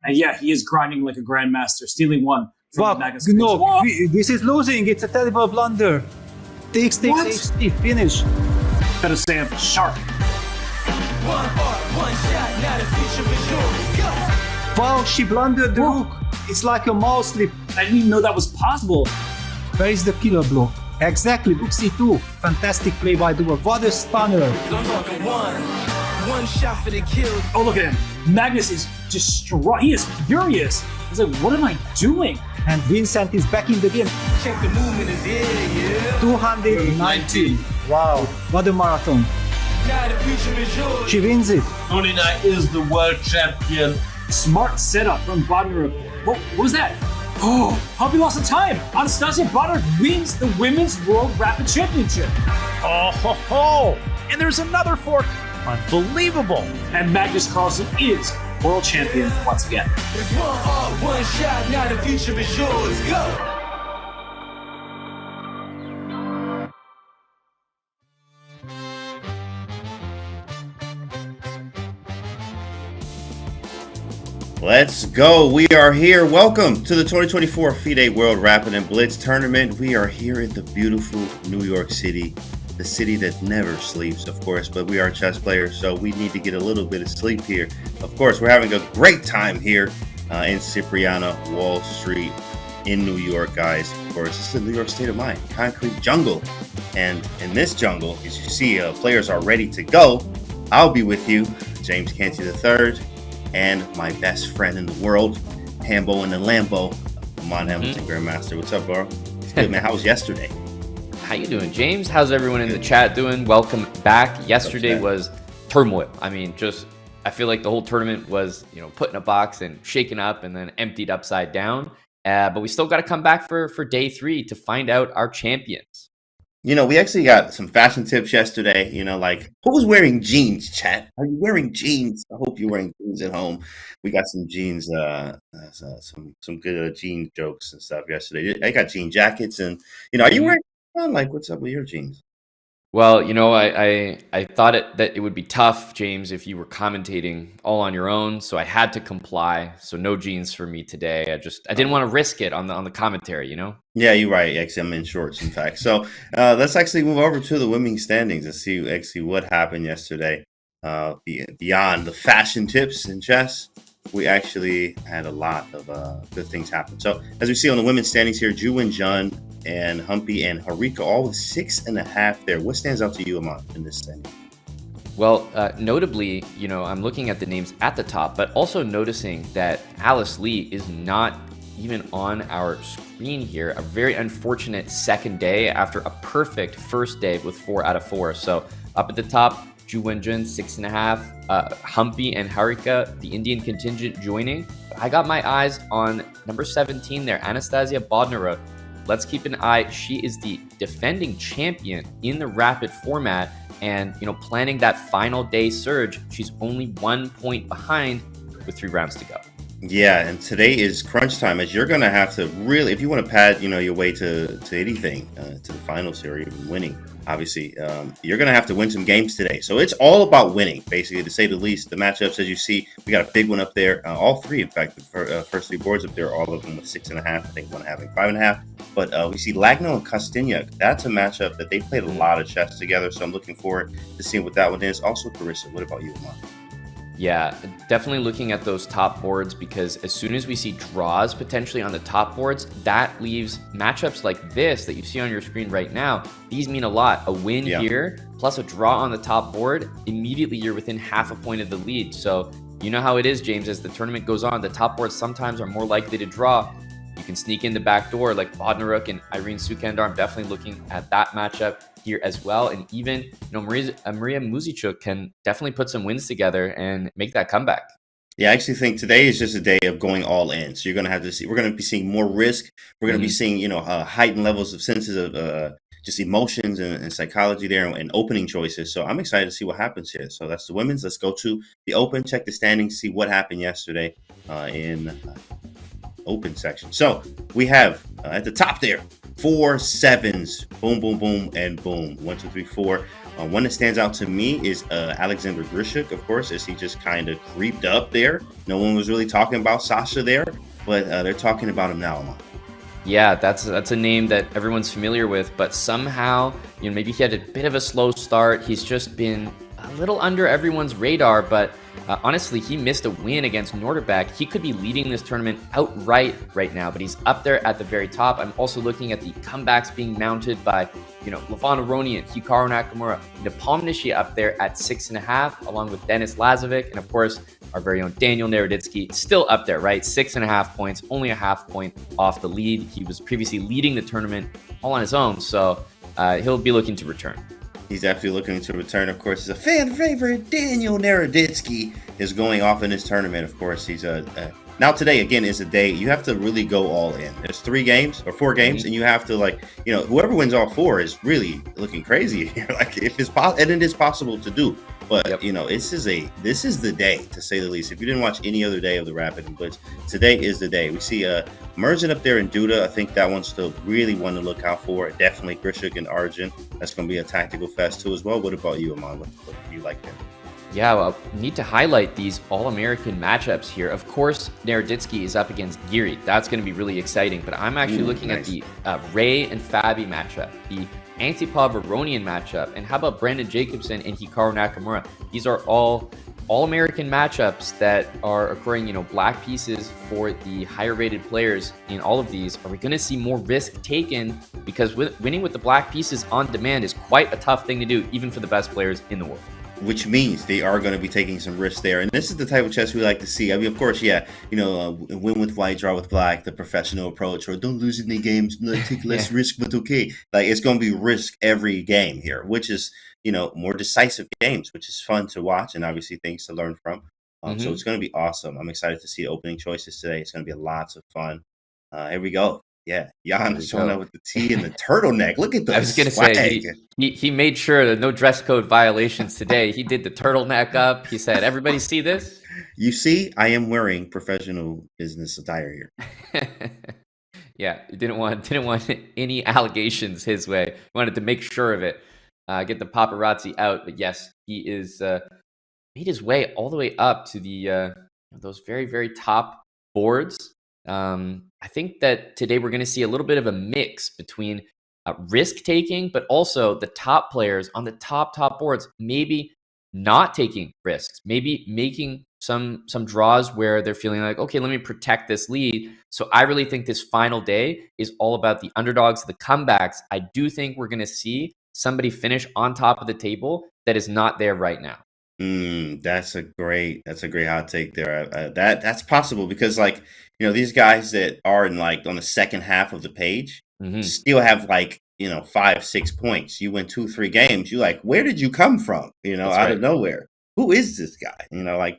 And yeah, he is grinding like a grandmaster, stealing one from But Magnus no, Carlsen. this is losing. It's a terrible blunder. Takes, HD, finish. Better Sam, sharp. One heart, one shot, now the future is yours. Go! Wow, she blundered the rook. It's like a mouse slip. I didn't even know that was possible. Where is the killer blow? Exactly, rook c2. Fantastic play by the rook. What a stunner. I'm talking one shot for the kill. Oh, look at him. Magnus is distraught. He is furious. He's like, what am I doing? And Vincent is back in the game. Check the movement is here, yeah. 219. Wow, what a marathon. Now the future is yours. She wins it. 29 is the world champion. Smart setup from Bodnar. What was that? Oh, Humpy lost the time. Anastasia Bodnar wins the Women's World Rapid Championship. Oh ho ho! And there's another fork. Unbelievable. And Magnus Carlsen is world champion once again. It's one heart, one shot, now the future is yours. Go! Let's go. We are here. Welcome to the 2024 FIDE World Rapid and Blitz Tournament. We are here in the beautiful New York City, the city that never sleeps, of course, but we are chess players, so we need to get a little bit of sleep here. Of course, we're having a great time here in Cipriano, Wall Street, in New York, guys. Of course, it's the New York state of mind, concrete jungle. And in this jungle, as you see, players are ready to go. I'll be with you, James Canty III, and my best friend in the world, Hambo and the Lambo, Lamont Hamilton, Grandmaster. What's up, bro? It's good, man. How was yesterday? How you doing, James? How's everyone in the chat doing? Welcome back. Yesterday was turmoil. I mean, I feel like the whole tournament was, put in a box and shaken up and then emptied upside down. But we still got to come back for day 3 to find out our champions. We actually got some fashion tips yesterday, like who was wearing jeans, chat? Are you wearing jeans? I hope you're wearing jeans at home. We got some jeans, some good jean jokes and stuff yesterday. I got jean jackets and, are you wearing, like, what's up with your jeans? Well, I thought that it would be tough, James, if you were commentating all on your own. So I had to comply. So no jeans for me today. I didn't want to risk it on the commentary, Yeah, you're right. Actually, I'm in shorts, in fact. So let's actually move over to the women's standings and see actually what happened yesterday. Beyond the fashion tips in chess, we actually had a lot of good things happen. So as we see on the women's standings here, Ju and Jun and Humpy and Harika all with 6.5 there. What stands out to you, Amon, in this standing? Well, notably, I'm looking at the names at the top, but also noticing that Alice Lee is not even on our screen here. A very unfortunate second day after a perfect first day with 4 out of 4. So up at the top, Ju Wenjun, 6.5. Humpy and Harika, the Indian contingent, joining. I got my eyes on number 17 there, Anastasia Bodnar. Let's keep an eye. She is the defending champion in the rapid format, and planning that final day surge. She's only 1 point behind with 3 rounds to go. Yeah, and today is crunch time, as you're going to have to really, if you want to pad, your way to anything, to the finals here, or even winning, obviously, you're going to have to win some games today. So it's all about winning, basically, to say the least. The matchups, as you see, we got a big one up there. All 3, in fact, the first 3 boards up there, all of them with 6.5. I think one having 5.5. But we see Lagno and Kosteniuk. That's a matchup that they played a lot of chess together. So I'm looking forward to seeing what that one is. Also, Carissa, what about you, Amon? Yeah, definitely looking at those top boards, because as soon as we see draws potentially on the top boards, that leaves matchups like this that you see on your screen right now. These mean a lot. A win here plus a draw on the top board, immediately you're within half a point of the lead. So you know how it is, James, as the tournament goes on, the top boards sometimes are more likely to draw. You can sneak in the back door like Bodnar and Irene Sukandar. I'm definitely looking at that matchup here as well. And even, Maria Muzichuk can definitely put some wins together and make that comeback. Yeah, I actually think today is just a day of going all in. So you're going to have to see, we're going to be seeing more risk. We're going to be seeing, heightened levels of senses of just emotions and psychology there and opening choices. So I'm excited to see what happens here. So that's the women's. Let's go to the open, check the standings, see what happened yesterday in open section. So we have at the top there, 4 7s, boom, boom, boom, and boom. 1, 2, 3, 4. One that stands out to me is Alexander Grishuk, of course, as he just kind of creeped up there. No one was really talking about Sasha there, but they're talking about him now, Amon. Yeah, that's a name that everyone's familiar with, but somehow, maybe he had a bit of a slow start. He's just been a little under everyone's radar, but honestly, he missed a win against Norderbeck. He could be leading this tournament outright right now, but he's up there at the very top. I'm also looking at the comebacks being mounted by, Levon Aronian, Hikaru Nakamura, Nepomniachtchi up there at 6.5, along with Denis Lazovic, and of course, our very own Daniel Naroditsky, still up there, right? 6.5 points, only a half point off the lead. He was previously leading the tournament all on his own, so he'll be looking to return. He's absolutely looking to return. Of course, he's a fan favorite. Daniel Naroditsky is going off in this tournament. Of course, he's now today again is a day you have to really go all in. There's 4 games, and you have to whoever wins all 4 is really looking crazy here. Like if it's possible, and it is possible to do. But this is the day, to say the least. If you didn't watch any other day of the Rapid and Blitz, today is the day. We see Merzen up there in Duda. I think that one's still really one to look out for. Definitely Grishuk and Arjun. That's going to be a tactical fest too as well. What about you, Amon? What do you like there? Yeah, well, need to highlight these All-American matchups here. Of course, Naroditsky is up against Giri. That's going to be really exciting. But I'm actually looking at the Ray and Fabi matchup, the Antipov Aronian matchup, and how about Brandon Jacobson and Hikaru Nakamura? These are all-American matchups that are occurring, black pieces for the higher-rated players in all of these. Are we going to see more risk taken? Because winning with the black pieces on demand is quite a tough thing to do, even for the best players in the world. Which means they are going to be taking some risks there. And this is the type of chess we like to see. I mean, of course, win with white, draw with black, the professional approach, or don't lose any games, take less risk, but okay. Like, it's going to be risk every game here, which is, more decisive games, which is fun to watch and obviously things to learn from. So it's going to be awesome. I'm excited to see opening choices today. It's going to be lots of fun. Here we go. Yeah, Jan is showing up with the tee and the turtleneck. Look at those. I was going to say, he made sure that no dress code violations today. He did the turtleneck up. He said, everybody see this? You see, I am wearing professional business attire here. Yeah, didn't want any allegations his way. Wanted to make sure of it. Get the paparazzi out. But yes, he is made his way all the way up to the those very, very top boards. I think that today we're going to see a little bit of a mix between risk taking, but also the top players on the top boards maybe not taking risks, maybe making some draws where they're feeling like, okay, let me protect this lead. So I really think this final day is all about the underdogs, the comebacks. I do think we're going to see somebody finish on top of the table that is not there right now. That's a great hot take there. That's possible because these guys that are in on the second half of the page still have 5-6 points. You win 2-3 games. You where did you come from? Out of nowhere. Who is this guy?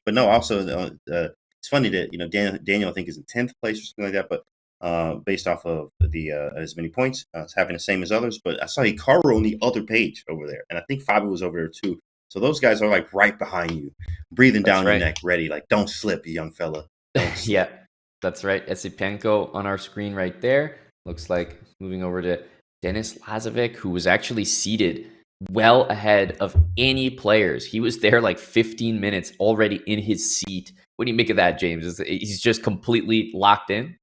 But no, also it's funny that, Daniel I think is in 10th place or something like that, but based off of the as many points, it's having the same as others. But I saw Hikaru on the other page over there, and I think Fabi was over there too. So those guys are right behind you, breathing down your neck, ready. Don't slip, you young fella. Yeah, that's right. Esipenko on our screen right there. Looks like moving over to Denis Lazovic, who was actually seated well ahead of any players. He was there 15 minutes already in his seat. What do you make of that, James? He's just completely locked in?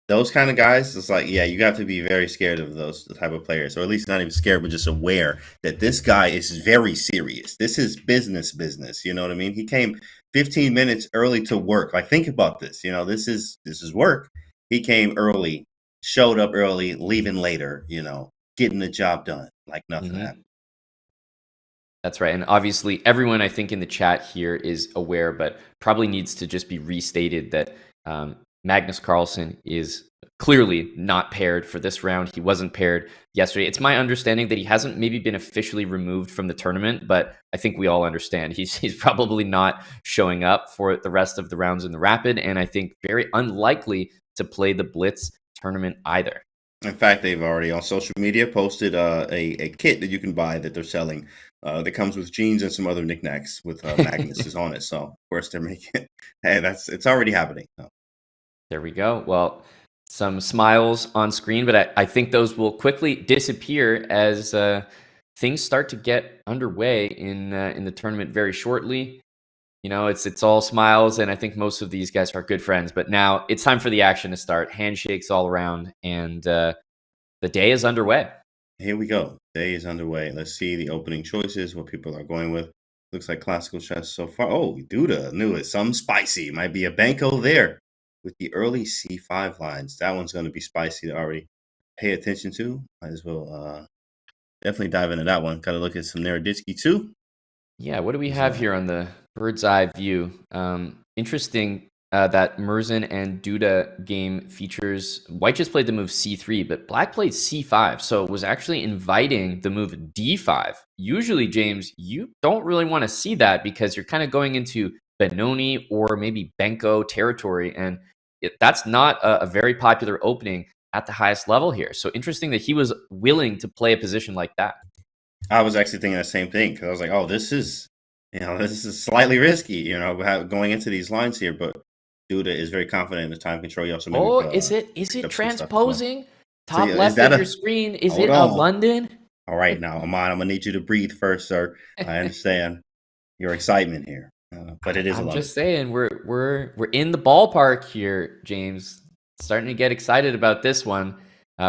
Those kind of guys, it's you have to be very scared of those type of players, or at least not even scared, but just aware that this guy is very serious. This is business. You know what I mean? He came 15 minutes early to work. Think about this. This is work. He came early, showed up early, leaving later. Getting the job done nothing happened. That's right. And obviously, everyone I think in the chat here is aware, but probably needs to just be restated that Magnus Carlsen is clearly not paired for this round. He wasn't paired yesterday. It's my understanding that he hasn't maybe been officially removed from the tournament, but I think we all understand he's probably not showing up for the rest of the rounds in the Rapid, and I think very unlikely to play the Blitz tournament either. In fact, they've already on social media posted a kit that you can buy that they're selling that comes with jeans and some other knickknacks with Magnus is on it. So of course they're making it's already happening. So. There we go. Well, some smiles on screen, but I think those will quickly disappear as things start to get underway in the tournament very shortly. It's all smiles, and I think most of these guys are good friends. But now it's time for the action to start. Handshakes all around, and the day is underway. Here we go. Day is underway. Let's see the opening choices, what people are going with. Looks like classical chess so far. Oh, Duda knew it. Something spicy. Might be a banko there with the early C5 lines. That one's going to be spicy to already pay attention to. Might as well definitely dive into that one. Got to look at some Naroditsky too. Yeah, what do we have here on the bird's eye view? Interesting that Merzin and Duda game features White just played the move c3, but Black played c5, so was actually inviting the move d5. Usually, James, you don't really want to see that because you're kind of going into Benoni or maybe Benko territory, and that's not a very popular opening at the highest level here. So interesting that he was willing to play a position like that. I was actually thinking the same thing because I was like, oh, this is slightly risky, going into these lines here, but Duda is very confident in the time control. You also is it transposing top left of your screen? Is it on. a London? All right, now, Aman, I'm gonna need you to breathe first, sir. I understand your excitement here, but it is a London. I'm just saying we're in the ballpark here, James. Starting to get excited about this one.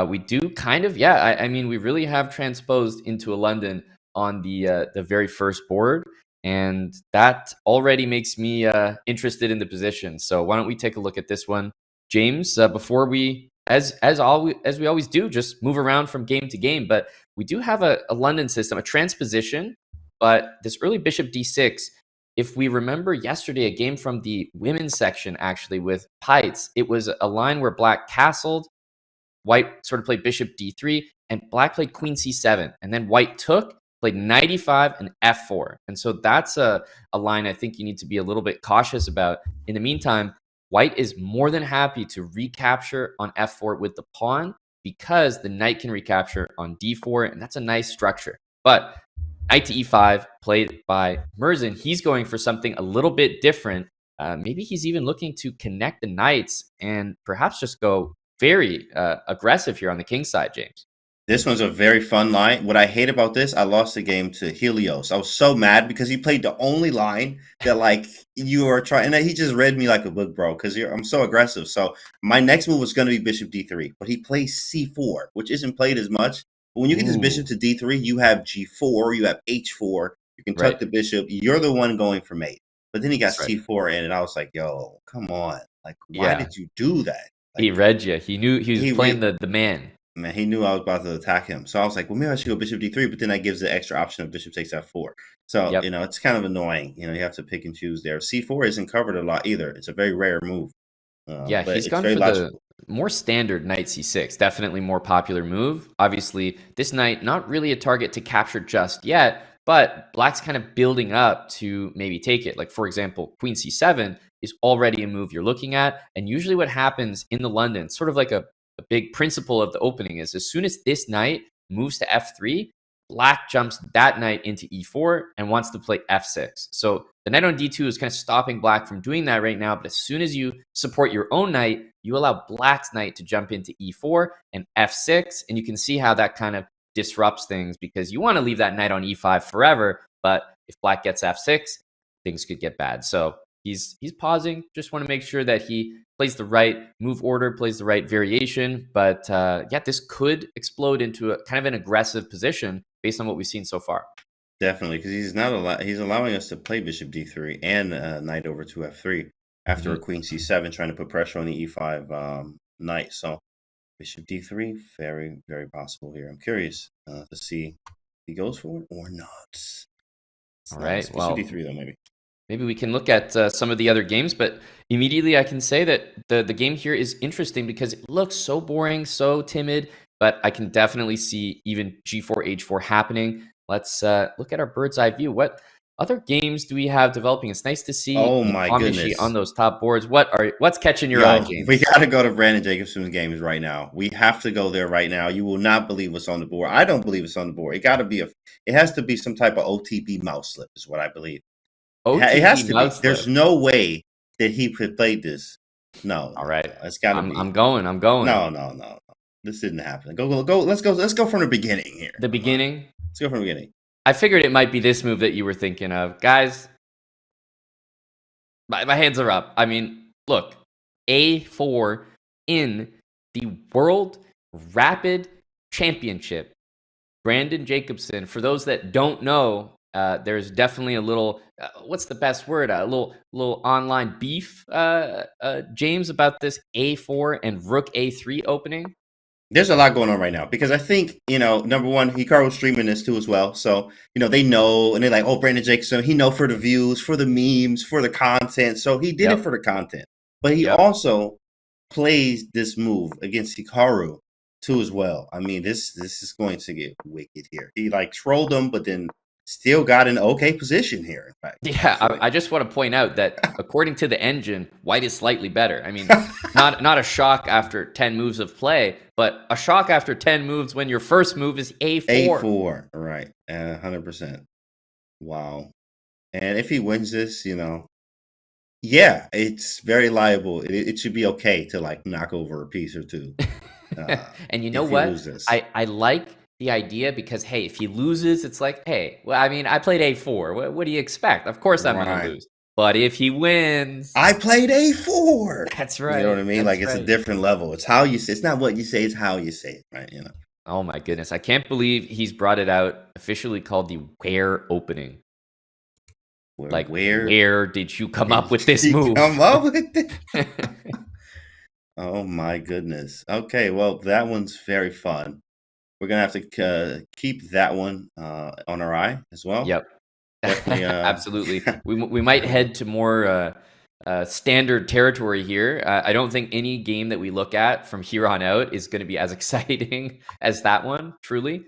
We do kind of, I mean, we really have transposed into a London on the very first board. And that already makes me interested in the position. So why don't we take a look at this one, James? Before we, as we always do, just move around from game to game. But we do have a London system, a transposition. But this early bishop d6, if we remember yesterday, a game from the women's section actually with Pites, it was a line where Black castled, White sort of played bishop d3, and Black played queen c7, and then White took. Played knight e5 and f4. And so that's a line I think you need to be a little bit cautious about. In the meantime, White is more than happy to recapture on f4 with the pawn because the knight can recapture on d4, and that's a nice structure. But knight to e5 played by Merzin, he's going for something a little bit different. Maybe he's even looking to connect the knights and perhaps just go very aggressive here on the king side, James. This one's a very fun line. What I hate about this, I lost the game to Helios. I was so mad because he played the only line that you are trying. And he just read me like a book, bro, because I'm so aggressive. So my next move was going to be bishop d3, but he plays c4, which isn't played as much. But when you get this bishop to d3, you have g4, you have h4. You can tuck the bishop. You're the one going for mate. But then he got c4 in, and I was like, yo, come on. Why did you do that? He read you. He knew he was playing the man. Man, he knew I was about to attack him. So I was like, well, maybe I should go bishop d3, but then that gives the extra option of bishop takes f4. So, it's kind of annoying. You have to pick and choose there. c4 isn't covered a lot either. It's a very rare move. He's gone for the more standard knight c6. Definitely more popular move. Obviously, this knight, not really a target to capture just yet, but Black's kind of building up to maybe take it. Like, for example, queen c7 is already a move you're looking at. And usually what happens in the London, sort of like a big principle of the opening is as soon as this knight moves to f3, Black jumps that knight into e4 and wants to play f6. So the knight on d2 is kind of stopping Black from doing that right now. But as soon as you support your own knight, you allow Black's knight to jump into e4 and f6. And you can see how that kind of disrupts things because you want to leave that knight on e5 forever. But if Black gets f6, things could get bad. So he's pausing. Just want to make sure that he plays the right move order, plays the right variation. But this could explode into a kind of an aggressive position based on what we've seen so far. Definitely, because he's allowing us to play bishop d3 and knight over to f3 after a queen c7, trying to put pressure on the e5 knight. So bishop d3, very, very possible here. I'm curious to see if he goes for it or not. All right. Bishop d3 though, maybe. Maybe we can look at some of the other games, but immediately I can say that the game here is interesting because it looks so boring, so timid, but I can definitely see even g4, h4 happening. Let's look at our bird's eye view. What other games do we have developing? It's nice to see goodness, on those top boards. What's catching your eye, James? We got to go to Brandon Jacobson's games right now. We have to go there right now. You will not believe what's on the board. I don't believe it's on the board. It has to be some type of OTP mouse slip is what I believe. It has to be. There's no way that he could play this. No. All right. It's got to be. I'm going. No. This didn't happen. Go. Let's go from the beginning here. The beginning. Let's go from the beginning. I figured it might be this move that you were thinking of. Guys, my hands are up. I mean, look, A4 in the World Rapid Championship. Brandon Jacobson, for those that don't know, there's definitely a little, what's the best word? A little online beef, James, about this A4 and Rook A3 opening. There's a lot going on right now because I think, number one, Hikaru's streaming this too as well. So, they know and they're like, oh, Brandon Jacobson, he know for the views, for the memes, for the content. So he did it for the content. But he also plays this move against Hikaru too as well. I mean, this is going to get wicked here. He trolled him, but then still got an okay position here. In fact, I just want to point out that according to the engine, white is slightly better. I mean, not a shock after 10 moves of play, but a shock after 10 moves when your first move is A4. A4, right? 100%. Wow. And if he wins this, yeah, it's very liable. It should be okay to knock over a piece or two. And you know what? I like the idea because, hey, if he loses, it's like, hey, well, I mean, I played A4. What do you expect? Of course I'm going to lose. But if he wins, I played A4. That's right. You know what I mean? It's a different level. It's how you say. It's not what you say. It's how you say it, right? Oh my goodness! I can't believe he's brought it out, officially called the Where opening. Where did you come up with this move? Come up with it? Oh my goodness. Okay, well that one's very fun. We're gonna have to keep that one on our eye as well. Yep, absolutely. We might head to more standard territory here. I don't think any game that we look at from here on out is going to be as exciting as that one. Truly,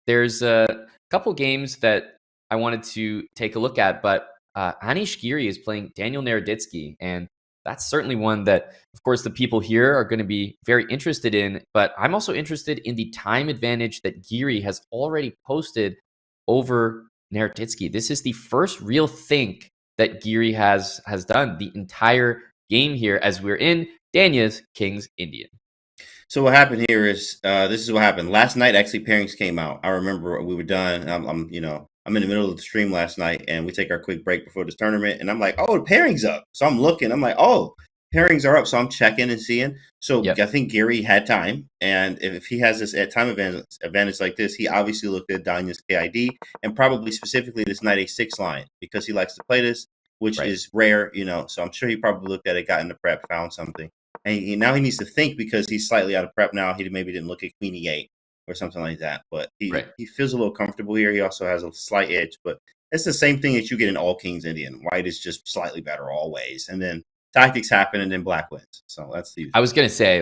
there's a couple games that I wanted to take a look at, but Anish Giri is playing Daniel Naroditsky, and that's certainly one that, of course, the people here are going to be very interested in. But I'm also interested in the time advantage that Giri has already posted over Naroditsky. This is the first real think that Giri has done the entire game here as we're in Danya's King's Indian. So what happened here is this is what happened. Last night, actually, pairings came out. I remember we were done. I'm in the middle of the stream last night, and we take our quick break before this tournament, and I'm like, oh, the pairing's up. So I'm looking. I'm like, oh, pairings are up. So I'm checking and seeing. So I think Gary had time, and if he has this time advantage like this, he obviously looked at Danya's KID and probably specifically this knight a6 line because he likes to play this, which is rare, So I'm sure he probably looked at it, got into prep, found something. And now he needs to think because he's slightly out of prep now. He maybe didn't look at queen e8 or something like that. But he feels a little comfortable here. He also has a slight edge. But it's the same thing that you get in all Kings Indian. White is just slightly better always. And then tactics happen and then black wins. So that's the I was going to say,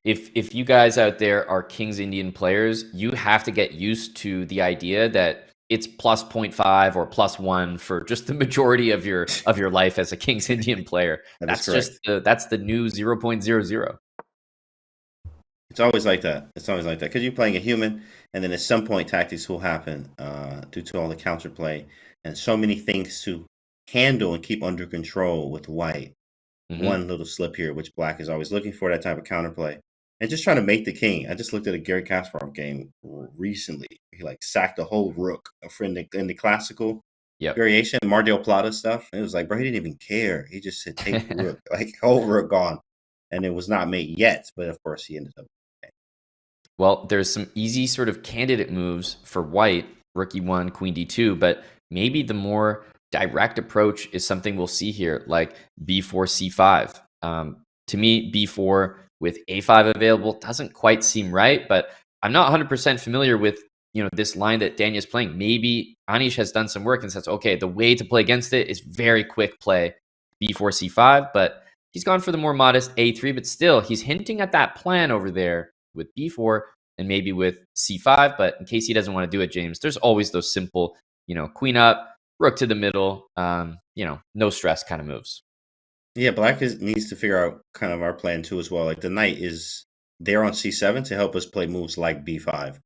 if you guys out there are Kings Indian players, you have to get used to the idea that it's plus 0.5 or plus 1 for just the majority of your life as a Kings Indian player. That's the new 0.00. It's always like that. Because you're playing a human, and then at some point tactics will happen due to all the counterplay and so many things to handle and keep under control with white. Mm-hmm. One little slip here, which black is always looking for, that type of counterplay. And just trying to make the king. I just looked at a Garry Kasparov game recently. He sacked a whole rook in the classical variation, Mar del Plata stuff. It was like, bro, he didn't even care. He just said, take the rook. Whole rook gone. And it was not made yet, but of course he ended up. Well, there's some easy sort of candidate moves for white, rook e1, queen d2, but maybe the more direct approach is something we'll see here, like b4, c5. To me, b4 with a5 available doesn't quite seem right, but I'm not 100% familiar with this line that Danya's playing. Maybe Anish has done some work and says, okay, the way to play against it is very quick play b4, c5, but he's gone for the more modest a3, but still he's hinting at that plan over there with b4 and maybe with c5. But in case he doesn't want to do it, James, there's always those simple, queen up, rook to the middle, no stress kind of moves. Yeah, black needs to figure out kind of our plan too as well. Like the knight is there on c7 to help us play moves like b5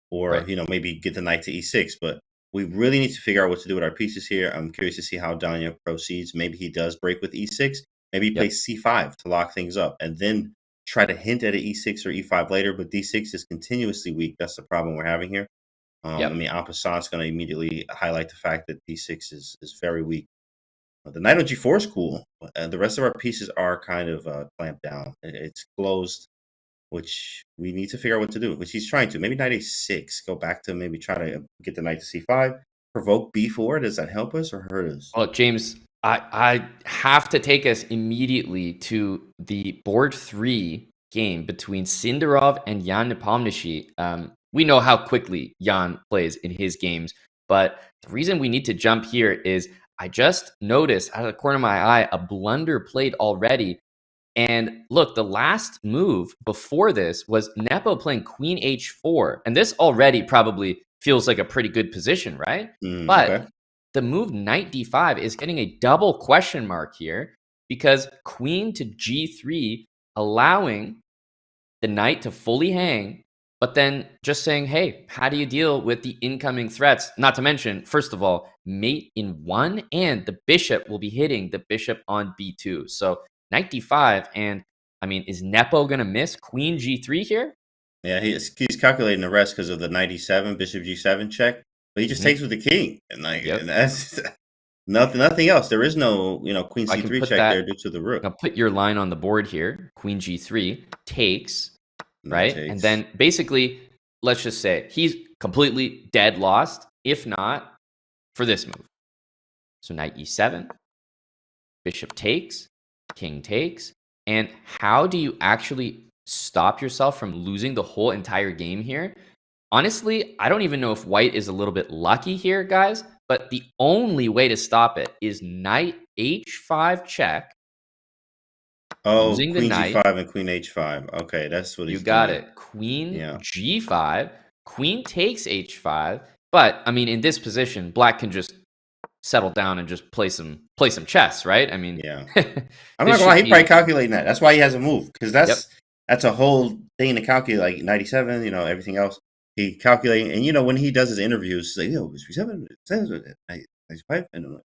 or, maybe get the knight to e6. But we really need to figure out what to do with our pieces here. I'm curious to see how Danya proceeds. Maybe he does break with e6. Maybe he plays c5 to lock things up and then try to hint at an e6 or e5 later. But d6 is continuously weak. That's the problem we're having here. I mean, en passant, it's going to immediately highlight the fact that d6 is very weak. The knight on g4 is cool. The rest of our pieces are kind of clamped down. It's closed, which we need to figure out what to do, which he's trying to. Maybe knight a6, go back to maybe try to get the knight to c5, provoke b4. Does that help us or hurt us? Well, James, I have to take us immediately to the board 3 game between Sindarov and Jan Nepomniachtchi. We know how quickly Jan plays in his games, but the reason we need to jump here is I just noticed out of the corner of my eye a blunder played already. And look, the last move before this was Nepo playing queen h4. And this already probably feels like a pretty good position, right? But Okay. the move knight d5 is getting a double question mark here because queen to g3, allowing the knight to fully hang, but then just saying, hey, how do you deal with the incoming threats? Not to mention, first of all, mate in 1, and the bishop will be hitting the bishop on b2. So knight d5, and I mean, is Nepo going to miss queen g3 here? Yeah, he's calculating the rest because of the knight e7, bishop g7 check, but he just takes with the king, and and that's nothing else. There is no queen c3 check there due to the rook. Now put your line on the board here. Queen g3 takes, right? Takes. And then basically, let's just say he's completely dead lost, if not for this move. So knight e7, bishop takes, king takes. And how do you actually stop yourself from losing the whole entire game here? Honestly, I don't even know if white is a little bit lucky here, guys, but the only way to stop it is knight h5 check. Oh, Losing the queen knight. g5 and queen h5. Okay, that's what he's You got doing. it. Queen g5, queen takes h5. But I mean, in this position, black can just settle down and just play some chess, right? I mean, Yeah. I'm not gonna lie, he's probably calculating that. That's why he hasn't moved, because that's a whole thing to calculate, like 97, everything else. He calculating, and when he does his interviews, he's like, it's 7, 95, and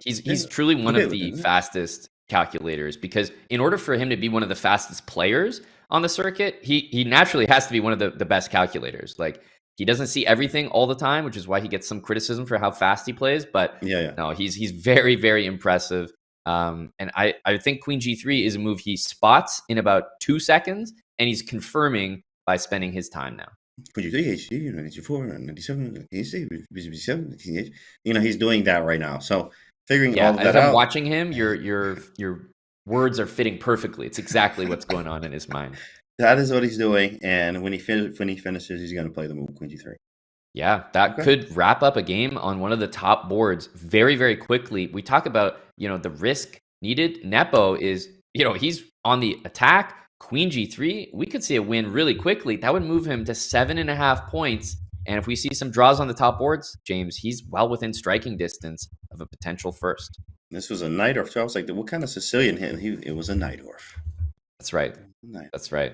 He's truly one of the fastest calculators, because in order for him to be one of the fastest players on the circuit, he naturally has to be one of the best calculators. Like, he doesn't see everything all the time, which is why he gets some criticism for how fast he plays. But no, he's very, very impressive. And I think queen g3 is a move he spots in about 2 seconds, and he's confirming by spending his time now. He's doing that right now. So figuring all of that as out. I'm watching him, your words are fitting perfectly. It's exactly what's going on in his mind. That is what he's doing, and when he finishes, he's going to play the move queen g3. Yeah, that could wrap up a game on one of the top boards very, very quickly. We talk about, the risk needed. Nepo is, he's on the attack. Queen g3, we could see a win really quickly. That would move him to 7.5 points. And if we see some draws on the top boards, James, he's well within striking distance of a potential first. This was a Najdorf. So I was like, what kind of Sicilian hit? It was a Najdorf. That's right. That's right.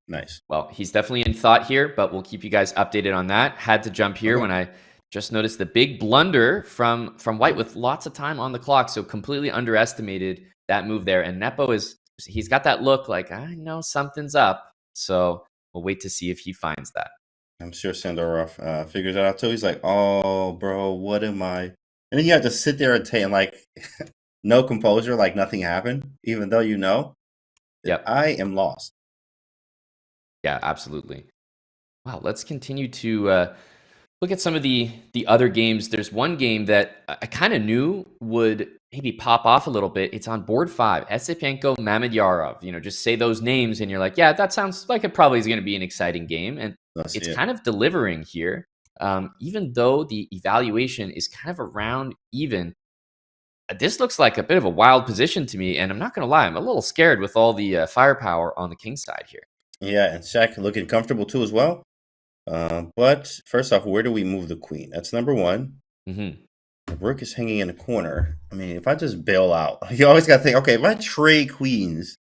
Nice. Well, he's definitely in thought here, but we'll keep you guys updated on that. Had to jump here when I just noticed the big blunder from white with lots of time on the clock. So completely underestimated that move there. And Nepo he's got that look like, I know something's up. So we'll wait to see if he finds that. I'm sure Sindarov figures it out too. He's like, oh, bro, what am I? And then you have to sit there and like no composure, like nothing happened, even though I am lost. Yeah, absolutely. Wow, let's continue to look at some of the other games. There's one game that I kind of knew would maybe pop off a little bit. It's on board 5, Esipenko Mamedyarov. Just say those names and you're like, yeah, that sounds like it probably is going to be an exciting game. And it's kind of delivering here. Even though the evaluation is kind of around even, this looks like a bit of a wild position to me. And I'm not going to lie, I'm a little scared with all the firepower on the king side here. Yeah, and Shaq looking comfortable too as well. But first off, where do we move the queen? That's number one. Mm-hmm. The rook is hanging in a corner. I mean, if I just bail out, you always got to think, okay, if I trade queens,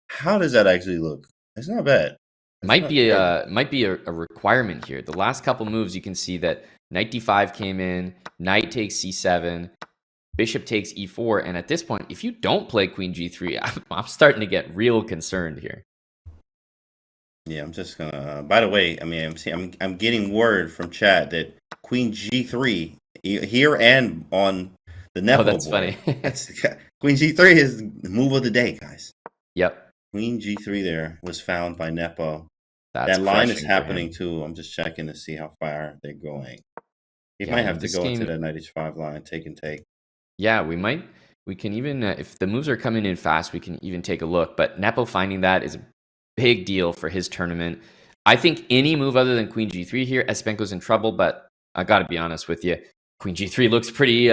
how does that actually look? It's not bad. Might be a requirement here. The last couple moves, you can see that knight d5 came in, knight takes c7, bishop takes e4, and at this point, if you don't play queen g3, I'm starting to get real concerned here. Yeah, I'm just gonna. By the way, I mean, I'm getting word from chat that Queen G3 here and on the Oh, Nepo that's board. funny. That's Queen G3 is the move of the day, guys. Yep, Queen G3 there was found by Nepo. that's That line is crushing for happening him. too. I'm just checking to see how far they're going. He Yeah, might you know, have to this go into game. that knight h5 line, take and take. Yeah, we can even, if the moves are coming in fast, we can even take a look. But Nepo finding that is a big deal for his tournament. I think any move other than Queen G3 here, Espenko's in trouble. But I got to be honest with you, Queen G3 looks pretty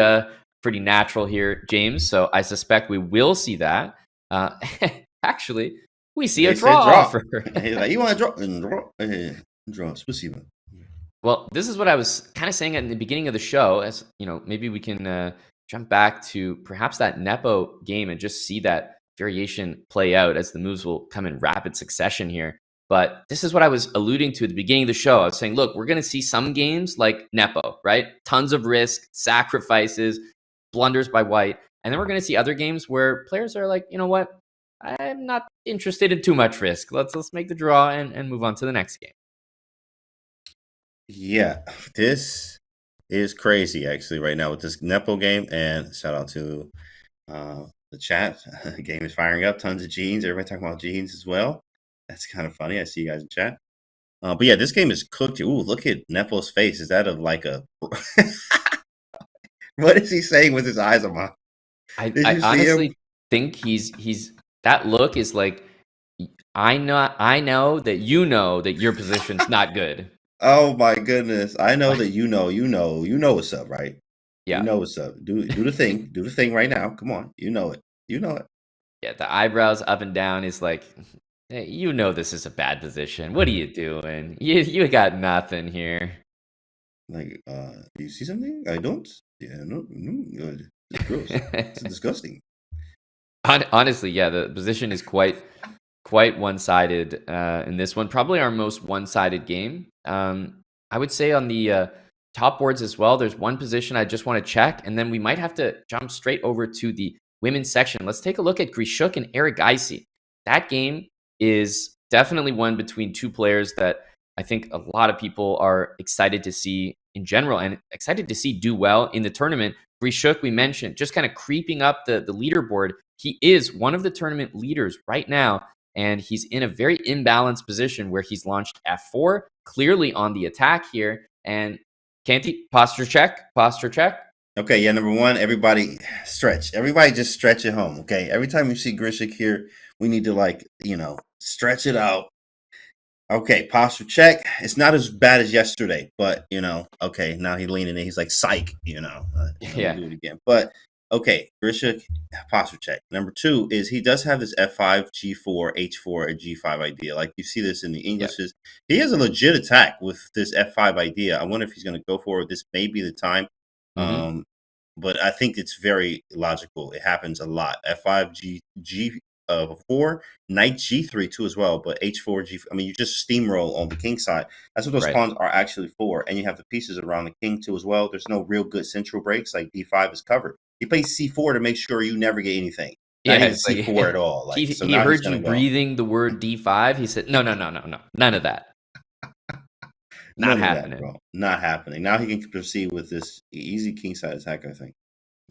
natural here, James. So I suspect we will see that. Uh, actually, we see They a said draw draw. offer. He's like, you want to draw? Draw. Спасибо. Well, this is what I was kind of saying at the beginning of the show. As you know, maybe we can jump back to perhaps that Nepo game and just see that variation play out as the moves will come in rapid succession here. But this is what I was alluding to at the beginning of the show. I was saying, look, we're going to see some games like Nepo, right? Tons of risk, sacrifices, blunders by white. And then we're going to see other games where players are like, you know what? I'm not interested in too much risk. Let's make the draw and move on to the next game. Yeah, this is crazy actually right now with this Nepo game. And shout out to the chat. The game is firing up. Tons of genes. Everybody talking about genes as well. That's kind of funny. I see you guys in chat. But yeah, this game is cooked. Ooh, look at Nepo's face. Is that of like a? What is he saying with his eyes on my? I, Did I you see honestly him? think he's that look is like I know that you know that your position's not good. Oh my goodness! I know that you know what's up, right? You Yeah. know what's up. Do the thing. Do the thing right now. Come on. You know it. You know it. Yeah, the eyebrows up and down is like hey, you know this is a bad position. What are you doing? You got nothing here. Like, do you see something? I don't. Yeah, no, it's gross. It's disgusting. Honestly, yeah, the position is quite one-sided in this one. Probably our most one-sided game. I would say on the top boards as well, there's one position I just want to check, and then we might have to jump straight over to the women's section. Let's take a look at Grishuk and Erigaisi. That game is definitely one between two players that I think a lot of people are excited to see in general and excited to see do well in the tournament. Grishuk, we mentioned, just kind of creeping up the leaderboard. He is one of the tournament leaders right now, and he's in a very imbalanced position where he's launched F4, clearly on the attack here. And Canty, posture check. Okay, yeah, number one, everybody stretch. Everybody just stretch at home, okay? Every time you see Grishik here, we need to, stretch it out. Okay, posture check. It's not as bad as yesterday, but, okay, now he's leaning in. He's like, psych, let me Yeah, do it again. But, okay, Grishik, posture check. Number two is he does have this F5, G4, H4, and G5 idea. Like, you see this in the Englishes. He has a legit attack with this F5 idea. I wonder if he's going to go for it. This may be the time. mm-hmm. But I think it's very logical. It happens a lot. F5, G4, knight G3 too as well. But H4, G. I mean, you just steamroll on the king side. That's what those Right. pawns are actually for. And you have the pieces around the king too as well. There's no real good central breaks. Like D5 is covered. He plays C4 to make sure you never get anything. Not even it's like C4 at all. Like so he now he's heard you gonna go. breathing the word D5. He said, no, none of that. Not None of that, happening. bro. Not happening. Now he can proceed with this easy king side attack. I think.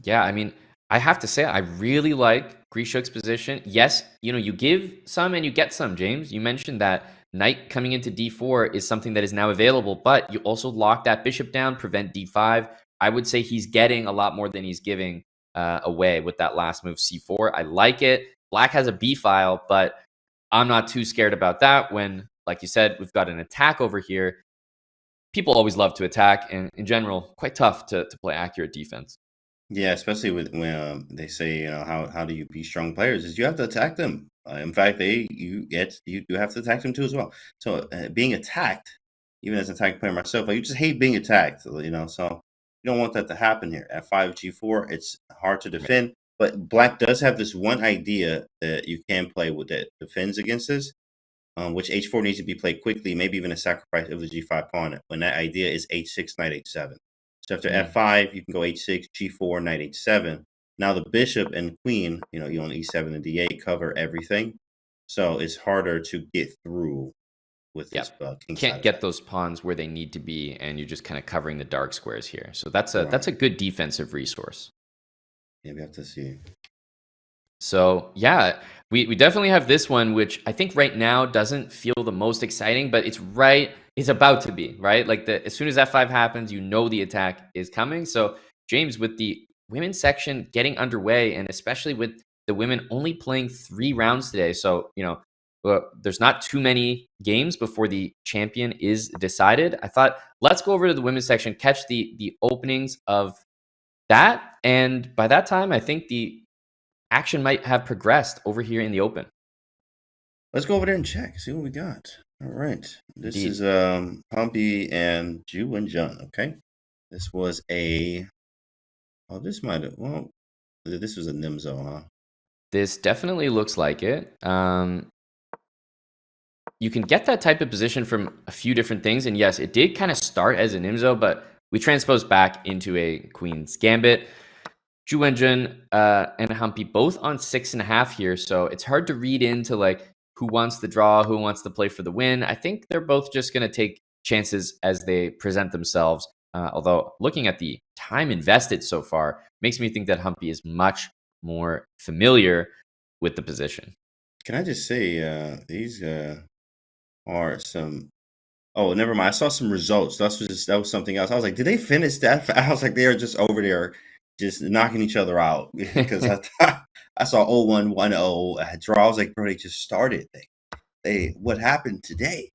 Yeah, I mean, I have to say, I really like Grishuk's position. Yes, you give some and you get some, James. You mentioned that knight coming into d4 is something that is now available, but you also lock that bishop down, prevent d5. I would say he's getting a lot more than he's giving away with that last move, c4. I like it. Black has a b file, but I'm not too scared about that when, like you said, we've got an attack over here. People always love to attack, and in general, quite tough to play accurate defense. Yeah, especially when they say, how do you beat strong players? Is you have to attack them. In fact, you do have to attack them too as well. So being attacked, even as an attacking player myself, you just hate being attacked. So you don't want that to happen here. F5, G4, it's hard to defend. But Black does have this one idea that you can play with that defends against this, which H4 needs to be played quickly, maybe even a sacrifice of the G5 pawn. When that idea is H6, knight H7. So after F5, you can go H6, G4, knight H7. Now the bishop and queen, you on E7 and D8 cover everything. So it's harder to get through with Yep. his king Can't side get attack. those pawns where they need to be, and you're just kind of covering the dark squares here. So that's a good defensive resource. Yeah, we have to see. So yeah, we definitely have this one, which I think right now doesn't feel the most exciting, but it's about to be, right? Like as soon as F5 happens, you know the attack is coming. So James, with the women's section getting underway, and especially with the women only playing 3 rounds today, so there's not too many games before the champion is decided. I thought let's go over to the women's section, catch the openings of that, and by that time, I think the action might have progressed over here in the open. Let's go over there and check, see what we got. All right. This Indeed. is Pompey and Ju and Jun, okay? This was this was a Nimzo, huh? This definitely looks like it. You can get that type of position from a few different things, and yes, it did kind of start as a Nimzo, but we transposed back into a Queen's Gambit. Ju Wenjun and Humpy both on 6.5 here, so it's hard to read into like who wants the draw, who wants to play for the win. I think they're both just going to take chances as they present themselves. Although looking at the time invested so far makes me think that Humpy is much more familiar with the position. Can I just say these are some. Oh, never mind. I saw some results. That was something else. I was like, did they finish that? I was like, they are just over there, just knocking each other out because I saw 0-1, 1-0 draw. I was like, bro, they just started. They what happened today?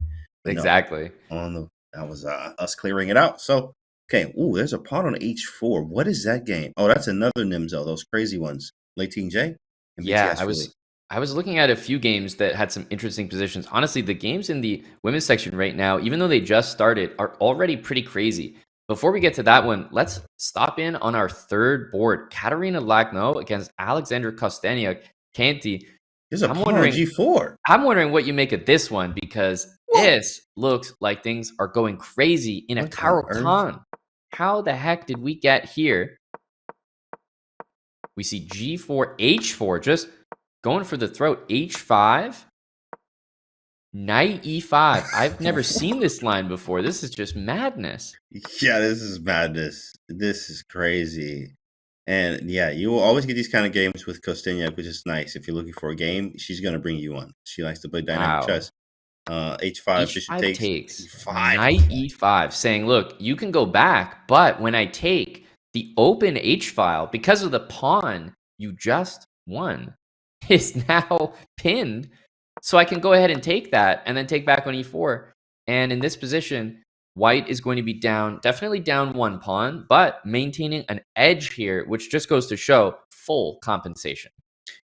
But Exactly. No, that was us clearing it out. So okay, there's a pawn on H4. What is that game? Oh, that's another Nimzo. Those crazy ones. Late Team J. And Yeah, BTS I was looking at a few games that had some interesting positions. Honestly, the games in the women's section right now, even though they just started, are already pretty crazy. Before we get to that one, let's stop in on our third board. Katarina Lagno against Alexander Kosteniuk. Kanti, There's a pawn on G4. I'm wondering what you make of this one, because this looks like things are going crazy in a Karo Khan. How the heck did we get here? We see G4, H4, just going for the throat. H5, Knight E5. I've never seen this line before. This is just madness. Yeah, this is madness. This is crazy. And yeah, you will always get these kind of games with Kosteniuk, which is nice. If you're looking for a game, she's going to bring you one. She likes to play dynamic chess. H5, bishop takes. E5. Knight E5, saying, look, you can go back, but when I take the open H file, because of the pawn you just won, is now pinned. So I can go ahead and take that and then take back on E4. And in this position, White is going to be down, definitely down 1 pawn, but maintaining an edge here, which just goes to show full compensation.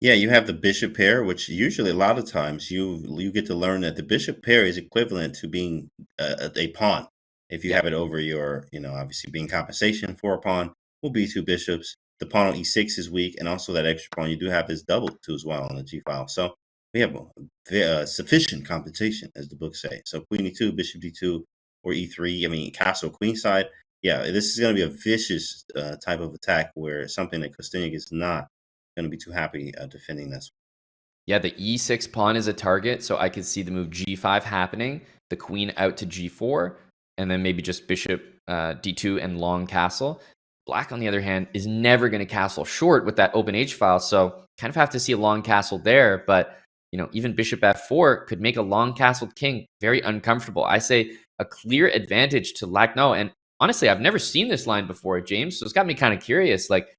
Yeah, you have the bishop pair, which usually a lot of times you get to learn that the bishop pair is equivalent to being a pawn. If you have it over your, obviously being compensation for a pawn, will be 2 bishops. The pawn on E6 is weak, and also that extra pawn you do have is doubled too as well on the G file. So we have sufficient compensation, as the books say. So Queen E2, Bishop D2, or E3. I mean, castle queen side. Yeah, this is going to be a vicious type of attack where something that Kosteniuk is not going to be too happy defending this. Yeah, the E6 pawn is a target, so I could see the move G5 happening, the queen out to G4, and then maybe just bishop D2 and long castle. Black, on the other hand, is never going to castle short with that open H file, so kind of have to see a long castle there, but even bishop F4 could make a long castled king very uncomfortable. I say a clear advantage to Lagno, and honestly, I've never seen this line before, James, so it's got me kind of curious. Like,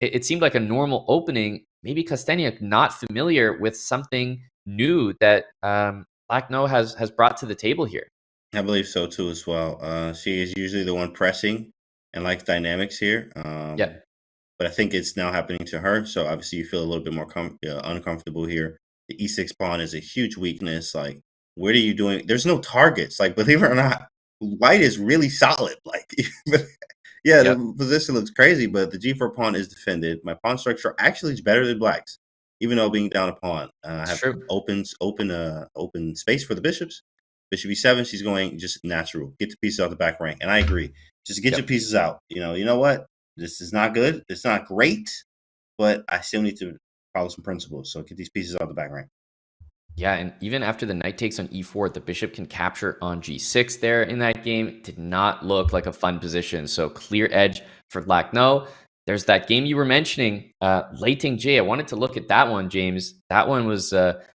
it seemed like a normal opening. Maybe Kosteniuk not familiar with something new that Lagno has brought to the table here. I believe so too as well. She is usually the one pressing and likes dynamics here. But I think it's now happening to her. So obviously you feel a little bit more uncomfortable here. The E6 pawn is a huge weakness. Like, what are you doing? There's no targets. Like, believe it or not, White is really solid. Like, the position looks crazy, but the G4 pawn is defended. My pawn structure actually is better than Black's, even though being down a pawn. I have open space for the bishops. Bishop E7, she's going just natural. Get the pieces out the back rank. And I agree. Just get your pieces out. You know what? This is not good. It's not great, but I still need to follow some principles. So get these pieces out the back rank. Yeah, and even after the knight takes on e4, the bishop can capture on g6 there in that game. It did not look like a fun position. So clear edge for Black. No, there's that game you were mentioning, Leiting J. I wanted to look at that one, James. That one was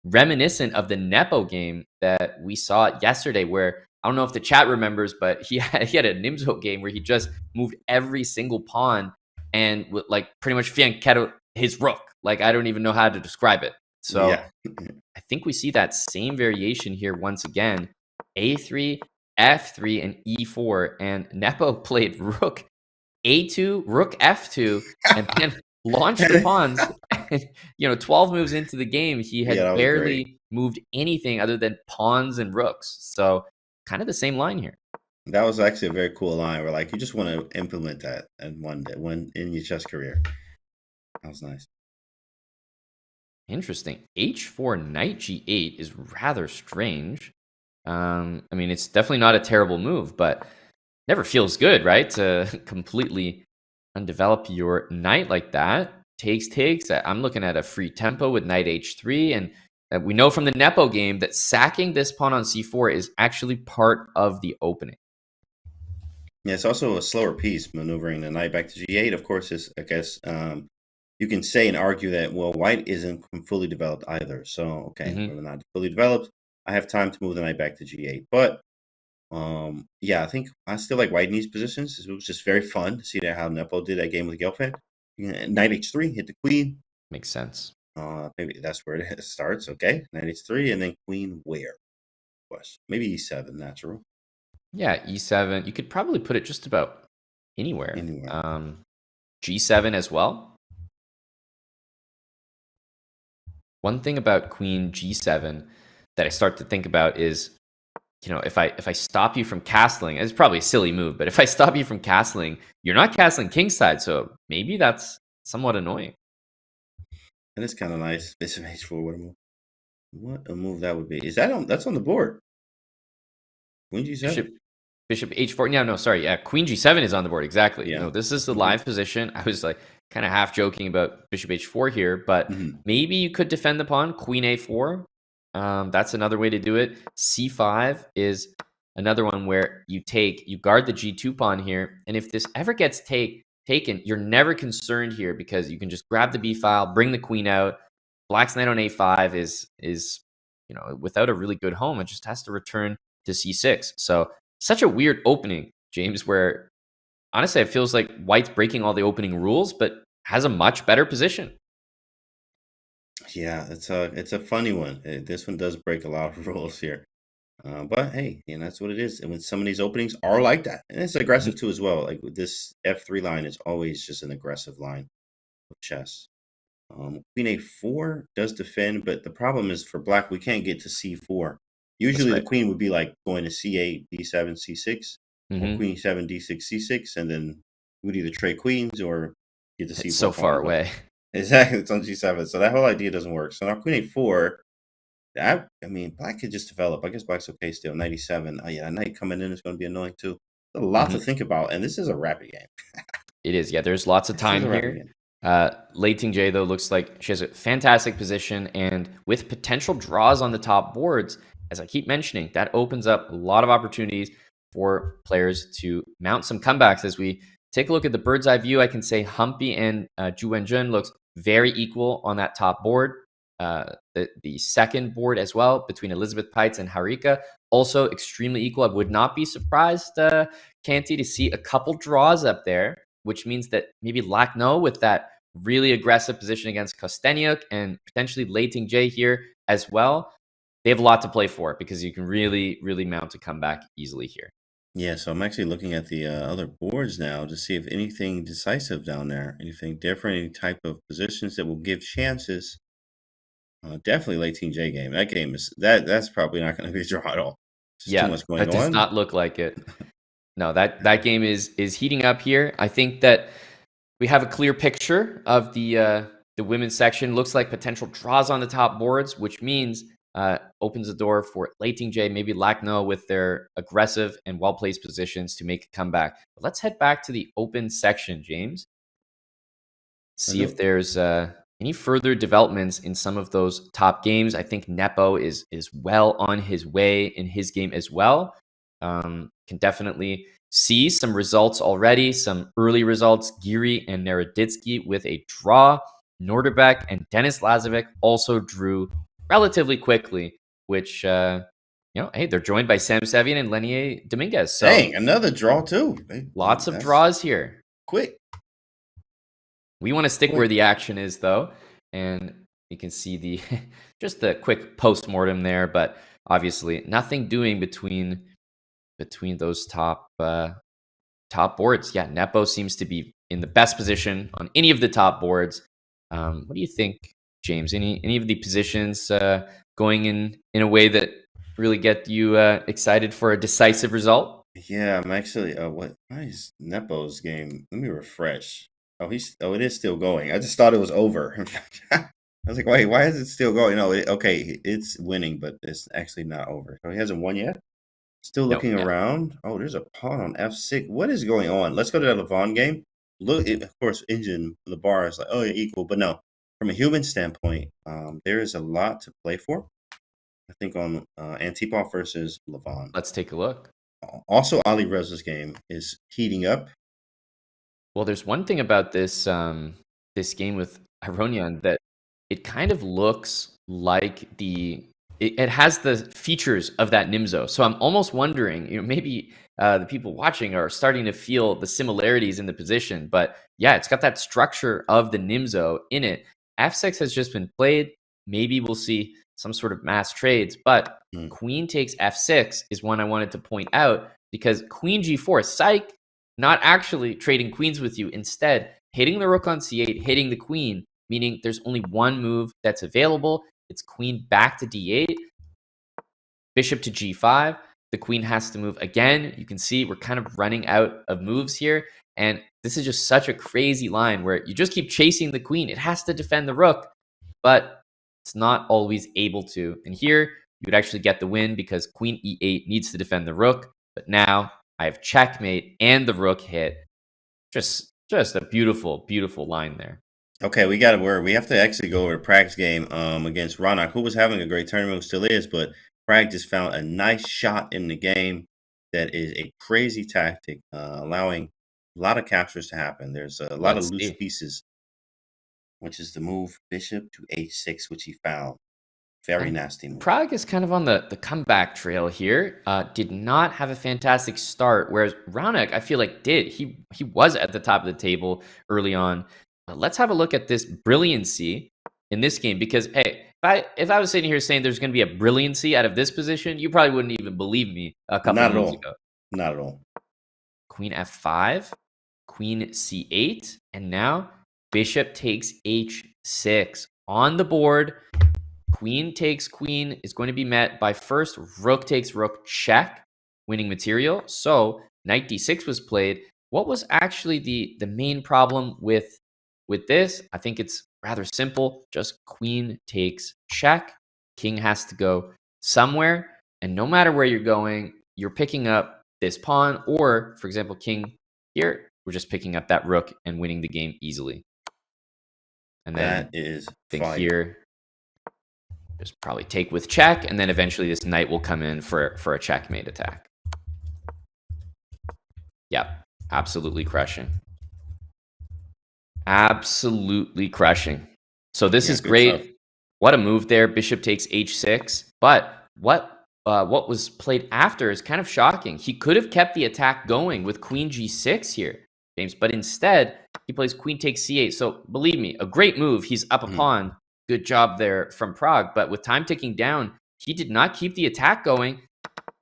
reminiscent of the Nepo game that we saw yesterday, where I don't know if the chat remembers, but he had a Nimzo game where he just moved every single pawn and like pretty much fianchetto his rook. Like, I don't even know how to describe it. So Yeah. I think we see that same variation here once again. A3, F3, and E4. And Nepo played rook A2, rook F2, and then launched the pawns. And, 12 moves into the game, he had Yeah, that was barely great. moved anything other than pawns and rooks. So kind of the same line here. That was actually a very cool line where, like, you just want to implement that in one in your chess career. That was nice. Interesting. H4, knight G8 is rather strange. I mean, it's definitely not a terrible move, but never feels good, right? To completely undevelop your knight like that. Takes. I'm looking at a free tempo with knight H3, and we know from the Nepo game that sacking this pawn on C4 is actually part of the opening. Yeah, it's also a slower piece, maneuvering the knight back to G8. Of course, is I guess you can say and argue that, well, white isn't fully developed either. So, okay, we're not fully developed. I have time to move the knight back to G8. But, yeah, I think I still like white in these positions. It was just very fun to see that how Nepo did that game with Gelfand. Knight H3, hit the queen. Makes sense. Maybe that's where it starts. Okay, knight H3, and then queen where? Maybe E7, natural. Yeah, E7. You could probably put it just about anywhere. Anywhere. G7 as well. One thing about queen G7 that I start to think about is, if I stop you from castling, it's probably a silly move, but if I stop you from castling, you're not castling kingside, so maybe that's somewhat annoying. That is kind of nice. Bishop H4, what a move that would be. Is that that's on the board? Queen G7. Bishop H4. No, sorry. Yeah, Queen G7 is on the board. Exactly. Yeah. This is the live position. I was like kind of half joking about Bishop H4 here, but maybe you could defend the pawn. Queen A4. That's another way to do it. C5 is another one where you guard the G2 pawn here. And if this ever gets taken, you're never concerned here because you can just grab the B file, bring the queen out. Black's knight on A5 is without a really good home, it just has to return to C6. So such a weird opening, James, where honestly it feels like white's breaking all the opening rules, but has a much better position. Yeah, it's a funny one. This one does break a lot of rules here. But hey, that's what it is. And when some of these openings are like that, and it's aggressive too as well. Like this F3 line is always just an aggressive line of chess. Queen A4 does defend, but the problem is for black, we can't get to C4. Usually the queen would be like going to C8, D7, C6, or Queen E7, D6, C6, and then we'd either trade queens or get to C4. It's so far away. Exactly, it's on G7. So that whole idea doesn't work. So now Queen A4, black could just develop. I guess black's okay still. Knight E7. Yeah, knight coming in is going to be annoying too. There's a lot to think about, and this is a rapid game. It is. Yeah, there's lots of time here. Leiting J, though, looks like she has a fantastic position, and with potential draws on the top boards, as I keep mentioning, that opens up a lot of opportunities for players to mount some comebacks. As we take a look at the bird's eye view, I can say Humpy and Zhu Wenjun looks very equal on that top board. The second board as well, between Elizabeth Peitz and Harika, also extremely equal. I would not be surprised, Canty, to see a couple draws up there, which means that maybe Lacno with that really aggressive position against Kostenyuk and potentially Leiting J here as well. They have a lot to play for because you can really, really mount a comeback easily here. Yeah, so I'm actually looking at the other boards now to see if anything decisive down there, anything different, any type of positions that will give chances. Definitely Leiting J game. That game is that's probably not going to be a draw at all. Just too much going that does on. not look like it. No, that game is heating up here. I think that we have a clear picture of the women's section. Looks like potential draws on the top boards, which means opens the door for Leiting J, maybe Lacno with their aggressive and well-placed positions to make a comeback. But let's head back to the open section, James. See if there's any further developments in some of those top games. I think Nepo is well on his way in his game as well. Can definitely see some results already, some early results. Giri and Naroditsky with a draw. Norderbeck and Denis Lazovic also drew relatively quickly, which, hey, they're joined by Sam Sevian and Lenier Dominguez. So Dang, another draw too. lots of draws here. Quick. We want to stick where the action is, though, and you can see the just the quick post-mortem there, but obviously nothing doing between those top boards. Yeah, Nepo seems to be in the best position on any of the top boards. What do you think, James? Any of the positions going in a way that really get you excited for a decisive result? Yeah, I'm actually. Why is Nepo's game? Let me refresh. It is still going. I just thought it was over. I was like, wait, why is it still going? No, okay, it's winning, but it's actually not over. So he hasn't won yet. Still looking around. Oh, there's a pawn on f6. What is going on? Let's go to the Levon game. Look, of course, engine the bar is like, oh, yeah, equal, but no. From a human standpoint, there is a lot to play for. I think on Antipov versus Levon. Let's take a look. Also, Alireza's game is heating up. Well, there's one thing about this this game with Aronian that it kind of looks like it has the features of that Nimzo. So I'm almost wondering, maybe the people watching are starting to feel the similarities in the position. But yeah, it's got that structure of the Nimzo in it. F6 has just been played. Maybe we'll see some sort of mass trades. But Queen takes F6 is one I wanted to point out, because Queen G4, psych, not actually trading queens with you. Instead, hitting the rook on C8, hitting the queen, meaning there's only one move that's available. It's queen back to D8, bishop to G5. The queen has to move again. You can see we're kind of running out of moves here. And this is just such a crazy line where you just keep chasing the queen. It has to defend the rook, but it's not always able to. And here you would actually get the win because queen E8 needs to defend the rook. But now I have checkmate and the rook hit. Just a beautiful, beautiful line there. Okay, we have to actually go over to Prag's game against Ronak, who was having a great tournament, still is, but Prag just found a nice shot in the game that is a crazy tactic, allowing a lot of captures to happen. There's a lot of loose pieces, which is the move bishop to h6, which he found. Very nasty move. Prag is kind of on the comeback trail here. Did not have a fantastic start, whereas Ronak, I feel like, did. He was at the top of the table early on. Let's have a look at this brilliancy in this game, because, hey, if I was sitting here saying there's going to be a brilliancy out of this position, you probably wouldn't even believe me a couple of months ago. Not at all. Queen f5, queen c8, and now bishop takes h6 on the board. Queen takes queen is going to be met by first rook takes rook check, winning material. So knight d6 was played. What was actually the main problem with this? I think it's rather simple. Just queen takes check. King has to go somewhere. And no matter where you're going, you're picking up this pawn. Or, for example, king here, we're just picking up that rook and winning the game easily. And then that is I think here, just probably take with check. And then eventually this knight will come in for a checkmate attack. Yep, absolutely crushing. Absolutely crushing. So this is great. Stuff. What a move there. Bishop takes h6. But what was played after is kind of shocking. He could have kept the attack going with queen g6 here, James, but instead he plays queen takes c8. So believe me, a great move. He's up a pawn. Good job there from Prag. But with time ticking down, he did not keep the attack going.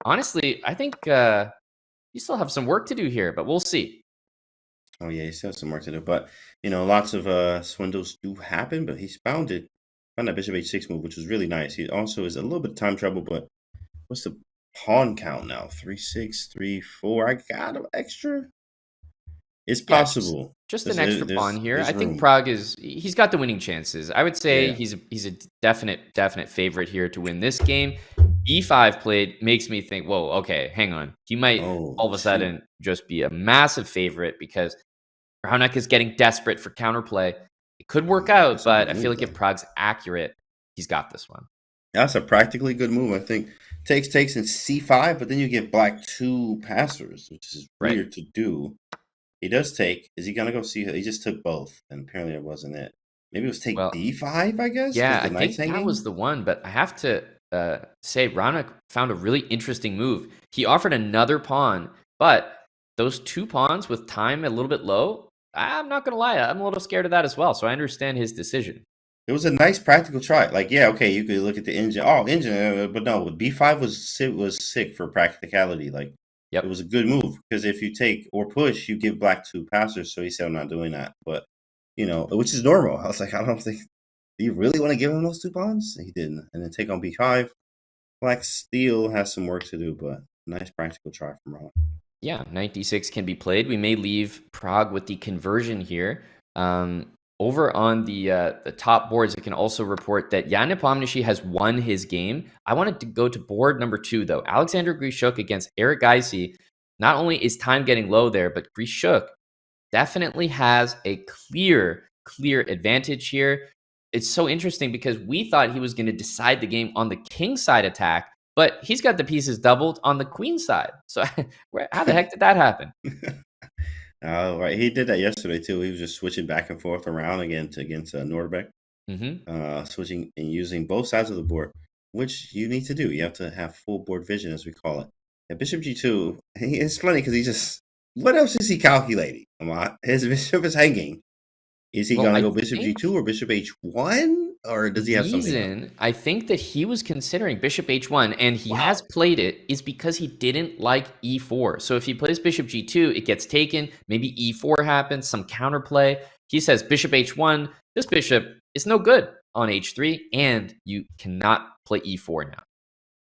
Honestly, I think you still have some work to do here, but we'll see. Oh, yeah, he still has some work to do. But, lots of swindles do happen, but he's found that bishop h6 move, which was really nice. He also is a little bit of time trouble, but what's the pawn count now? 3-6, 3-4. I got an extra. It's possible. Just an extra pawn here. I think Prag he's got the winning chances. I would say he's a definite favorite here to win this game. E5 played makes me think, whoa, okay, hang on. He might all of a sudden just be a massive favorite because Raonic is getting desperate for counterplay. It could work out, That's a but good I feel move, like if Prague's accurate, he's got this one. That's a practically good move. I think takes in c5, but then you get black 2 passers, which is Right. weird to do. He does take. Is he gonna go see? He just took both, and apparently it wasn't it. Maybe it was take Well, d5, I guess. Yeah, 'cause the I think knight's that hanging? was the one, but I have to say Rana found a really interesting move. He offered another pawn, but those 2 pawns with time a little bit low, I'm not going to lie, I'm a little scared of that as well, so I understand his decision. It was a nice practical try. Like, yeah, okay, you could look at the engine. Oh, engine, but no, b5 was sick for practicality. Like, Yep. it was a good move because if you take or push, you give black 2 passers. So he said, I'm not doing that. But, which is normal. I was like, I don't think, do you really want to give him those 2 pawns? He didn't. And then take on b5. Black still has some work to do, but nice practical try from Ron. Yeah, knight d6 can be played. We may leave Prague with the conversion here. Over on the top boards, I can also report that Jan Nepomniachtchi has won his game. I wanted to go to board number 2, though. Alexander Grishuk against Erigaisi. Not only is time getting low there, but Grishuk definitely has a clear advantage here. It's so interesting because we thought he was going to decide the game on the king side attack, but he's got the pieces doubled on the queen side. So how the heck did that happen? Right. He did that yesterday, too. He was just switching back and forth around against Nordbeck. Switching and using both sides of the board, which you need to do. You have to have full board vision, as we call it. And Bishop G2, it's funny because what else is he calculating? His bishop is hanging. Is he going to go Bishop G2 or Bishop H1? Or does he have something? I think that he was considering Bishop H1, and he has played it, is because he didn't like E4. So if he plays Bishop G2, it gets taken. Maybe E4 happens, some counterplay. He says Bishop H1, this bishop is no good on H3, and you cannot play E4 now.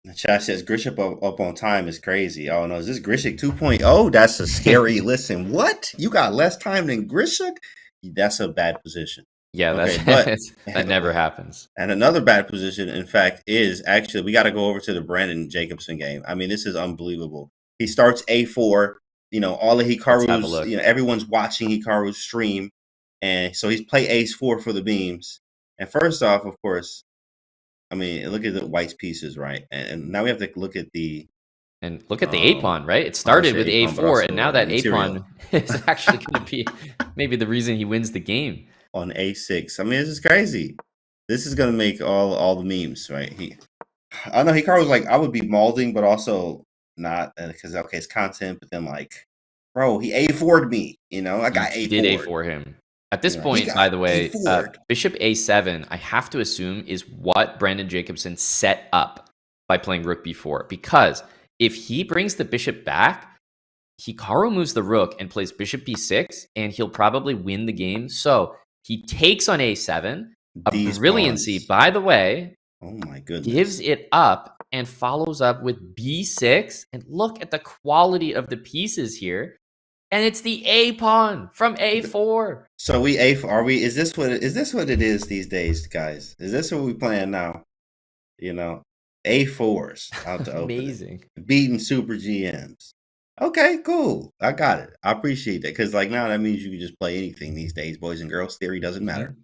The chat says Grishuk up on time is crazy. Oh no, is this Grishuk 2.0? That's a scary listen. What? You got less time than Grishuk? That's a bad position. Yeah, Okay, that never happens. And another bad position, in fact, is actually, we got to go over to the Brandon Jacobson game. I mean, this is unbelievable. He starts A4, all of Hikaru's, everyone's watching Hikaru's stream. And so he's play Ace4 for the beams. And first off, of course, I mean, look at the white's pieces, right? And now we have to look at the... And look at the A-pawn, right? It started with A4, and now that A-pawn is actually going to be maybe the reason he wins the game. On A6. I mean, this is crazy. This is going to make all the memes, right? I know Hikaru was like, I would be molding, but also not, because, okay, it's content, but then like, bro, he A4'd me, I got A4. He did A4 him. At this point, by the way, Bishop A7, I have to assume, is what Brandon Jacobson set up by playing Rook B4. Because if he brings the bishop back, Hikaru moves the rook and plays Bishop B6, and he'll probably win the game. So he takes on A7. These brilliancy, pawns. by the way, oh my goodness, gives it up and follows up with B6. And look at the quality of the pieces here. And it's the A pawn from A4. So is this what it is these days, guys? Is this what we playing now? A4s out to Amazing. Beating super GMs. Okay, cool. I got it. I appreciate that. Because now that means you can just play anything these days, boys and girls. Theory doesn't matter.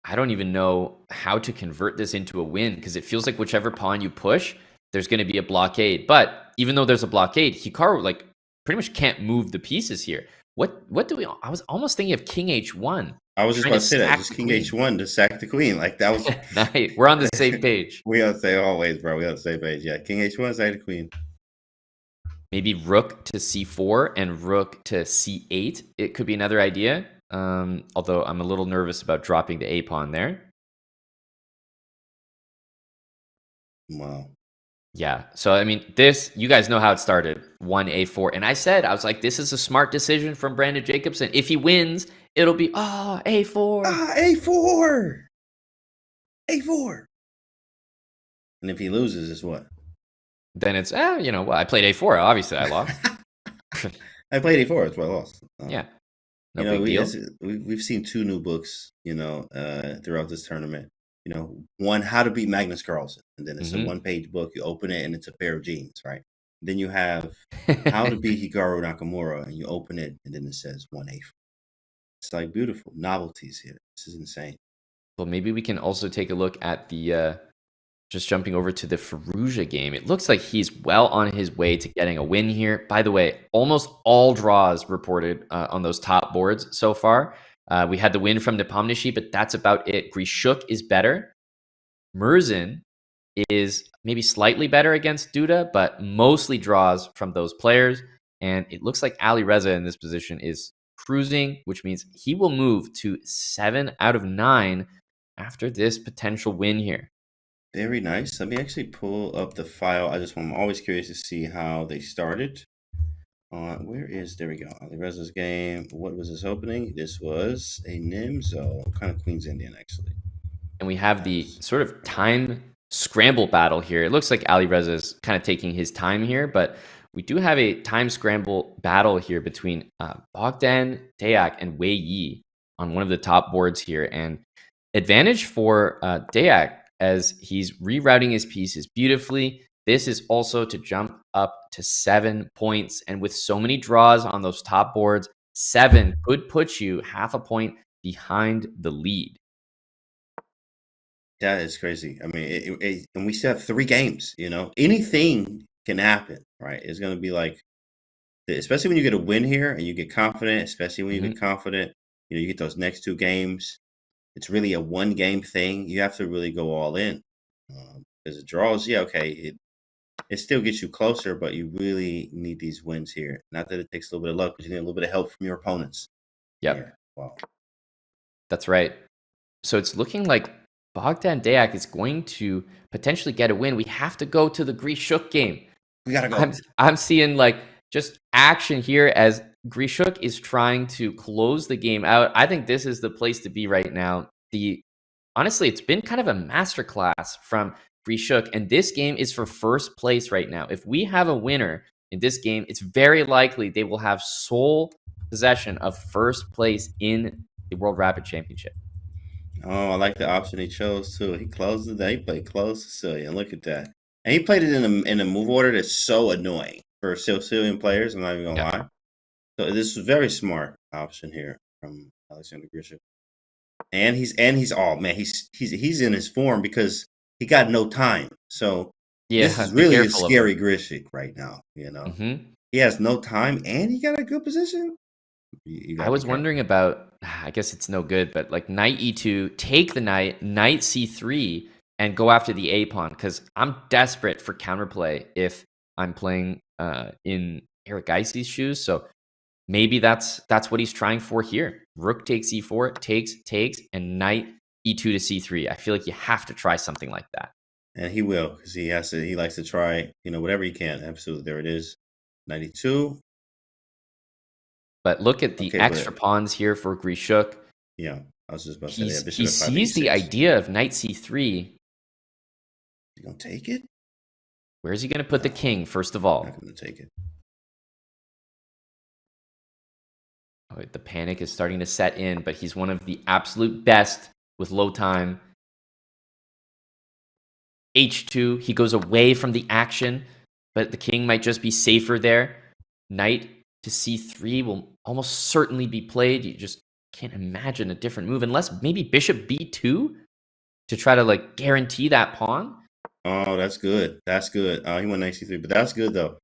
I don't even know how to convert this into a win, because it feels like whichever pawn you push, there's going to be a blockade. But even though there's a blockade, Hikaru pretty much can't move the pieces here. What do we... I was almost thinking of King H1. I was just about to say that. Just King H1 to sack the queen. That was... Nice. We're on the same page. We gotta say always, bro. We on the same page. Yeah, King H1, sack the queen. Maybe rook to c4 and rook to c8. It could be another idea. Although I'm a little nervous about dropping the A-pawn there. Wow. Yeah. So, I mean, you guys know how it started. 1A4. And I was like, this is a smart decision from Brandon Jacobson. If he wins, it'll be, A4. A4. A4. And if he loses, it's what? Then it's, I played A4. Obviously, I lost. I played A4. That's why I lost. Yeah. No big deal. We've seen 2 new books, throughout this tournament. One, How to Beat Magnus Carlsen. And then it's a 1-page book. You open it and it's a pair of jeans, right? Then you have How to Beat Hikaru Nakamura, and you open it and then it says 1A4. It's like beautiful novelties here. This is insane. Well, maybe we can also take a look at the just jumping over to the Firouzja game. It looks like he's well on his way to getting a win here. By the way, almost all draws reported on those top boards so far. We had the win from Nepomniachtchi, but that's about it. Grishuk is better. Murzin is maybe slightly better against Duda, but mostly draws from those players. And it looks like Alireza in this position is cruising, which means he will move to 7 out of 9 after this potential win here. Very nice. Let me actually pull up the file. I'm always curious to see how they started. There we go. Alireza's game. What was his opening? This was a Nimzo, kind of Queen's Indian, actually. And we have the sort of time scramble battle here. It looks like Alireza is kind of taking his time here, but we do have a time scramble battle here between Bogdan Deac and Wei Yi on one of the top boards here. And advantage for Deac as he's rerouting his pieces beautifully. This is also to jump up to 7 points. And with so many draws on those top boards, 7 could put you half a point behind the lead. That is crazy. I mean, and we still have 3 games, anything can happen, right? It's going to be like, especially when you get a win here and you get confident, especially when you get confident, you get those next 2 games. It's really a 1-game thing. You have to really go all in. Because the draws, it still gets you closer, but you really need these wins here. Not that it takes a little bit of luck, but you need a little bit of help from your opponents. Yep. Yeah. Wow. That's right. So it's looking like Bogdan Deac is going to potentially get a win. We have to go to the Grishuk game. We got to go. I'm seeing just action here as Grishuk is trying to close the game out. I think this is the place to be right now. Honestly, it's been kind of a masterclass from Grishuk, and this game is for first place right now. If we have a winner in this game, it's very likely they will have sole possession of first place in the World Rapid Championship. Oh, I like the option he chose too. He closed it. He played close Sicilian. Look at that. And he played it in a move order that's so annoying for Sicilian players. I'm not even gonna lie. So this is a very smart option here from Alexander Grishuk. And he's in his form because he got no time. So this is really a scary Grishuk right now. He has no time and he got a good position. I was wondering about, I guess it's no good, but knight e2, take the knight c3, and go after the a pawn, because I'm desperate for counterplay if I'm playing in Erigaisi's shoes. So maybe that's what he's trying for here. Rook takes e4, takes, and knight e2 to c3. I feel like you have to try something like that. And he will, because he likes to try, whatever he can. Absolutely, there it is. 92. But look at the extra pawns here for Grishuk. Yeah, I was just about to say that. He sees the idea of knight c3. You gonna take it? Where is he going to put the king, first of all? I'm not gonna take it. Oh, the panic is starting to set in, but he's one of the absolute best with low time. h2, he goes away from the action, but the king might just be safer there. Knight to c3 will almost certainly be played. You just can't imagine a different move, unless maybe bishop b2 to try to guarantee that pawn. Oh, that's good. That's good. He went knight c3, but that's good though.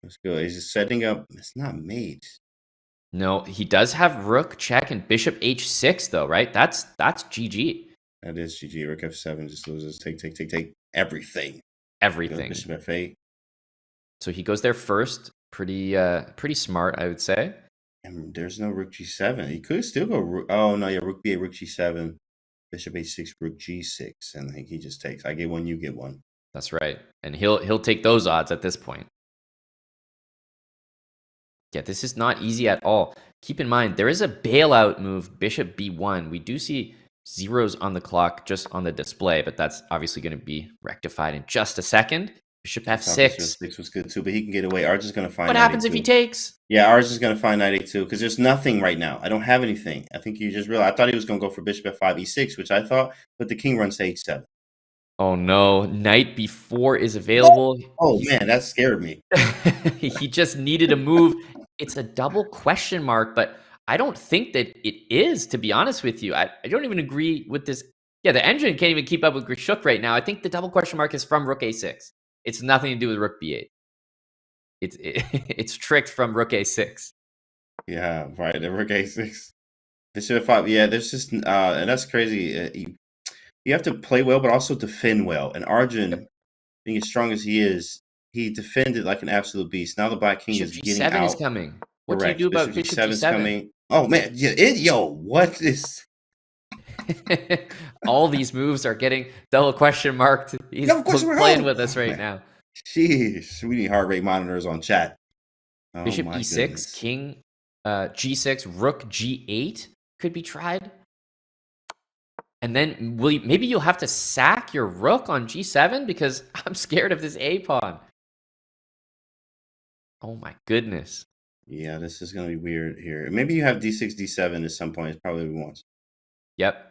That's good. He's just setting up. It's not mate. No, he does have rook check and bishop h6 though, right? That's GG. That is GG. Rook f7 just loses. Take everything. Everything. Bishop f8. So he goes there first. Pretty smart, I would say. And there's no rook g7. He could still go rook. Oh no, yeah, rook b8, rook g7, bishop h6, rook g6, and I think he just takes. I get one, you get one. That's right, and he'll take those odds at this point. Yeah, this is not easy at all. Keep in mind there is a bailout move, bishop b1. We do see zeros on the clock just on the display, but that's obviously going to be rectified in just a second. Bishop f6. Bishop was good too, but he can get away. Arjun's going to find. What happens if he takes? Yeah, Arjun's going to find knight a2 because there's nothing right now. I don't have anything. I think you just realized. I thought he was going to go for bishop f5, e6, which I thought, but the king runs to h7. Oh no, knight b4 is available. Oh man, that scared me. He just needed a move. It's a double question mark, but I don't think that it is, to be honest with you. I don't even agree with this. Yeah, the engine can't even keep up with Grishuk right now. I think the double question mark is from rook a6. It's nothing to do with rook b8. It's tricked from rook a6. Yeah, right. The rook a6. Bishop f5. Yeah, there's just and that's crazy. You have to play well, but also defend well. And Arjun, being as strong as he is, he defended like an absolute beast. Now the black king Bishop is getting g7 is out. coming. What Correct. do you do about Bishop bishop g7 is g7? coming. Oh man, yeah, what is? All these moves are getting double question marked. He's playing with us right now. Jeez, we need heart rate monitors on chat. Oh, Bishop my e6, goodness. king g6, rook g8 could be tried. And then maybe you'll have to sack your rook on g7 because I'm scared of this a pawn. Oh my goodness. Yeah, this is going to be weird here. Maybe you have d6, d7 at some point. It's probably what he wants. Yep.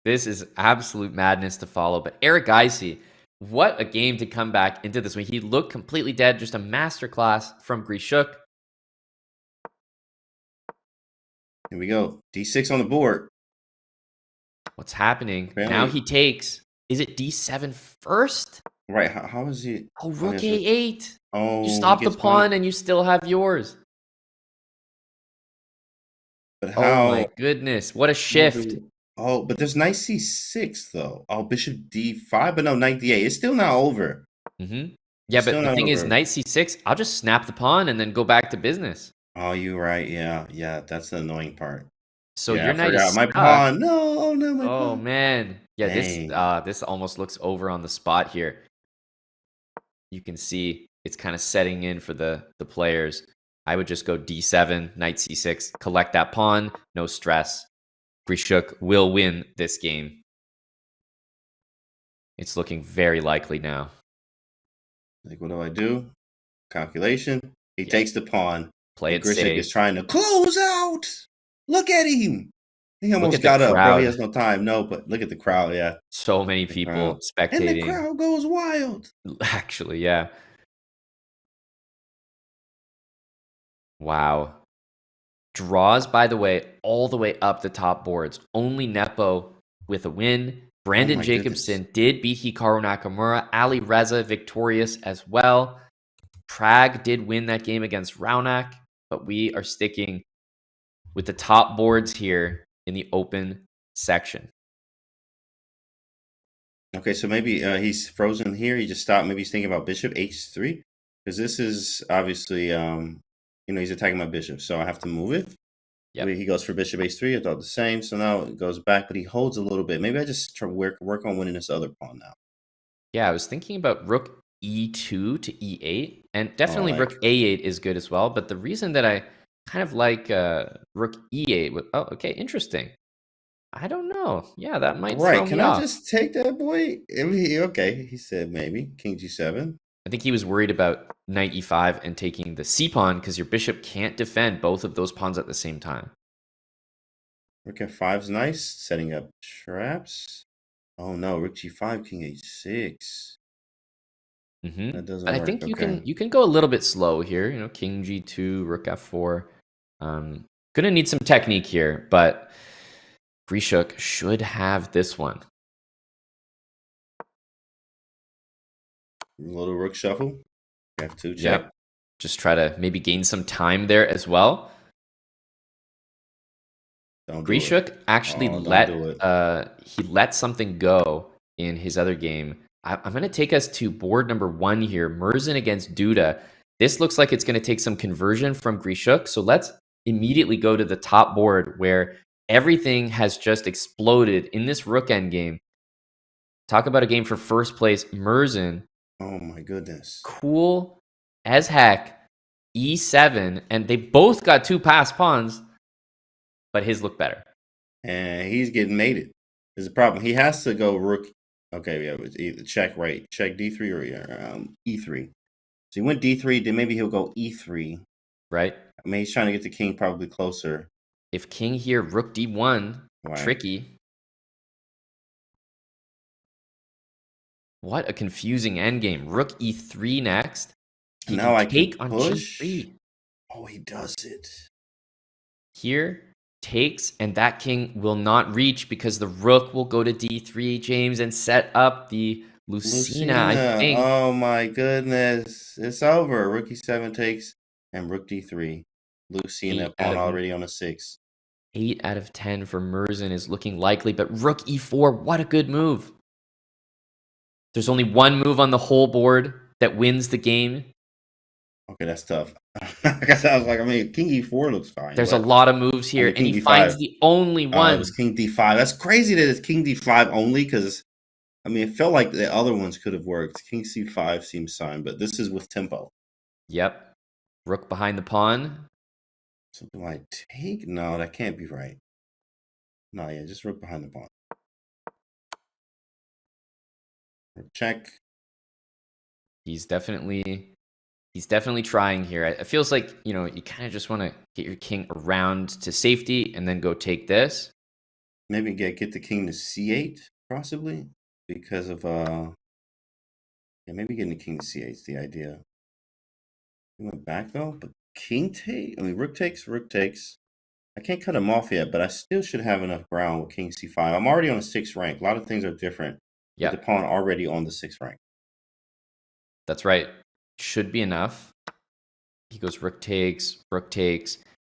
This is absolute madness to follow. But Erigaisi, what a game to come back into this one. He looked completely dead. Just a masterclass from Grishuk. Here we go. d6 on the board. What's happening? Apparently. Now he takes. Is it d7 first? Right. How is he? Oh, rook a8. Oh, You stop the pawn and you still have yours. But how? Oh my goodness. What a shift. Oh, but there's knight c6 though. Oh, bishop d5, but no, knight d8. It's still not over. Mm-hmm. Yeah, but the thing is, knight c6, I'll just snap the pawn and then go back to business. Oh, you're right. Yeah, that's the annoying part. So yeah, your knight is my stuck. pawn. No, my pawn. Oh man. Yeah, Dang. this almost looks over on the spot here. You can see it's kind of setting in for the players. I would just go d7, knight c6, collect that pawn, no stress. Grishuk will win this game. It's looking very likely now. Like, what do I do? Calculation. He takes the pawn. Play it Grishuk safe. is trying to close out. Look at him. He almost got up, bro. crowd. He has no time. No, but look at the crowd. Yeah. So many people spectating. And the crowd goes wild. Actually, yeah. Wow. Draws, by the way, all the way up the top boards. Only Nepo with a win. Brandon Jacobson did beat Hikaru Nakamura. Alireza victorious as well. Prag did win that game against Raunak, but we are sticking with the top boards here in the open section. Okay, so maybe he's frozen here. He just stopped. Maybe he's thinking about bishop h3. Because this is obviously, he's attacking my bishop. So I have to move it. Yep. He goes for bishop h3. I thought the same. So now it goes back, but he holds a little bit. Maybe I just try work on winning this other pawn now. Yeah, I was thinking about rook e2 to e8. And definitely rook a8 is good as well. But the reason that I kind of like rook e8. Oh, okay, interesting. I don't know. Yeah, that might throw me Can off. I just take that, boy? Okay, he said maybe. King g7. I think he was worried about knight e5 and taking the c pawn because your bishop can't defend both of those pawns at the same time. Rook f5 is nice. Setting up traps. Oh no, rook g5, king h6. Mm-hmm. That doesn't I work. think you can go a little bit slow here. King g2, rook f4. Gonna need some technique here, but Grishuk should have this one. A little rook shuffle. F2 check. Yep. Just try to maybe gain some time there as well. Grishuk actually let something go in his other game. I'm going to take us to board number 1 here. Murzin against Duda. This looks like it's going to take some conversion from Grishuk. So let's immediately go to the top board where everything has just exploded in this rook endgame. Talk about a game for first place. Murzin. Oh my goodness. Cool as heck. E7. And they both got 2 passed pawns. But his look better. And he's getting mated. There's a problem. He has to go rook. Okay, yeah, it's either check d3 or e3. So he went d3, then maybe he'll go e3. Right. I mean, he's trying to get the king probably closer. If king here, rook d1, tricky. What a confusing endgame. Rook e3 next. Now I can on push. g3. Oh, he does it. Here, takes, and that king will not reach because the rook will go to d3, James, and set up the Lucina, I think. Oh my goodness. It's over. Rook e7 takes and rook d3. Lucina, pawn already on a 6. 8 out of 10 for Merzin is looking likely, but rook e4, what a good move. There's only one move on the whole board that wins the game. Okay, that's tough. I guess I was like, I mean, king e4 looks fine. There's a lot of moves here, and he finds the only one. It was king d5. That's crazy that it's king d5 only, because, I mean, it felt like the other ones could have worked. King c5 seems fine, but this is with tempo. Yep. Rook behind the pawn. Something like take? No, that can't be right. No, yeah, just rook behind the pawn. Rook check. He's definitely trying here. It feels like, you know, you kind of just want to get your king around to safety and then go take this. Maybe get the king to c8, possibly, because of yeah, maybe getting the king to c8 is the idea. He went back though, but king take. I mean, rook takes. I can't cut him off yet, but I still should have enough ground with king c5. I'm already on a 6th rank. A lot of things are different. Yeah, the pawn already on the 6th rank. That's right. Should be enough. He goes rook takes,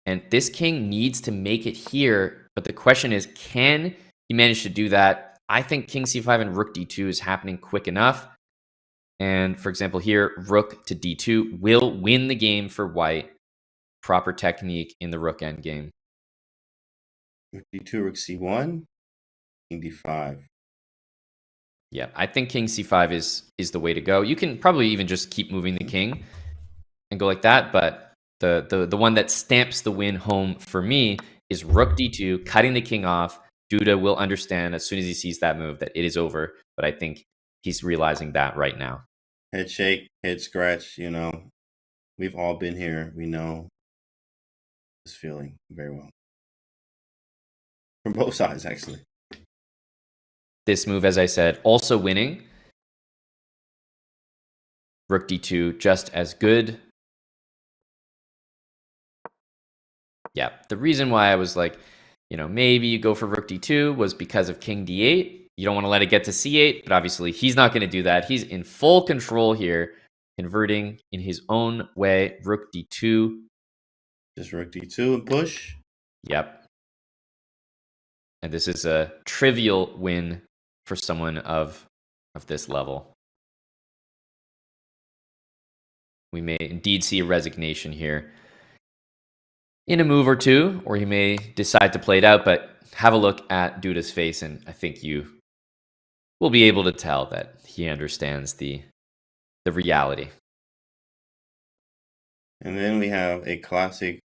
and this king needs to make it here. But the question is, can he manage to do that? I think king c5 and rook d2 is happening quick enough. And for example, here, rook to d2 will win the game for white. Proper technique in the rook endgame. Rook d2, rook c1, king d5. Yeah, I think king c5 is the way to go. You can probably even just keep moving the king and go like that, but the one that stamps the win home for me is rook d2, cutting the king off. Duda will understand as soon as he sees that move that it is over, but I think he's realizing that right now. Head shake, head scratch, you know. We've all been here. We know this feeling very well. From both sides, actually. This move, as I said, also winning. Rook d2, just as good. Yeah, the reason why I was like, you know, maybe you go for rook d2 was because of king d8. You don't want to let it get to c8, but obviously he's not going to do that. He's in full control here, converting in his own way. Rook d2. Just rook d2 and push. Yep. And this is a trivial win for someone of this level. We may indeed see a resignation here in a move or two, or he may decide to play it out, but have a look at Duda's face, and I think you will be able to tell that he understands the reality. And then we have a classic.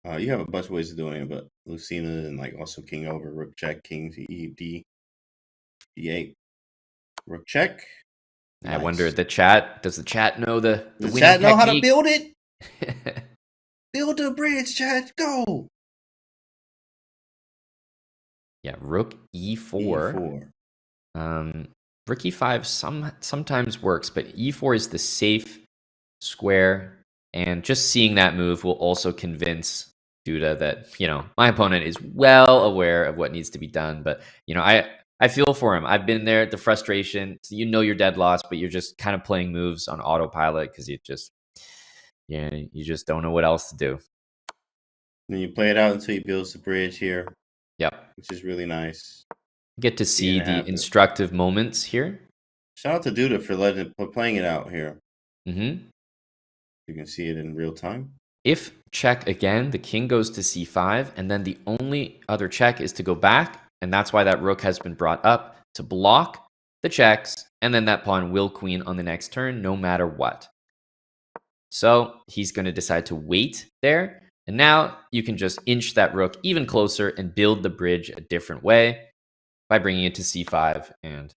You have a bunch of ways of doing it, but Lucina and like also king over, rook check, king to e, d8, rook check. I wonder, does the chat know the chat know how to technique? build it? Build a bridge, chat. Go. Yeah, rook e4. Rook e5 sometimes works, but e4 is the safe square, and just seeing that move will also convince Duda that, you know, my opponent is well aware of what needs to be done. But, you know, I feel for him. I've been there at the frustration. So you know you're dead lost, but you're just kind of playing moves on autopilot because you just don't know what else to do. Then you play it out until he builds the bridge here. Yep. Which is really nice. Get to see the instructive moments here. Shout out to Duda for playing it out here. Mm-hmm. You can see it in real time. If check again, the king goes to c5, and then the only other check is to go back, and that's why that rook has been brought up to block the checks, and then that pawn will queen on the next turn, no matter what. So he's going to decide to wait there, and now you can just inch that rook even closer and build the bridge a different way by bringing it to c5, and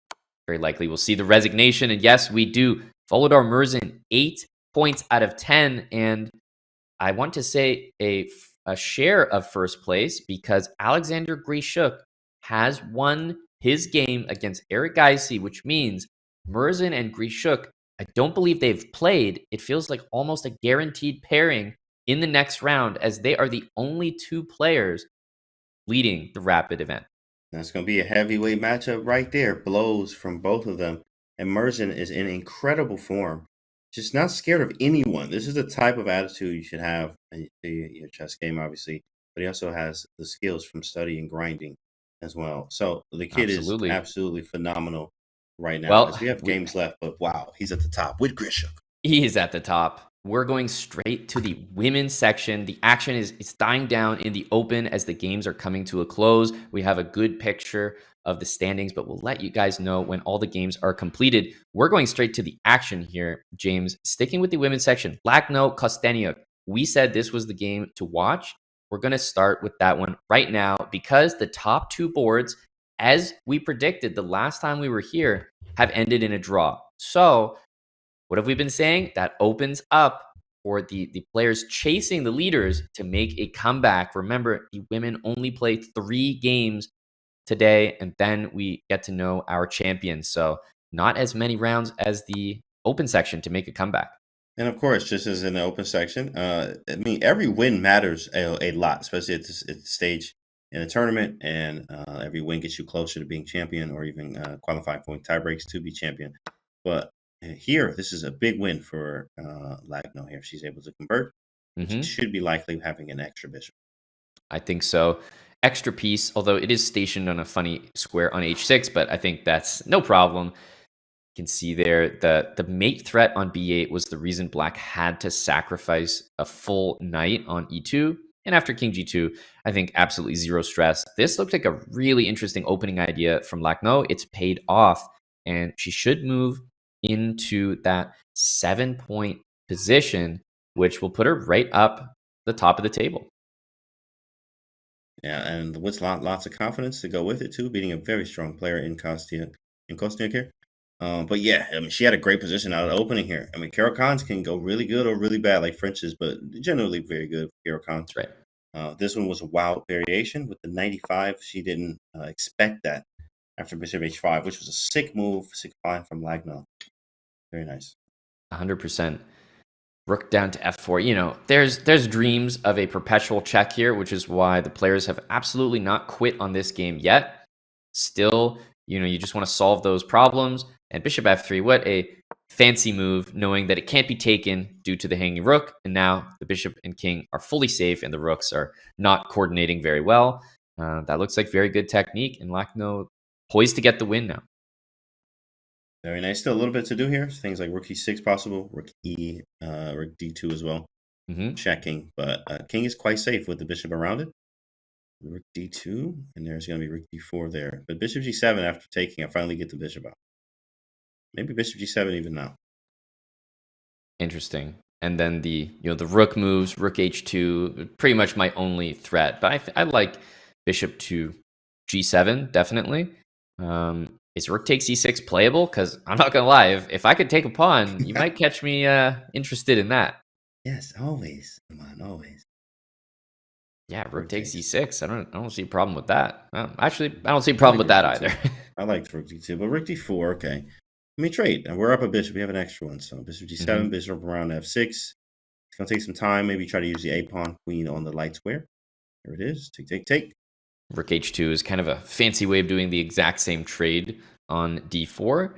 very likely we'll see the resignation. And yes, we do. Volodar Murzin, 8 points out of 10, and I want to say a share of first place because Alexander Grishuk has won his game against Erigaisi, which means Murzin and Grishuk, I don't believe they've played. It feels like almost a guaranteed pairing in the next round, as they are the only two players leading the Rapid event. That's going to be a heavyweight matchup right there. Blows from both of them. And Merzen is in incredible form. Just not scared of anyone. This is the type of attitude you should have in your chess game, obviously. But he also has the skills from study and grinding as well. So the kid is absolutely phenomenal right now. Well, we have games left, but wow, he's at the top with Grisham. He is at the top. We're going straight to the women's section. The action is dying down in the open as the games are coming to a close. We have a good picture of the standings, but we'll let you guys know when all the games are completed. We're going straight to the action here, James. Sticking with the women's section, Lagno Kosteniuk. We said this was the game to watch. We're going to start with that one right now because the top two boards, as we predicted the last time we were here, have ended in a draw. So what have we been saying? That opens up for the players chasing the leaders to make a comeback. Remember, the women only play 3 games today, and then we get to know our champions. So not as many rounds as the open section to make a comeback. And of course, just as in the open section, I mean, every win matters a lot, especially at this stage in a tournament. And every win gets you closer to being champion or even qualifying for tie breaks to be champion. But here, this is a big win for Lagno here. If she's able to convert, she should be likely having an extra bishop. I think so. Extra piece, although it is stationed on a funny square on h6, but I think that's no problem. You can see there the mate threat on b8 was the reason Black had to sacrifice a full knight on e2. And after king g2, I think absolutely zero stress. This looked like a really interesting opening idea from Lagno. It's paid off, and she should move into that 7-point position, which will put her right up the top of the table. Yeah, and with lots of confidence to go with it too, beating a very strong player in Kosteniuk here. But yeah, I mean, she had a great position out of the opening here. I mean, Caro-Kanns can go really good or really bad like French's, but generally very good for Caro-Kanns. Right. This one was a wild variation with the 95. She didn't expect that after bishop h5, which was a sick move, sick find from Lagno. Very nice. 100%. Rook down to f4. You know, there's dreams of a perpetual check here, which is why the players have absolutely not quit on this game yet. Still, you know, you just want to solve those problems. And bishop f3, what a fancy move, knowing that it can't be taken due to the hanging rook. And now the bishop and king are fully safe, and the rooks are not coordinating very well. That looks like very good technique, and Lagno poised to get the win now. Very nice. Still a little bit to do here. Things like rook e6 possible, rook d2 as well. Checking, but king is quite safe with the bishop around it. Rook d2, and there's going to be rook d4 there. But bishop g7 after taking, I finally get the bishop out. Maybe bishop g7 even now. Interesting. And then the rook moves, rook h2, pretty much my only threat. But I like bishop to g7, definitely. Is rook takes e6 playable? Because I'm not going to lie, if I could take a pawn, you might catch me interested in that. Yes, always. Come on, always. Yeah, rook takes e6. I don't see a problem with that. Actually, I don't see a problem with that either. I like rook d2, but rook d4, okay. Let me trade. And we're up a bishop. We have an extra one. So bishop g7, bishop around f6. It's going to take some time. Maybe try to use the a-pawn queen on the light square. There it is. Take. Rook h2 is kind of a fancy way of doing the exact same trade on d4.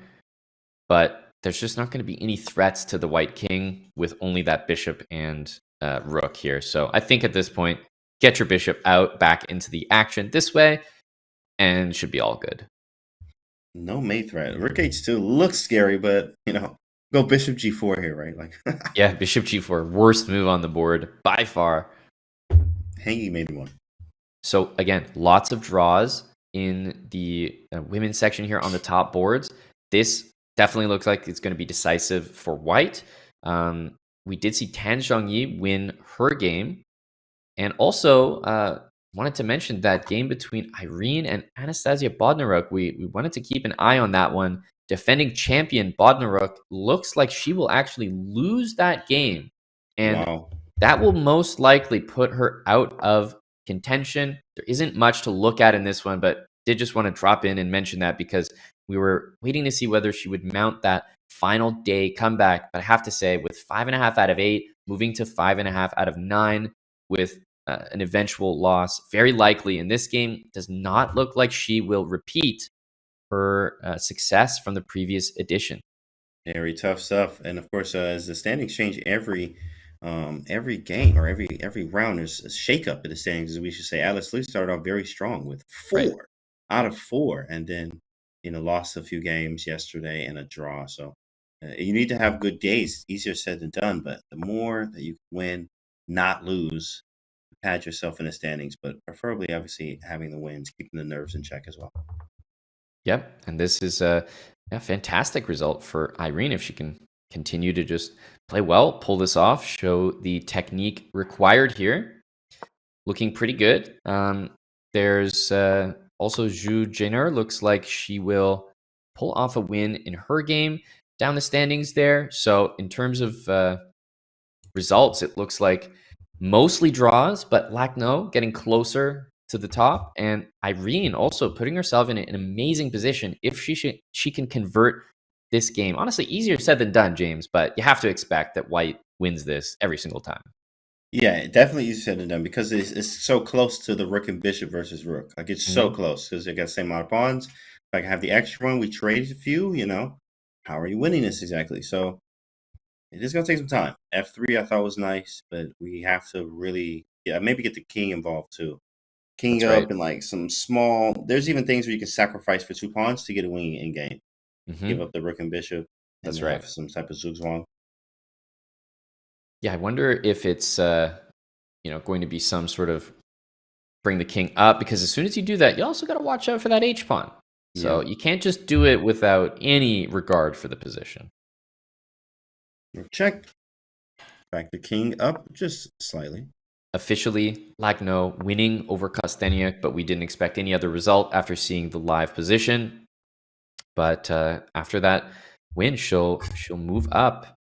But there's just not going to be any threats to the white king with only that bishop and rook here. So I think at this point, get your bishop out back into the action this way, and should be all good. No mate threat. Rook h2 looks scary, but, go bishop g4 here, right? Like, yeah, bishop g4, worst move on the board by far. Hanging maybe one. So again, lots of draws in the women's section here on the top boards. This definitely looks like it's going to be decisive for white. We did see Tan Zhongyi win her game. And also wanted to mention that game between Irene and Anastasia Bodnaruk. We wanted to keep an eye on that one. Defending champion Bodnaruk looks like she will actually lose that game. And that will most likely put her out of contention. There isn't much to look at in this one, but did just want to drop in and mention that because we were waiting to see whether she would mount that final day comeback. But I have to say, with 5.5 out of 8, moving to 5.5 out of 9 with an eventual loss. Very likely in this game. Does not look like she will repeat her success from the previous edition. Very tough stuff. And of course, as the standings change every game or every round, there's a shakeup in the standings, as we should say. Alice Lee started off very strong with 4 out of 4, and then lost a few games yesterday and a draw. So you need to have good days. Easier said than done, but the more that you win, not lose, pad yourself in the standings, but preferably, obviously, having the wins, keeping the nerves in check as well. Yep, and this is a fantastic result for Irene if she can continue to just play well, pull this off, show the technique required here. Looking pretty good. There's also Zhu Jenner. Looks like she will pull off a win in her game down the standings there. So in terms of results, it looks like mostly draws, but Lacno getting closer to the top, and Irene also putting herself in an amazing position if she can convert this game. Honestly, easier said than done, James, but you have to expect that White wins this every single time. Yeah, definitely easier said than done because it's so close to the rook and bishop versus rook. Like it's so close because they got the same amount of pawns. If I can have the extra one, we trade a few. How are you winning this exactly? So it is gonna take some time. F3 I thought was nice, but we have to really maybe get the king involved too. King That's up right. and like some small. There's even things where you can sacrifice for 2 pawns to get a wing in game. Give up the rook and bishop. That's and right. Have some type of zugzwang. Yeah, I wonder if it's going to be some sort of bring the king up, because as soon as you do that, you also got to watch out for that H pawn. So you can't just do it without any regard for the position. Check. Back the king up just slightly. Officially, Lagno winning over Kosteniuk, but we didn't expect any other result after seeing the live position. But after that win, she'll move up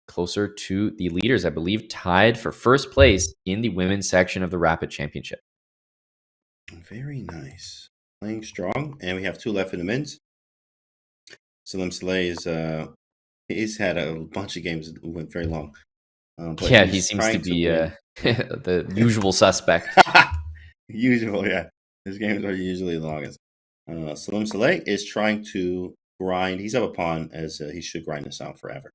closer to the leaders, I believe, tied for first place in the women's section of the Rapid Championship. Very nice. Playing strong, and we have 2 left in the men's. Salim Saleh he's had a bunch of games that went very long. He seems to be the usual suspect. Usual, yeah. His games are usually the longest. Salim Saleh is trying to grind. He's up a pawn, as he should grind this out forever.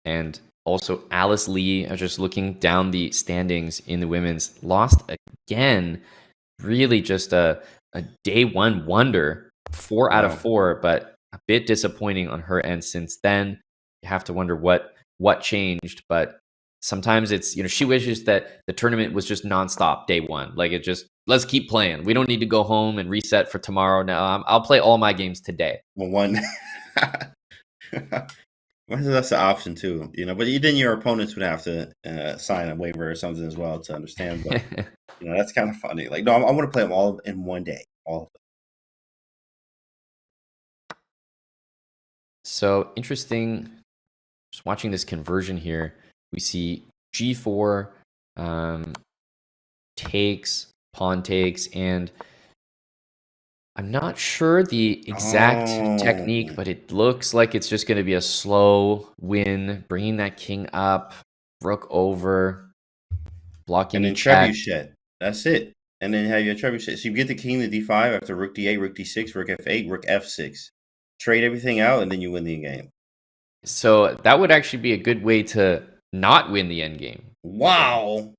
And also Alice Lee, I was just looking down the standings in the women's, lost again. Really just a day one wonder, 4 out of 4, but a bit disappointing on her end since then. You have to wonder what changed, but sometimes it's, she wishes that the tournament was just nonstop day one. Like it just, let's keep playing. We don't need to go home and reset for tomorrow. Now I'll play all my games today. Well, that's the option too, but then your opponents would have to sign a waiver or something as well to understand. But that's kind of funny. Like, no, I want to play them all in one day, all of them. So interesting. Just watching this conversion here, we see G4 takes, pawn takes, and I'm not sure the exact technique, but it looks like it's just going to be a slow win, bringing that king up, rook over, blocking and then check. Trebuchet. That's it. And then have your Trebuchet. So you get the king to D5 after rook D8, rook D6, rook F8, rook F6. Trade everything out, and then you win the game. So that would actually be a good way to not win the endgame. Wow.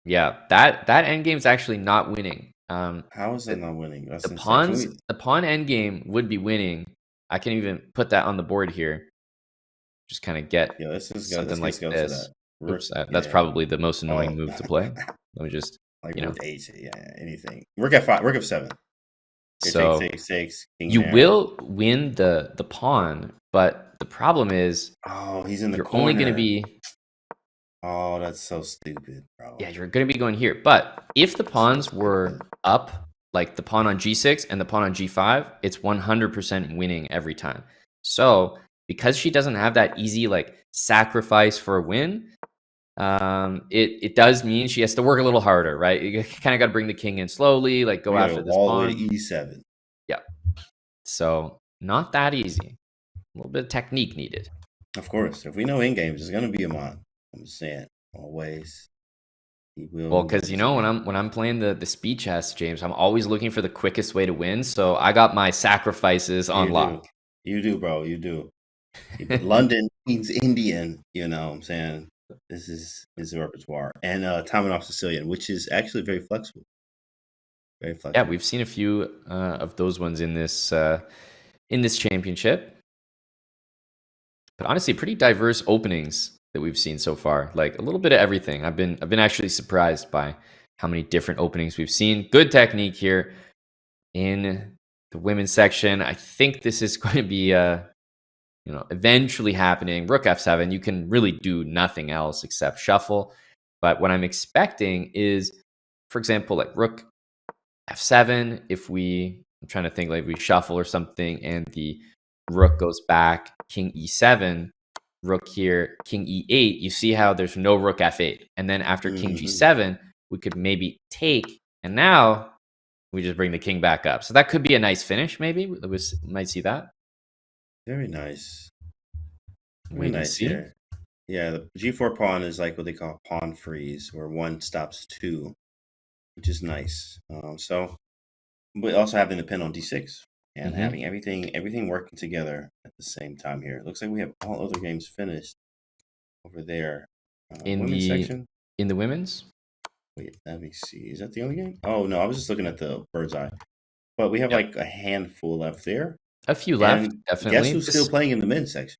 Yeah, that endgame is actually not winning. How is that not winning? That's the pawn endgame would be winning. I can even put that on the board here. Just kind of get something like this. Oops, that's probably the most annoying move to play. Let me just rook H, anything. Rook F5, rook F7. So you will win the pawn, but the problem is, he's in the you're corner. only going to be. Oh, that's so stupid, bro. Yeah, you're going to be going here. But if the pawns were up, like the pawn on G6 and the pawn on G5, it's 100% winning every time. So because she doesn't have that easy sacrifice for a win, it does mean she has to work a little harder, right? You kind of got to bring the king in slowly, go after this pawn. E7. Yeah. So not that easy. A little bit of technique needed. Of course. If we know in games, it's going to be a mod. I'm saying always. He will. Well, because you know when I'm playing the speed chess, James, I'm always looking for the quickest way to win. So I got my sacrifices on lock. You do, bro. You do. London means Indian. You know what I'm saying? This is his repertoire. And Taminoff Sicilian, which is actually very flexible. Very Yeah, flexible. we've seen a few of those ones in this championship. But honestly, pretty diverse openings that we've seen so far. Like a little bit of everything. I've been actually surprised by how many different openings we've seen. Good technique here in the women's section. I think this is going to be eventually happening. Rook f7. You can really do nothing else except shuffle. But what I'm expecting is, for example, like rook f7. I'm trying to think, like we shuffle or something, and the rook goes back, king e7, rook here, king e8. You see how there's no rook f8. And then after king g7, we could maybe take, and now we just bring the king back up. So that could be a nice finish, maybe. We might see that. Very nice. Very Wait and nice see. here. Yeah, the g4 pawn is like what they call pawn freeze, where one stops two, which is nice. So we also having the pin on d6 and having everything working together at the same time here. It looks like we have all other games finished over there. In Women's section. In the women's? Wait, let me see. Is that the only game? Oh no, I was just looking at the bird's eye. But we have like a handful left there. A few left, And definitely. guess who's still playing in the men's section?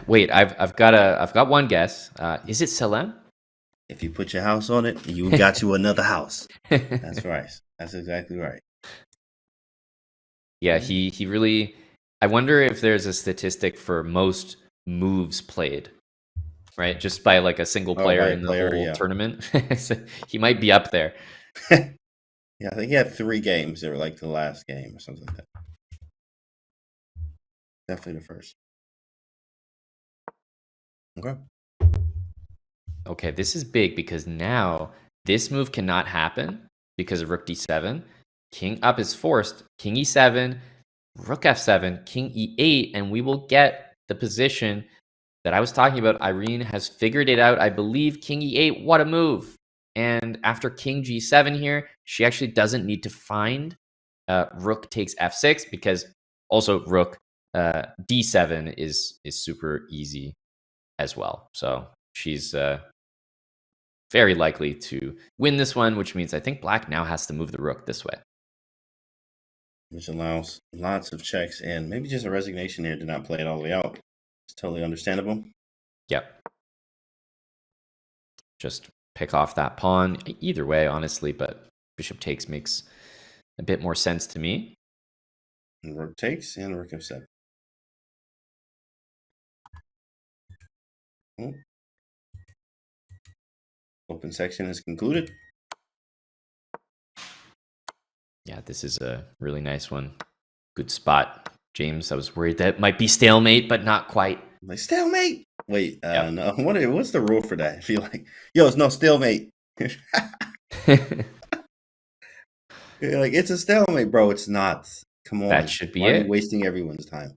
Wait, I've got one guess. Is it Salem? If you put your house on it, you got you another house. That's right. That's exactly right. Yeah, he really. I wonder if there's a statistic for most moves played, right? Just by like a single player in the whole tournament. So he might be up there. Yeah, I think he had 3 games that were like the last game or something like that. Definitely the first. Okay. Okay, this is big because now this move cannot happen because of rook d7. King up is forced. King e7, rook f7, king e8, and we will get the position that I was talking about. Irene has figured it out. I believe king e8, what a move. And after king g7 here, she actually doesn't need to find rook takes f6 because also rook d7 is super easy as well. So she's very likely to win this one, which means I think black now has to move the rook this way. Which allows lots of checks and maybe just a resignation here to not play it all the way out. It's totally understandable. Yep. Just pick off that pawn. Either way, honestly, but bishop takes makes a bit more sense to me. And rook takes and rook f7. Oh. Open section is concluded. Yeah, this is a really nice one. Good spot, James. I was worried that might be stalemate, but not quite. Like, stalemate? Wait, no. What's the rule for that? I feel like, it's no stalemate. You're like, it's a stalemate, bro. It's not. Come on. That should be Why it. are you wasting everyone's time?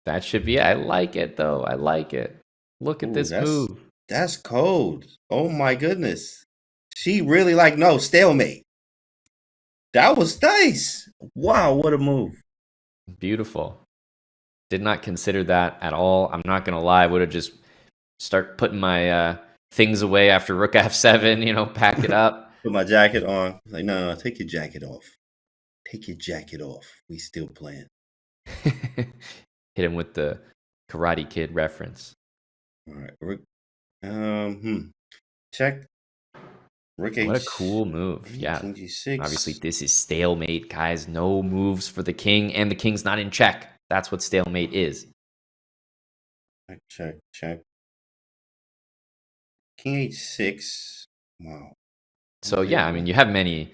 That should be it. I like it, though. I like it. Look at this move. That's cold. Oh, my goodness. She really no, stalemate. That was nice. Wow, what a move. Beautiful. Did not consider that at all. I'm not going to lie. I would have just start putting my things away after rook f7, pack it up. Put my jacket on. Like, no, take your jacket off. Take your jacket off. We still playing. Hit him with the Karate Kid reference. All right. Check. Rook H. What a cool move. Yeah. King G6. Obviously, this is stalemate, guys. No moves for the king, and the king's not in check. That's what stalemate is. Check. King H6. Wow. So, yeah, I mean, you have many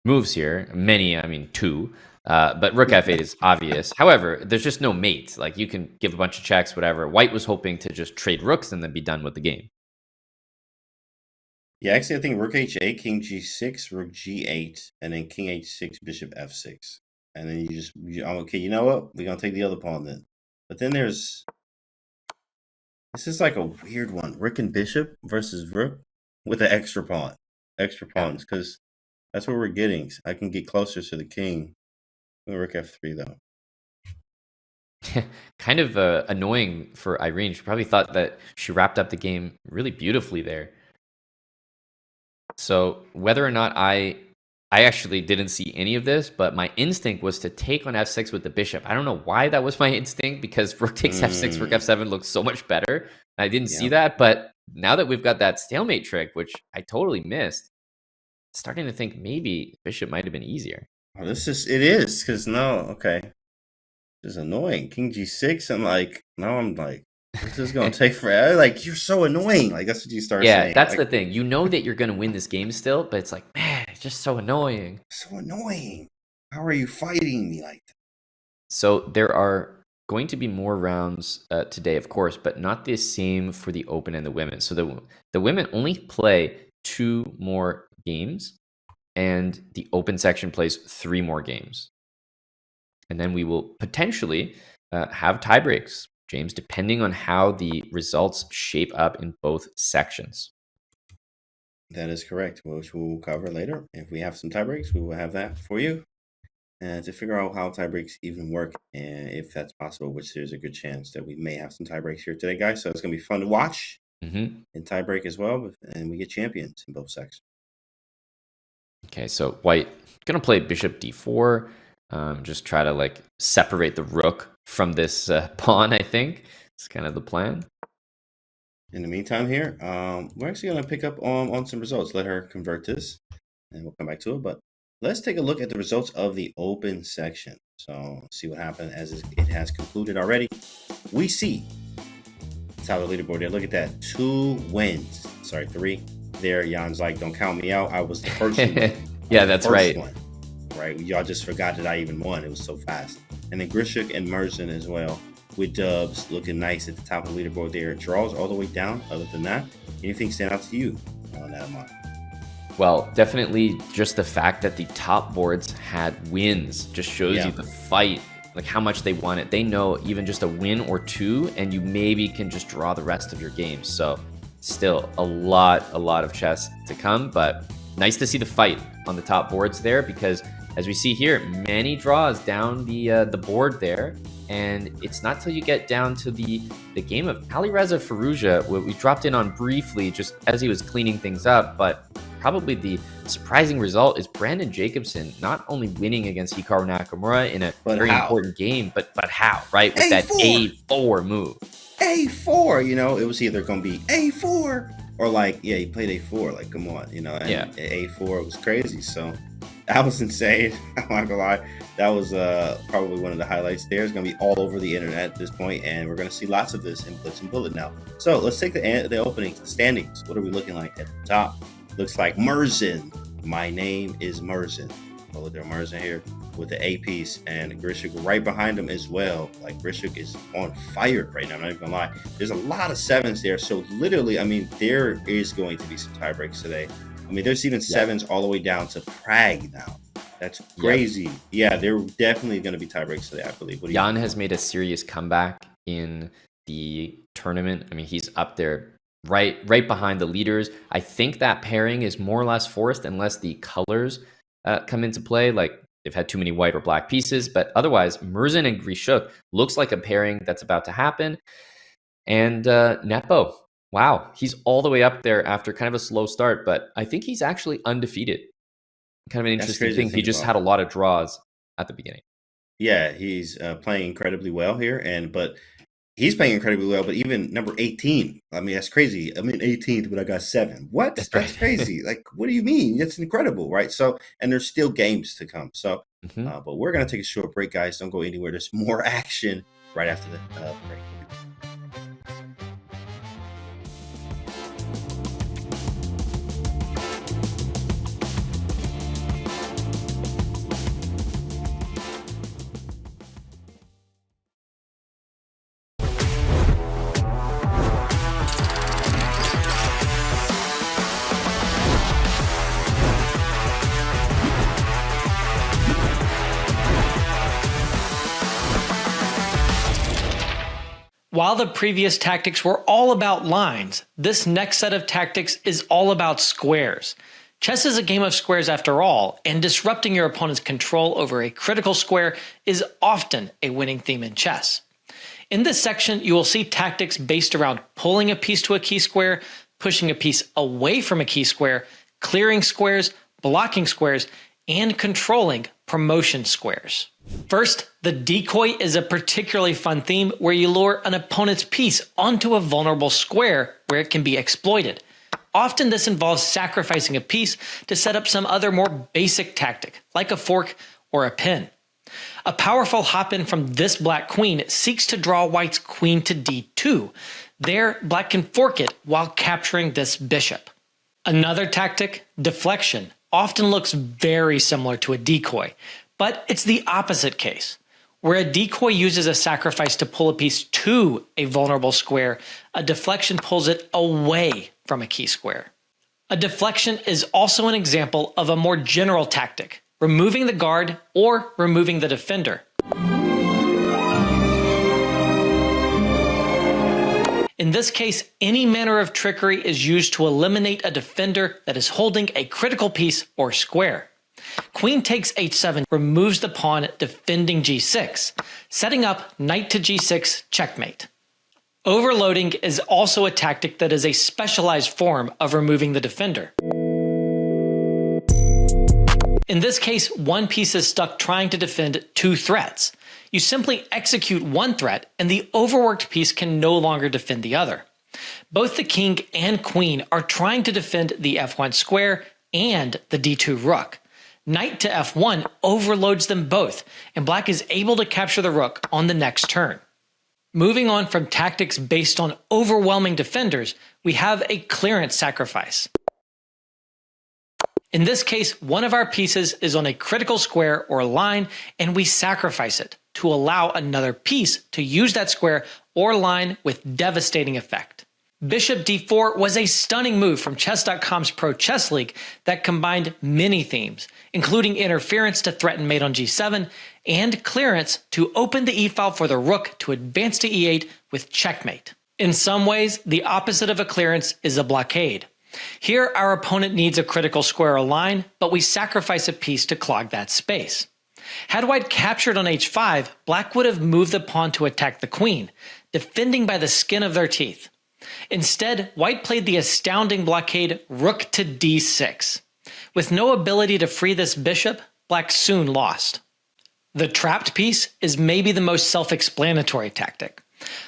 moves here. Many, I mean, 2. But rook f8 is obvious. However, there's just no mate. Like, you can give a bunch of checks, whatever. White was hoping to just trade rooks and then be done with the game. Yeah, actually, I think rook h8, king g6, rook g8, and then king h6, bishop f6. And then okay, you know what? We're going to take the other pawn then. But then there's This is like a weird one. Rook and bishop versus rook with an extra pawn. Extra pawns, because that's what we're getting. I can get closer to the king. Rook f3, though. Kind of annoying for Irene. She probably thought that she wrapped up the game really beautifully there. So whether or not I actually didn't see any of this, but my instinct was to take on f6 with the bishop. I don't know why that was my instinct, because rook takes f6, rook f7 looks so much better. I didn't see that, but now that we've got that stalemate trick, which I totally missed, starting to think maybe bishop might have been easier. Oh, it is, because okay. This is annoying. King g6, now I'm like, this is going to take forever. Like, you're so annoying. Like, that's what you start saying. Yeah, that's the thing. You know that you're going to win this game still, but it's like, man, it's just so annoying. So annoying. How are you fighting me like that? So there are going to be more rounds today, of course, but not the same for the open and the women. So the women only play 2 more games, and the open section plays 3 more games. And then we will potentially have tie breaks, James, depending on how the results shape up in both sections. That is correct, which we will cover later. If we have some tie breaks, we will have that for you. And to figure out how tie breaks even work, and if that's possible, which there's a good chance that we may have some tie breaks here today, guys. So it's going to be fun to watch and tie break as well. And we get champions in both sections. Okay, so white going to play bishop d4. Just try to separate the rook from this pawn, I think. It's kind of the plan. In the meantime here, we're actually going to pick up on some results. Let her convert this, and we'll come back to it. But let's take a look at the results of the open section. So see what happened as it has concluded already. We see top of the leaderboard there. Look at that. 2 wins. Sorry, 3. There, Jan's like, don't count me out. I was the first one. Yeah, that's right. Right, y'all just forgot that I even won. It was so fast. And then Grishuk and Merzen as well, with dubs looking nice at the top of the leaderboard there. Draws all the way down. Other than that, anything stand out to you on that amount? Well, definitely just the fact that the top boards had wins just shows you the fight, like how much they want it. They know even just a win or 2, and you maybe can just draw the rest of your games. So still a lot of chess to come, but nice to see the fight on the top boards there, because as we see here, many draws down the board there, and it's not till you get down to the game of Alireza Firouzja, what we dropped in on briefly just as he was cleaning things up, but probably the surprising result is Brandon Jacobson not only winning against Hikaru Nakamura in a very important game, but how, right? With that A4 move. A4, it was either going to be A4 or he played A4, come on, and A4 was crazy. So that was insane. I'm not gonna lie. That was probably one of the highlights there. It's gonna be all over the internet at this point, and we're gonna see lots of this in Blitz and Bullet now. So let's take the openings, the standings. What are we looking like at the top? Looks like Merzen. My name is Merzen. Follow their Merzen here with the A piece, and Grishuk right behind him as well. Grishuk is on fire right now. I'm not even gonna lie. There's a lot of 7s there, so literally, there is going to be some tie breaks today. There's even 7s all the way down to Prague now. That's crazy. Yeah, they're definitely going to be tie breaks today, I believe. Jan has made a serious comeback in the tournament. He's up there right behind the leaders. I think that pairing is more or less forced unless the colors come into play. They've had too many white or black pieces. But otherwise, Merzen and Grishuk looks like a pairing that's about to happen. And Nepo. Wow, he's all the way up there after kind of a slow start, but I think he's actually undefeated. Kind of an interesting thing. He just had a lot of draws at the beginning. Yeah, he's playing incredibly well here, but he's playing incredibly well. But even number 18, that's crazy. 18th, but I got 7. What? That's crazy. What do you mean? That's incredible, right? So, and there's still games to come. So, but we're gonna take a short break, guys. Don't go anywhere. There's more action right after the break. While the previous tactics were all about lines, this next set of tactics is all about squares. Chess is a game of squares after all, and disrupting your opponent's control over a critical square is often a winning theme in chess. In this section, you will see tactics based around pulling a piece to a key square, pushing a piece away from a key square, clearing squares, blocking squares, and controlling promotion squares. First, the decoy is a particularly fun theme where you lure an opponent's piece onto a vulnerable square where it can be exploited. Often this involves sacrificing a piece to set up some other more basic tactic, like a fork or a pin. A powerful hop-in from this black queen seeks to draw white's queen to d2. There, black can fork it while capturing this bishop. Another tactic, deflection, often looks very similar to a decoy, but it's the opposite case. Where a decoy uses a sacrifice to pull a piece to a vulnerable square, a deflection pulls it away from a key square. A deflection is also an example of a more general tactic, removing the guard or removing the defender. In this case, any manner of trickery is used to eliminate a defender that is holding a critical piece or square. Queen takes h7 removes the pawn defending g6, setting up knight to g6 checkmate. Overloading is also a tactic that is a specialized form of removing the defender. In this case, one piece is stuck trying to defend two threats. You simply execute one threat and the overworked piece can no longer defend the other. Both the king and queen are trying to defend the f1 square and the d2 rook. Knight to f1 overloads them both, and black is able to capture the rook on the next turn. Moving on from tactics based on overwhelming defenders, we have a clearance sacrifice. In this case, one of our pieces is on a critical square or line, and we sacrifice it to allow another piece to use that square or line with devastating effect. Bishop d4 was a stunning move from Chess.com's Pro Chess League that combined many themes, including interference to threaten mate on g7, and clearance to open the e-file for the rook to advance to e8 with checkmate. In some ways, the opposite of a clearance is a blockade. Here, our opponent needs a critical square or line, but we sacrifice a piece to clog that space. Had white captured on h5, black would have moved the pawn to attack the queen, defending by the skin of their teeth. Instead, white played the astounding blockade rook to d6. With no ability to free this bishop, black soon lost. The trapped piece is maybe the most self-explanatory tactic.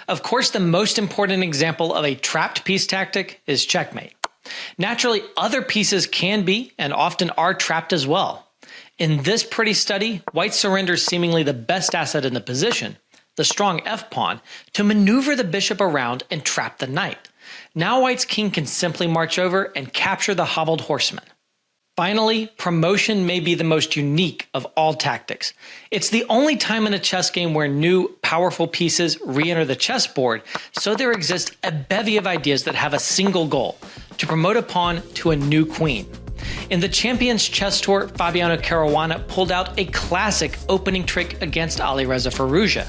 Of course, the most important example of a trapped piece tactic is checkmate. Naturally, other pieces can be, and often are, trapped as well. In this pretty study, white surrenders seemingly the best asset in the position, the strong f-pawn, to maneuver the bishop around and trap the knight. Now white's king can simply march over and capture the hobbled horseman. Finally, promotion may be the most unique of all tactics. It's the only time in a chess game where new, powerful pieces re-enter the chessboard, so there exists a bevy of ideas that have a single goal: to promote a pawn to a new queen. In the Champions Chess Tour, Fabiano Caruana pulled out a classic opening trick against Alireza Firouzja.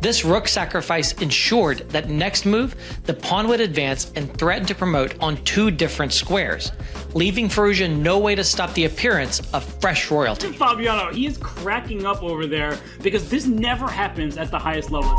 This rook sacrifice ensured that next move, the pawn would advance and threaten to promote on two different squares, leaving Firouzja no way to stop the appearance of fresh royalty. Fabiano, he is cracking up over there because this never happens at the highest level.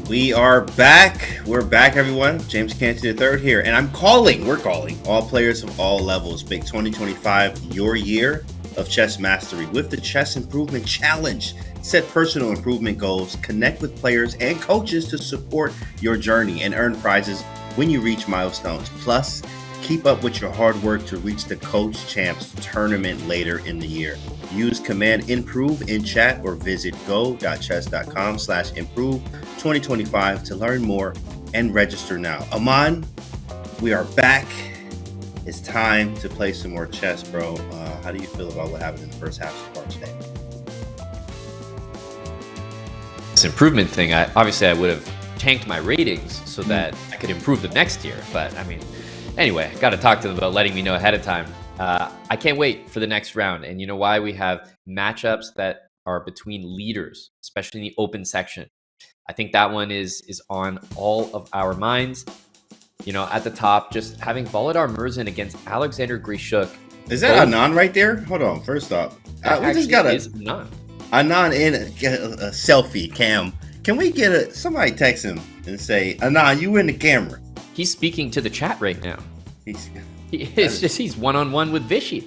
We are back. We're back, everyone. James Canty III here, and we're calling all players of all levels. Make 2025 your year of chess mastery with the Chess Improvement Challenge. Set personal improvement goals, connect with players and coaches to support your journey, and earn prizes when you reach milestones. Plus, keep up with your hard work to reach the Coach Champs tournament later in the year. Use command improve in chat or visit go.chess.com/improve 2025 to learn more and register now. Aman, we are back. It's time to play some more chess, bro. How do you feel about what happened in the first half so far today? This improvement thing, I would have tanked my ratings so that I could improve them next year. But I mean, anyway, got to talk to them about letting me know ahead of time. I can't wait for the next round. And you know why? We have matchups that are between leaders, especially in the open section. I think that one is on all of our minds. You know, at the top, just having Volodar Murzin against Alexander Grishuk. Is that Anand right there? Hold on. First off, we just got Anand in a selfie cam. Can we get somebody text him and say, Anand, you in the camera? He's speaking to the chat right now. He's one-on-one with Vishy.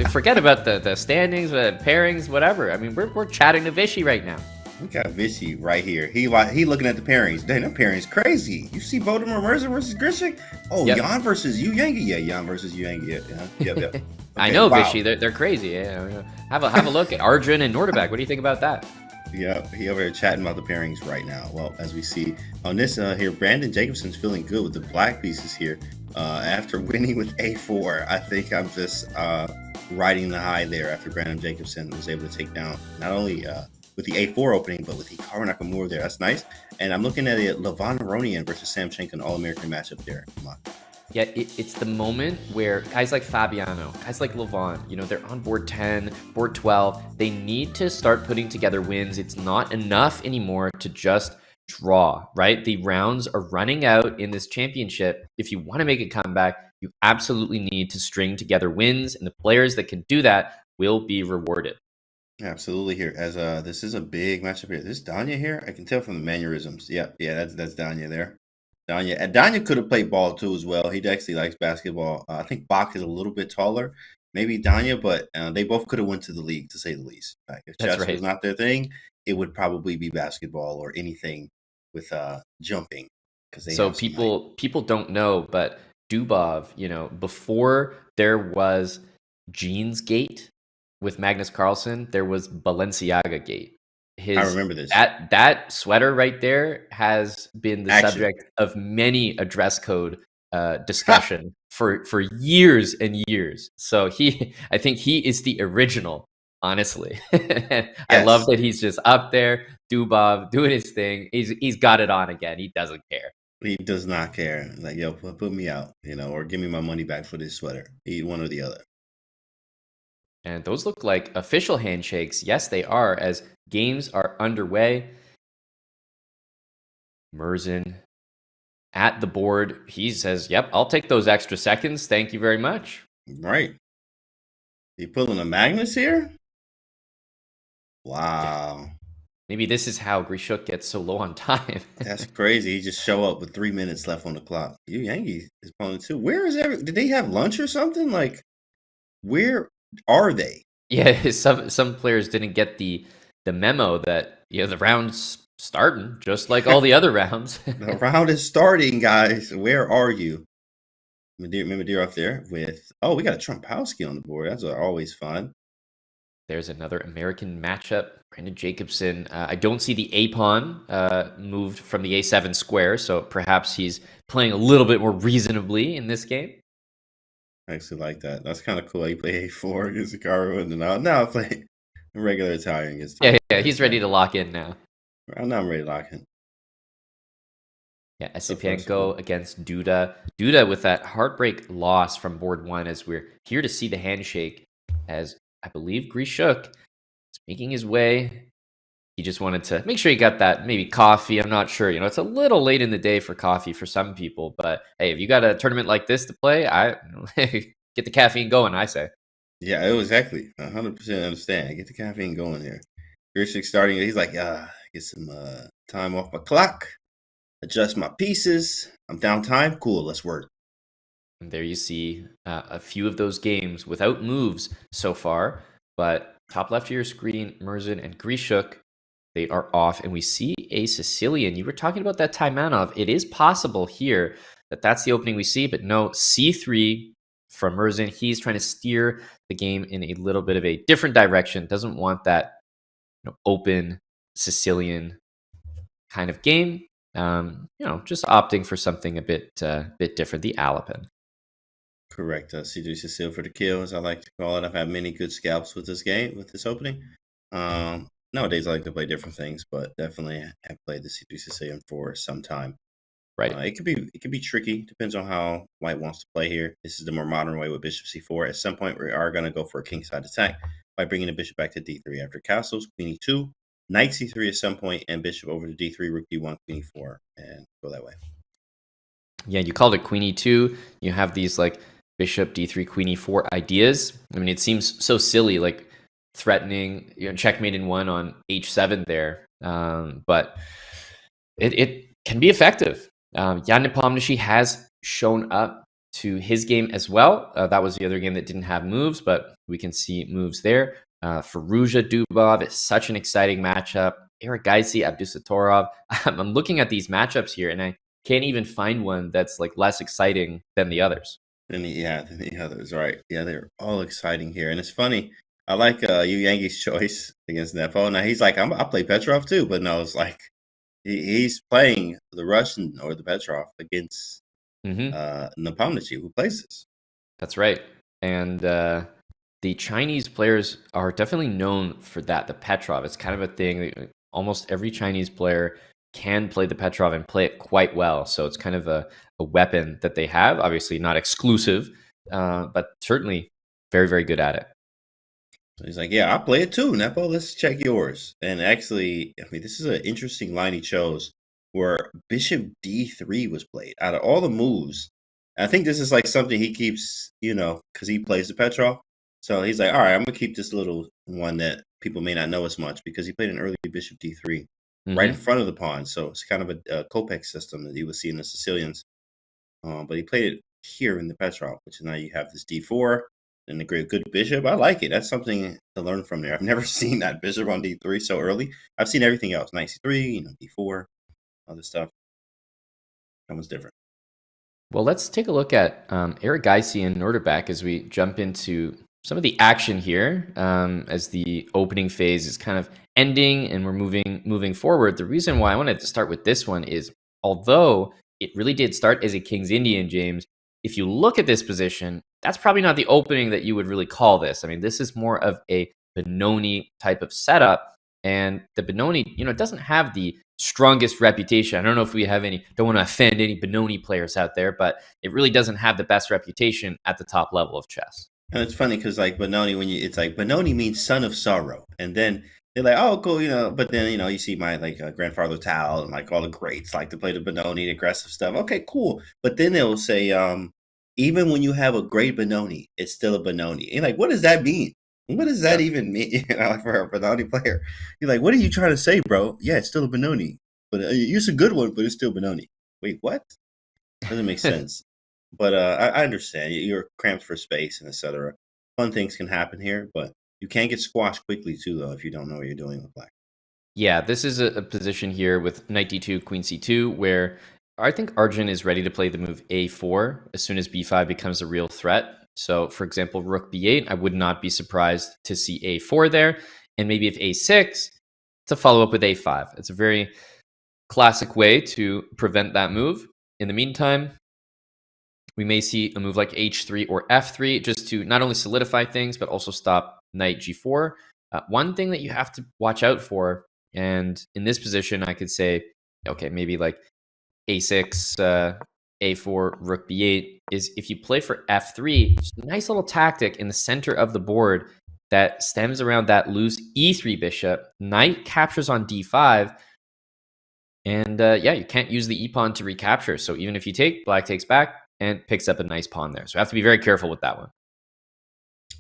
Forget about the standings, pairings, whatever. I mean, we're chatting to Vishy right now. We got Vishy right here. He looking at the pairings. Dang, that pairings crazy. You see Volodar Murzin versus Grishuk? Oh, yep. Jan versus Yu Yangi. Yeah, Jan versus Yu Yangi. Yeah. Yep. Okay, I know, wow. Vishy. They're crazy. Yeah. Have a look at Arjun and Nordabak. What do you think about that? Yeah, he over here chatting about the pairings right now. Well, as we see on this here, Brandon Jacobson's feeling good with the black pieces here. After winning with A4, I think I'm just riding the high there after Brandon Jacobson was able to take down not only with the A4 opening, but with Hikaru Nakamura there. That's nice. And I'm looking at it, Levon Aronian versus Sam Schenk, an All-American matchup there. Come on. Yeah, it's the moment where guys like Fabiano, guys like Levon, you know, they're on board 10, board 12. They need to start putting together wins. It's not enough anymore to just draw, right? The rounds are running out in this championship. If you want to make a comeback, you absolutely need to string together wins, and the players that can do that will be rewarded. Absolutely here. As this is a big matchup here. This Danya here, I can tell from the mannerisms. Yeah, that's Danya there. Danya could have played ball too as well. He actually likes basketball. I think Bach is a little bit taller, maybe Danya, but they both could have went to the league, to say the least. Like, if chess was not their thing, it would probably be basketball or anything with jumping. So people don't know, but Dubov, you know, before there was Jeans Gate with Magnus Carlsen, there was Balenciaga Gate. I remember this. That sweater right there has been the subject of many a dress code discussion for years and years. So I think he is the original, honestly. Yes. I love that he's just up there, Dubov, doing his thing. He's got it on again. He doesn't care. He does not care. Like, yo, put me out, you know, or give me my money back for this sweater. One or the other. And those look like official handshakes. Yes, they are, as games are underway. Murzin at the board. He says, yep, I'll take those extra seconds. Thank you very much. Right. He pulling a Magnus here? Wow. Yeah. Maybe this is how Grishuk gets so low on time. That's crazy. He just show up with 3 minutes left on the clock. Yu Yangi is pulling too. Where is did they have lunch or something? Like, where are they? Yeah, some players didn't get the memo that, you know, the round's starting just like all the other rounds. The round is starting, guys. Where are you? Madeira up there with, we got a Trumpowski on the board. That's always fun. There's another American matchup. Brandon Jacobson. I don't see the A pawn moved from the A7 square, so perhaps he's playing a little bit more reasonably in this game. I actually like that. That's kind of cool. He play A4 against Hikaru, and now I play a regular Italian against him. Yeah, he's ready to lock in now. Now I'm ready to lock in. Yeah, Esipenko against Duda. Duda with that heartbreak loss from board 1, as we're here to see the handshake, as I believe Grishuk is making his way. He just wanted to make sure he got that maybe coffee. I'm not sure. You know, it's a little late in the day for coffee for some people. But, hey, if you got a tournament like this to play, get the caffeine going, I say. Yeah, exactly. 100% understand. Get the caffeine going here. Grishuk starting, he's like, get some time off my clock. adjust my pieces. I'm downtime. Cool, let's work. And there you see a few of those games without moves so far. But top left of your screen, Murzin and Grishuk, they are off. And we see a Sicilian. You were talking about that Taimanov. It is possible here that that's the opening we see. But no, C3 from Murzin. He's trying to steer the game in a little bit of a different direction. Doesn't want that open Sicilian kind of game. Just opting for something a bit different. The Alapin. Correct. C3 Cecile for the kill, as I like to call it. I've had many good scalps with this game, with this opening. Nowadays, I like to play different things, but definitely have played the C3 Sicilian for some time. Right. It could be tricky. Depends on how White wants to play here. This is the more modern way with Bishop C4. At some point, we are going to go for a kingside attack by bringing the bishop back to D3 after castles, Queen E2, Knight C3 at some point, and bishop over to D3, Rook D1, Queen E4, and go that way. Yeah, you called it Queen E2. You have these like bishop D3, Queen E4 ideas. I mean, it seems so silly, like threatening, checkmate in one on H7 there, but it can be effective. Jan Nepomniachtchi has shown up to his game as well. That was the other game that didn't have moves, but we can see moves there. Firouzja Dubov is such an exciting matchup. Erigaisi Abdusatorov. I'm looking at these matchups here, and I can't even find one that's like less exciting than the others. Than the others, right? Yeah, they're all exciting here, and it's funny. I like Yu Yangi's choice against Nepo. Now he's like, I'll play Petrov too, but no, it's like he's playing the Russian or the Petrov against Nepomniachtchi, who plays this. That's right, and the Chinese players are definitely known for that. The Petrov, it's kind of a thing. Almost every Chinese player can play the Petrov and play it quite well. So it's kind of a weapon that they have. Obviously not exclusive, but certainly very, very good at it. So he's like, yeah, I'll play it too, Nepo. Let's check yours. And actually, I mean, this is an interesting line he chose where bishop D3 was played. Out of all the moves, I think this is like something he keeps, because he plays the Petrov. So he's like, all right, I'm going to keep this little one that people may not know as much because he played an early bishop D3 right in front of the pawn. So it's kind of a Kopek system that you would see in the Sicilians. But he played it here in the Petrov, which is now you have this D4 and a great good bishop. I like it. That's something to learn from there. I've never seen that bishop on D3 so early. I've seen everything else. Knight C3, D4, other stuff. That was different. Well, let's take a look at Erigaisi and Norderback as we jump into some of the action here as the opening phase is kind of ending and we're moving forward. The reason why I wanted to start with this one is, although it really did start as a King's Indian, James, if you look at this position, that's probably not the opening that you would really call this. I mean, this is more of a Benoni type of setup, and the Benoni, it doesn't have the strongest reputation. I don't know if we have don't want to offend any Benoni players out there, but it really doesn't have the best reputation at the top level of chess. And it's funny because like Benoni, it's like Benoni means son of sorrow, and then they're like, oh, cool, But then you see my grandfather Tal and like all the greats like to play the Benoni, the aggressive stuff. Okay, cool. But then they'll say, even when you have a great Benoni, it's still a Benoni. And like, what does that mean? What does that even mean? For a Benoni player, you're like, what are you trying to say, bro? Yeah, it's still a Benoni, but it's a good one, but it's still Benoni. Wait, what? Doesn't make sense. But I understand. You're cramped for space and etc. Fun things can happen here, but you can get squashed quickly too, though, if you don't know what you're doing with black. Yeah, this is a position here with Knight D2, Queen C2, where I think Arjun is ready to play the move A4 as soon as B5 becomes a real threat. So, for example, Rook B8, I would not be surprised to see A4 there. And maybe if A6, to follow up with A5. It's a very classic way to prevent that move. In the meantime, we may see a move like H3 or F3 just to not only solidify things, but also stop Knight G4. One thing that you have to watch out for, and in this position, I could say, okay, maybe like A6, A4, Rook B8, is if you play for F3, just a nice little tactic in the center of the board that stems around that loose E3 bishop. Knight captures on D5, and you can't use the E-pawn to recapture. So even if you take, black takes back and picks up a nice pawn there. So I have to be very careful with that one.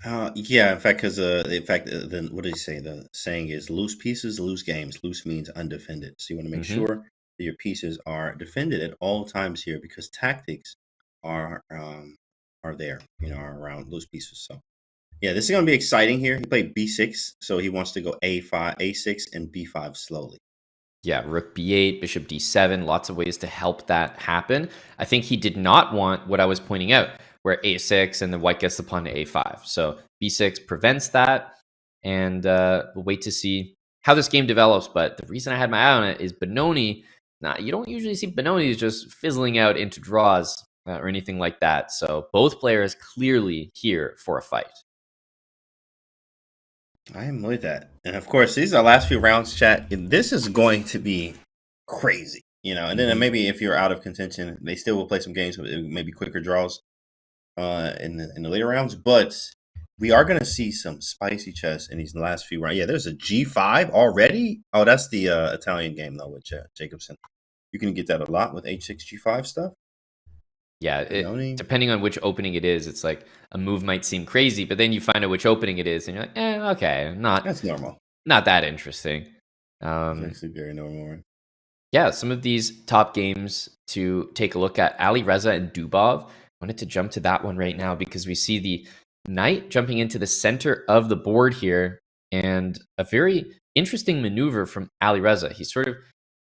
In fact, because then what did he say? The saying is loose pieces, loose games. Loose means undefended. So you want to make sure your pieces are defended at all times here because tactics are there, are around those pieces. So yeah, this is going to be exciting here. He played b6, so he wants to go a5, a6, and b5 slowly. Yeah, rook b8, bishop d7, lots of ways to help that happen. I think he did not want what I was pointing out, where a6 and then white gets the pawn to a5. So b6 prevents that, and we'll wait to see how this game develops. But the reason I had my eye on it is Benoni. Now, you don't usually see Benoni just fizzling out into draws or anything like that. So both players clearly here for a fight. I am with that. And of course, these are the last few rounds, chat. And this is going to be crazy, and then maybe if you're out of contention, they still will play some games with maybe quicker draws in the later rounds. But we are going to see some spicy chess in these last few rounds. Yeah, there's a G5 already. Oh, that's the Italian game, though, with Jacobson. You can get that a lot with H6, G5 stuff. Yeah, depending on which opening it is, it's like a move might seem crazy, but then you find out which opening it is, and you're like, okay, that's normal, not that interesting. It's actually very normal. Right? Yeah, some of these top games to take a look at: Alireza and Dubov. I wanted to jump to that one right now because we see the knight jumping into the center of the board here, and a very interesting maneuver from Alireza. He sort of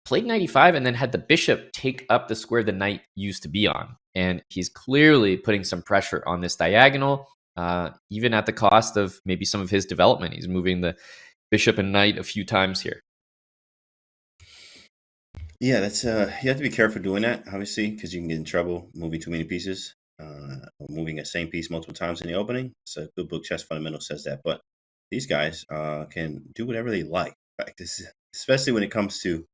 played knight e5 and then had the bishop take up the square the knight used to be on. And he's clearly putting some pressure on this diagonal, even at the cost of maybe some of his development. He's moving the bishop and knight a few times here. Yeah, that's you have to be careful doing that, obviously, because you can get in trouble moving too many pieces, or moving a same piece multiple times in the opening. So good book, Chess Fundamentals, says that. But these guys can do whatever they like. Especially when it comes to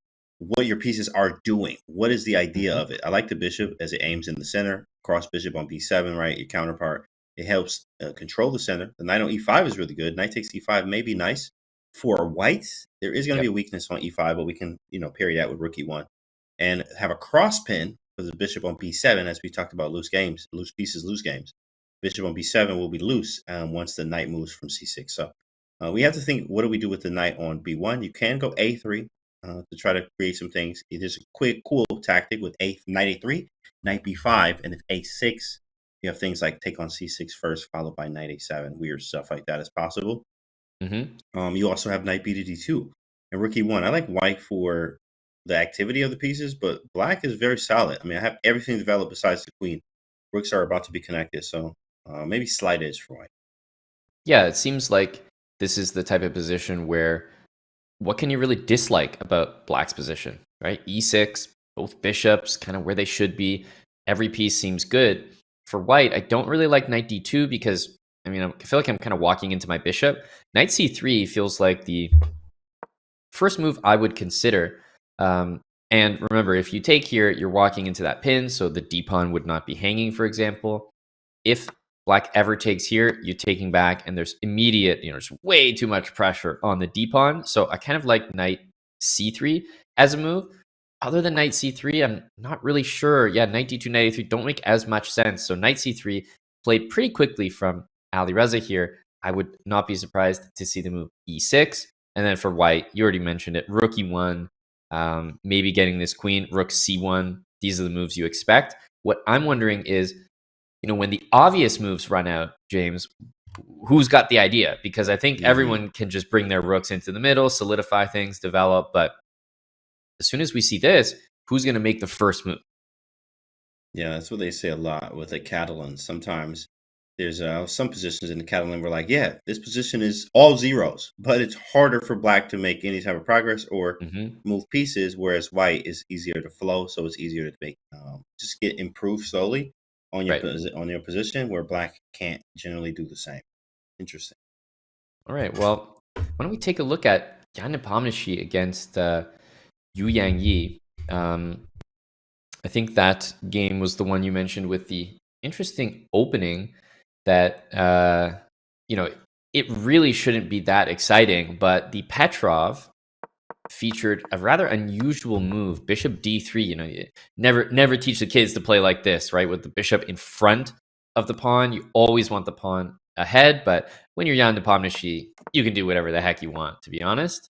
what your pieces are doing. What is the idea of it? I like the bishop as it aims in the center. Cross bishop on b7, right? Your counterpart. It helps control the center. The knight on e5 is really good. Knight takes e5 may be nice. For white, there is going to be a weakness on e5, but we can, parry that with rook e1. And have a cross pin for the bishop on b7, as we talked about loose games. Loose pieces, loose games. Bishop on b7 will be loose once the knight moves from c6. So we have to think, what do we do with the knight on b1? You can go a3. To try to create some things. It is a quick, cool tactic with knight a3, knight b5, and if a6, you have things like take on c6 first, followed by knight a7. Weird stuff like that is possible. You also have knight b to d2 and rook e1. I like white for the activity of the pieces, but black is very solid. I mean, I have everything developed besides the queen. Rooks are about to be connected, so maybe slight edge for white. Yeah, it seems like this is the type of position where what can you really dislike about black's position, right? E6, both bishops, kind of where they should be. Every piece seems good. For white, I don't really like knight d2 because, I feel like I'm kind of walking into my bishop. Knight c3 feels like the first move I would consider. And remember, if you take here, you're walking into that pin, so the d-pawn would not be hanging, for example. If black ever takes here, you're taking back, and there's immediate, there's way too much pressure on the d-pawn. So I kind of like knight c3 as a move. Other than knight c3, I'm not really sure. Yeah, knight d2, knight a3 don't make as much sense. So knight c3 played pretty quickly from Alireza here. I would not be surprised to see the move e6. And then for white, you already mentioned it, rook e1, maybe getting this queen, rook c1. These are the moves you expect. What I'm wondering is, when the obvious moves run out, James, who's got the idea? Because I think everyone can just bring their rooks into the middle, solidify things, develop. But as soon as we see this, who's going to make the first move? Yeah, that's what they say a lot with the Catalans. Sometimes there's some positions in the Catalan where like, yeah, this position is all zeros, but it's harder for black to make any type of progress or move pieces, whereas white is easier to flow, so it's easier to make just get improved slowly on your on your position, where black can't generally do the same. Interesting. All right, well, why don't we take a look at Jan Nepomniachtchi against Yu Yangyi? I think that game was the one you mentioned with the interesting opening that, it really shouldn't be that exciting, but the Petrov featured a rather unusual move, bishop d3. Never teach the kids to play like this, right? With the bishop in front of the pawn. You always want the pawn ahead, but when you're Jan Nepomniachtchi, you can do whatever the heck you want, to be honest.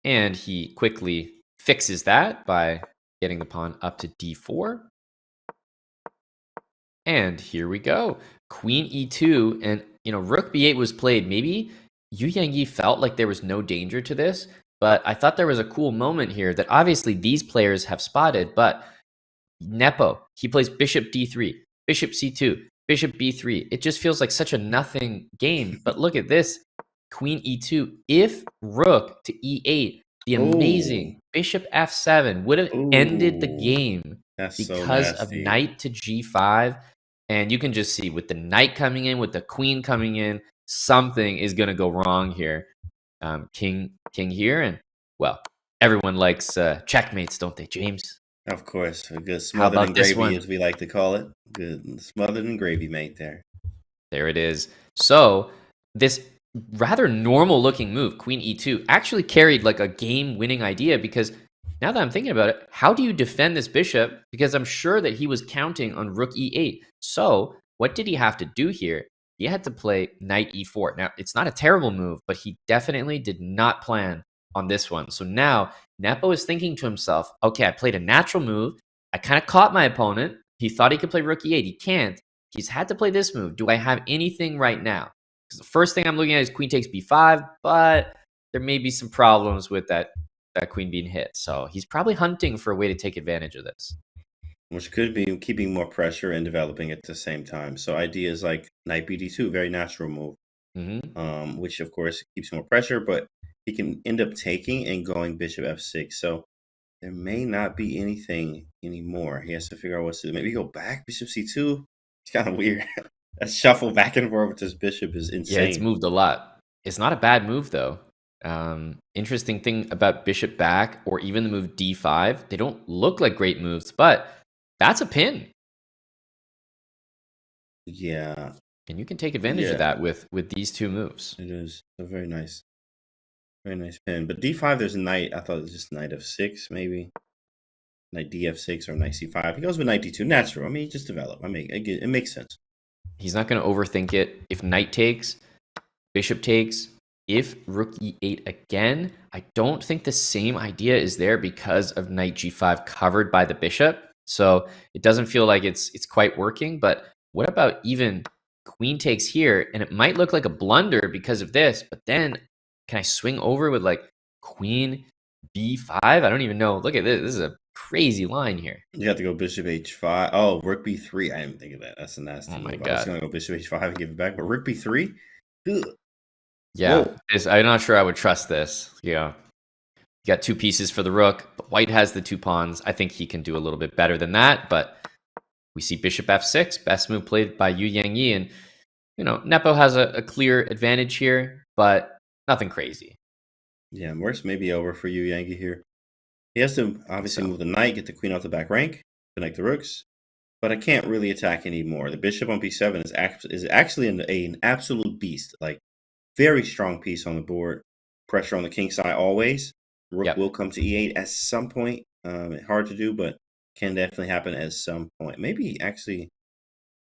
And he quickly fixes that by getting the pawn up to d4. And here we go. Queen e2, and rook b8 was played. Maybe Yu Yangyi felt like there was no danger to this, but I thought there was a cool moment here that obviously these players have spotted, but Nepo, he plays bishop d3, bishop c2, bishop b3. It just feels like such a nothing game. But look at this, queen e2. If rook to e8, the amazing bishop f7 would have ended the game because of knight to g5. And you can just see with the knight coming in, with the queen coming in, something is going to go wrong here. King here, and well, everyone likes checkmates, don't they, James? Of course, a good smothered and gravy, as we like to call it. Good smothered and gravy mate there. There it is. So this rather normal looking move, queen e2, actually carried like a game-winning idea, because now that I'm thinking about it, how do you defend this bishop? Because I'm sure that he was counting on rook e8. So what did he have to do here? He had to play knight e4. Now, it's not a terrible move, but he definitely did not plan on this one. So now Nepo is thinking to himself, okay, I played a natural move. I kind of caught my opponent. He thought he could play rook e8. He can't. He's had to play this move. Do I have anything right now? Because the first thing I'm looking at is queen takes b5, but there may be some problems with that queen being hit. So he's probably hunting for a way to take advantage of this. Which could be keeping more pressure and developing at the same time. So ideas like knight bd2, very natural move, which of course keeps more pressure, but he can end up taking and going bishop f6. So there may not be anything anymore. He has to figure out what to do. Maybe go back, bishop c2. It's kind of weird. That shuffle back and forth with this bishop is insane. Yeah, it's moved a lot. It's not a bad move, though. Interesting thing about bishop back or even the move d5, they don't look like great moves, but that's a pin. Yeah. And you can take advantage of that with these two moves. It is a very nice pin. But d5, there's a knight. I thought it was just knight f6, maybe. Knight df6 or knight c5. He goes with knight d2. Natural. I mean, just develop. It makes sense. He's not going to overthink it. If knight takes, bishop takes, if rook e8 again, I don't think the same idea is there because of knight g5 covered by the bishop. So it doesn't feel like it's quite working. But what about even queen takes here? And it might look like a blunder because of this, but then can I swing over with like queen b5? I don't even know. Look at this. This is a crazy line here. You have to go bishop h5. Oh, rook b3. I didn't think of that. That's a nasty move. God. I was going to go bishop h5 and give it back, but rook b3? Ugh. Yeah, I'm not sure I would trust this. You got two pieces for the rook, but white has the two pawns. I think he can do a little bit better than that, but we see bishop f6, best move played by Yu Yangyi, and Nepo has a clear advantage here, but nothing crazy. Yeah, worst may be over for Yu Yangyi here. He has to obviously move the knight, get the queen off the back rank, connect the rooks, but I can't really attack anymore. The bishop on b7 is actually an absolute beast, like very strong piece on the board. Pressure on the king side always. Rook will come to e8 at some point. Hard to do, but can definitely happen at some point. Maybe actually,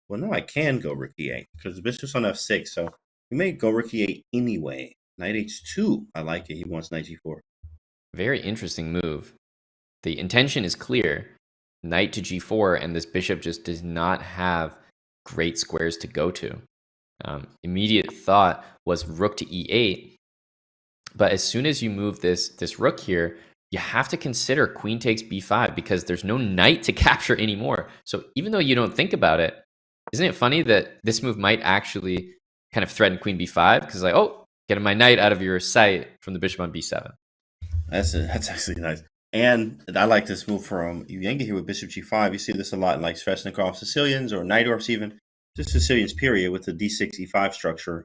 well, no, I can go rook e8 because the bishop's on f6, so we may go rook e8 anyway. Knight h2, I like it. He wants knight g4. Very interesting move. The intention is clear. Knight to g4, and this bishop just does not have great squares to go to. Immediate thought was rook to e8, but as soon as you move this rook here, you have to consider queen takes b5 because there's no knight to capture anymore. So even though you don't think about it, isn't it funny that this move might actually kind of threaten queen b5 because like, oh, getting my knight out of your sight from the bishop on b7. That's actually nice. And I like this move from Yu Yangyi here with bishop g5. You see this a lot in like Sveshnikov Sicilians or Najdorf's even. Just Sicilians period with the d6 e5 structure.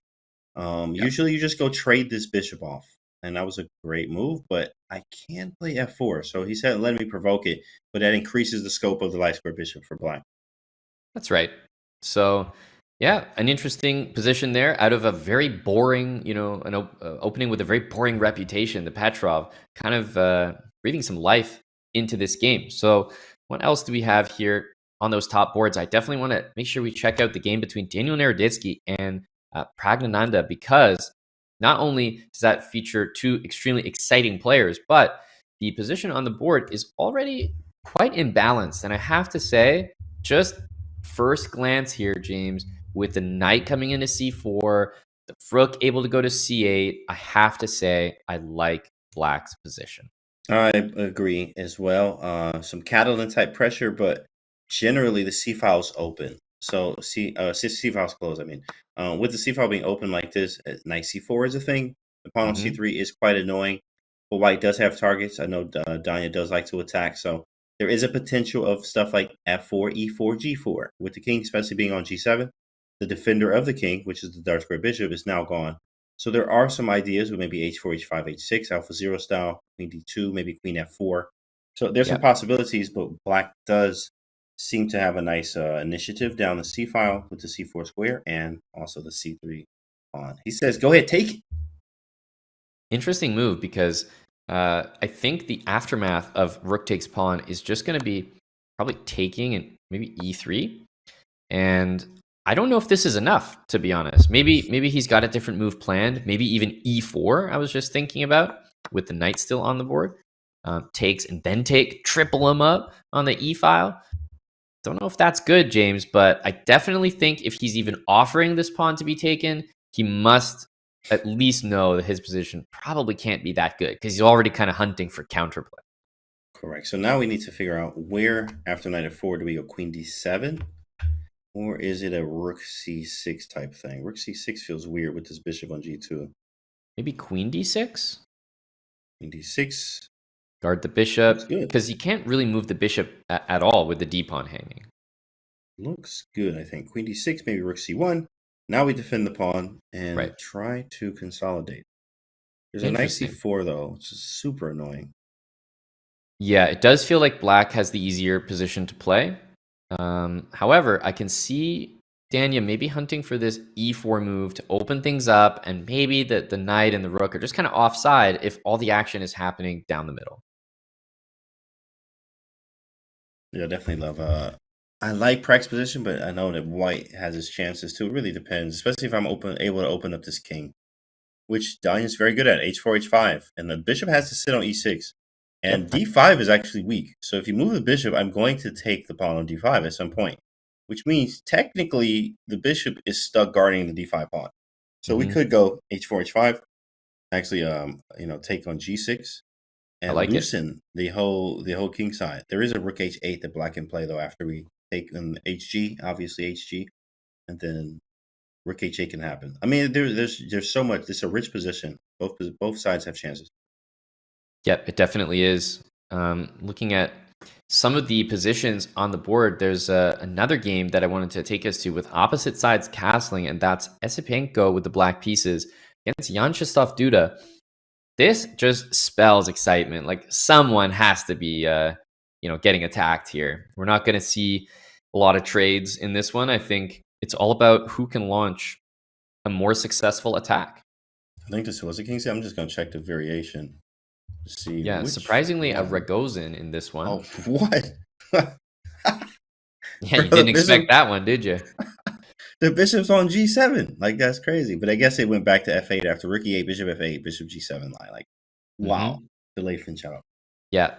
Usually you just go trade this bishop off. And that was a great move, but I can play f4. So he said, let me provoke it, but that increases the scope of the light square bishop for black. That's right. So, yeah, an interesting position there out of a very boring, an opening with a very boring reputation. The Petrov kind of breathing some life into this game. So what else do we have here on those top boards? I definitely want to make sure we check out the game between Daniel Naroditsky and Pragnananda, because not only does that feature two extremely exciting players, but the position on the board is already quite imbalanced. And I have to say, just first glance here, James, with the knight coming into c4, the rook able to go to c8, I have to say I like black's position. I agree as well. Some Catalan type pressure, but generally the C file is open. So C file is closed. I mean, with the C file being open like this, knight C4 is a thing. The pawn on C3 is quite annoying, but white does have targets. I know Danya does like to attack, so there is a potential of stuff like F4, E4, G4. With the king especially being on G7, the defender of the king, which is the dark square bishop, is now gone. So there are some ideas with maybe H4, H5, H6, Alpha 0 style, Queen D2, maybe Queen F4. So there's some possibilities, but black does seem to have a nice initiative down the C file with the C4 square and also the C3 pawn. He says, go ahead, take it. Interesting move, because I think the aftermath of rook takes pawn is just going to be probably taking and maybe E3. And I don't know if this is enough, to be honest. Maybe he's got a different move planned. Maybe even E4, I was just thinking about, with the knight still on the board. Takes and then take, triple him up on the E file. Don't know if that's good, James, but I definitely think if he's even offering this pawn to be taken, he must at least know that his position probably can't be that good, because he's already kind of hunting for counterplay. Correct. So now we need to figure out where after knight f4 do we go Queen D7? Or is it a rook c6 type thing? Rook c6 feels weird with this bishop on g2. Maybe Queen d6? Queen d6. Guard the bishop, because you can't really move the bishop at all with the d-pawn hanging. Looks good, I think. Queen d6, maybe rook c1. Now we defend the pawn and try to consolidate. There's a knight c4, though, which is super annoying. Yeah, it does feel like black has the easier position to play. However, I can see Danya maybe hunting for this e4 move to open things up, and maybe the knight and the rook are just kind of offside if all the action is happening down the middle. Yeah, definitely love. I like Prax's position, but I know that white has his chances too. It really depends, especially if I'm able to open up this king, which Danya's very good at, h4, h5, and the bishop has to sit on e6. And d5 is actually weak. So if you move the bishop, I'm going to take the pawn on d5 at some point, which means technically the bishop is stuck guarding the d5 pawn. So we could go h4, h5, actually, take on g6 and loosen the whole king side. There is a rook h8 that black can play though after we take an hg, obviously hg, and then rook h8 can happen. I mean, there's so much. It's a rich position. Both sides have chances. Yep, it definitely is. Looking at some of the positions on the board, there's another game that I wanted to take us to with opposite sides castling, and that's Esipenko with the black pieces against Vyacheslav Duda. This just spells excitement. Like someone has to be, getting attacked here. We're not going to see a lot of trades in this one. I think it's all about who can launch a more successful attack. I think this was a king. I'm just going to check the variation. See, yeah, surprisingly a Ragozin in this one. Oh, what? Yeah, you didn't expect that one, did you? The bishop's on g7. Like, that's crazy. But I guess it went back to f8 after rook e8, bishop f8, bishop g7 line. Like, wow. Delayed Finch out. Yeah.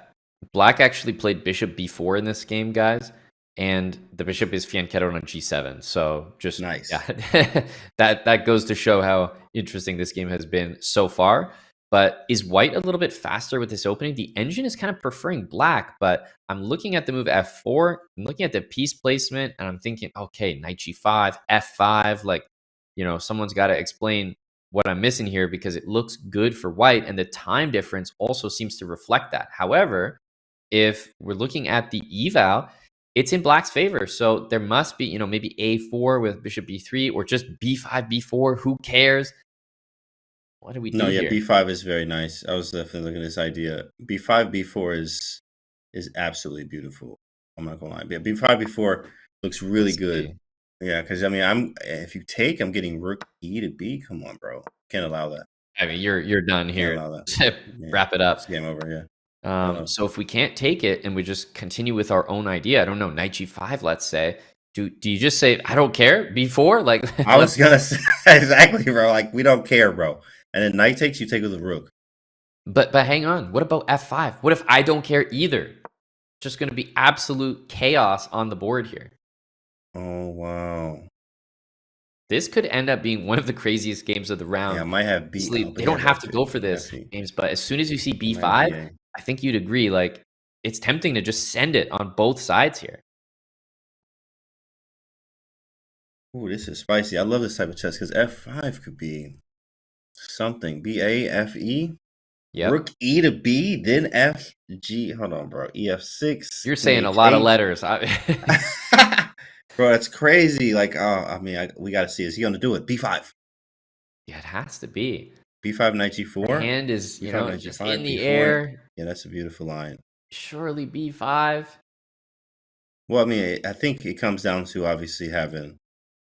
Black actually played bishop b4 in this game, guys. And the bishop is fianchettoed on g7. So just nice. Yeah, that goes to show how interesting this game has been so far. But is white a little bit faster with this opening? The engine is kind of preferring black, but I'm looking at the move f4, I'm looking at the piece placement, and I'm thinking, okay, knight g5, f5, like, someone's got to explain what I'm missing here, because it looks good for white, and the time difference also seems to reflect that. However, if we're looking at the eval, it's in black's favor, so there must be, maybe a4 with bishop b3, or just b5, b4, who cares? What do we do here? b5 is very nice. I was definitely looking at this idea. b5, b4 is absolutely beautiful. I'm not gonna lie. b5, b4 looks really good. Yeah, because if you take, I'm getting rook e to b. Come on, bro. Can't allow that. I mean, you're done here. Wrap it up. It's game over. Yeah. So if we can't take it and we just continue with our own idea, I don't know, knight g5, let's say. Do you just say I don't care b4? Like I was gonna say exactly, bro. Like we don't care, bro. And then knight takes, you take with the rook. But hang on. What about f5? What if I don't care either? Just going to be absolute chaos on the board here. Oh, wow. This could end up being one of the craziest games of the round. Yeah, I might have B. Honestly, they don't have to go for this, James, but as soon as you see b5, I think you'd agree, like, it's tempting to just send it on both sides here. Ooh, this is spicy. I love this type of chess because f5 could be something. B-A, F-E. Yep. Rook E to B, then F, G. Hold on, bro. EF6. You're saying a lot of letters. Bro, that's crazy. Like, I mean, we got to see. Is he going to do it? B5. Yeah, it has to be. B5, knight G4. The hand is, you know, just in the B4. air. Yeah, that's a beautiful line. Surely B5. Well, I mean, I think it comes down to obviously having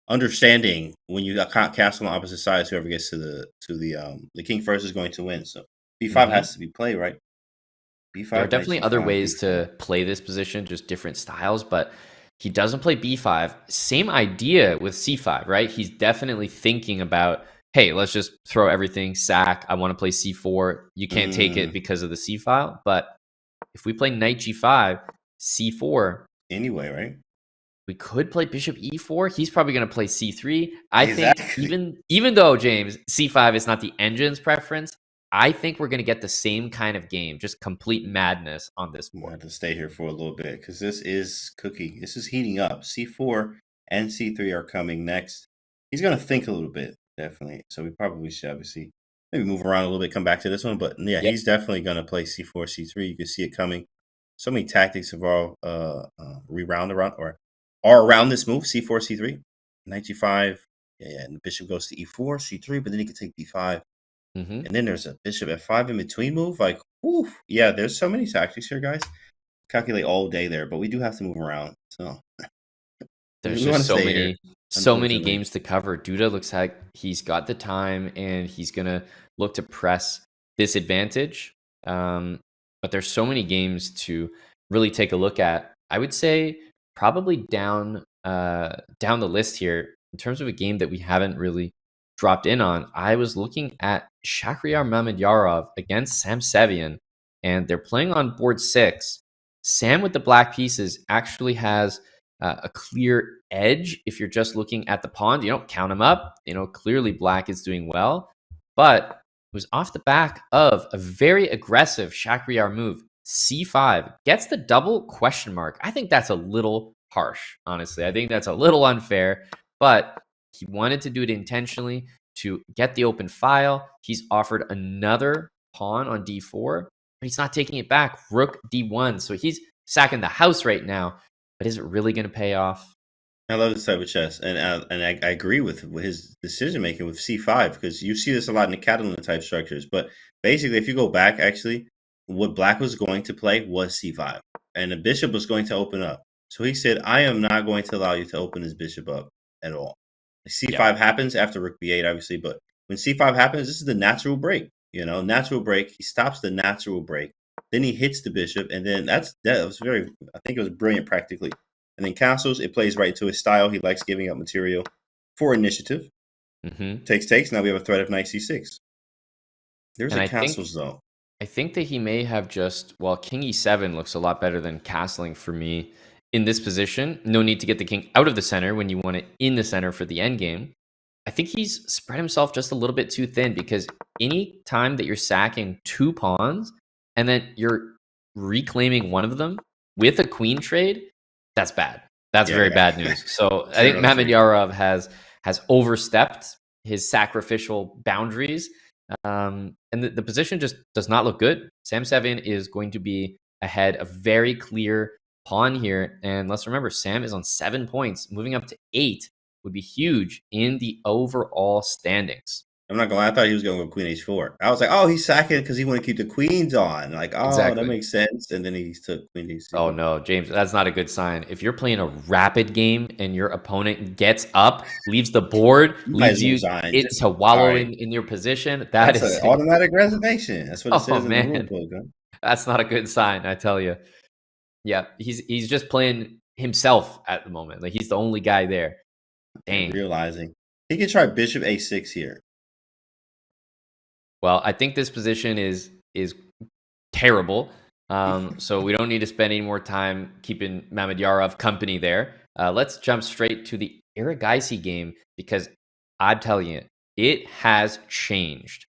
understanding when you got castle on opposite sides. Whoever gets to the king first is going to win. So B5 has to be played, right? B5. There are definitely other ways to play this position, just different styles, but he doesn't play B5. Same idea with C5, right? He's definitely thinking about, hey, let's just throw everything, sack. I want to play C4. You can't take it because of the C file. But if we play knight G5, C4. Anyway, right? We could play bishop E4. He's probably going to play C3. I think even though, James, C5 is not the engine's preference, I think we're going to get the same kind of game, just complete madness on this board. I have to stay here for a little bit because this is cooking. This is heating up. C4 and C3 are coming next. He's going to think a little bit, definitely. So we probably should obviously maybe move around a little bit, come back to this one. But yeah, he's definitely going to play C4, C3. You can see it coming. So many tactics have all are around this move. C4, C3, knight G5. Yeah, and the bishop goes to E4, C3, but then he can take B5. And then there's a bishop F5 in between move. Like, whew, yeah, there's so many tactics here, guys. Calculate all day there, but we do have to move around. So there's just so many games to cover. Duda looks like he's got the time and he's gonna look to press this advantage. But there's so many games to really take a look at. I would say probably down the list here in terms of a game that we haven't really dropped in on. I was looking at Shakhriyar Mamedyarov against Sam Sevian, and they're playing on board 6. Sam with the black pieces actually has a clear edge if you're just looking at the pawn. You don't count him up. You know, clearly black is doing well, but it was off the back of a very aggressive Shakhriyar move. C5 gets the double question mark. I think that's a little harsh, honestly. I think that's a little unfair, but he wanted to do it intentionally to get the open file. He's offered another pawn on D4, but he's not taking it back. Rook D1. So he's sacking the house right now. But is it really going to pay off? I love this type of chess. And I agree with his decision making with C5 because you see this a lot in the Catalan type structures. But basically, if you go back, actually, what black was going to play was C5. And the bishop was going to open up. So he said, I am not going to allow you to open this bishop up at all. C5 happens after rook B8, obviously, but when C5 happens, this is the natural break. You know, natural break. He stops the natural break. Then he hits the bishop, and then that was very. I think it was brilliant, practically. And then castles. It plays right into his style. He likes giving up material for initiative. Takes. Now we have a threat of knight C6. There's a castles though. I think that he may have just king E7 looks a lot better than castling for me. In this position, no need to get the king out of the center when you want it in the center for the endgame. I think he's spread himself just a little bit too thin because any time that you're sacking 2 pawns and then you're reclaiming one of them with a queen trade, that's bad. That's very bad news. So I think Mamedyarov has overstepped his sacrificial boundaries. And the position just does not look good. Sam Sevian is going to be ahead a very clear pawn here, and let's remember Sam is on 7 points. Moving up to 8 would be huge in the overall standings. I'm not gonna lie, I thought he was going to go queen h4. I was like, oh, he's sacking because he want to keep the queens on. Like, oh, exactly. That makes sense. And then he took queen h6. Oh no, James, that's not a good sign. If you're playing a rapid game and your opponent gets up, leaves the board, leaves you to wallow in your position, that's an automatic reservation. That's what it says in the rule book. That's not a good sign, I tell you. Yeah, he's just playing himself at the moment. Like, he's the only guy there. Dang. Realizing he could try bishop a6 here. Well, I think this position is is terrible. So we don't need to spend any more time keeping Mamedyarov company there. Let's jump straight to the Erigaisi game, because I'm telling you, it has changed.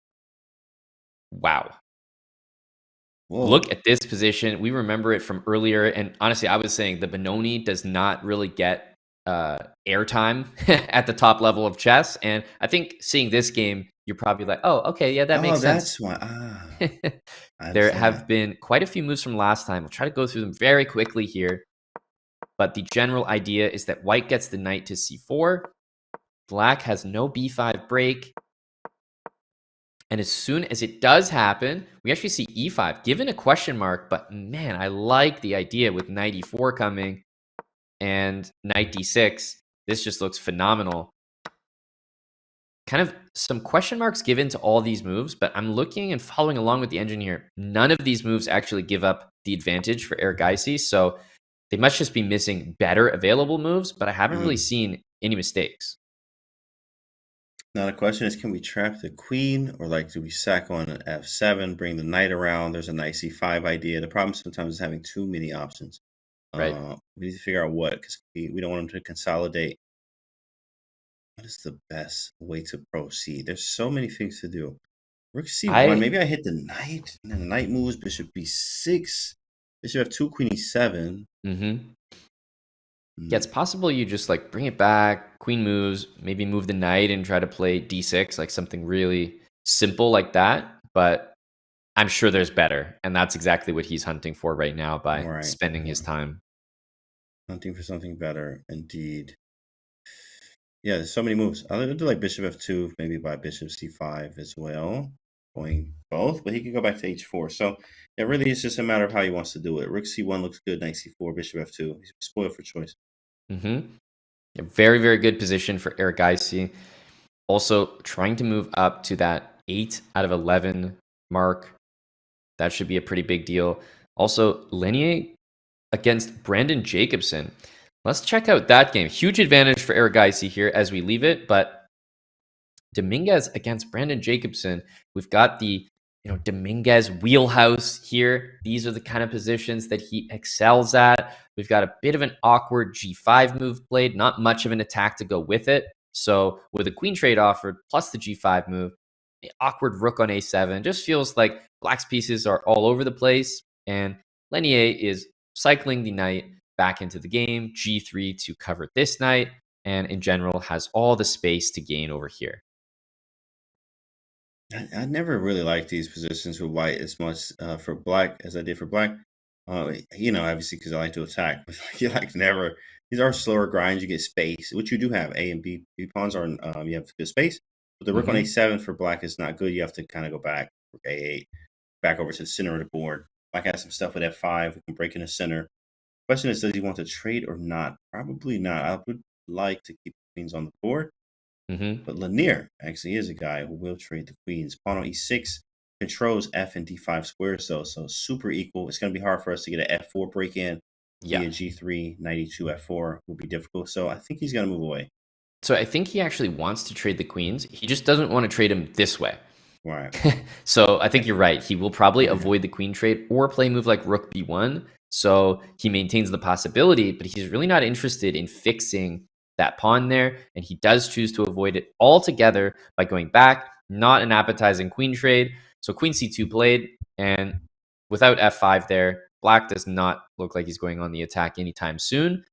Wow. Whoa. Look at this position. We remember it from earlier. And honestly, I was saying the Benoni does not really get airtime at the top level of chess. And I think seeing this game, you're probably like, oh, okay, yeah, that makes sense. That's why. There have been quite a few moves from last time. We'll try to go through them very quickly here. But the general idea is that white gets the knight to c4. Black has no b5 break. And as soon as it does happen, we actually see e5, given a question mark. But man, I like the idea with knight e4 coming and knight d6. This just looks phenomenal. Kind of some question marks given to all these moves, but I'm looking and following along with the engine here. None of these moves actually give up the advantage for Erigaisi, so they must just be missing better available moves, but I haven't really seen any mistakes. Now the question is, can we trap the queen, or like do we sack on an f7, bring the knight around? There's a knight c5 idea. The problem sometimes is having too many options. Right. We need to figure out what, because we don't want them to consolidate. What is the best way to proceed? There's so many things to do. Rook c1. Maybe I hit the knight, and then the knight moves. Bishop b6. Bishop f2. Queen e7. Yeah, it's possible you just like bring it back, queen moves, maybe move the knight and try to play d6, like something really simple like that. But I'm sure there's better, and that's exactly what he's hunting for right now by spending his time. Hunting for something better, indeed. Yeah, there's so many moves. I'll do like bishop f2, maybe by bishop c5 as well. Going both, but he can go back to h4. So it really is just a matter of how he wants to do it. Rook c1 looks good, knight c4, bishop f2. He's spoiled for choice. A very, very good position for Erigaisi. Also trying to move up to that 8 out of 11 mark. That should be a pretty big deal. Also, Lenier against Brandon Jacobson. Let's check out that game. Huge advantage for Erigaisi here as we leave it, but Dominguez against Brandon Jacobson. We've got the Dominguez wheelhouse here. These are the kind of positions that he excels at. We've got a bit of an awkward g5 move played, not much of an attack to go with it. So with a queen trade offered plus the g5 move, the awkward rook on a7 just feels like black's pieces are all over the place, and Lenier is cycling the knight back into the game, g3 to cover this knight, and in general has all the space to gain over here. I never really liked these positions with white as much for black as I did for black. Obviously because I like to attack, but never. These are slower grinds. You get space, which you do have. A and B pawns are you have good space, but the rook on a7 for black is not good. You have to kind of go back, rook a8, back over to the center of the board. Black has some stuff with f5. We can break in the center. Question is, does he want to trade or not? Probably not. I would like to keep the queens on the board. But Lanier actually is a guy who will trade the queens. Pawn on e6 controls f and d5 squares, though, so super equal. It's going to be hard for us to get an f4 break in. Via g3, knight e2, f4 will be difficult. So I think he's going to move away. So I think he actually wants to trade the queens. He just doesn't want to trade them this way. Right. So I think you're right. He will probably avoid the queen trade or play a move like rook b1. So he maintains the possibility, but he's really not interested in fixing that pawn there, and he does choose to avoid it altogether by going back. Not an appetizing queen trade. So queen c2 played, and without f5 there, black does not look like he's going on the attack anytime soon.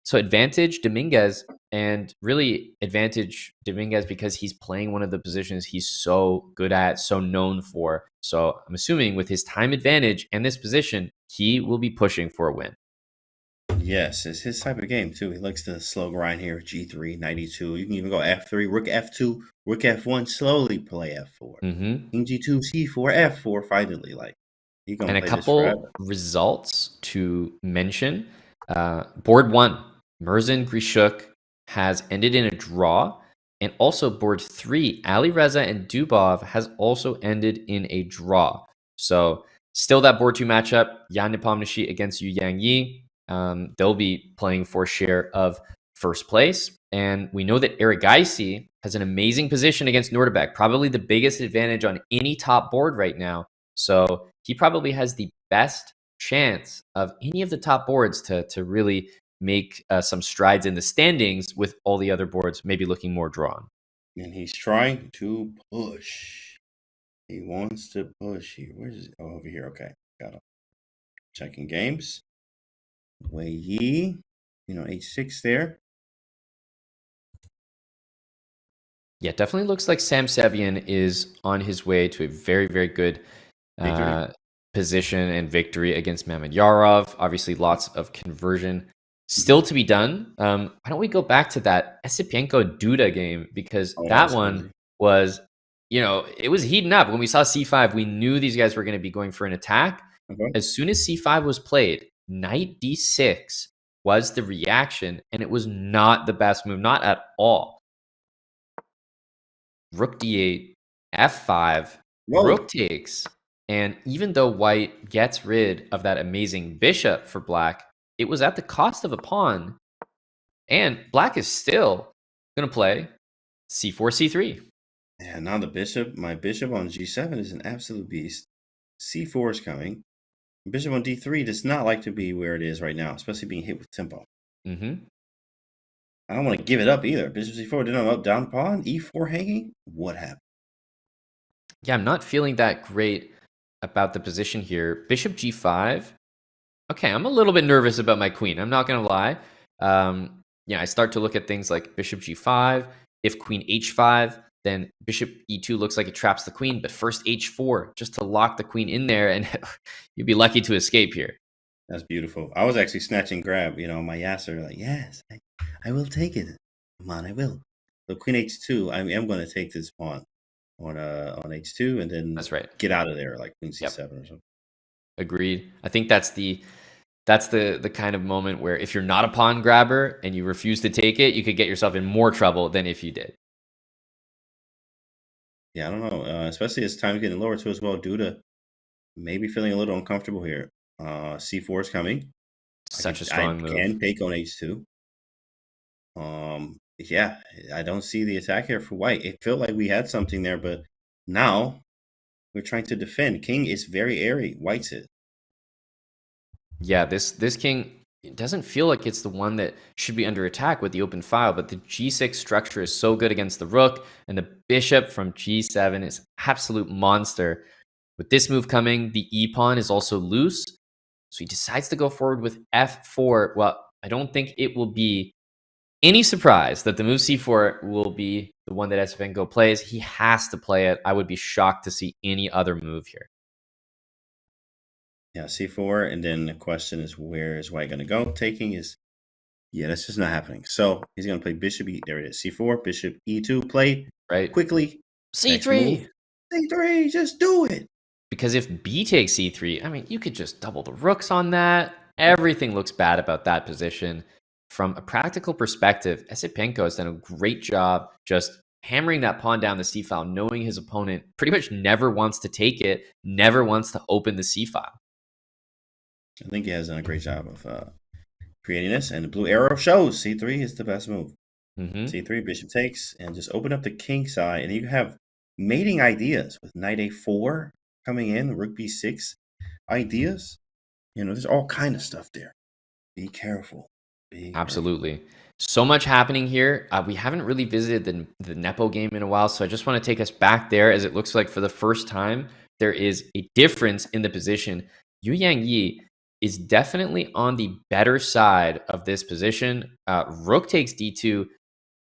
So advantage Dominguez, and really advantage Dominguez because he's playing one of the positions he's so good at, so known for. So I'm assuming with his time advantage and this position, he will be pushing for a win. Yes, it's his type of game, too. He likes the slow grind here, g3, knight e2. You can even go f3, rook f2, rook f1, slowly play f4. King g2, c4, f4, finally. And a couple results to mention. Board 1, Murzin Grishuk has ended in a draw. And also board 3, Alireza and Dubov has also ended in a draw. So still that board 2 matchup, Jan Nepomniachtchi against Yu Yang Yi. They'll be playing for share of first place. And we know that Erigaisi has an amazing position against Nordebek, probably the biggest advantage on any top board right now. So he probably has the best chance of any of the top boards to really make some strides in the standings, with all the other boards maybe looking more drawn. And he's trying to push. He wants to push here. Where is it? Oh, over here. Okay. Got him. Checking games. Wei Yi. H6 there. Yeah, definitely looks like Sam Sevian is on his way to a very, very good position and victory against Mamedyarov. Obviously, lots of conversion still to be done. Why don't we go back to that Esipenko Duda game, because that one was, it was heating up. When we saw C5, we knew these guys were going to be going for an attack. Okay. As soon as C5 was played, knight D6 was the reaction, and it was not the best move, not at all. Rook D8, F5, Whoa. rook takes. And even though white gets rid of that amazing bishop for black, it was at the cost of a pawn. And black is still going to play C4, C3. Yeah, now my bishop on G7 is an absolute beast. C4 is coming. Bishop on D3 does not like to be where it is right now, especially being hit with tempo. Mm-hmm. I don't want to give it up either. Bishop C4, then I'm up, down pawn, E4 hanging. What happened? Yeah, I'm not feeling that great about the position here. Bishop G5. Okay, I'm a little bit nervous about my queen. I'm not going to lie. I start to look at things like Bishop G5. If Queen H5, then Bishop E2 looks like it traps the queen, but first H4 just to lock the queen in there, and you'd be lucky to escape here. That's beautiful. I was actually snatching grab, my Yasser, like, yes, I will take it. Come on, I will. So Queen H2, I am going to take this pawn on H2, and then that's right. Get out of there, like Queen C7 or something. Agreed. I think that's the kind of moment where if you're not a pawn grabber and you refuse to take it, you could get yourself in more trouble than if you did. Yeah, I don't know. Especially as time's getting lower too as well. Duda maybe feeling a little uncomfortable here. C4 is coming. Such a strong move. I can take on H2. Yeah, I don't see the attack here for white. It felt like we had something there, but now we're trying to defend. King is very airy. White's it. Yeah, this king, it doesn't feel like it's the one that should be under attack with the open file, but the G6 structure is so good against the rook, and the bishop from G7 is absolute monster. With this move coming, the E-pawn is also loose, so he decides to go forward with F4. Well, I don't think it will be any surprise that the move C4 will be the one that Esipenko plays. He has to play it. I would be shocked to see any other move here. Yeah, C4, and then the question is, where is white going to go? Taking is, that's just not happening. So he's going to play bishop E. There it is, C4, bishop E2 played. Right. Quickly. C3. C3, just do it. Because if B takes C3, I mean, you could just double the rooks on that. Everything looks bad about that position. From a practical perspective, Esipenko has done a great job just hammering that pawn down the C file, knowing his opponent pretty much never wants to take it, never wants to open the C file. I think he has done a great job of creating this, and the blue arrow shows C3 is the best move. Mm-hmm. C3, bishop takes, and just open up the king side, and you have mating ideas with knight A4 coming in, rook B6 ideas. There's all kind of stuff there. Be careful. Absolutely. So much happening here. We haven't really visited the Nepo game in a while, so I just want to take us back there, as it looks like for the first time there is a difference in the position. Yu Yangyi is definitely on the better side of this position. Rook takes D2.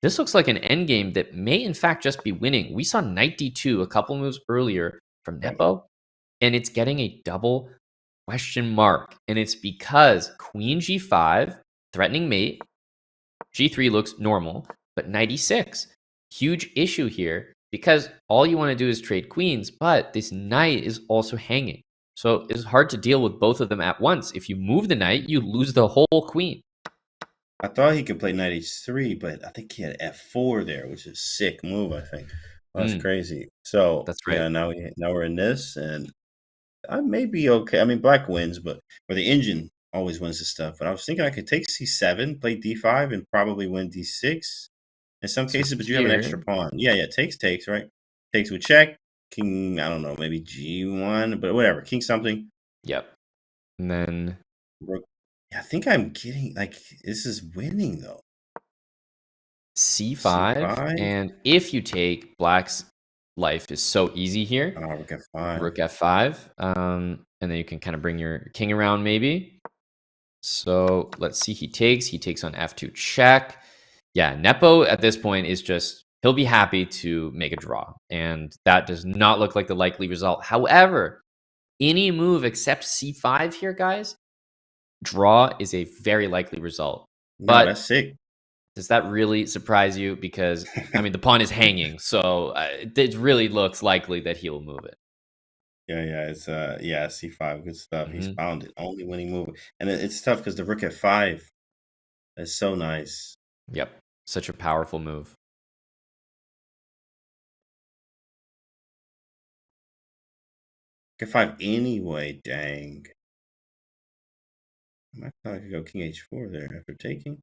This looks like an endgame that may in fact just be winning. We saw knight D2 a couple moves earlier from Nepo, and it's getting a double question mark. And it's because Queen G5, threatening mate, G3 looks normal, but knight E6, huge issue here, because all you want to do is trade queens, but this knight is also hanging. So it's hard to deal with both of them at once. If you move the knight, you lose the whole queen. I thought he could play knight H3, but I think he had F4 there, which is a sick move, I think. That's crazy. So that's right. Yeah, now we're in this, and I may be okay. I mean, black wins, but the engine always wins this stuff. But I was thinking I could take C7, play D5, and probably win D6 in some cases, but you have an extra pawn. Yeah, takes, right? Takes with check. king, I don't know, maybe G1, but whatever, king something. Yep. And then Rook. I think I'm getting, like, this is winning, though. C5, and if you take black's life is so easy here. Rook F5. Rook F5, and then you can kind of bring your king around maybe. So let's see, he takes on F2 check. Yeah, Nepo at this point is just, he'll be happy to make a draw, and that does not look like the likely result. However, any move except C5 here, guys, draw is a very likely result. No, but that's sick. Does that really surprise you? Because, I mean, the pawn is hanging, so it really looks likely that he will move it. Yeah, it's C5, good stuff. He's found it, only winning move, and it's tough because the rook F5 is so nice. Yep, such a powerful move. F5 anyway, dang. I thought I could go king H4 there after taking.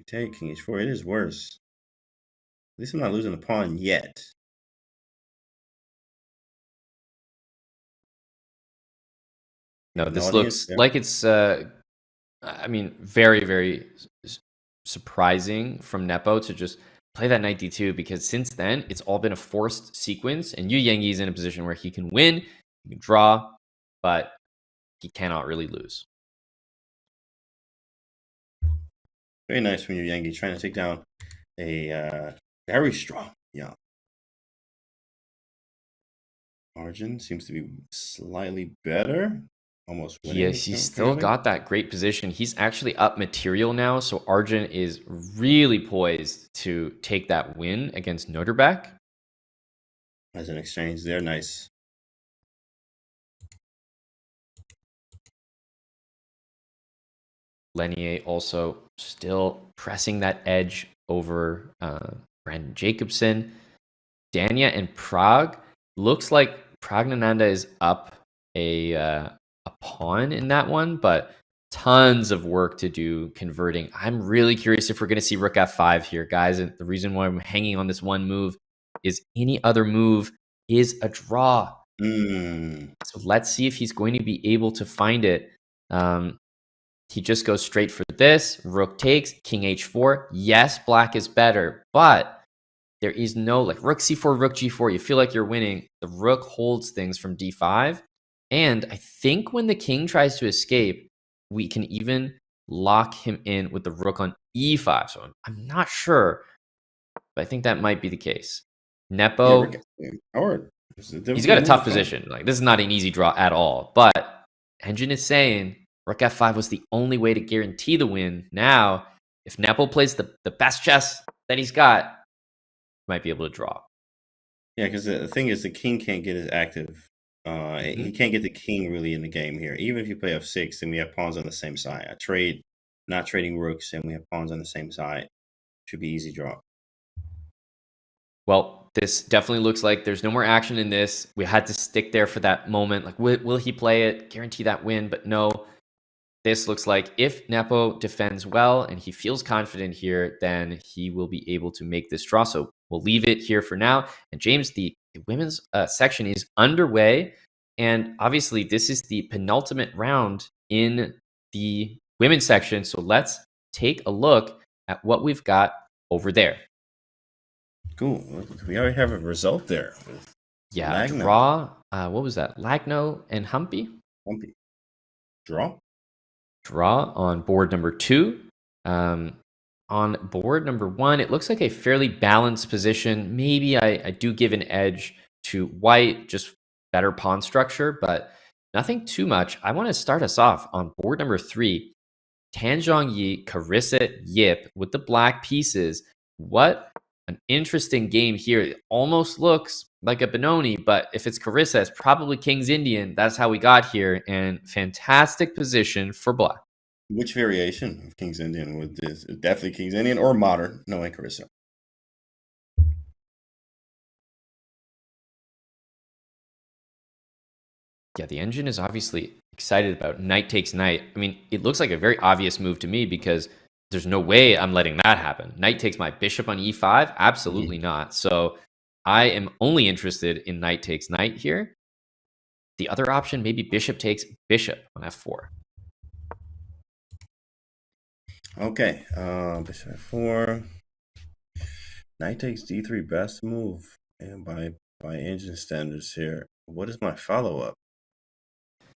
Take king H4. It is worse. At least I'm not losing a pawn yet. No, this looks like it's, I mean, very, very surprising from Nepo to just play that knight d2, because since then, it's all been a forced sequence, and Yu Yengi is in a position where he can win, he can draw, but he cannot really lose. Very nice from Yu Yengi, trying to take down a very strong young. Arjun seems to be slightly better. Almost winning. Yes, he's still got that great position. He's actually up material now, so Arjun is really poised to take that win against Noterbeck. As an exchange there, nice. Lenier also still pressing that edge over Brandon Jacobson. Dania and Prague. Looks like Pragnananda is up a pawn in that one, but tons of work to do converting. I'm really curious if we're going to see Rook F5 here, guys. And the reason why I'm hanging on this one move is any other move is a draw. So let's see if he's going to be able to find it. He just goes straight for this. Rook takes, king H4. Yes, black is better, but there is no, like, rook C4, rook G4. You feel like you're winning. The rook holds things from D5. And I think when the king tries to escape, we can even lock him in with the rook on E5. So I'm not sure, but I think that might be the case. Nepo, he's got a tough position. Like, this is not an easy draw at all. But Engine is saying Rook F5 was the only way to guarantee the win. Now, if Nepo plays the best chess that he's got, he might be able to draw. Yeah, because the thing is, the king can't get as active. He can't get the king really in the game here. Even if you play F6 and we have pawns on the same side. I trade, not trading rooks, and we have pawns on the same side. Should be easy draw. Well, this definitely looks like there's no more action in this. We had to stick there for that moment. Like, will he play it? Guarantee that win? But no. This looks like if Nepo defends well and he feels confident here, then he will be able to make this draw. So we'll leave it here for now. And James, the women's section is underway. And obviously, this is the penultimate round in the women's section. So let's take a look at what we've got over there. Cool. We already have a result there. Yeah, draw. What was that? Lagno and Humpy? Draw on board number 2. On board number 1, it looks like a fairly balanced position. Maybe I do give an edge to white, just better pawn structure, but nothing too much. I want to start us off on board number 3. Tanjong Yi, Carissa Yip with the black pieces. What an interesting game here. It almost looks like a Benoni, but if it's Carissa, it's probably King's Indian. That's how we got here, and fantastic position for black. Which variation of King's Indian with this? Definitely King's Indian or modern, knowing Carissa. Yeah, the engine is obviously excited about knight takes knight. I mean, it looks like a very obvious move to me because there's no way I'm letting that happen. Knight takes my bishop on E5? Absolutely not. So I am only interested in knight takes knight here. The other option, maybe bishop takes bishop on f4. Okay, bishop f4. Knight takes d3, best move. And by engine standards here, what is my follow-up?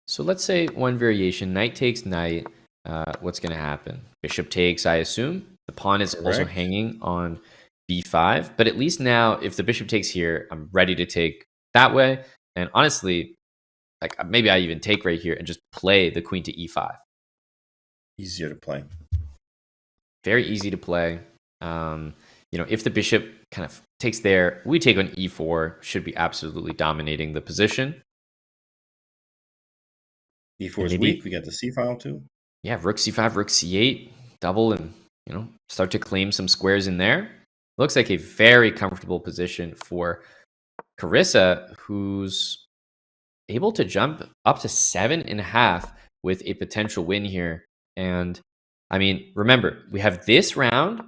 So let's say one variation, knight takes knight. What's going to happen? Bishop takes, I assume. The pawn is also hanging on b5. But at least now, if the bishop takes here, I'm ready to take that way. And honestly, like maybe I even take right here and just play the queen to e5. Easier to play. Very easy to play. If the bishop kind of takes there, we take on e4, should be absolutely dominating the position. e4 is weak. We got the c file too. Yeah, rook c5, rook c8, double and start to claim some squares in there. Looks like a very comfortable position for Carissa, who's able to jump up to 7.5 with a potential win here. And I mean, remember, we have this round,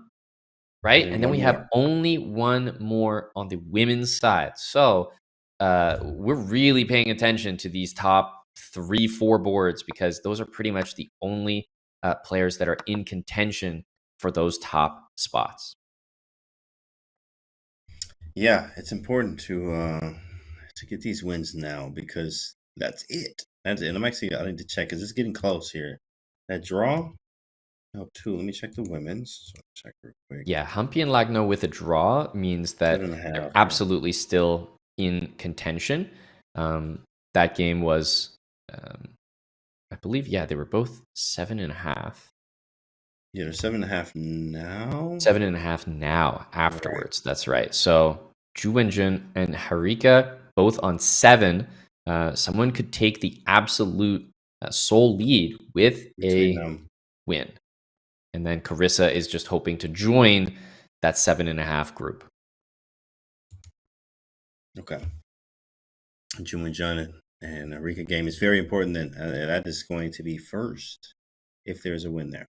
right? And then we have only one more on the women's side. So we're really paying attention to these top 3-4 boards, because those are pretty much the only players that are in contention for those top spots. Yeah, it's important to get these wins now, because that's it. That's it. And I'm actually, I need to check, because it's getting close here. That draw, no, 2. Let me check the women's. So check real quick. Yeah, Humpy and Lagno with a draw means that they're absolutely still in contention. That game was, I believe, they were both 7.5. Yeah, they're 7.5 now. 7.5 now afterwards. Right. That's right. So Ju Wenjun and Harika both on 7. Someone could take the absolute sole lead with a win. And then Carissa is just hoping to join that 7.5 group. Okay. Ju Wenjun and Harika game is very important. That is going to be first if there's a win there.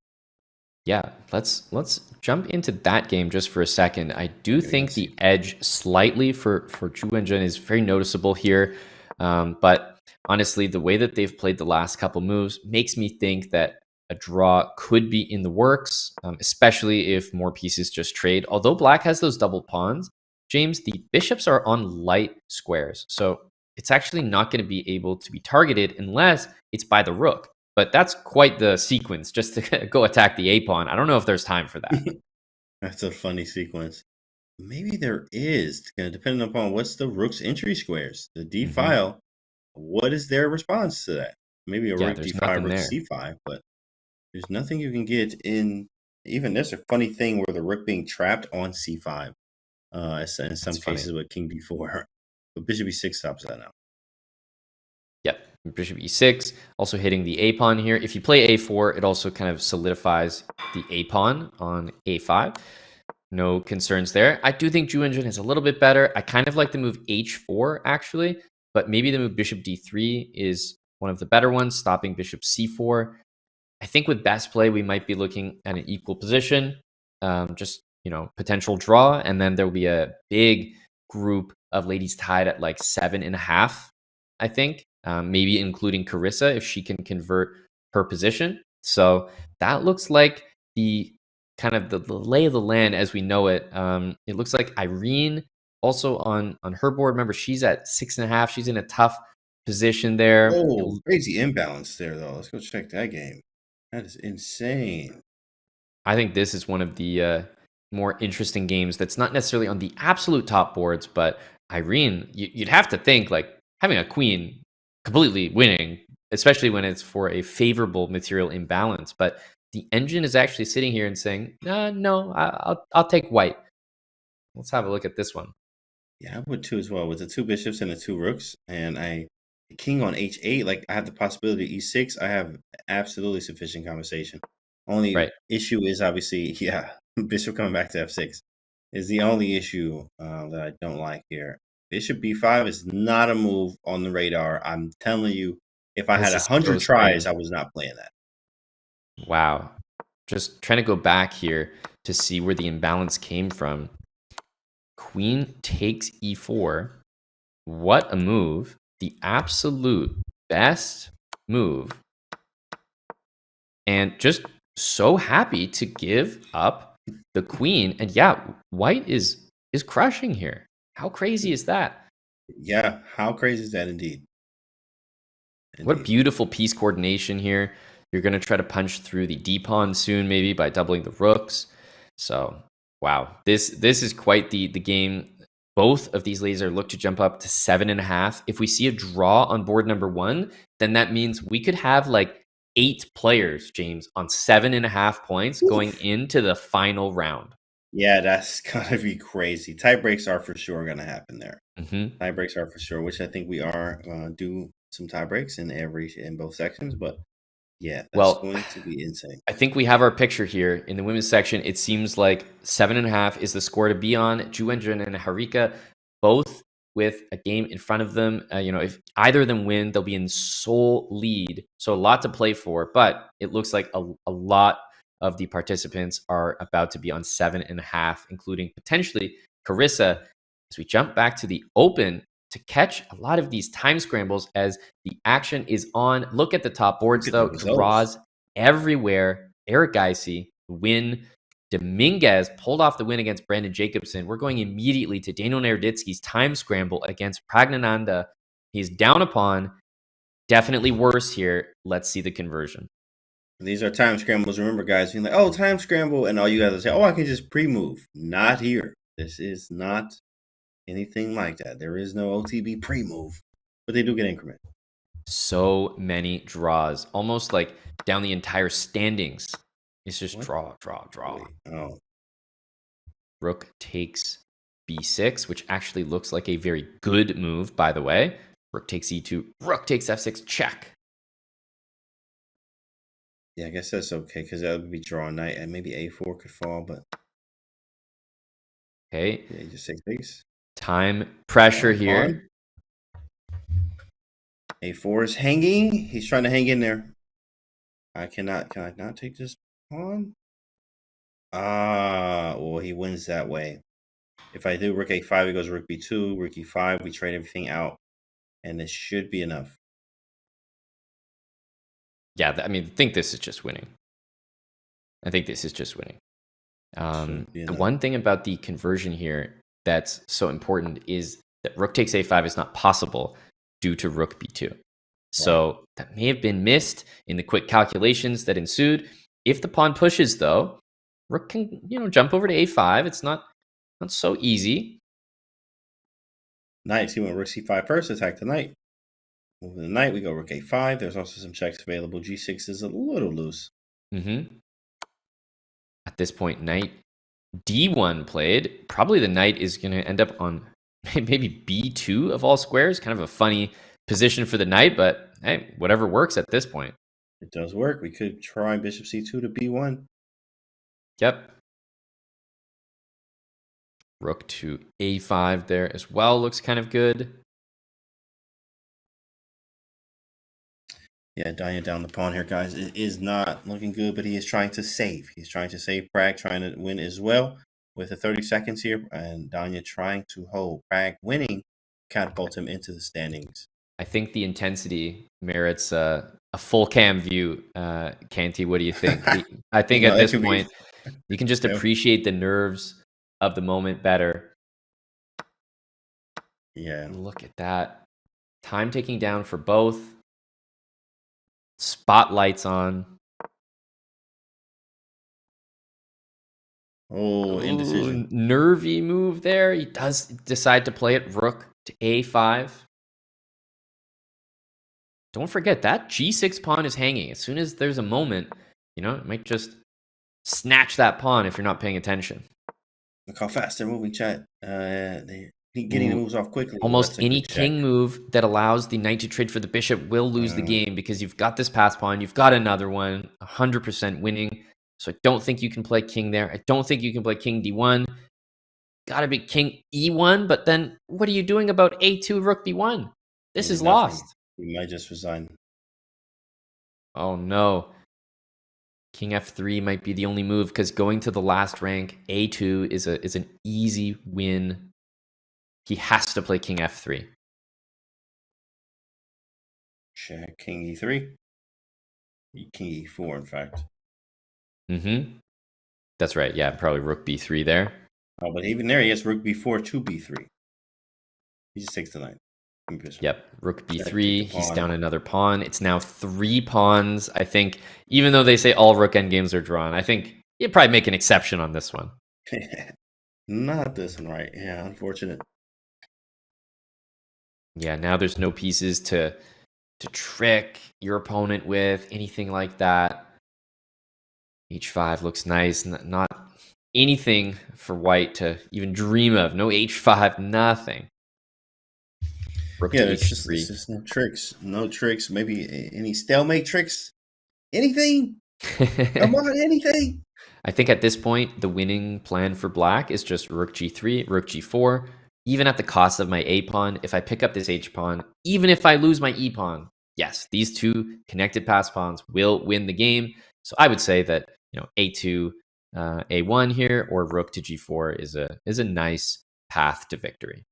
Yeah, let's jump into that game just for a second. I do think the edge slightly for Ju Wenjun is very noticeable here. But honestly, the way that they've played the last couple moves makes me think that a draw could be in the works, especially if more pieces just trade. Although black has those double pawns, James, the bishops are on light squares. So it's actually not going to be able to be targeted unless it's by the rook. But that's quite the sequence just to go attack the A-pawn. I don't know if there's time for that. That's a funny sequence. Maybe there is, depending upon what's the rook's entry squares. The D file, what is their response to that? Maybe a rook D5, rook C5, but there's nothing you can get in. Even there's a funny thing where the rook being trapped on C5. In some cases with King D4. But Bishop E6 stops that now. Yep. Bishop E6, also hitting the A-pawn here. If you play A4, it also kind of solidifies the A-pawn on A5. No concerns there. I do think Ju Wenjun is a little bit better. I kind of like the move H4, actually, but maybe the move Bishop D3 is one of the better ones, stopping Bishop C4. I think with best play, we might be looking at an equal position, just, potential draw, and then there'll be a big group of ladies tied at like 7.5, I think. Maybe including Carissa if she can convert her position. So that looks like the kind of the lay of the land as we know it. It looks like Irene also on her board. Remember, she's at 6.5. She's in a tough position there. Oh, crazy imbalance there, though. Let's go check that game. That is insane. I think this is one of the more interesting games that's not necessarily on the absolute top boards, but Irene, you'd have to think like having a queen completely winning, especially when it's for a favorable material imbalance. But the engine is actually sitting here and saying, no, I'll take white. Let's have a look at this one. Yeah, I would too as well. With the 2 bishops and the 2 rooks, and the king on H8, like I have the possibility E6. I have absolutely sufficient conversation. Only issue is obviously, bishop coming back to F6 is the only issue that I don't like here. Bishop B5 is not a move on the radar. I'm telling you, if I had 100 tries, I was not playing that. Wow. Just trying to go back here to see where the imbalance came from. queen takes e4. What a move. The absolute best move. And just so happy to give up the queen. And yeah, white is crushing here. How crazy is that? Yeah, how crazy is that indeed? What beautiful piece coordination here. You're going to try to punch through the d-pawn soon, maybe by doubling the rooks. So, wow. This is quite the game. Both of these lasers look to jump up to 7.5. If we see a draw on board number 1, then that means we could have like 8 players, James, on 7.5 points going into the final round. Yeah, that's gonna be crazy. Tie breaks are for sure gonna happen there. Mm-hmm. Tie breaks are for sure, which I think we are do some tie breaks in both sections. But yeah, that's going to be insane. I think we have our picture here in the women's section. It seems like 7.5 is the score to be on. Juwenjun and Harika, both with a game in front of them. If either of them win, they'll be in sole lead. So a lot to play for, but it looks like a lot of the participants are about to be on 7.5, including potentially Carissa. As we jump back to the open to catch a lot of these time scrambles as the action is on. Look at the top boards, though. Draws everywhere. Erigaisi win. Dominguez pulled off the win against Brandon Jacobson. We're going immediately to Daniel Naroditsky's time scramble against Pragnananda. He's down a pawn. Definitely worse here. Let's see the conversion. These are time scrambles. Remember, guys, being like, oh, time scramble. And all you guys say, oh, I can just pre-move. Not here. This is not anything like that. There is no OTB pre-move. But they do get increment. So many draws. Almost like down the entire standings. It's just draw. Wait, oh. Rook takes b6, which actually looks like a very good move, by the way. Rook takes e2. Rook takes f6. Check. Yeah, I guess that's okay, because that would be draw knight, and maybe a4 could fall, but... Okay. Yeah, you just take base. Time pressure here. A4 is hanging. He's trying to hang in there. Can I not take this pawn? Well, he wins that way. If I do rook a5, he goes rook b2, rook e5, we trade everything out, and this should be enough. Yeah, I think this is just winning. The one thing about the conversion here that's so important is that rook takes a5 is not possible due to rook b2. So that may have been missed in the quick calculations that ensued. If the pawn pushes, though, rook can jump over to a5. It's not so easy. Nice. He went rook c5 first, attack the knight. Moving the knight, we go rook a5. There's also some checks available. g6 is a little loose. Mm-hmm. At this point, knight d1 played. Probably the knight is going to end up on maybe b2 of all squares. Kind of a funny position for the knight, but hey, whatever works at this point. It does work. We could try bishop c2 to b1. Yep. Rook to a5 there as well. Looks kind of good. Yeah, Danya down the pawn here, guys. It is not looking good, but he is trying to save. He's trying to save Prag, trying to win as well with the 30 seconds here. And Danya trying to hold. Prag winning, catapult him into the standings. I think the intensity merits a full cam view. Canty, what do you think? I think at this point, you can just appreciate the nerves of the moment better. Yeah. Look at that. Time ticking down for both. Spotlights on. Oh, indecision. Nervy move there. He does decide to play it. Rook to a5. Don't forget that g6 pawn is hanging. As soon as there's a moment, it might just snatch that pawn if you're not paying attention. Look how fast they're moving, chat. They're getting the moves off quickly. Almost any king move that allows the knight to trade for the bishop will lose the game because you've got this pass pawn, you've got another one, 100% winning. So I don't think you can play king there. I don't think you can play king d1. Gotta be king e1, but then what are you doing about a2 rook b1? This is lost. We might just resign. Oh no. King f3 might be the only move because going to the last rank, a2 is an easy win he has to play king f3. Check king e3. King e4, in fact. That's right. Yeah, probably rook b3 there. Oh, but even there, he has rook b4 to b3. He just takes the knight. Yep, rook b3. He's down another pawn. It's now 3 pawns. I think, even though they say all rook endgames are drawn, I think you'd probably make an exception on this one. Not this one, right? Yeah, unfortunate. Yeah, now there's no pieces to trick your opponent with, anything like that. h5 looks nice. Not anything for white to even dream of. No h5, nothing. Rook to it's h3. just no tricks. No tricks. Maybe any stalemate tricks? Anything? Come on, anything? I think at this point, the winning plan for black is just rook g3, rook g4, even at the cost of my a pawn. If I pick up this h pawn, even if I lose my e pawn, yes, these two connected pass pawns will win the game. So I would say that, a2, a1 here, or rook to g4 is a nice path to victory.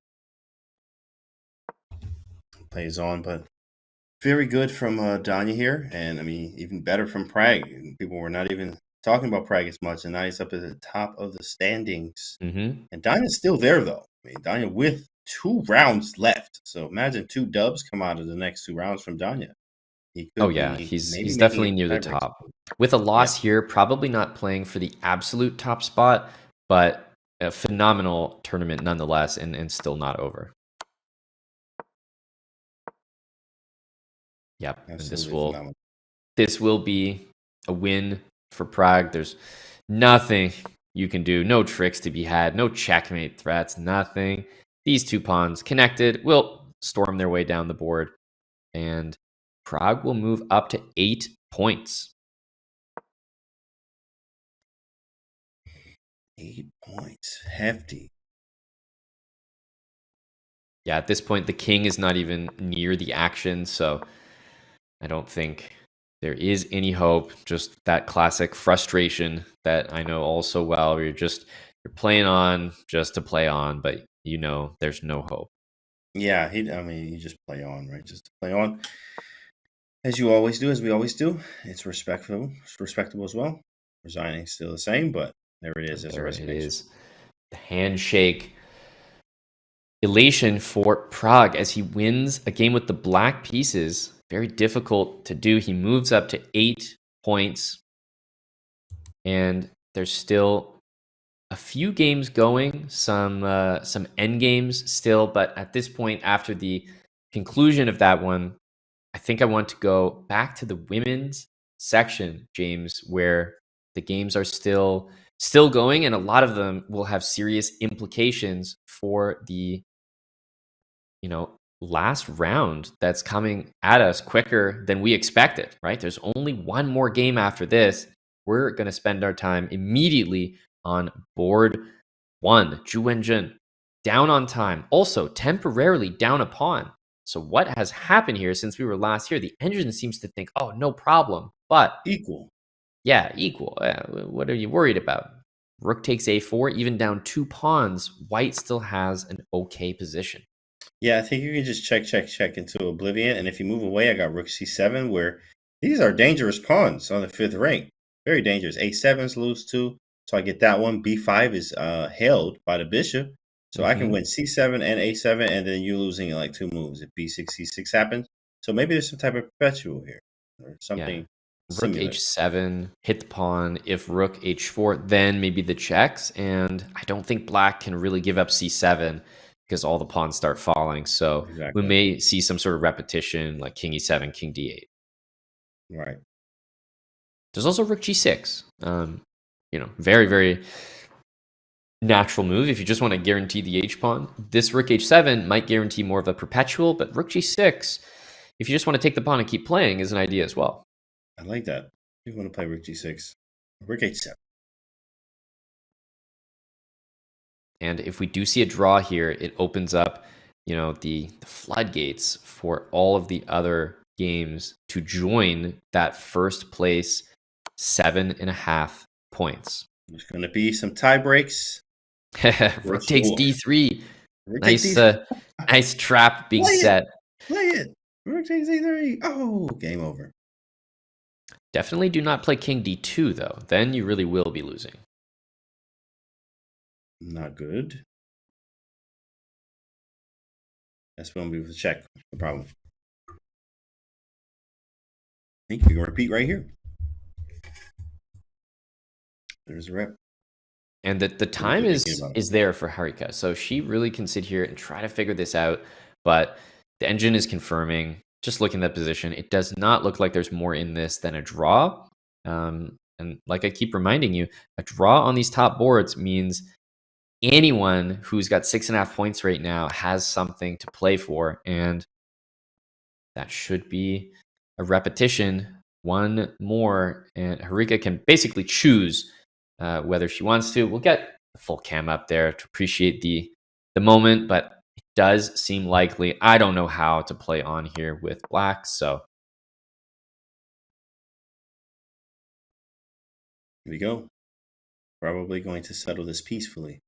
Plays on, but very good from Danya here, and I mean even better from Prague. People were not even talking about Prague as much, and now he's up at the top of the standings. And Danya's still there, though. I mean, Danya with 2 rounds left, so imagine 2 dubs come out of the next 2 rounds from Danya. Oh yeah, he's definitely near the top. With a loss here, probably not playing for the absolute top spot, but a phenomenal tournament nonetheless, and still not over. Yep, and this will be a win for Prague. There's nothing you can do, no tricks to be had, no checkmate threats, nothing. These 2 pawns connected will storm their way down the board, and Prague will move up to 8 points. 8 points, hefty. Yeah, at this point, the king is not even near the action, so I don't think there is any hope. Just that classic frustration that I know all so well. You're playing on just to play on, but there's no hope. Yeah, you just play on, right? Just to play on, as you always do, as we always do. It's respectful. It's respectable as well. Resigning still the same, but there it is. There it is. The handshake. Elation for Prague as he wins a game with the black pieces. Very difficult to do. He moves up to 8 points. And there's still a few games going, some end games still, but at this point, after the conclusion of that one, I think I want to go back to the women's section, James, where the games are still going, and a lot of them will have serious implications for the last round that's coming at us quicker than we expected, right? There's only one more game after this. We're going to spend our time immediately on board 1, Zhu Wenjun, down on time, also temporarily down a pawn. So what has happened here since we were last here? The engine seems to think, oh, no problem, but equal. Yeah, equal. What are you worried about? Rook takes a4, even down 2 pawns, white still has an okay position. Yeah, I think you can just check into oblivion. And if you move away, I got rook c7, where these are dangerous pawns on the 5th rank. Very dangerous. a7's loose too. So I get that one. b5 is held by the bishop. So I can win c7 and a7, and then you losing in like 2 moves if b6, c6 happens. So maybe there's some type of perpetual here or something. Yeah. Rook h7, hit the pawn. If rook h4, then maybe the checks. And I don't think black can really give up c7 because all the pawns start falling. So we may see some sort of repetition like king e7, king d8. Right. There's also rook g6. Very, very natural move if you just want to guarantee the h pawn. This rook h7 might guarantee more of a perpetual, but rook g6, if you just want to take the pawn and keep playing, is an idea as well. I like that. You want to play rook g6, rook h7. And if we do see a draw here, it opens up, the floodgates for all of the other games to join that first place 7.5 points. There's going to be some tie breaks. Rook takes d3. Rook takes Nice, D3. nice trap being Play it. set. Play it. Rook takes D3. Oh, game over. Definitely do not play king d2 though. Then you really will be losing. Not good. That's going to be with a check. No problem. I think we can repeat right here. There's a rep. And the time is there for Harika. So she really can sit here and try to figure this out. But the engine is confirming, just looking at that position, it does not look like there's more in this than a draw. And like I keep reminding you, a draw on these top boards means anyone who's got 6.5 points right now has something to play for. And that should be a repetition. One more, and Harika can basically choose whether she wants to. We'll get the full cam up there to appreciate the moment, but it does seem likely. I don't know how to play on here with black, so Here we go. Probably going to settle this peacefully.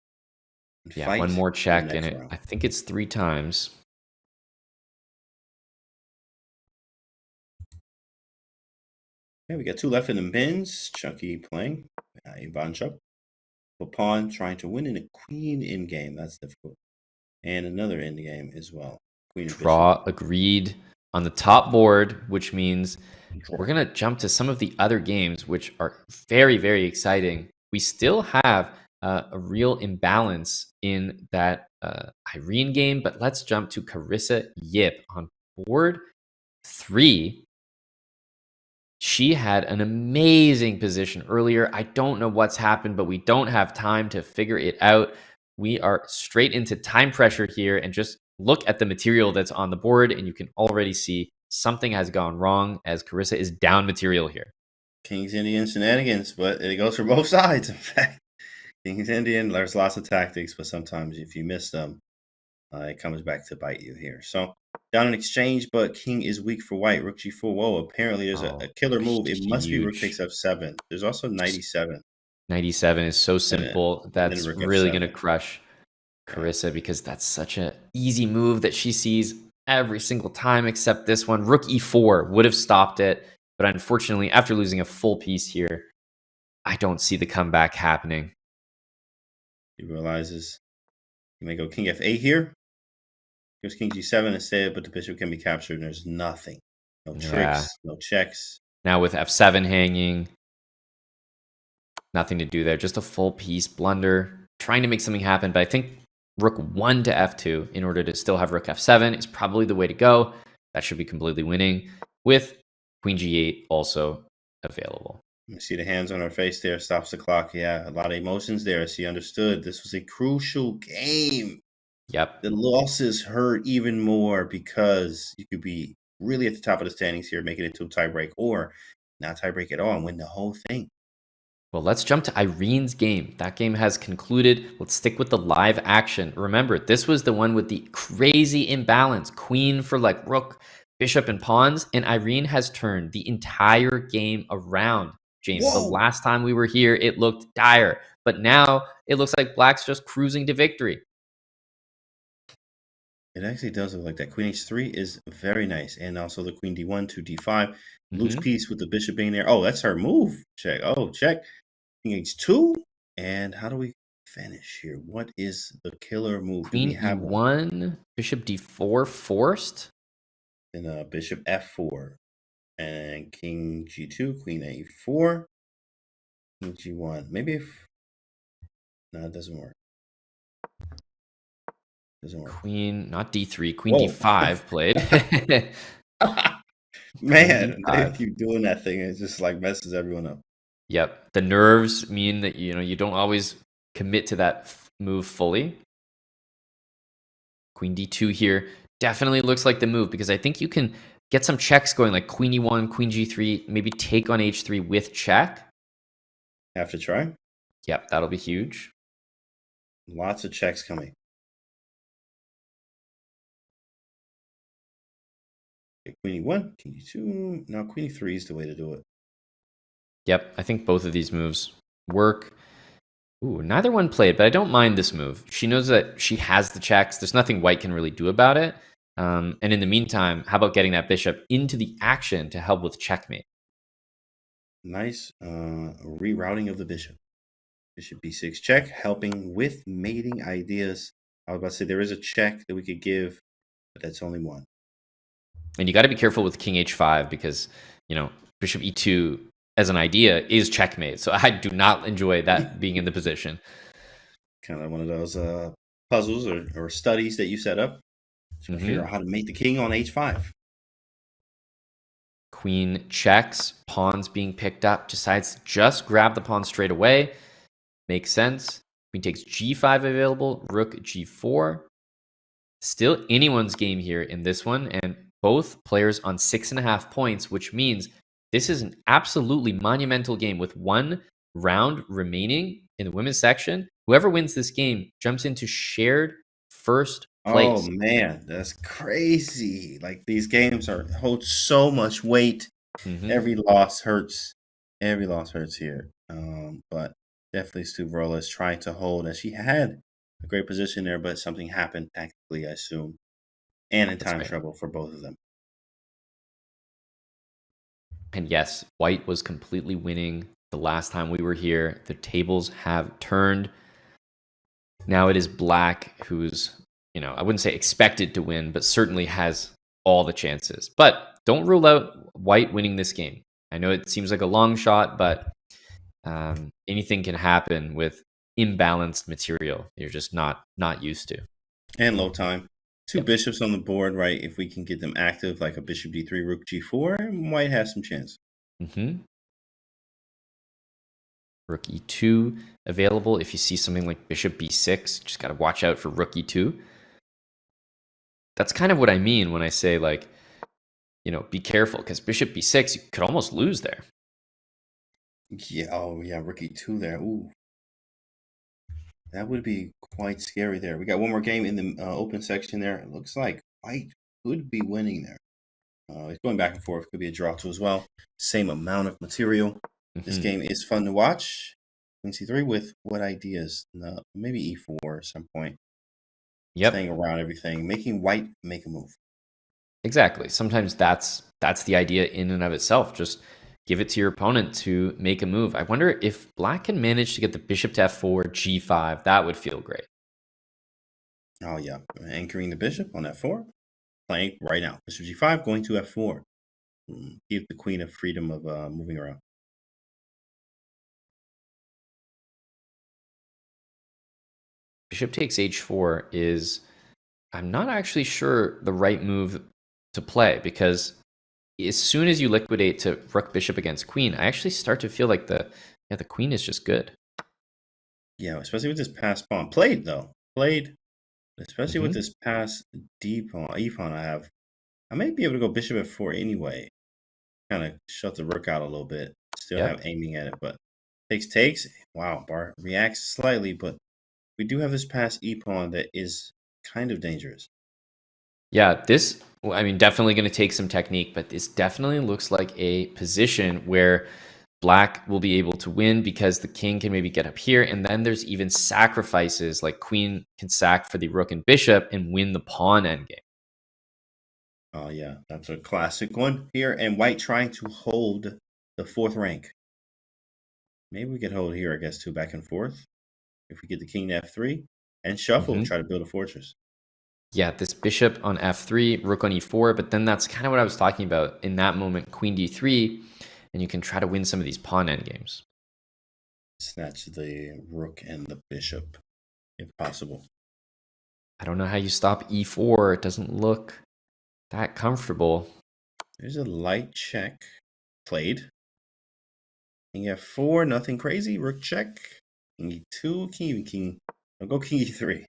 Yeah, one more check, and I think it's 3 times. Okay, we got 2 left in the bins. Chucky playing. Ivanchuk. A pawn trying to win in a queen in game. That's difficult. And another in game as well. Queen Draw agreed on the top board, which means we're going to jump to some of the other games, which are very, very exciting. We still have a real imbalance in that Irene game, but let's jump to Carissa Yip on board 3. She had an amazing position earlier. I don't know what's happened, but we don't have time to figure it out. We are straight into time pressure here, and just look at the material that's on the board, and you can already see something has gone wrong as Carissa is down material here. King's Indian shenanigans, but it goes for both sides, in fact. King's Indian, there's lots of tactics, but sometimes if you miss them, it comes back to bite you here. So down in exchange, but king is weak for white. Rook g4. Whoa, apparently there's a killer move. It must be rook takes f7. There's also 97. 97 is so simple. That's really going to crush Carissa, yeah, because that's such an easy move that she sees every single time except this one. Rook e4 would have stopped it, but unfortunately, after losing a full piece here, I don't see the comeback happening. He realizes he may go king f8 here. Goes king g7 instead, but the bishop can be captured, and there's nothing. No tricks, no checks. Now with f7 hanging, nothing to do there. Just a full piece blunder, trying to make something happen. But I think rook 1 to f2 in order to still have rook f7 is probably the way to go. That should be completely winning, with queen g8 also available. You see the hands on her face there, stops the clock. Yeah, a lot of emotions there. She understood this was a crucial game. Yep. The losses hurt even more because you could be really at the top of the standings here, making it to a tiebreak, or not tiebreak at all and win the whole thing. Well, let's jump to Irene's game. That game has concluded. Let's stick with the live action. Remember, this was the one with the crazy imbalance. Queen for like rook, bishop, and pawns. And Irene has turned the entire game around, James. Whoa. The last time we were here, it looked dire. But now it looks like Black's just cruising to victory. It actually does look like that. Queen h3 is very nice. And also the queen d1 to d5. Loose piece with the bishop being there. Oh, that's her move. Check. Oh, check. King h2. And how do we finish here? What is the killer move? Queen e1, bishop d4 forced. And bishop f4. And king g2, queen a4. King g1. Maybe if... No, it doesn't work. Queen, not d3, queen d5 played. Man, they keep doing that thing. It just like messes everyone up. Yep. The nerves mean that you don't always commit to that move fully. Queen d2 here definitely looks like the move, because I think you can get some checks going, like queen e1, queen g3, maybe take on h3 with check. Have to try. Yep, that'll be huge. Lots of checks coming. Queen e1, king e2. Now queen e3 is the way to do it. Yep, I think both of these moves work. Ooh, neither one played, but I don't mind this move. She knows that she has the checks. There's nothing white can really do about it. And in the meantime, how about getting that bishop into the action to help with checkmate? Nice rerouting of the bishop. Bishop b6 check, helping with mating ideas. I was about to say there is a check that we could give, but that's only one. And you got to be careful with king h5 because, bishop e2 as an idea is checkmate. So I do not enjoy that being in the position. Kind of one of those puzzles or studies that you set up to figure out how to mate the king on h5. Queen checks, pawns being picked up, decides to just grab the pawn straight away. Makes sense. Queen takes g5 available, rook g4. Still anyone's game here in this one, and both players on 6.5 points, which means this is an absolutely monumental game with one round remaining in the women's section. Whoever wins this game jumps into shared first place. Oh man, that's crazy. Like these games hold so much weight. Every loss hurts. Every loss hurts here. But definitely Stuvrova is trying to hold, as she had a great position there, but something happened tactically, I assume, and in time trouble for both of them. And yes, white was completely winning the last time we were here. The tables have turned. Now it is black who's, I wouldn't say expected to win, but certainly has all the chances. But don't rule out white winning this game. I know it seems like a long shot, but anything can happen with imbalanced material you're just not used to. And low time. Two bishops on the board, right? If we can get them active, like a bishop d3, rook g4, white has some chance. Rook e2 available. If you see something like bishop b6, just got to watch out for rook e2. That's kind of what I mean when I say, like, be careful, because bishop b6, you could almost lose there. Yeah, oh yeah, rook e2 there. Ooh. That would be quite scary there. We got one more game in the open section there. It looks like white could be winning there. It's going back and forth. Could be a draw too as well. Same amount of material. This game is fun to watch. Queen c3 with what ideas? Maybe e4 at some point. Staying around everything, making white make a move. Exactly. Sometimes that's the idea in and of itself. Just give it to your opponent to make a move. I wonder if black can manage to get the bishop to f4, g5. That would feel great. Oh, yeah. Anchoring the bishop on f4. Playing right now. Bishop g5, going to f4. Give the queen a freedom of moving around. Bishop takes h4 is, I'm not actually sure, the right move to play, because as soon as you liquidate to rook bishop against queen, I actually start to feel like the queen is just good. Yeah, especially with this passed pawn. Played, especially with this passed e-pawn I have. I may be able to go bishop f4 anyway. Kind of shut the rook out a little bit. Still have aiming at it, but takes. Wow, bar reacts slightly, but we do have this passed e-pawn that is kind of dangerous. Yeah, this, I mean, definitely going to take some technique, but this definitely looks like a position where black will be able to win because the king can maybe get up here, and then there's even sacrifices, like queen can sack for the rook and bishop and win the pawn endgame. Oh yeah, that's a classic one here, and white trying to hold the fourth rank. Maybe we could hold here, I guess, too, back and forth. If we get the king to f3 and shuffle, try to build a fortress. Yeah, this bishop on f3, rook on e4, but then that's kind of what I was talking about. In that moment, queen d3, and you can try to win some of these pawn endgames. Snatch the rook and the bishop, if possible. I don't know how you stop e4. It doesn't look that comfortable. There's a light check. Played. King f4, nothing crazy. Rook check. King e2, king. I'll go king e3.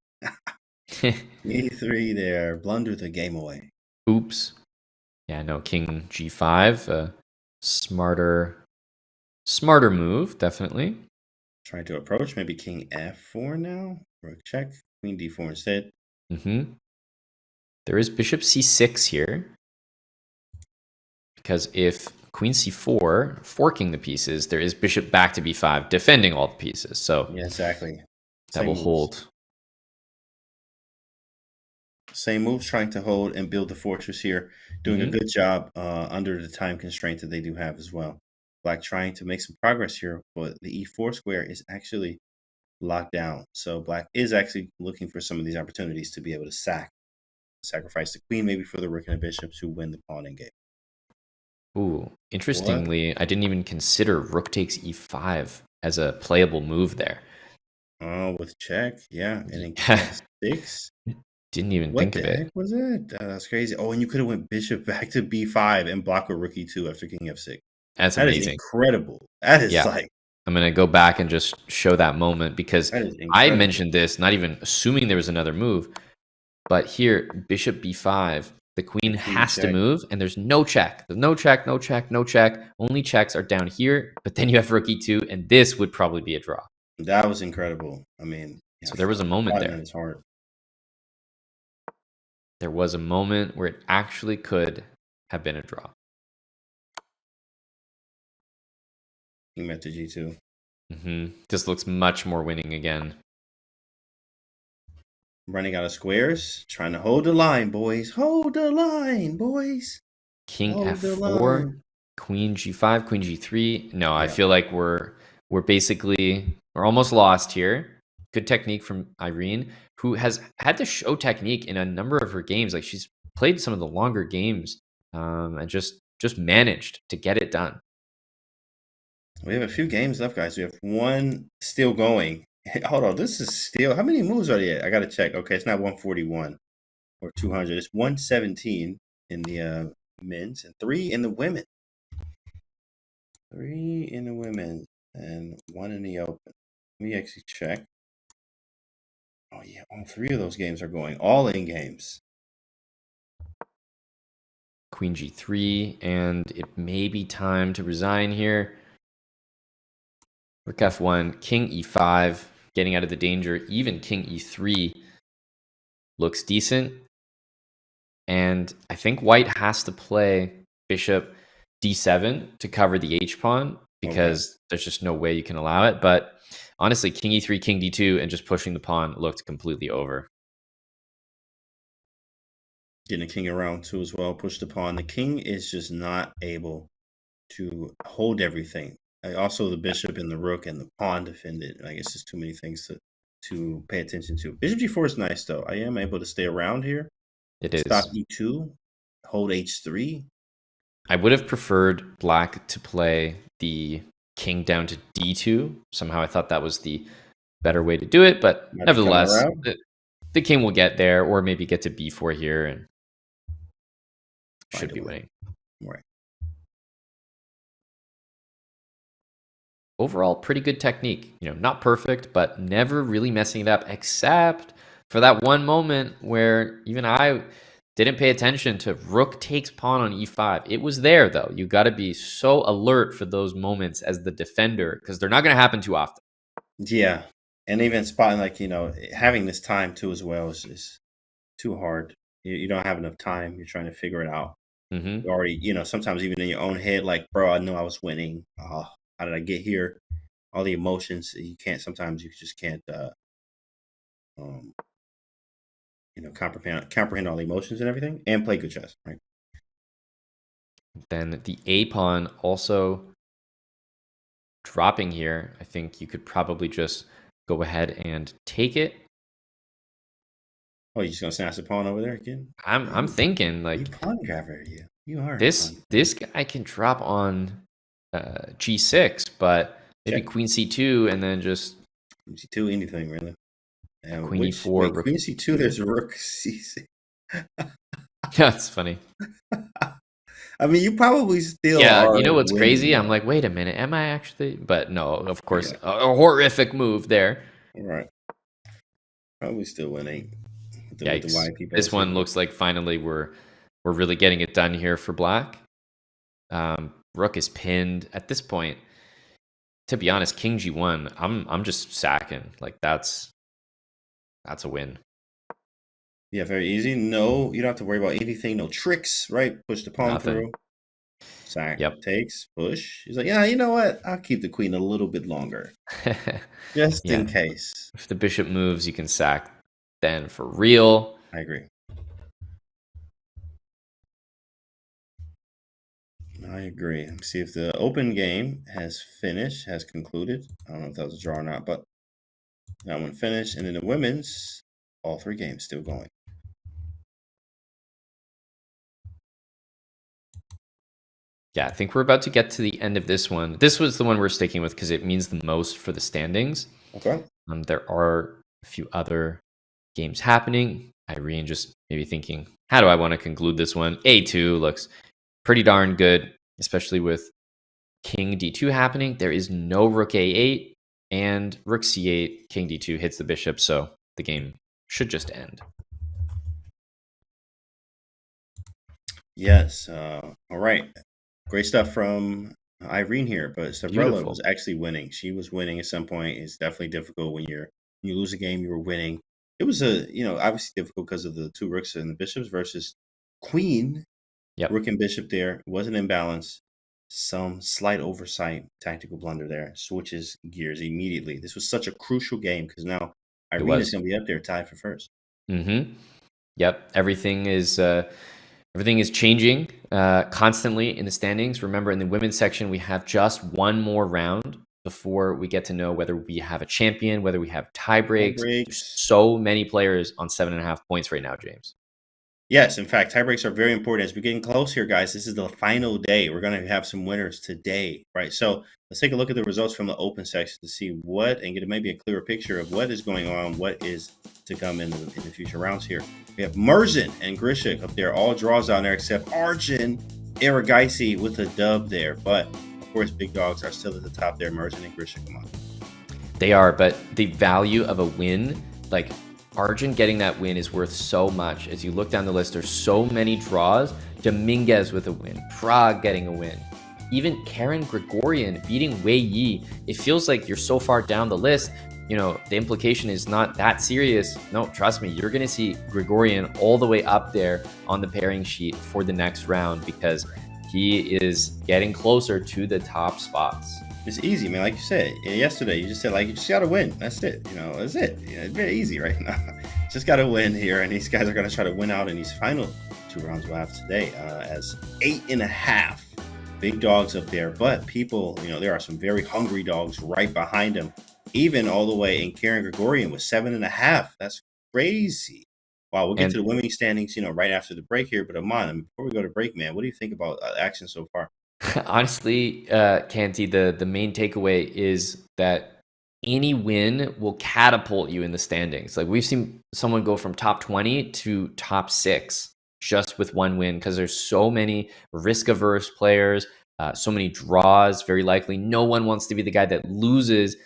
e3 there. Blunder the game away. Oops. Yeah, no, king g5. Smarter move, definitely. Trying to approach. Maybe king f4 now. Rook check. Queen d4 instead. There is bishop c6 here. Because if queen c4, forking the pieces. There is bishop back to b5, defending all the pieces. So Yeah, exactly. that Same will moves. hold. Same moves, trying to hold and build the fortress here. Doing a good job under the time constraint that they do have as well. Black trying to make some progress here, but the e4 square is actually locked down. So Black is actually looking for some of these opportunities to be able to sacrifice the queen, maybe for the rook and the bishop to win the pawn endgame. Ooh, interestingly, I didn't even consider rook takes e5 as a playable move there. Oh, with check, yeah, and then F6. Didn't even What think the of it. heck was it? That's crazy. Oh, and you could have went bishop back to b5 and block a rook e2 after king f6. That's That is amazing. incredible. That is like, I'm going to go back and just show that moment because that is I incredible. mentioned this, not even assuming there was another move. But here, bishop b5, the queen has to check. move, and there's no check. There's no check, no check, no check. Only checks are down here, but then you have rook e2, and this would probably be a draw. That was incredible. I mean, So there was a moment there. It's hard. There was a moment where it actually could have been a draw. King met to g2. This looks much more winning again. Running out of squares, trying to hold the line, boys. Hold the line, boys. King Hold the f4, line. queen g5, queen g3. No, I feel like we're almost lost here. Good technique from Irene, who has had to show technique in a number of her games. Like she's played some of the longer games and just managed to get it done. We have a few games left, guys. We have one still going. Hold on, this is still, how many moves are there? I gotta check. Okay, it's not 141 or 200. It's 117 in the men's and 3 in the women. 3 in the women and 1 in the open. Let me actually check. Oh yeah, all 3 of those games are going. All in games. Queen g3, and it may be time to resign here. Rook f1, king e5, getting out of the danger. Even king e3 looks decent. And I think white has to play bishop d7 to cover the h-pawn because there's just no way you can allow it. But honestly, king e3, king d2, and just pushing the pawn looked completely over. Getting the king around too as well, push the pawn. The king is just not able to hold everything. Also, the bishop and the rook and the pawn defended. I guess there's too many things to pay attention to. Bishop g4 is nice though. I am able to stay around here. It is. Stop e2, hold h3. I would have preferred black to play the king down to d2. Somehow I thought that was the better way to do it, but nevertheless, the king will get there or maybe get to b4 here and should be winning. Right. Overall, pretty good technique. You know, not perfect, but never really messing it up, except for that one moment where even I didn't pay attention to rook takes pawn on e5. It was there, though. You got to be so alert for those moments as the defender because they're not going to happen too often. Yeah, and even spotting, like, you know, having this time too as well is too hard. You don't have enough time. You're trying to figure it out. You already, you know, sometimes even in your own head, like, bro, I know I was winning. How did I get here? All the emotions sometimes you just can't you know, comprehend all the emotions and everything and play good chess, right? Then the a pawn also dropping here. I think you could probably just go ahead and take it. Oh, you just gonna snatch the pawn over there again? I'm thinking like you pawn grabber, you are this guy can drop on g6, but maybe queen c2 and then just queen c2, anything really. And queen e4, rook. Queen c2, there's rook c6. That's funny. I mean, you probably still you know what's winning, crazy? though. I'm like, wait a minute, am I actually? But no, of course, a horrific move there. Right. Probably still winning. With the Yikes. Y people This one looks like finally we're really getting it done here for black. Rook is pinned at this point. To be honest, king g1, I'm just sacking. Like that's a win. Yeah, very easy. No, you don't have to worry about anything. No tricks, right? Push the pawn through. Sack Yep. takes, push. He's like, yeah, you know what? I'll keep the queen a little bit longer. Just in case. If the bishop moves, you can sack then for real. I agree. I agree. Let's see if the open game has finished, has concluded. I don't know if that was a draw or not, but that one finished. And then the women's, all 3 games still going. Yeah, I think we're about to get to the end of this one. This was the one we're sticking with because it means the most for the standings. Okay. There are a few other games happening. Irene just maybe thinking, how do I want to conclude this one? A2 looks pretty darn good, especially with King D2 happening. There is no Rook A8 and Rook C8. King D2 hits the bishop, so the game should just end. Yes. All right. Great stuff from Irene here, but Sabrella was actually winning. She was winning at some point. It's definitely difficult when you lose a game, you were winning. It was obviously difficult because of the 2 rooks and the bishops versus queen. Yep. Rook and bishop there. Wasn't in balance. Some slight oversight, tactical blunder there. Switches gears immediately. This was such a crucial game because now Irene is going to be up there tied for first. Mm-hmm. Yep. Everything is changing constantly in the standings. Remember, in the women's section, we have just one more round before we get to know whether we have a champion, whether we have tie breaks. There's so many players on 7.5 points right now, James. Yes, in fact, tie breaks are very important. As we're getting close here, guys, this is the final day. We're going to have some winners today, right? So let's take a look at the results from the open section to see what, and get maybe a clearer picture of what is going on, what is to come in the future rounds here. We have Merzen and Grishik up there, all draws down there except Arjun Erigaisi with a dub there. But, of course, big dogs are still at the top there, Merzen and Grishik. Come on. They are, but the value of a win, like Arjun getting that win is worth so much. As you look down the list, there's so many draws. Dominguez with a win, Prague getting a win, even Karen Gregorian beating Wei Yi. It feels like you're so far down the list, the implication is not that serious. No, trust me, you're going to see Gregorian all the way up there on the pairing sheet for the next round because he is getting closer to the top spots. It's easy, man. Like you said yesterday, you just said, you just got to win. That's it. That's it. It's very easy right now. Just got to win here. And these guys are going to try to win out in these final 2 rounds we'll have today as 8.5 big dogs up there. But people, there are some very hungry dogs right behind them, even all the way in Karen Gregorian with 7.5. That's crazy. Wow. We'll get to the women's standings, right after the break here. But Aman, before we go to break, man, what do you think about action so far? Honestly, Canty, the main takeaway is that any win will catapult you in the standings. Like we've seen someone go from top 20 to top 6 just with one win because there's so many risk-averse players, so many draws. Very likely, no one wants to be the guy that loses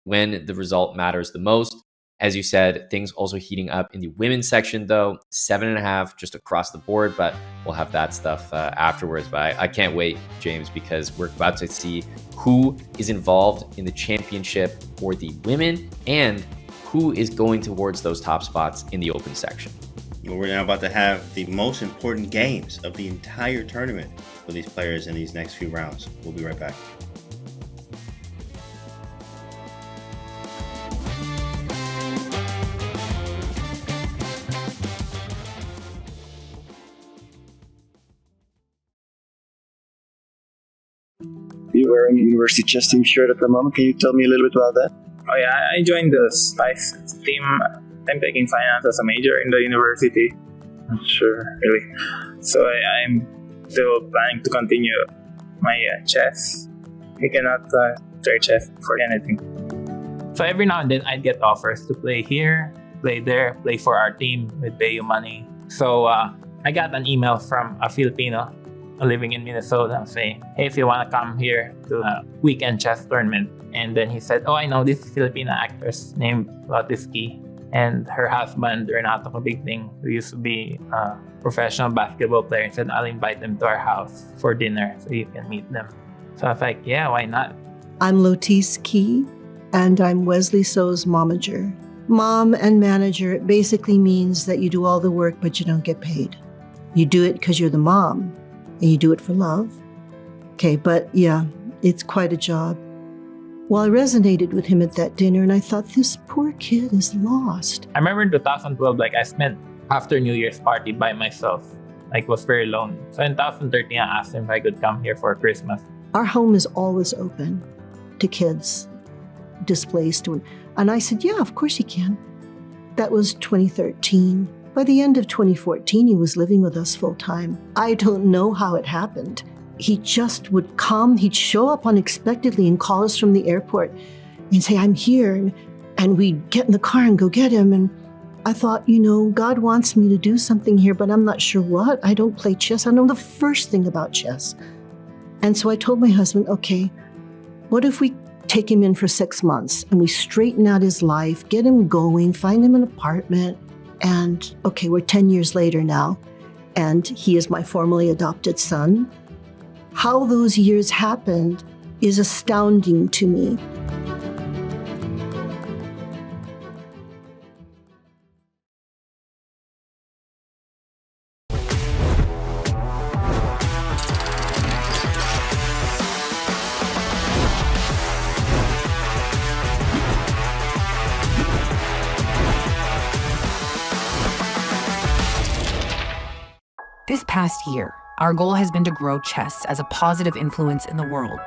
when the result matters the most. As you said, things also heating up in the women's section, though. 7.5 just across the board, but we'll have that stuff afterwards. But I can't wait, James, because we're about to see who is involved in the championship for the women and who is going towards those top spots in the open section. Well, we're now about to have the most important games of the entire tournament for these players in these next few rounds. We'll be right back. You were in University Chess Team shirt at the moment. Can you tell me a little bit about that? Oh yeah, I joined the SPICE team. I'm taking finance as a major in the university. Not sure, really. So I'm still planning to continue my chess. I cannot trade chess for anything. So every now and then I get offers to play here, play there, play for our team with Bayo money. So I got an email from a Filipino living in Minnesota saying, hey, if you want to come here to a weekend chess tournament. And then he said, oh, I know this Filipina actress named Lotiski and her husband, Renato Kabigting, who used to be a professional basketball player. He said, I'll invite them to our house for dinner so you can meet them. So I was like, yeah, why not? I'm Lotis Key, and I'm Wesley So's momager. Mom and manager, it basically means that you do all the work, but you don't get paid. You do it because you're the mom, and you do it for love, Okay, but yeah, it's quite a job. Well, I resonated with him at that dinner, and I thought, this poor kid is lost. I remember in 2012, like I spent after New Year's party by myself. Like was very lonely. So in 2013, I asked him if I could come here for Christmas. Our home is always open to kids displaced. And I said, yeah, of course you can. That was 2013. By the end of 2014, he was living with us full time. I don't know how it happened. He just would come, he'd show up unexpectedly and call us from the airport and say, I'm here. And we'd get in the car and go get him. And I thought, God wants me to do something here, but I'm not sure what. I don't play chess. I know the first thing about chess. And so I told my husband, okay, what if we take him in for 6 months and we straighten out his life, get him going, find him an apartment. And okay, we're 10 years later now, and he is my formally adopted son. How those years happened is astounding to me. This past year, our goal has been to grow chess as a positive influence in the world.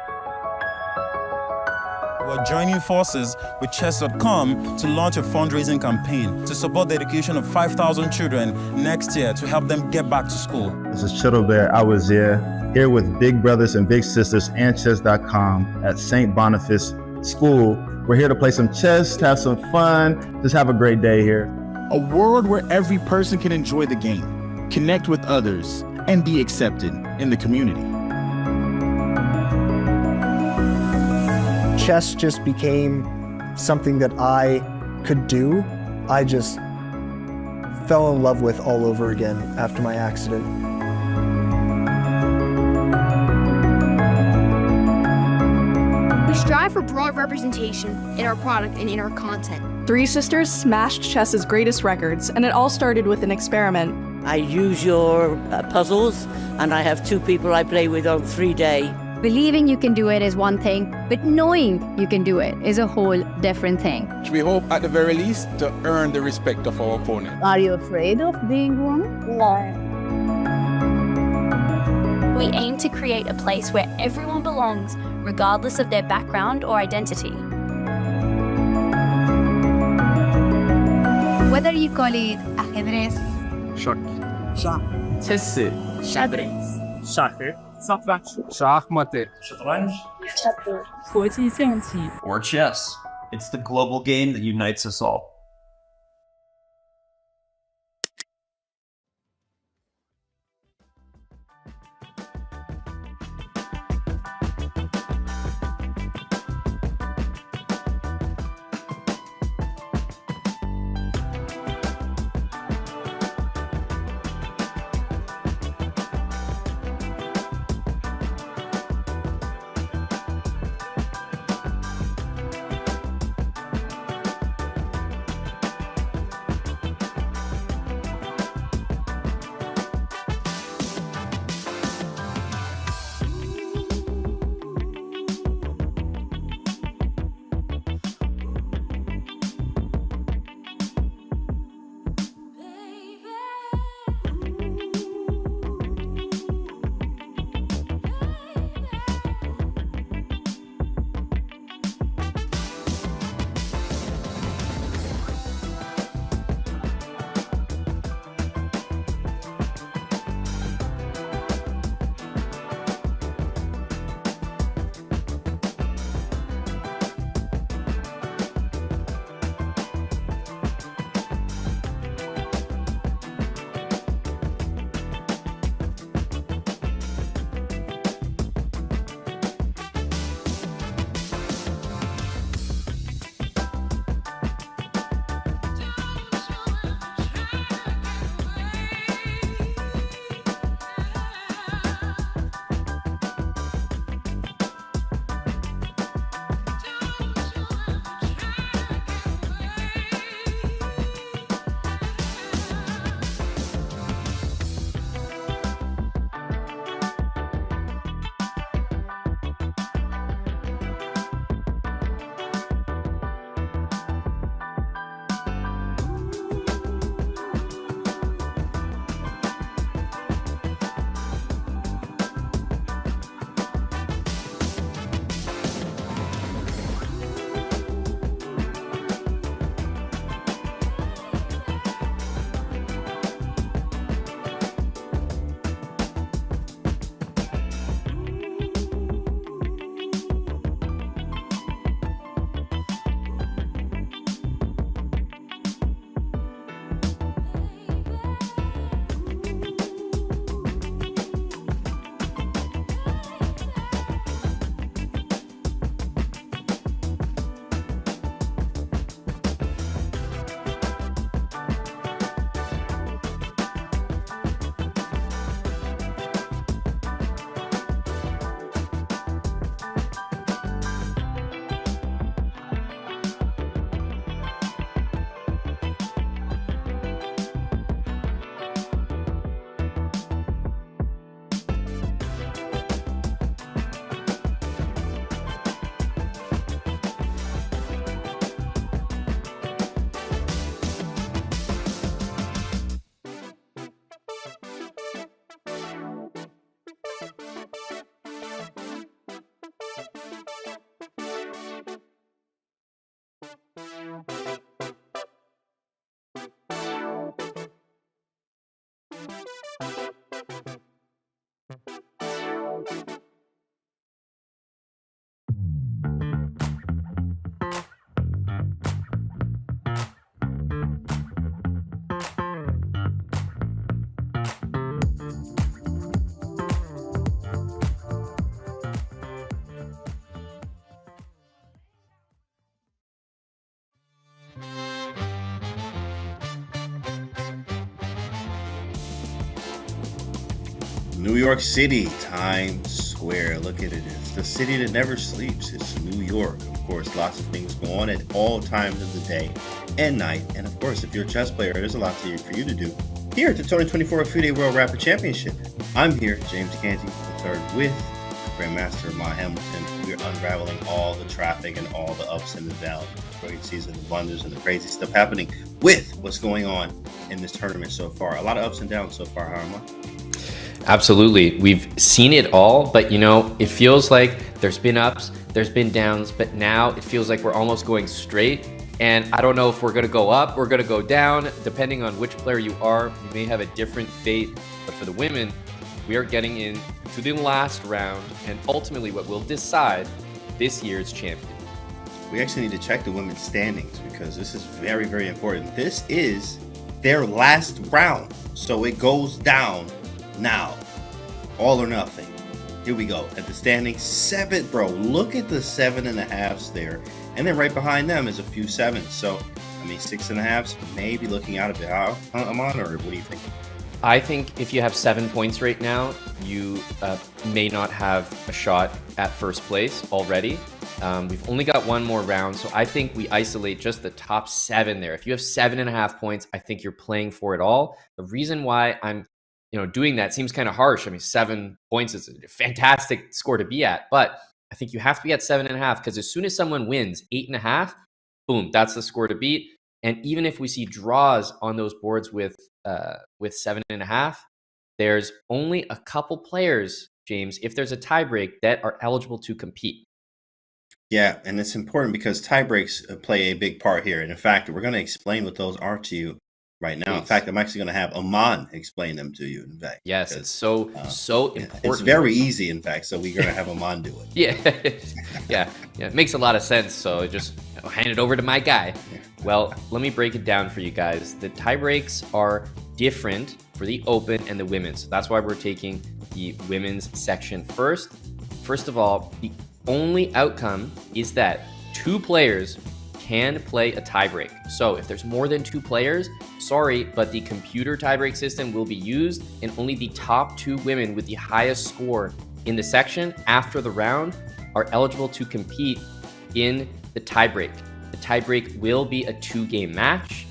We're joining forces with Chess.com to launch a fundraising campaign to support the education of 5,000 children next year to help them get back to school. This is Chittlebear Awazir here with Big Brothers and Big Sisters and Chess.com at St. Boniface School. We're here to play some chess, to have some fun, just have a great day here. A world where every person can enjoy the game, connect with others, and be accepted in the community. Chess just became something that I could do. I just fell in love with all over again after my accident. We strive for broad representation in our product and in our content. Three sisters smashed chess's greatest records, and it all started with an experiment. I use your puzzles, and I have 2 people I play with on 3-day. Believing you can do it is one thing, but knowing you can do it is a whole different thing. We hope at the very least to earn the respect of our opponent. Are you afraid of being wrong? No. We aim to create a place where everyone belongs, regardless of their background or identity. Whether you call it ajedrez, Şak, şah, chess, xadrez, şahı, satranç, şahmatı, şatranç, or chess. It's the global game that unites us all. New York City, Times Square. Look at it. It's the city that never sleeps. It's New York. Of course, lots of things go on at all times of the day and night. And of course, if you're a chess player, there's a lot for you to do here at the 2024 FIDE World Rapid Championship. I'm here, James Canty III, with Grandmaster Ma Hamilton. We're unraveling all the traffic and all the ups and the downs, the great season, the blunders, and the crazy stuff happening with what's going on in this tournament so far. A lot of ups and downs so far, Harma. Absolutely. We've seen it all, but it feels like there's been ups, there's been downs, but now it feels like we're almost going straight. And I don't know if we're going to go up or going to go down. Depending on which player you are, you may have a different fate. But for the women, we are getting into the last round and ultimately what will decide this year's champion. We actually need to check the women's standings because this is very, very important. This is their last round, so it goes down now. All or nothing. Here we go. At the standings, 7, bro. Look at the 7.5s there. And then right behind them is a few 7s. So, 6.5s, maybe looking out a bit. Aman, or what do you think? I think if you have 7 points right now, you may not have a shot at first place already. We've only got one more round, so I think we isolate just the top 7 there. If you have 7.5 points, I think you're playing for it all. The reason why I'm doing that seems kind of harsh. 7 points is a fantastic score to be at, but I think you have to be at 7.5 because as soon as someone wins 8.5, boom, that's the score to beat. And even if we see draws on those boards with 7.5, there's only a couple players, James, if there's a tiebreak, that are eligible to compete. Yeah, and it's important because tiebreaks play a big part here. And in fact, we're going to explain what those are to you right now. Please. In fact, I'm actually going to have Aman explain them to you. In fact, yes, it's so important. It's very easy, in fact. So we're going to have Aman do it. yeah, it makes a lot of sense. So just hand it over to my guy. Well, let me break it down for you guys. The tie breaks are different for the open and the women's. So that's why we're taking the women's section first. First of all, the only outcome is that 2 players can play a tiebreak. So if there's more than 2 players, sorry, but the computer tiebreak system will be used, and only the top 2 women with the highest score in the section after the round are eligible to compete in the tiebreak. The tiebreak will be a 2-game match.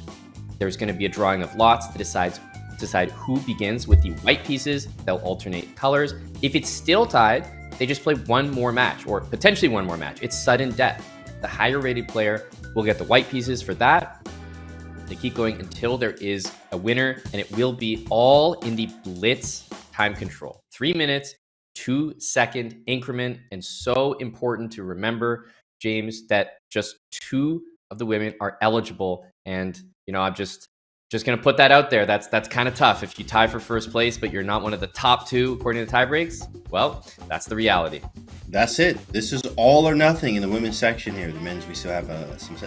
There's going to be a drawing of lots to decide who begins with the white pieces. They'll alternate colors. If it's still tied, they just play one more match, or potentially one more match. It's sudden death. The higher rated player will get the white pieces for that. They keep going until there is a winner, and it will be all in the Blitz time control. 3 minutes, 2-second increment, and so important to remember, James, that just 2 of the women are eligible. And I'm just gonna put that out there. That's kind of tough. If you tie for first place, but you're not one of the top 2 according to tie breaks, well, that's the reality. That's it. This is all or nothing in the women's section here. The men's, we still have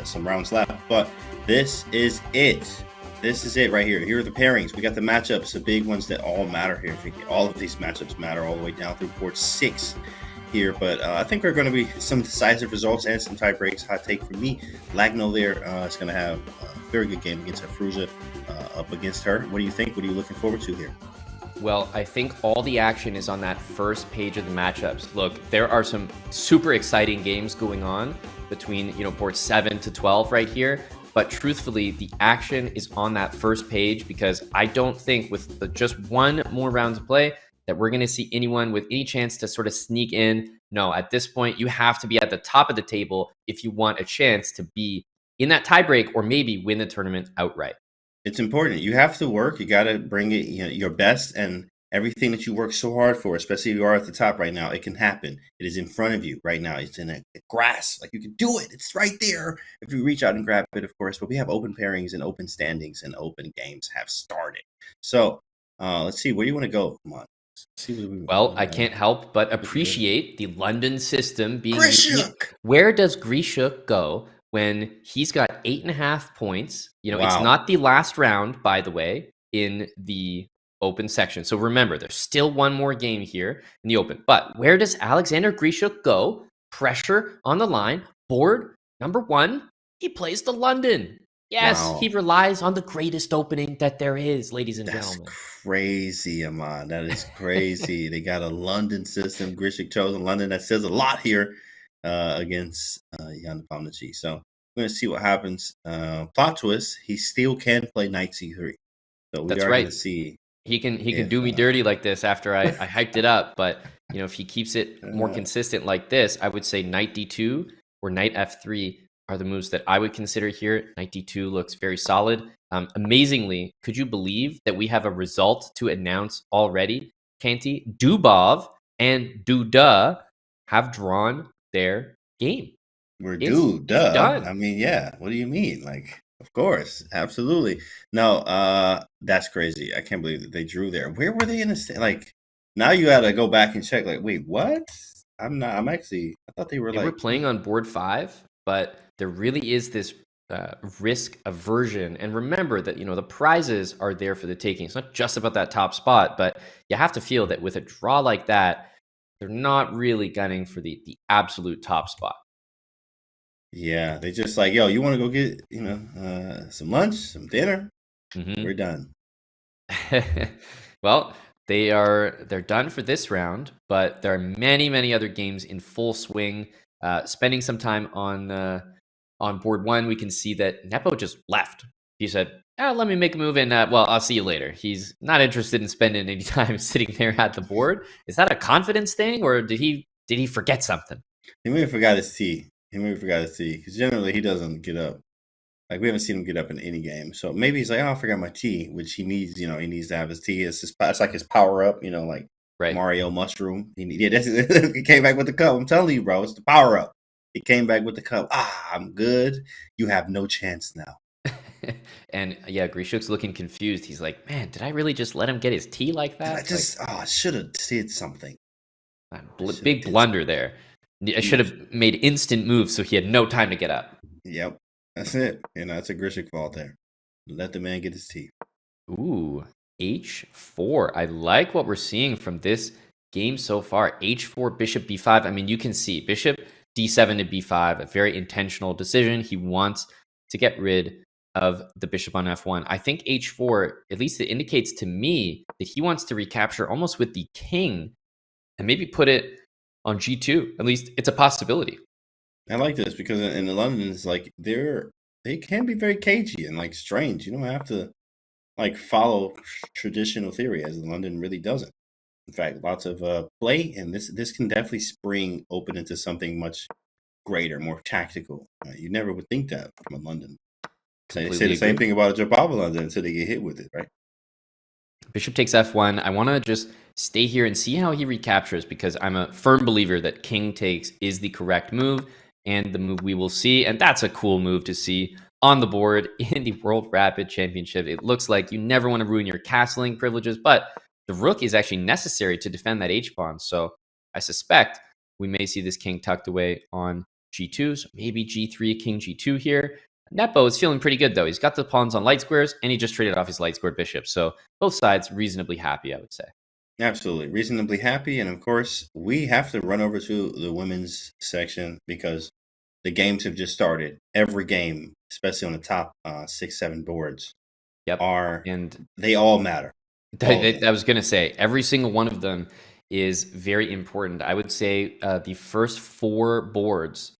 some rounds left, but this is it. This is it right here. Here are the pairings. We got the matchups, the big ones that all matter here. All of these matchups matter all the way down through board 6 here, but I think there are going to be some decisive results and some tie breaks. Hot take for me. Lagno there is going to have a very good game against Firouzja up against her. What do you think? What are you looking forward to here? Well, I think all the action is on that first page of the matchups. Look, there are some super exciting games going on between, board 7 to 12 right here. But truthfully, the action is on that first page because I don't think with just one more round to play that we're going to see anyone with any chance to sort of sneak in. No, at this point, you have to be at the top of the table if you want a chance to be in that tiebreak or maybe win the tournament outright. It's important. You have to work. You got to bring it, your best, and everything that you work so hard for, especially if you are at the top right now, it can happen. It is in front of you right now. It's in the grass. Like, you can do it. It's right there if you reach out and grab it, of course. But we have open pairings and open standings and open games have started. So Let's see. Where do you want to go? Come on. Let's see what we, Well, I can't help but appreciate the London system being unique. Grishuk! Where does Grishuk go when he's got 8.5 points? You know, it's Wow. not the last round, by the way, in the open section. So remember, there's still one more game here in the open. But where does Alexander Grishuk go? Pressure on the line. Board number 1. He plays the London. Yes, Wow. he relies on the greatest opening that there is, ladies and gentlemen. Crazy, Aman. That is crazy. They got a London system. Grishuk chosen London. That says a lot here against Jan Nepomniachtchi. So we're going to see what happens. Plot twist, he still can play knight c3. So we That's are right. going to see. He can do me dirty like this after I hyped it up. But, you know, if he keeps it more consistent like this, I would say knight d2 or knight f3 are the moves that I would consider here. Knight d2 looks very solid. Amazingly, could you believe that we have a result to announce already? Kanti, Dubov and Duda have drawn their game. We're It's duh. done. I mean, yeah. What do you mean? Like, of course, absolutely. No, that's crazy. I can't believe that they drew there. Where were they in the like? Now you got to go back and check. Like, wait, what? I thought they were They were playing on board 5, but there really is this risk aversion. And remember that, you know, the prizes are there for the taking. It's not just about that top spot, but you have to feel that with a draw like that, they're not really gunning for the absolute top spot. Yeah, they just like, yo, you want to go get, you know, some lunch, some dinner? We're done. Well, they're done for this round, but there are many other games in full swing. Spending some time on board 1, we can see that Nepo just left. He said, let me make a move and well, I'll see you later. He's not interested in spending any time sitting there at the board. Is that a confidence thing, or did he forget something? He maybe forgot his tea. Because generally he doesn't get up. Like, we haven't seen him get up in any game. So maybe he's like, I forgot my tea, which he needs, you know, he needs to have his tea. It's like his power up, you know, like Mario Mushroom. He came back with the cup. I'm telling you, bro, it's the power up. He came back with the cup. I'm good. You have no chance now. And yeah, Grishuk's looking confused. He's like, man, did I really just let him get his tea like that? I should have said something. Big blunder there. I should have made instant moves so he had no time to get up. Yep. That's it. You know, it's a Grishuk fault there. Let the man get his tea. Ooh, h4. I like what we're seeing from this game so far. h4, bishop b5. I mean, you can see bishop d7 to b5, a very intentional decision. He wants to get rid of the bishop on f1. I think h4, at least it indicates to me that he wants to recapture almost with the king and maybe put it on g2. At least it's a possibility. I like this because in the London, it's like they can be very cagey and like strange. You don't have to like follow traditional theory, as the London really doesn't. In fact, lots of play, and this can definitely spring open into something much greater, more tactical. You never would think that from a London. They say the same thing about a Jopava London until they get hit with it, right? Bishop takes f1. I want to just stay here and see how he recaptures, because I'm a firm believer that king takes is the correct move and the move we will see. And that's a cool move to see on the board in the World Rapid Championship. It looks like you never want to ruin your castling privileges, but the rook is actually necessary to defend that h-pawn. So I suspect we may see this king tucked away on g2. So maybe g3, king g2 here. Nepo is feeling pretty good, though. He's got the pawns on light squares, and he just traded off his light squared bishop. So both sides reasonably happy, I would say. Absolutely. Reasonably happy. And of course, we have to run over to the women's section because the games have just started. Every game, especially on the top 6-7 boards, and they all matter. I was going to say, every single one of them is very important. I would say the first 4 boards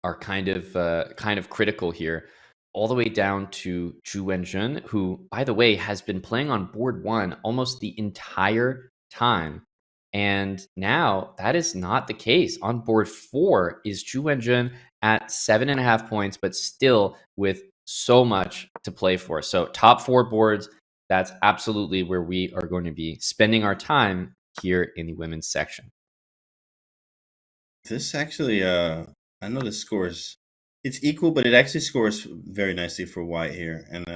are kind of critical here, all the way down to Zhu Wenjun, who, by the way, has been playing on board 1 almost the entire time. And now that is not the case. On board 4 is Zhu Wenjun at 7.5 points, but still with so much to play for. So top 4 boards, that's absolutely where we are going to be spending our time here in the women's section. This actually, I know the scores, it's equal, but it actually scores very nicely for white here. And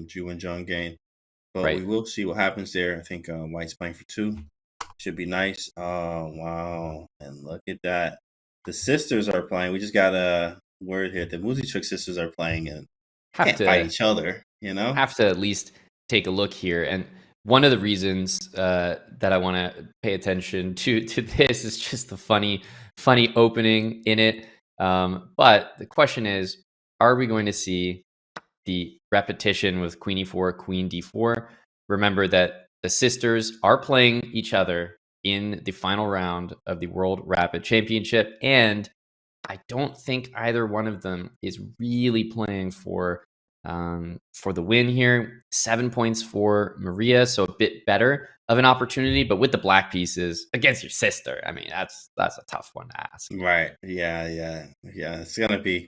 Zhu Wenjun gain But we will see what happens there. I think White's playing for 2. Should be nice. Oh, wow. And look at that. The sisters are playing. We just got a word here. The Musichuk sisters are playing and can't fight each other, you know? Have to at least take a look here. And one of the reasons that I want to pay attention to this is just the funny opening in it. But the question is, are we going to see the repetition with Queen E4, Queen D4? Remember that the sisters are playing each other in the final round of the World Rapid Championship, and I don't think either one of them is really playing for the win here. 7 points for Maria, so a bit better of an opportunity, but with the black pieces against your sister, I mean, that's a tough one to ask. Right. Yeah. It's gonna be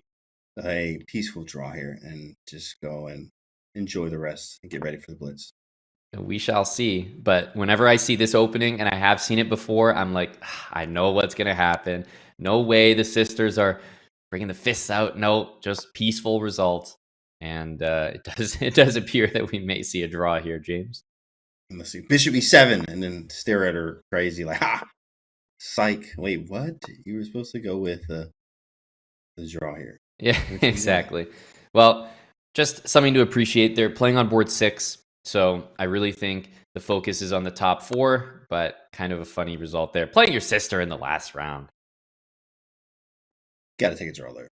a peaceful draw here, and just go and enjoy the rest and get ready for the blitz. We shall see. But whenever I see this opening, and I have seen it before, I'm like, I know what's going to happen. No way the sisters are bringing the fists out. No, just peaceful results. And it does appear that we may see a draw here, James. And let's see. Bishop E7, and then stare at her crazy like, ha! Psych. Wait, what? You were supposed to go with the draw here. Yeah, exactly. Well, just something to appreciate. They're playing on board 6. So I really think the focus is on the top 4, but kind of a funny result there. Playing your sister in the last round. Got to take a draw there.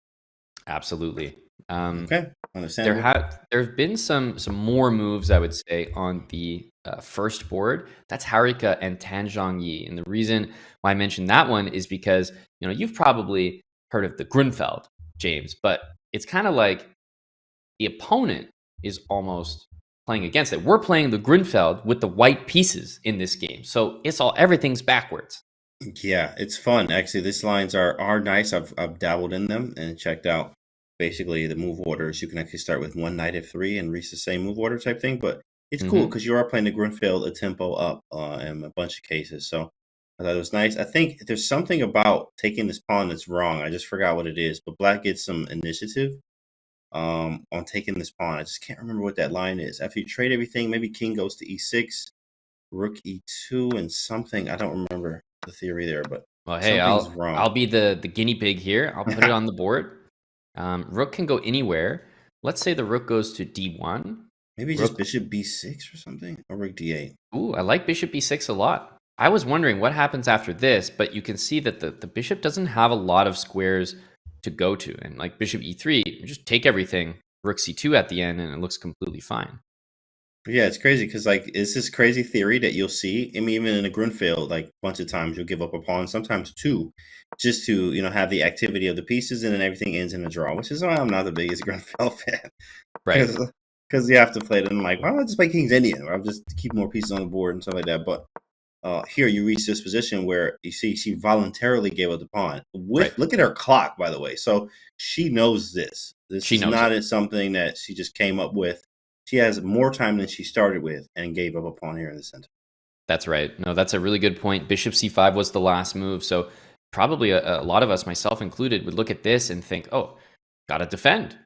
Absolutely. Okay, understandable. There have been some more moves, I would say, on the first board. That's Harika and Tan Zhongyi. And the reason why I mentioned that one is because, you've probably heard of the Grunfeld, James, but it's kind of like the opponent is almost playing against it. We're playing the Grunfeld with the white pieces in this game. So everything's backwards. Yeah, it's fun. Actually, these lines are nice. I've dabbled in them and checked out basically the move orders. You can actually start with 1 knight f3 and reach the same move order type thing. But it's cool because you are playing the Grunfeld a tempo up in a bunch of cases. So I thought it was nice. I think there's something about taking this pawn that's wrong. I just forgot what it is. But black gets some initiative on taking this pawn. I just can't remember what that line is. After you trade everything, maybe king goes to e6, rook e2, and something. I don't remember the theory there, but hey, I'll be the guinea pig here. I'll put it on the board. Rook can go anywhere. Let's say the rook goes to d1. Maybe just bishop b6 or something, or rook d8. Ooh, I like bishop b6 a lot. I was wondering what happens after this, but you can see that the bishop doesn't have a lot of squares to go to, and like bishop e3, you just take everything, rook c2 at the end, and it looks completely fine. But yeah, it's crazy because it's this crazy theory that you'll see. I mean, even in a Grunfeld, like a bunch of times you'll give up a pawn, sometimes 2, just to have the activity of the pieces, and then everything ends in a draw. Which is why I'm not the biggest Grunfeld fan, right? Because you have to play it. And I'm like, why don't I just play King's Indian? Or I'll just keep more pieces on the board and stuff like that. But here you reach this position where you see she voluntarily gave up the pawn. Look at her clock, by the way. So she knows this. This is not something that she just came up with. She has more time than she started with and gave up a pawn here in the center. That's right. No, that's a really good point. Bishop c5 was the last move. So probably a lot of us, myself included, would look at this and think, oh, got to defend.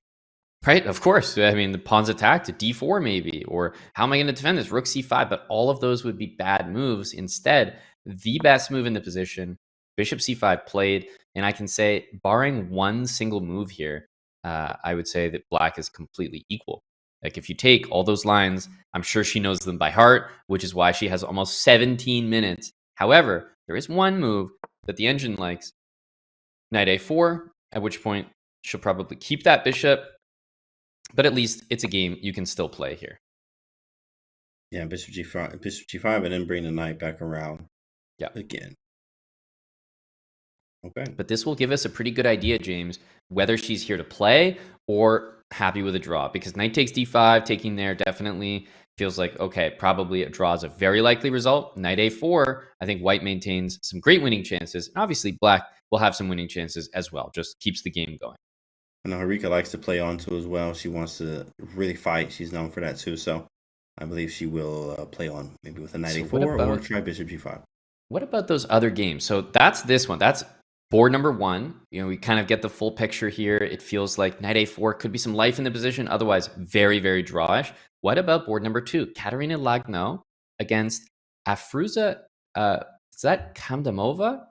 Right? Of course. I mean, the pawn's attacked to d4 maybe, or how am I going to defend this? Rook c5, but all of those would be bad moves. Instead, the best move in the position, bishop c5 played, and I can say, barring one single move here, I would say that black is completely equal. Like if you take all those lines, I'm sure she knows them by heart, which is why she has almost 17 minutes. However, there is one move that the engine likes, knight a4, at which point she'll probably keep that bishop, but at least it's a game you can still play here. Yeah, bishop g5, and then bring the knight back around. Yeah, again. Okay. But this will give us a pretty good idea, James, whether she's here to play or happy with a draw, because knight takes d5, taking there definitely feels like, okay, probably a draw is a very likely result. Knight a4, I think white maintains some great winning chances. And obviously black will have some winning chances as well, just keeps the game going. I know Harika likes to play on too as well. She wants to really fight. She's known for that too. So I believe she will play on maybe with a knight a4 or try bishop g5. What about those other games? So that's this one. That's board number 1. We kind of get the full picture here. It feels like knight a4 could be some life in the position. Otherwise, very, very drawish. What about board number 2? Katerina Lagno against Afruza, is that Kamdamova?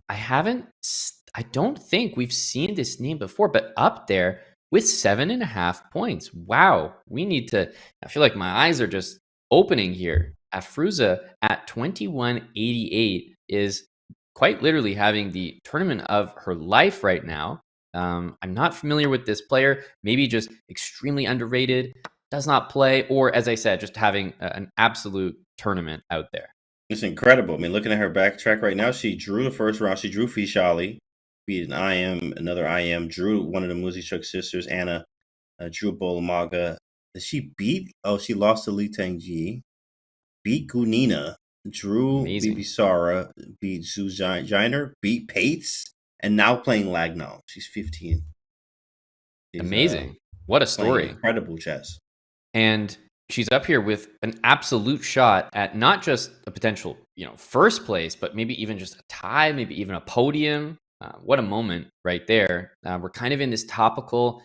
I don't think we've seen this name before, but up there with 7.5 points. Wow. I feel like my eyes are just opening here. Afruza at 2188 is quite literally having the tournament of her life right now. I'm not familiar with this player, maybe just extremely underrated, does not play, or as I said, just having an absolute tournament out there. It's incredible. I mean, looking at her backtrack right now, she drew the first round. She drew Fishali, beat an IM, another IM, drew one of the Muzichuk sisters, Anna, drew Bolamaga. She lost to Li Tengji, beat Gunina, drew Bibisara, beat Zhu Jiner, beat Pates, and now playing Lagno. She's 15. She's, amazing. What a story. Incredible chess. And she's up here with an absolute shot at not just a potential, first place, but maybe even just a tie, maybe even a podium. What a moment right there. We're kind of in this topical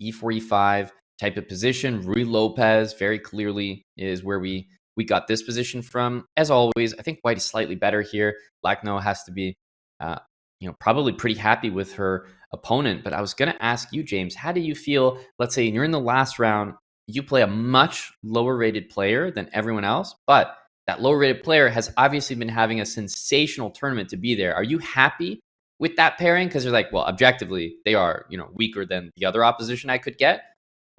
E4, E5 type of position. Rui Lopez very clearly is where we got this position from. As always, I think White is slightly better here. Lagno has to be, probably pretty happy with her opponent. But I was going to ask you, James, how do you feel? Let's say you're in the last round. You play a much lower rated player than everyone else, but that lower rated player has obviously been having a sensational tournament to be there. Are you happy with that pairing? Because you're like, well, objectively, they are, weaker than the other opposition I could get.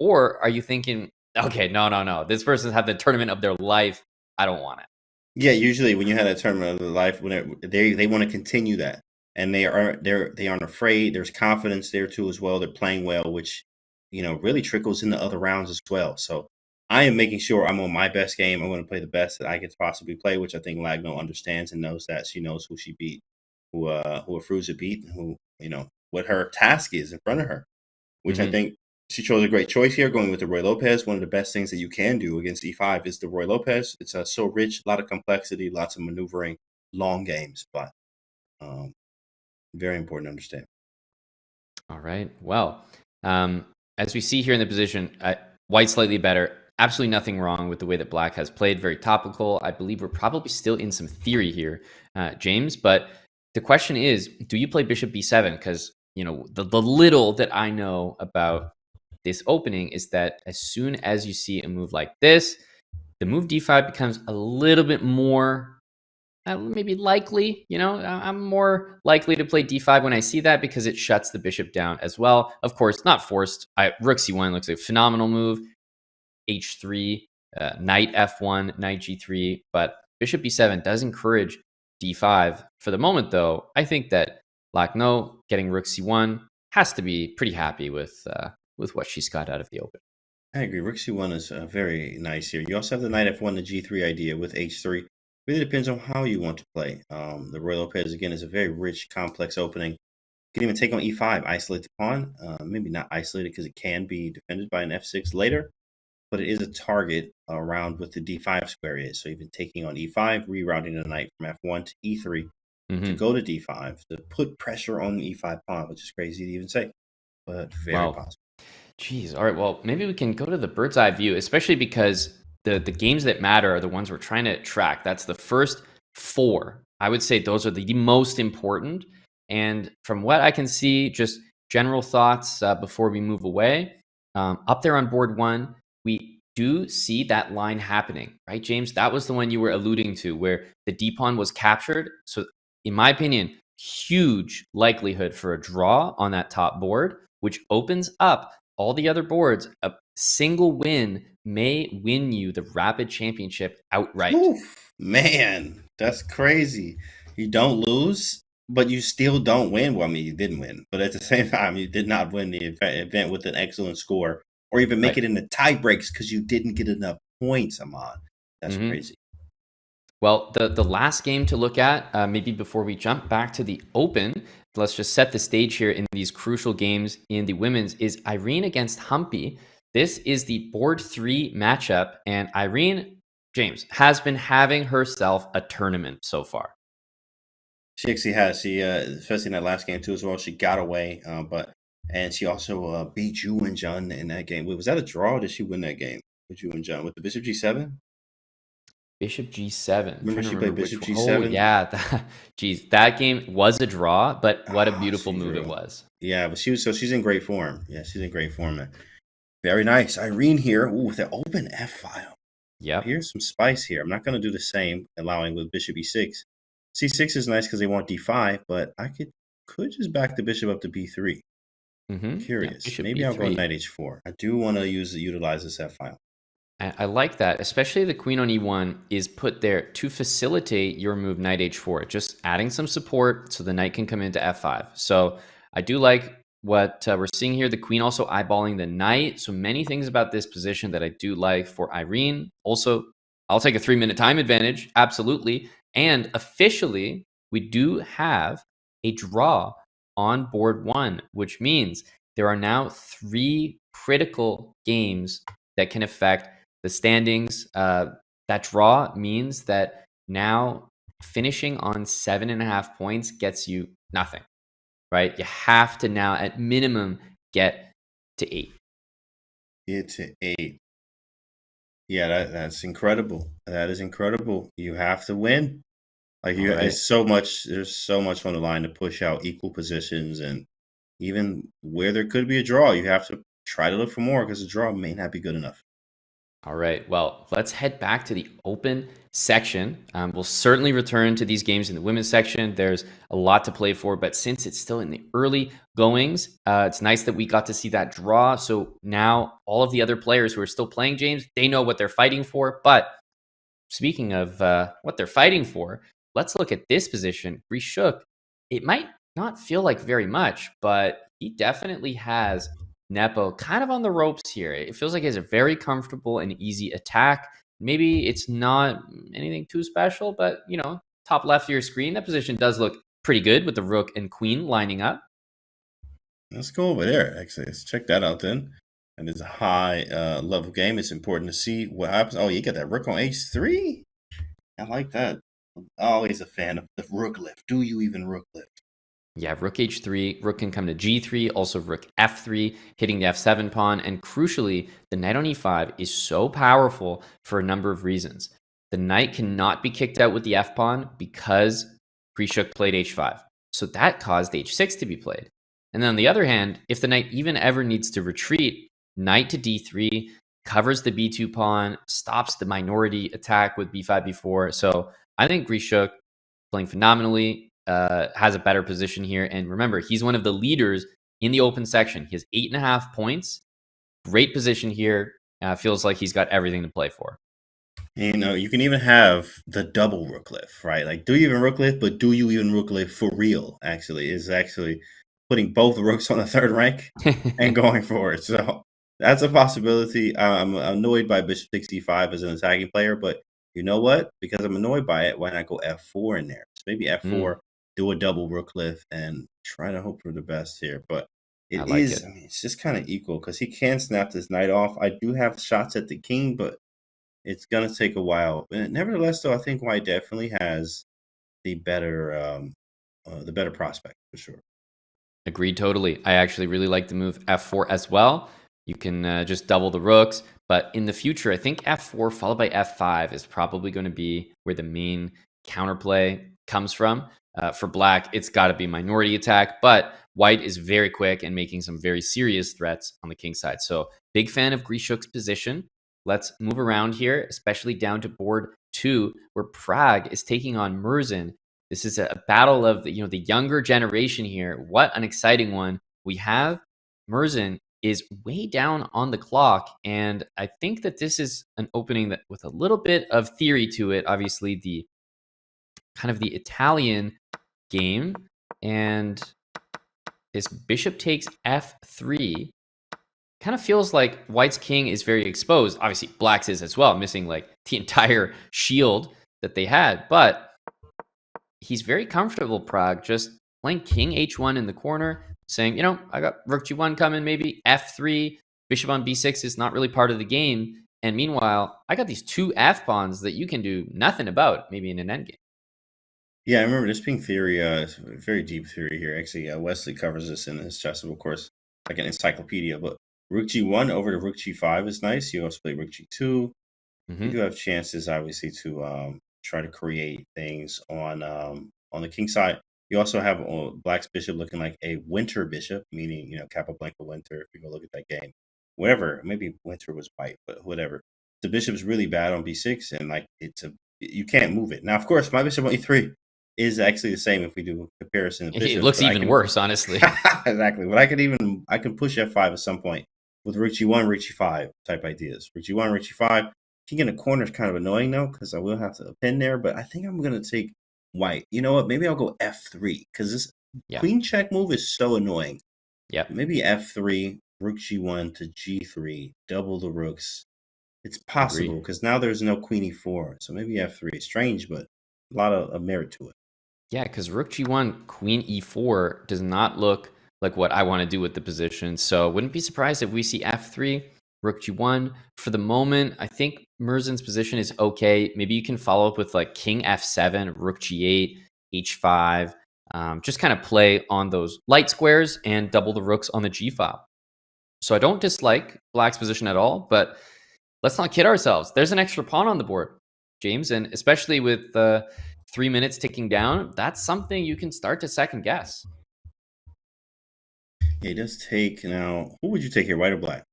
Or are you thinking, okay, no, this person's had the tournament of their life. I don't want it. Yeah, usually when you have that tournament of their life, when they want to continue that, and they aren't afraid. There's confidence there too as well. They're playing well, which really trickles in the other rounds as well. So I am making sure I'm on my best game. I want to play the best that I could possibly play, which I think Lagno understands and knows that. She knows who she beat, who Firouzja beat, and who, what her task is in front of her, which I think she chose a great choice here, going with the Roy Lopez. One of the best things that you can do against E5 is the Roy Lopez. It's so rich, a lot of complexity, lots of maneuvering, long games, but very important to understand. All right. Well, as we see here in the position, White slightly better. Absolutely nothing wrong with the way that Black has played. Very topical. I believe we're probably still in some theory here, James. But the question is, do you play Bishop B7? Because, the little that I know about this opening is that as soon as you see a move like this, the move D5 becomes a little bit more maybe likely. I'm more likely to play D5 when I see that because it shuts the bishop down as well. Of course, not forced. Rook C1 looks like a phenomenal move. H3, knight F1, knight G3, but bishop B7 does encourage D5. For the moment, though, I think that Lagno getting rook C1 has to be pretty happy with what she's got out of the open. I agree. Rook C1 is very nice here. You also have the knight F1 to G3 idea with H3. Really depends on how you want to play. The Roy Lopez, again, is a very rich, complex opening. You can even take on E5, isolate the pawn. Maybe not isolated because it can be defended by an F6 later, but it is a target around what the D5 square is. So even taking on E5, rerouting the knight from F1 to E3 to go to D5 to put pressure on the E5 pawn, which is crazy to even say, but very possible. Jeez. All right. Well, maybe we can go to the bird's eye view, especially because the games that matter are the ones we're trying to track. That's the first 4. I would say those are the most important. And from what I can see, just general thoughts before we move away. Up there on board 1, we do see that line happening, right, James? That was the one you were alluding to, where the D pawn was captured. So in my opinion, huge likelihood for a draw on that top board, which opens up all the other boards. A single win may win you the Rapid Championship outright. Oof, man, that's crazy. You don't lose, but you still don't win. Well, I mean, you didn't win, but at the same time, you did not win the event with an excellent score, or even make it in the tie breaks because you didn't get enough points, Ahmad. That's crazy. Well, the last game to look at, maybe before we jump back to the Open, let's just set the stage here in these crucial games in the women's, is Irene against Humpy. This is the board 3 matchup, and Irene, James, has been having herself a tournament so far. She actually has. She, especially in that last game too as well, she got away, and she also beat Yu and Jun in that game. Was that a draw or did she win that game? with you and John with the bishop g7. Bishop g7. Remember she played bishop g7? Oh, yeah. Geez, that game was a draw, but what a beautiful move it was. Yeah, but she's in great form. Yeah, she's in great form. Very nice. Irene here. Ooh, with the open f file. Yeah. Here's some spice here. I'm not going to do the same, allowing with bishop e6. c6 is nice because they want d5, but I could just back the bishop up to b3. Curious. Yeah, maybe B3. I'll go knight h4. I do want to utilize this f file. I like that, especially the queen on e1 is put there to facilitate your move knight h4, just adding some support so the knight can come into f5. So I do like what we're seeing here. The queen also eyeballing the knight. So many things about this position that I do like for Irene. Also, I'll take a 3-minute time advantage. Absolutely. And officially, we do have a draw on board 1, which means there are now 3 critical games that can affect the standings. That draw means that now finishing on 7.5 points gets you nothing, right? You have to now at minimum get to 8. Get to 8. Yeah, that's incredible. That is incredible. You have to win. Like there's so much on the line to push out equal positions, and even where there could be a draw, you have to try to look for more because the draw may not be good enough. All right, well, let's head back to the open section. We'll certainly return to these games in the women's section. There's a lot to play for, but since it's still in the early goings, it's nice that we got to see that draw. So now all of the other players who are still playing, James, they know what they're fighting for. But speaking of what they're fighting for, let's look at this position. Grishuk, it might not feel like very much, but he definitely has Nepo kind of on the ropes here. It feels like he has a very comfortable and easy attack. Maybe it's not anything too special, but, top left of your screen, that position does look pretty good with the rook and queen lining up. Let's go over there, actually. Let's check that out then. And it's a high level game. It's important to see what happens. Oh, you got that rook on h3? I like that. I'm always a fan of the rook lift. Do you even rook lift? Yeah, rook h3, rook can come to g3, also rook f3, hitting the f7 pawn, and crucially, the knight on e5 is so powerful for a number of reasons. The knight cannot be kicked out with the f pawn because Grishuk played h5, so that caused h6 to be played. And then on the other hand, if the knight even ever needs to retreat, knight to d3, covers the b2 pawn, stops the minority attack with b5, b4. So I think Grishuk playing phenomenally, has a better position here. And remember, he's one of the leaders in the open section. He has 8.5 points. Great position here. Feels like he's got everything to play for. You can even have the double rook lift, right? Like, do you even rook lift, but do you even rook lift for real, actually? Is actually putting both rooks on the third rank and going for it. So that's a possibility. I'm annoyed by bishop 65 as an attacking player, but you know what? Because I'm annoyed by it, why not go f4 in there? So maybe f4, do a double rook lift, and try to hope for the best here. But it's just kind of equal because he can snap this knight off. I do have shots at the king, but it's going to take a while. Nevertheless, though, I think white definitely has the better prospect for sure. Agreed totally. I actually really like the move f4 as well. You can just double the rooks. But in the future, I think f4 followed by f5 is probably going to be where the main counterplay comes from. For black, it's got to be minority attack. But white is very quick and making some very serious threats on the king side. So big fan of Grishuk's position. Let's move around here, especially down to board 2, where Prague is taking on Merzin. This is a battle of the younger generation here. What an exciting one. We have Merzin is way down on the clock, and I think that this is an opening that with a little bit of theory to it. Obviously, the kind of the Italian game, and this bishop takes f3 kind of feels like white's king is very exposed. Obviously, black's is as well, missing like the entire shield that they had, but he's very comfortable, Prague, just playing king h1 in the corner, saying, I got rook g1 coming, maybe f3, bishop on b6 is not really part of the game. And meanwhile, I got these 2 f pawns that you can do nothing about, maybe in an endgame. Yeah, I remember this being theory, very deep theory here. Actually, Wesley covers this in his chess, of course, like an encyclopedia. But Rook G1 over to Rook G5 is nice. You also play Rook G2. Mm-hmm. You do have chances, obviously, to try to create things on the king side. You also have Black's bishop looking like a winter bishop, meaning, Capablanca winter, if you go look at that game. Whatever, maybe winter was white, but whatever. The bishop's really bad on b6, and you can't move it. Now, of course, my bishop on e3 is actually the same if we do a comparison of bishops. It looks even worse, honestly. Exactly. But I can push f5 at some point with Rook G1, Rook G5 type ideas. Rook G1, Rook G5. King in the corner is kind of annoying though, because I will have to pin there, but I think I'm going to take white. You know what? Maybe I'll go f3, because this queen check move is so annoying. Yeah. Maybe f3, Rook G1 to G3, double the rooks. It's possible, because now there's no queen e4, so maybe f3. Strange, but a lot of merit to it. Yeah, because Rook G1, Queen E4 does not look like what I want to do with the position. So wouldn't be surprised if we see F3, Rook G1. For the moment, I think Merzin's position is okay. Maybe you can follow up with like King F7, Rook G8, H5. Just kind of play on those light squares and double the rooks on the G file. So I don't dislike Black's position at all, but let's not kid ourselves. There's an extra pawn on the board, James, and especially with 3 minutes ticking down, that's something you can start to second guess. Yeah, it does take now. Who would you take here, white or black?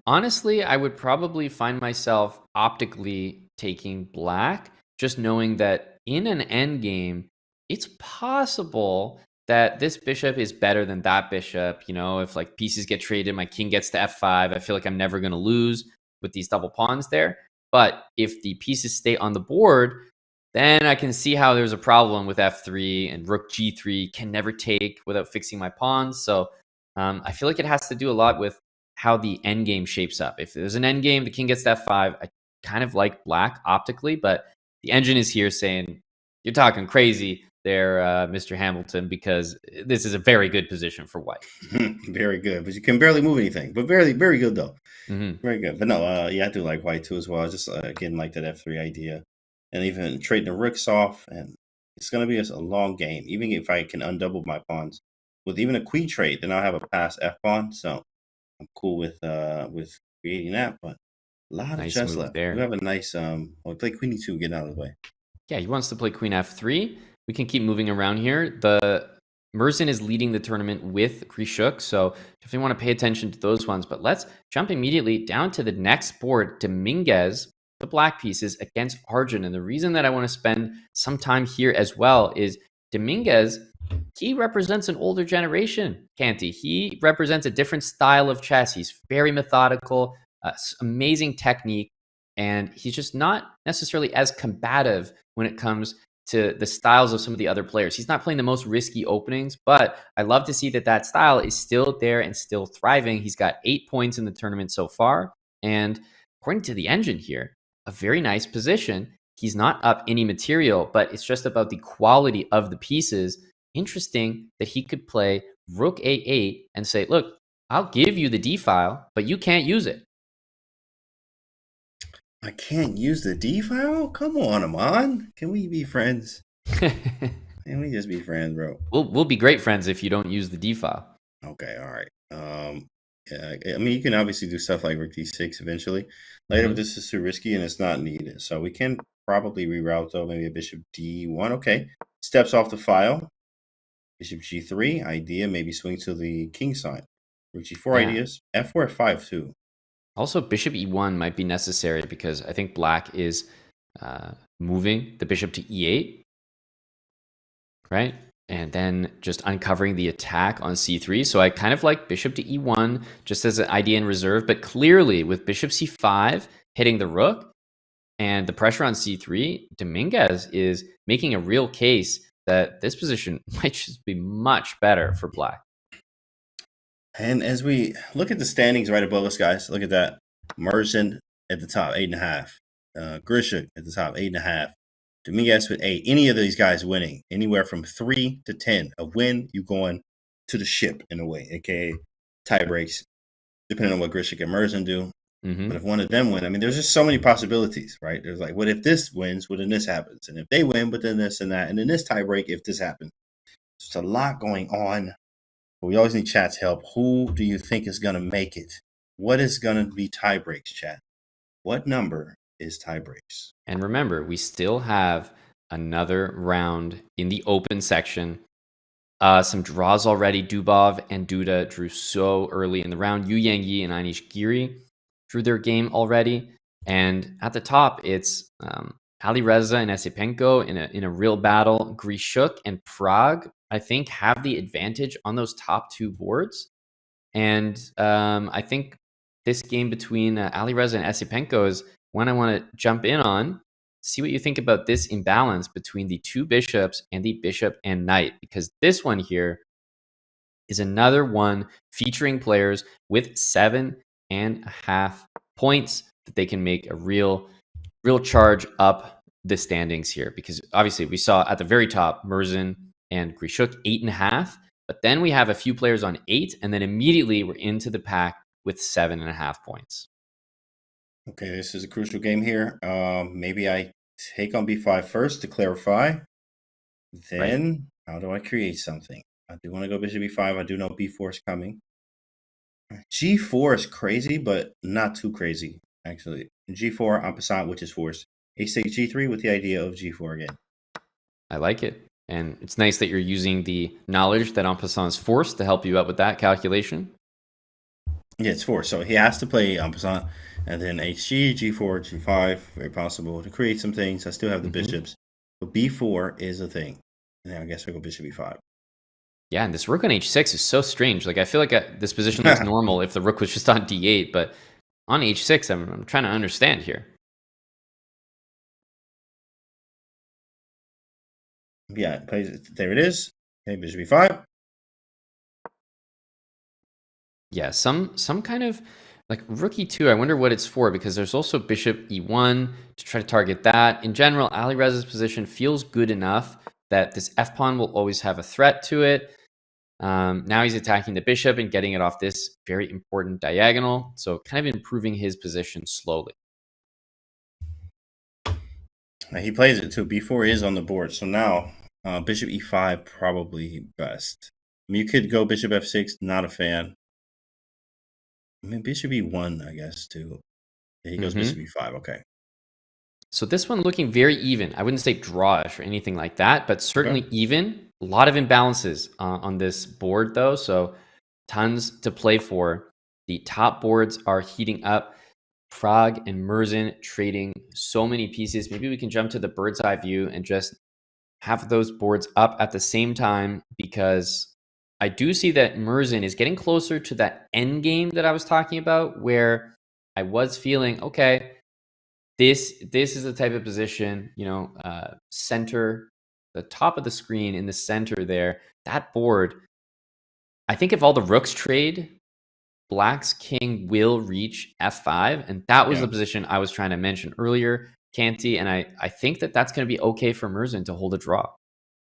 Honestly, I would probably find myself optically taking black, just knowing that in an endgame, it's possible that this bishop is better than that bishop. If like pieces get traded, my king gets to f5, I feel like I'm never going to lose with these double pawns there. But if the pieces stay on the board, then I can see how there's a problem with f3, and rook g3 can never take without fixing my pawns. So I feel like it has to do a lot with how the endgame shapes up. If there's an endgame, the king gets to f5, I kind of like black optically, but the engine is here saying, you're talking crazy there, Mr. Hamilton, because this is a very good position for white. Very good, but you can barely move anything, but very, very good though. Very good. But no, I do like white too as well. I just again like that f3 idea, and even trading the rooks off, and it's going to be a long game. Even if I can undouble my pawns with even a queen trade, then I'll have a pass f pawn. So I'm cool with creating that. But a lot of chess left. There. We have a nice we play queen e2, get out of the way. Yeah, he wants to play queen f3. We can keep moving around here. The Merzin is leading the tournament with Krishuk, so definitely want to pay attention to those ones. But let's jump immediately down to the next board. Dominguez, the black pieces, against Arjun. And the reason that I want to spend some time here as well is Dominguez, he represents an older generation, can't he? He represents a different style of chess. He's very methodical, amazing technique, and he's just not necessarily as combative when it comes to the styles of some of the other players. He's not playing the most risky openings, but I love to see that style is still there and still thriving. He's got 8 points in the tournament so far, and according to the engine here, a very nice position. He's not up any material, but it's just about the quality of the pieces. Interesting that he could play rook a8 and say, look, I'll give you the d file, but you can't use it. I can't use the D file? Come on, Aman. Can we be friends? Can we just be friends, bro? We'll be great friends if you don't use the D file. Okay, all right. Yeah, I mean, you can obviously do stuff like rook d6 eventually. Later, but this is too risky and it's not needed. So we can probably reroute, though, maybe a bishop d1. Okay, steps off the file. Bishop g3, idea, maybe swing to the king side. Rook g4 ideas. f4, f5, too. Also, bishop e1 might be necessary because I think black is moving the bishop to e8, right? And then just uncovering the attack on c3. So I kind of like bishop to e1 just as an idea in reserve, but clearly with bishop c5 hitting the rook and the pressure on c3, Dominguez is making a real case that this position might just be much better for black. And as we look at the standings right above us, guys, look at that. Merzin at the top, 8.5. Grishuk at the top, 8.5. Dominguez with 8. Any of these guys winning, anywhere from 3 to 10. A win, you going to the ship in a way, aka tie breaks, depending on what Grishuk and Merzin do. But if one of them win, I mean, there's just so many possibilities, right? There's like, what if this wins? What if this happens? And if they win, but then this and that, and then this tie break if this happens. There's a lot going on But we always need chat's help. Who do you think is going to make it? What is going to be tiebreaks, chat? What number is tiebreaks? And remember, we still have another round in the open section. Some draws already. Dubov and Duda drew so early in the round. Yu Yangyi and Anish Giri drew their game already. And at the top, it's Alireza and Esipenko in a real battle. Grishuk and Prague, I think, have the advantage on those top two boards. And I think this game between Alireza and Esipenko is one I want to jump in on. See what you think about this imbalance between the two bishops and the bishop and knight, because this one here is another one featuring players with 7.5 points that they can make a real charge up the standings here. Because obviously we saw at the very top Murzin and Grishuk 8.5, but then we have a few players on 8, and then immediately we're into the pack with 7.5 points. Okay, this is a crucial game here. Maybe I take on b5 first to clarify. Then, How do I create something? I do want to go bishop b5. I do know b4 is coming. g4 is crazy, but not too crazy, actually. g4 en passant, which is forced. h6, g3 with the idea of g4 again. I like it. And it's nice that you're using the knowledge that en passant is forced to help you out with that calculation. Yeah, it's forced. So he has to play en passant. And then hg, g4, g5, very possible to create some things. I still have the bishops. But b4 is a thing. And I guess I go bishop b5. Yeah, and this rook on h6 is so strange. Like, I feel like this position looks normal if the rook was just on d8. But on h6, I'm trying to understand here. Yeah, it plays it. There it is. Okay, bishop b5. Yeah, some kind of like rook e2. I wonder what it's for, because there's also bishop e1 to try to target that. In general, Alireza's position feels good enough that this f pawn will always have a threat to it. Now he's attacking the bishop and getting it off this very important diagonal. So kind of improving his position slowly. He plays it too. b4 is on the board. So now bishop e5 probably best. I mean, you could go bishop f6. Not a fan. I mean, bishop e1, I guess, too. Yeah, he goes bishop e5. Okay. So this one looking very even. I wouldn't say drawish or anything like that, but certainly even. A lot of imbalances on this board, though, so tons to play for. The top boards are heating up. Prague and Murzin trading so many pieces. Maybe we can jump to the bird's eye view and just have those boards up at the same time, because I do see that Murzin is getting closer to that end game that I was talking about, where I was feeling, okay, this is the type of position, center, the top of the screen in the center there, that board. I think if all the rooks trade, Black's king will reach f5, and that was the position I was trying to mention earlier, Canty, and I think that's going to be okay for Murzin to hold a draw.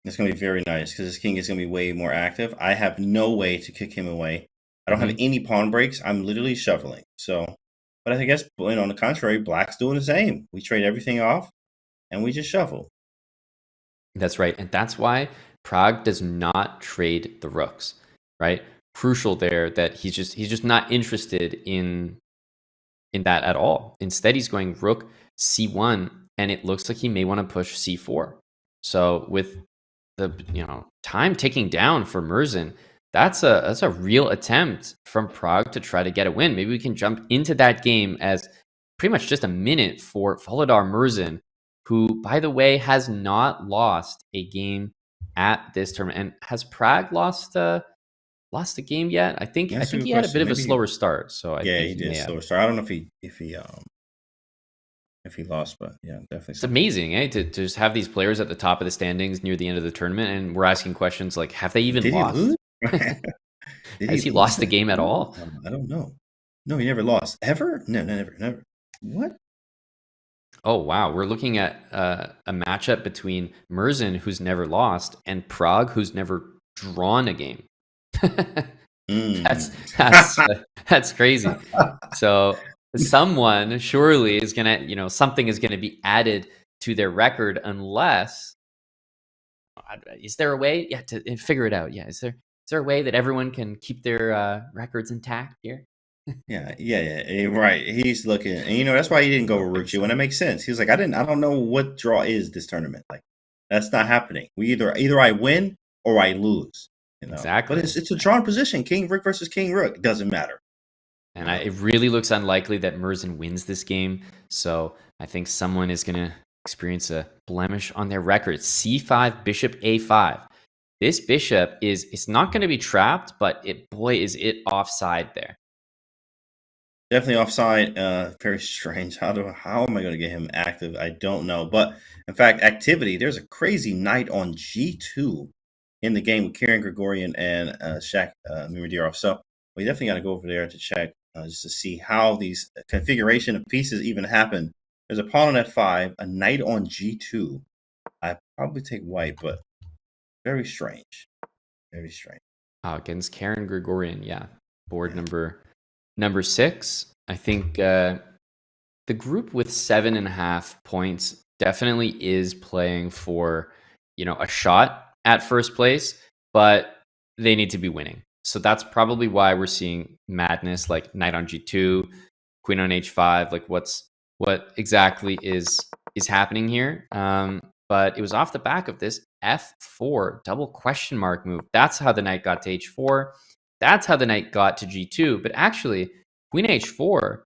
It's going to be very nice because his king is going to be way more active. I have no way to kick him away. I don't have any pawn breaks. I'm literally shuffling. So, but I guess on the contrary, Black's doing the same. We trade everything off, and we just shuffle. That's right, and that's why Prague does not trade the rooks. Right, crucial there that he's just not interested in that at all. Instead, he's going rook c1, and it looks like he may want to push c4. So with the time ticking down for Murzin, that's a real attempt from Prague to try to get a win. Maybe we can jump into that game as pretty much just a minute for Volodar Murzin, who, by the way, has not lost a game at this tournament. And has Prague lost a game yet? I think he had a bit of a slower start. So he did slower start. I don't know if he lost, but yeah, definitely. It's amazing, to just have these players at the top of the standings near the end of the tournament, and we're asking questions like, have they even lost? Has he lost the game at all? I don't know. No, he never lost. Ever? No, never. What? Oh, wow. We're looking at a matchup between Murzin, who's never lost, and Prague, who's never drawn a game. That's crazy. So someone surely is gonna, something is gonna be added to their record, unless, is there a way? Yeah, to figure it out. Yeah, is there there a way that everyone can keep their records intact here? Yeah, right. He's looking, and that's why he didn't go with Ruchi, and it makes sense. He was like, I don't know what draw is this tournament. Like, that's not happening. We either I win or I lose. Exactly. But it's a drawn position. King Rook versus King Rook. It doesn't matter. And it really looks unlikely that Merzen wins this game. So I think someone is going to experience a blemish on their record. C5, Bishop A5. This bishop it's not going to be trapped, but is it offside there. Definitely offside. Very strange. How am I going to get him active? I don't know. But in fact, activity. There's a crazy knight on G2 in the game with Kieran Gregorian and Shaq Mimidirov. So we definitely got to go over there to check just to see how these configuration of pieces even happen. There's a pawn on F5, a knight on G2. I probably take white, but very strange. Very strange. Against Karen Gregorian, yeah. Board number 6. I think the group with 7.5 points definitely is playing for, a shot at first place, but they need to be winning. So that's probably why we're seeing madness, like knight on G2, queen on H5. Like what exactly is happening here? But it was off the back of this F4 double question mark move. That's how the knight got to H4. That's how the knight got to G2. But actually, queen H4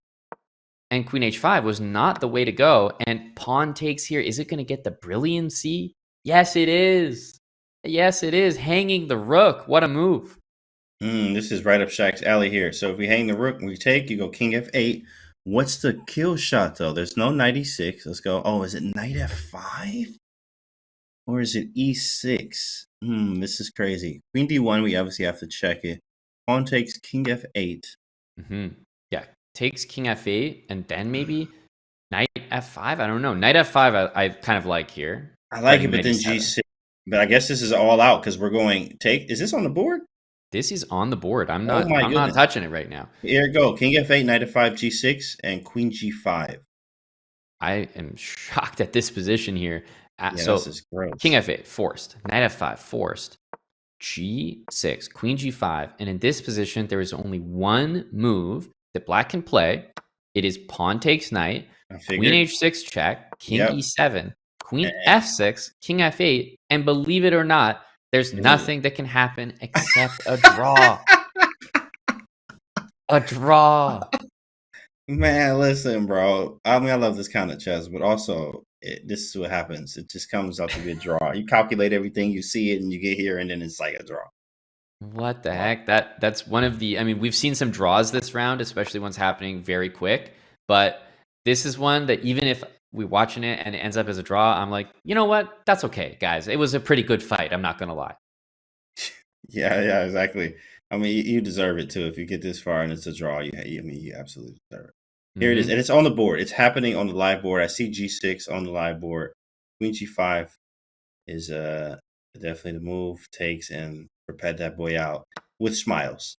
and queen H5 was not the way to go. And pawn takes here. Is it going to get the brilliancy? Yes, it is. Yes, it is. Hanging the rook. What a move. This is right up Shaq's alley here. So if we hang the rook, we take, you go king F8. What's the kill shot, though? There's no knight E6. Let's go. Oh, is it knight F5? Or is it E6? This is crazy. Queen D1, we obviously have to check it. Pawn takes king F8. Yeah, takes king F8, and then maybe knight F5? I don't know. Knight F5 I kind of like here. I like it, but then G6. But I guess this is all out because we're going take. Is this on the board? This is on the board. I'm not touching it right now. Here we go. King F8, knight F5, G6, and queen G5. I am shocked at this position here. So this is gross. King F8, forced. Knight F5, forced. G6, queen G5. And in this position, there is only one move that black can play. It is pawn takes knight, queen H6 check, king E7, queen F6, king F8. And believe it or not, there's nothing that can happen except a draw. A draw. Man, listen, bro. I mean, I love this kind of chess, but also this is what happens. It just comes out to be a draw. You calculate everything, you see it, and you get here, and then it's like a draw. What the heck? That's one of the. I mean, we've seen some draws this round, especially ones happening very quick. But this is one that even if we're watching it and it ends up as a draw, I'm like, you know what? That's okay, guys. It was a pretty good fight. I'm not gonna lie. Yeah, exactly. I mean, you deserve it too. If you get this far and it's a draw, you absolutely deserve it. Here it is, and it's on the board. It's happening on the live board. I see G6 on the live board. Queen G5 is definitely the move. Takes and prepare that boy out with smiles.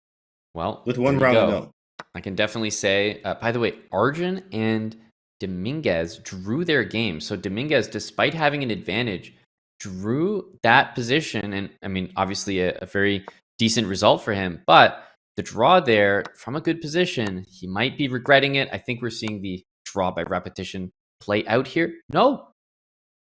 Well, with one round to go. I can definitely say. By the way, Arjun and Dominguez drew their game. So Dominguez, despite having an advantage, drew that position, and I mean, obviously a very decent result for him. But the draw there from a good position, he might be regretting it. I think we're seeing the draw by repetition play out here. No,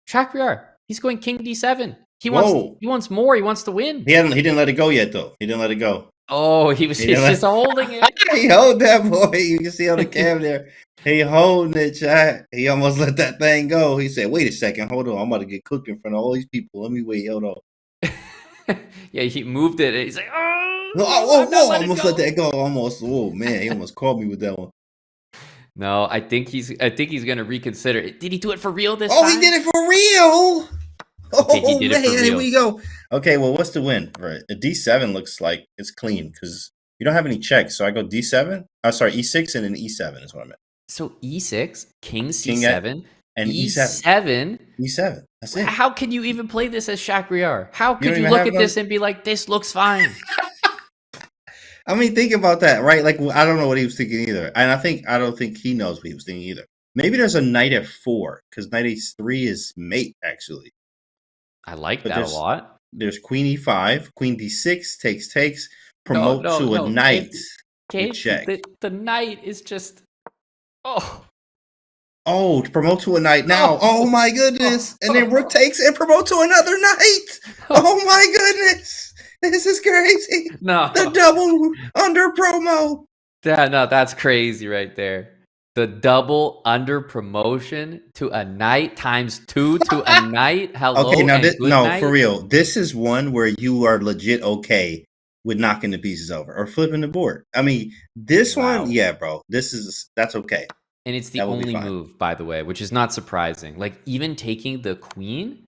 Shakriar, he's going king D7. He wants more. He wants to win. He didn't let it go yet, though. He didn't let it go. Oh, he's just holding it. He hold that boy. You can see on the cam there. He holding it, chat. He almost let that thing go. He said, "Wait a second, hold on. I'm about to get cooked in front of all these people. Let me wait. Hold on." Yeah, he moved it. He's like, "Oh, whoa! Almost let that go. Almost. Oh man, he almost caught me with that one." No, I think he's gonna reconsider. Did he do it for real this time? Oh, he did it for real. Oh man, here we go. Okay, well, what's the win? Right, a D7 looks like it's clean because you don't have any checks. So I go D7. Sorry, E6 and then E7 is what I meant. So E6, King C7, and E7. E7. That's it. How can you even play this as Shakriar? How could you look at this and be like, this looks fine? I mean, think about that, right? Like, I don't know what he was thinking either. And I don't think he knows what he was thinking either. Maybe there's a knight F4 because knight H3 is mate, actually. I like that a lot. There's queen e5, queen d6, takes, promote to a knight. Okay, check. the knight is just... Oh, to promote to a knight now. Oh my goodness. And then rook takes and promote to another knight. Oh my goodness. This is crazy. No. The double under promo. No, that's crazy right there. The double under promotion to a knight times 2 to a knight. Hello. Okay, now night? For real. This is one where you are legit okay with knocking the pieces over or flipping the board. I mean, this one, yeah, bro. That's okay. And it's the only move, by the way, which is not surprising. Like, even taking the queen,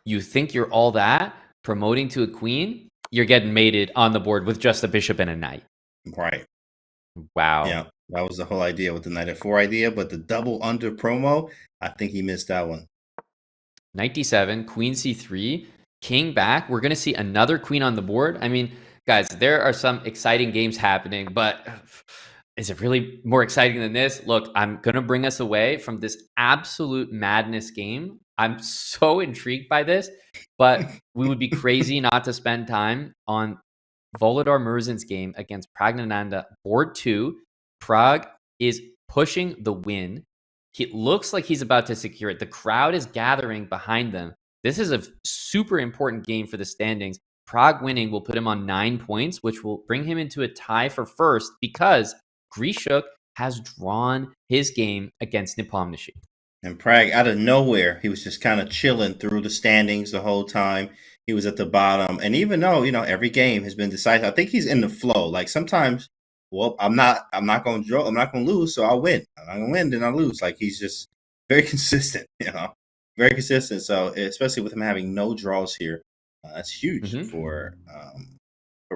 you think you're all that, promoting to a queen, you're getting mated on the board with just a bishop and a knight. Right. Wow. Yeah, that was the whole idea with the knight f4 idea, but the double under promo, I think he missed that one. Knight d7, queen c3, king back. We're going to see another queen on the board. I mean, guys, there are some exciting games happening, but... is it really more exciting than this? Look, I'm going to bring us away from this absolute madness game. I'm so intrigued by this, but we would be crazy not to spend time on Volodar Murzin's game against Pragnananda, board 2. Pragg is pushing the win. It looks like he's about to secure it. The crowd is gathering behind them. This is a super important game for the standings. Pragg winning will put him on 9 points, which will bring him into a tie for first because Grishuk has drawn his game against Nepomniachtchi. And Pragg, out of nowhere, he was just kind of chilling through the standings the whole time. He was at the bottom. And even though, every game has been decisive, I think he's in the flow. Like sometimes, well, I'm not going to draw. I'm not going to lose, so I'll win. I'm not going to win, then I'll lose. Like he's just very consistent, very consistent. So especially with him having no draws here, that's huge for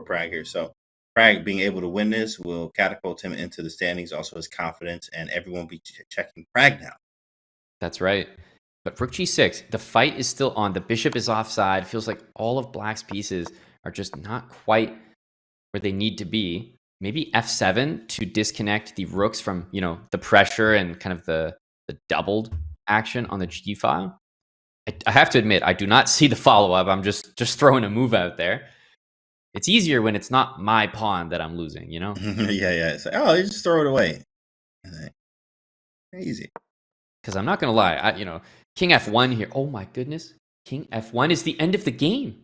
Pragg here. So Pragg being able to win this will catapult him into the standings, also his confidence, and everyone will be checking Pragg now. That's right. But rook g6, the fight is still on. The bishop is offside. It feels like all of black's pieces are just not quite where they need to be. Maybe f7 to disconnect the rooks from, the pressure and kind of the doubled action on the g file. I have to admit, I do not see the follow-up. I'm just throwing a move out there. It's easier when it's not my pawn that I'm losing, yeah. It's like, you just throw it away. Easy. Because I'm not going to lie. King f1 here. Oh, my goodness. King f1 is the end of the game.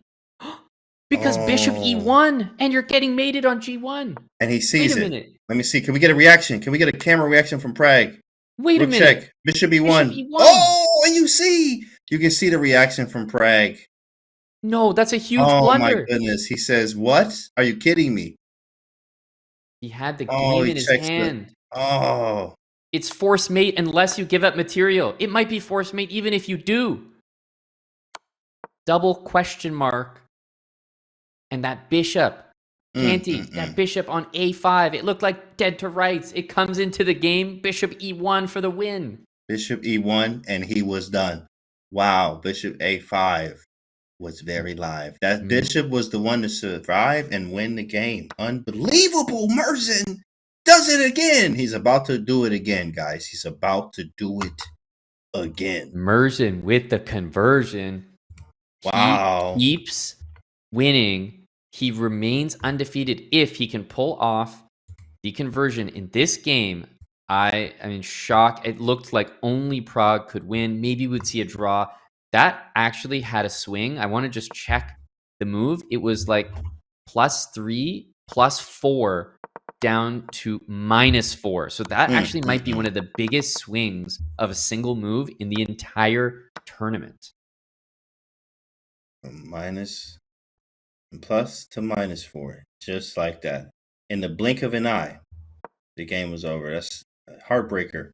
Because bishop e1, and you're getting mated on g1. And he sees it. Wait a minute. Let me see. Can we get a reaction? Can we get a camera reaction from Pragg? Wait a minute. Check. Bishop e1. Oh, and you can see the reaction from Pragg. No, that's a huge blunder. Oh my goodness. He says, what? Are you kidding me? He had the game in his hand. Oh. It's force mate unless you give up material. It might be force mate even if you do. Double question mark. And that bishop. That bishop on a5. It looked like dead to rights. It comes into the game. Bishop e1 for the win. Bishop e1, and he was done. Wow. Bishop a5. Was very live. That bishop was the one to survive and win the game. Unbelievable. Murzin does it again. He's about to do it again, guys. He's about to do it again. Murzin with the conversion. Wow. He keeps winning. He remains undefeated if he can pull off the conversion in this game. I mean, shock. It looked like only Pragg could win. Maybe we'd see a draw. That actually had a swing. I want to just check the move. It was like +3, +4, down to -4. So that actually might be one of the biggest swings of a single move in the entire tournament. Minus plus to -4. Just like that. In the blink of an eye, the game was over. That's a heartbreaker.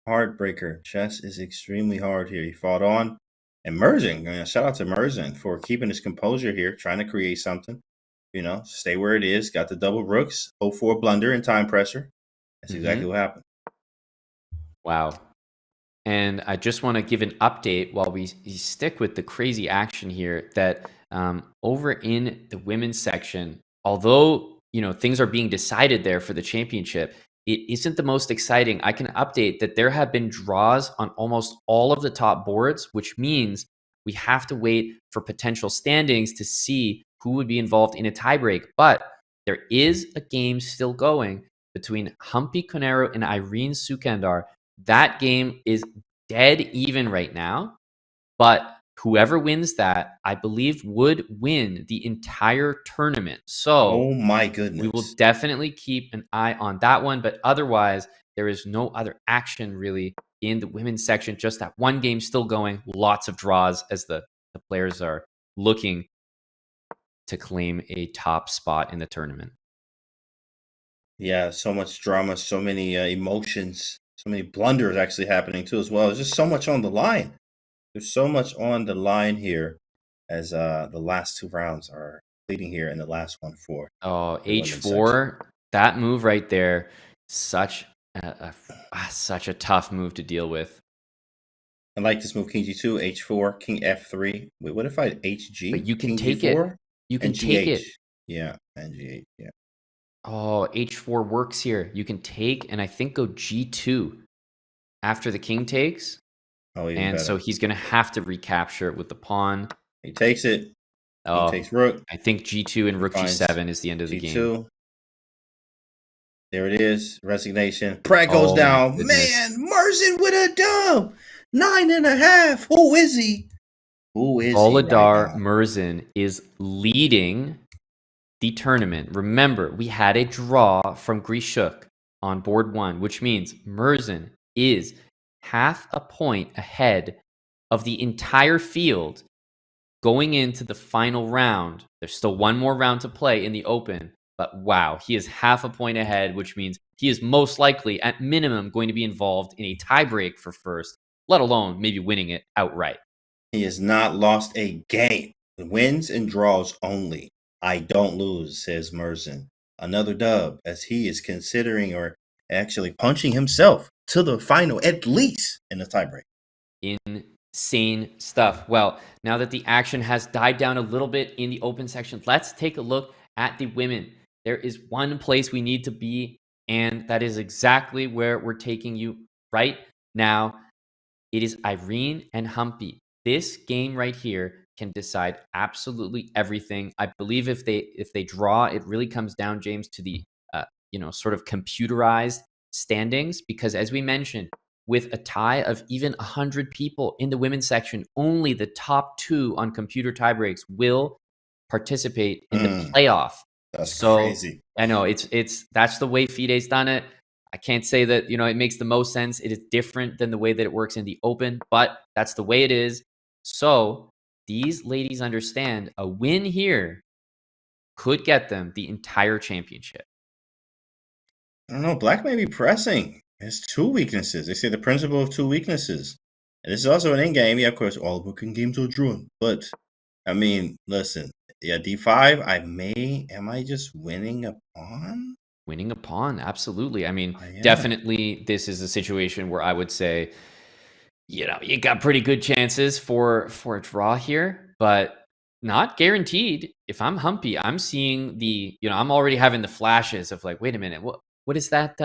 Heartbreaker. Chess is extremely hard here. He fought on. And Murzin, shout out to Murzin for keeping his composure here, trying to create something. Stay where it is. Got the double rooks. 0-4 blunder and time pressure. That's exactly what happened. Wow. And I just want to give an update while we stick with the crazy action here that over in the women's section, although, things are being decided there for the championship, it isn't the most exciting. I can update that there have been draws on almost all of the top boards, which means we have to wait for potential standings to see who would be involved in a tiebreak. But there is a game still going between Humpy Conero and Irene Sukandar. That game is dead even right now, but whoever wins that, I believe, would win the entire tournament. So, oh my goodness, we will definitely keep an eye on that one. But otherwise, there is no other action really in the women's section. Just that one game still going. Lots of draws as the players are looking to claim a top spot in the tournament. Yeah, so much drama, so many emotions, so many blunders actually happening too as well. There's just so much on the line. There's so much on the line here as the last 2 rounds are leading here and the last one for H4. That move right there, such a tough move to deal with. I like this move, King G2, H4, King F3. Wait, what if I had HG? But you can King take G4, it. You can and take GH. it. Yeah, and G8, yeah. Oh, H4 works here. You can take and I think go G2 after the king takes. Oh, even and better. so he's going to have to recapture it with the pawn. He takes it. Oh, he takes rook. I think G2 and rook G7 is the end of the game. There it is. Resignation. Pratt goes down. Man, Merzen with a dub. 9.5. Who is he? Who is Volodar he? Merzen is leading the tournament. Remember, we had a draw from Grishuk on board 1, which means Merzen is half a point ahead of the entire field going into the final round. There's still one more round to play in the Open, but wow, he is half a point ahead, which means he is most likely, at minimum, going to be involved in a tiebreak for first, let alone maybe winning it outright. He has not lost a game. Wins and draws only. I don't lose, says Merzen. Another dub, as he is considering or actually punching himself to the final, at least in the tiebreak. Insane stuff. Well, now that the action has died down a little bit in the Open section, let's take a look at the women. There is one place we need to be, and that is exactly where we're taking you right now. It is Irene and Humpy. This game right here can decide absolutely everything. I believe if they draw, it really comes down, James, to the sort of computerized standings, because as we mentioned, with a tie of even 100 people in the women's section, only the top 2 on computer tiebreaks will participate in the playoff. That's crazy. I know that's the way FIDE's done it. I can't say that it makes the most sense. It is different than the way that it works in the Open, but that's the way it is. So these ladies understand a win here could get them the entire championship. I don't know. Black may be pressing. There's 2 weaknesses. They say the principle of 2 weaknesses. And this is also an endgame. Yeah, of course, all booking games are drawn. But, I mean, listen. Yeah, D5, am I just winning a pawn? Winning a pawn, absolutely. I mean, definitely this is a situation where I would say, you got pretty good chances for a draw here, but not guaranteed. If I'm Humpy, I'm seeing I'm already having the flashes of like, wait a minute, what does that